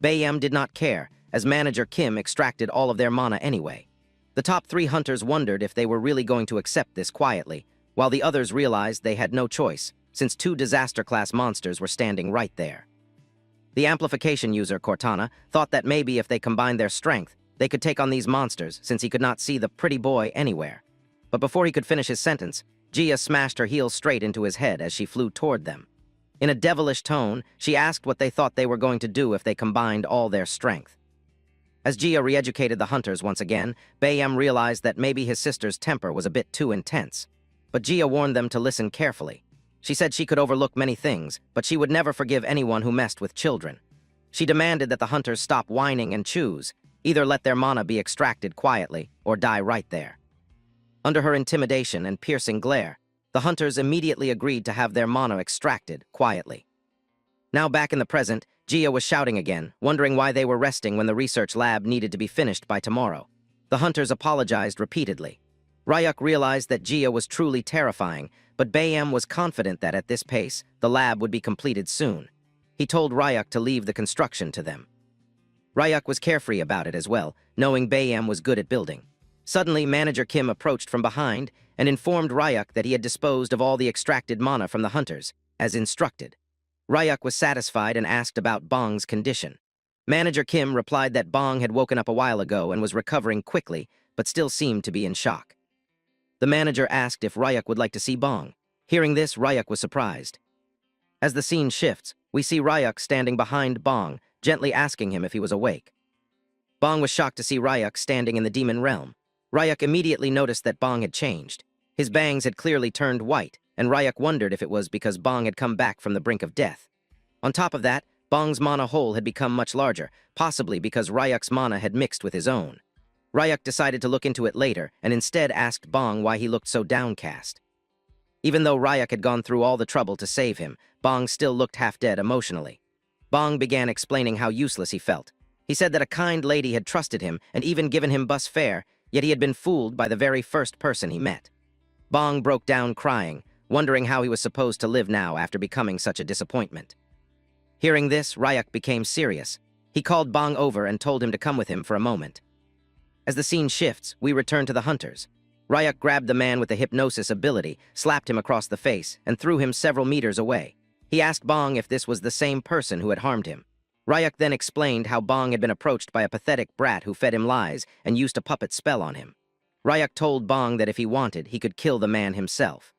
Bayam did not care, as Manager Kim extracted all of their mana anyway. The top 3 hunters wondered if they were really going to accept this quietly, while the others realized they had no choice, since 2 disaster-class monsters were standing right there. The amplification user, Cortana, thought that maybe if they combined their strength, they could take on these monsters, since he could not see the pretty boy anywhere. But before he could finish his sentence, Jia smashed her heel straight into his head as she flew toward them. In a devilish tone, she asked what they thought they were going to do if they combined all their strength. As Jia re-educated the hunters once again, Bayam realized that maybe his sister's temper was a bit too intense. But Jia warned them to listen carefully. She said she could overlook many things, but she would never forgive anyone who messed with children. She demanded that the hunters stop whining and choose, either let their mana be extracted quietly or die right there. Under her intimidation and piercing glare, the hunters immediately agreed to have their mana extracted quietly. Now back in the present, Jia was shouting again, wondering why they were resting when the research lab needed to be finished by tomorrow. The hunters apologized repeatedly. Ryuk realized that Jia was truly terrifying, but Bayam was confident that at this pace, the lab would be completed soon. He told Ryuk to leave the construction to them. Ryuk was carefree about it as well, knowing Bayam was good at building. Suddenly, Manager Kim approached from behind and informed Ryuk that he had disposed of all the extracted mana from the hunters, as instructed. Ryuk was satisfied and asked about Bong's condition. Manager Kim replied that Bong had woken up a while ago and was recovering quickly, but still seemed to be in shock. The manager asked if Ryuk would like to see Bong. Hearing this, Ryuk was surprised. As the scene shifts, we see Ryuk standing behind Bong, gently asking him if he was awake. Bong was shocked to see Ryuk standing in the demon realm. Ryuk immediately noticed that Bong had changed. His bangs had clearly turned white, and Ryuk wondered if it was because Bong had come back from the brink of death. On top of that, Bong's mana hole had become much larger, possibly because Ryuk's mana had mixed with his own. Ryuk decided to look into it later, and instead asked Bong why he looked so downcast. Even though Ryuk had gone through all the trouble to save him, Bong still looked half-dead emotionally. Bong began explaining how useless he felt. He said that a kind lady had trusted him and even given him bus fare, yet he had been fooled by the very first person he met. Bong broke down crying, wondering how he was supposed to live now after becoming such a disappointment. Hearing this, Ryuk became serious. He called Bong over and told him to come with him for a moment. As the scene shifts, we return to the hunters. Ryuk grabbed the man with the hypnosis ability, slapped him across the face, and threw him several meters away. He asked Bong if this was the same person who had harmed him. Ryuk then explained how Bong had been approached by a pathetic brat who fed him lies and used a puppet spell on him. Ryuk told Bong that if he wanted, he could kill the man himself.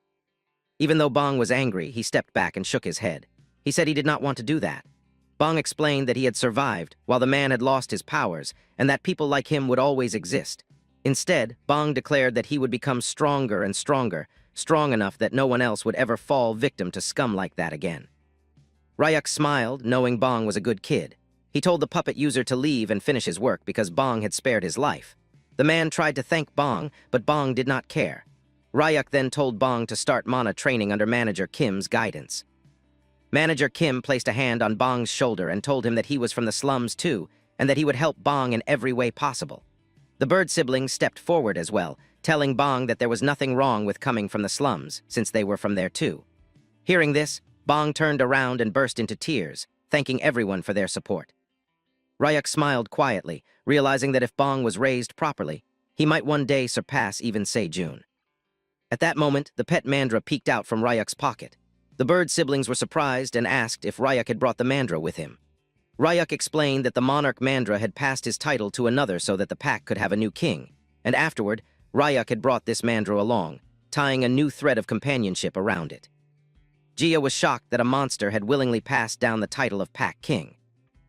Even though Bong was angry, he stepped back and shook his head. He said he did not want to do that. Bong explained that he had survived while the man had lost his powers and that people like him would always exist. Instead, Bong declared that he would become stronger and stronger, strong enough that no one else would ever fall victim to scum like that again. Ryuk smiled, knowing Bong was a good kid. He told the puppet user to leave and finish his work because Bong had spared his life. The man tried to thank Bong, but Bong did not care. Ryuk then told Bong to start mana training under Manager Kim's guidance. Manager Kim placed a hand on Bong's shoulder and told him that he was from the slums too, and that he would help Bong in every way possible. The bird siblings stepped forward as well, telling Bong that there was nothing wrong with coming from the slums, since they were from there too. Hearing this, Bong turned around and burst into tears, thanking everyone for their support. Ryuk smiled quietly, realizing that if Bong was raised properly, he might one day surpass even Sejun. At that moment, the pet mandra peeked out from Ryuk's pocket. The bird siblings were surprised and asked if Ryuk had brought the mandra with him. Ryuk explained that the monarch mandra had passed his title to another so that the pack could have a new king, and afterward, Ryuk had brought this mandra along, tying a new thread of companionship around it. Jia was shocked that a monster had willingly passed down the title of Pack King.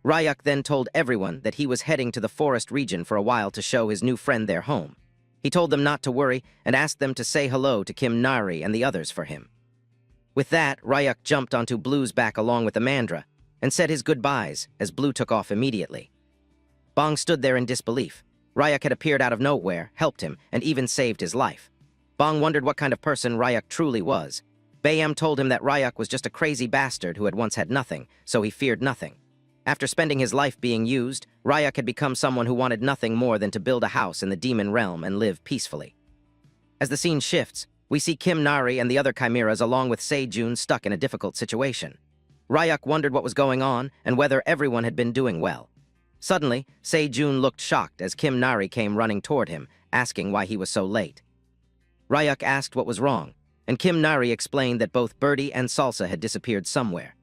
Ryuk then told everyone that he was heading to the forest region for a while to show his new friend their home. He told them not to worry and asked them to say hello to Kim Nari and the others for him. With that, Ryuk jumped onto Blue's back along with the mandra and said his goodbyes as Blue took off immediately. Bong stood there in disbelief. Ryuk had appeared out of nowhere, helped him, and even saved his life. Bong wondered what kind of person Ryuk truly was. Bayam told him that Ryuk was just a crazy bastard who had once had nothing, so he feared nothing. After spending his life being used, Ryuk had become someone who wanted nothing more than to build a house in the demon realm and live peacefully. As the scene shifts, we see Kim Nari and the other chimeras along with Sejun stuck in a difficult situation. Ryuk wondered what was going on and whether everyone had been doing well. Suddenly, Sejun looked shocked as Kim Nari came running toward him, asking why he was so late. Ryuk asked what was wrong, and Kim Nari explained that both Birdie and Salsa had disappeared somewhere.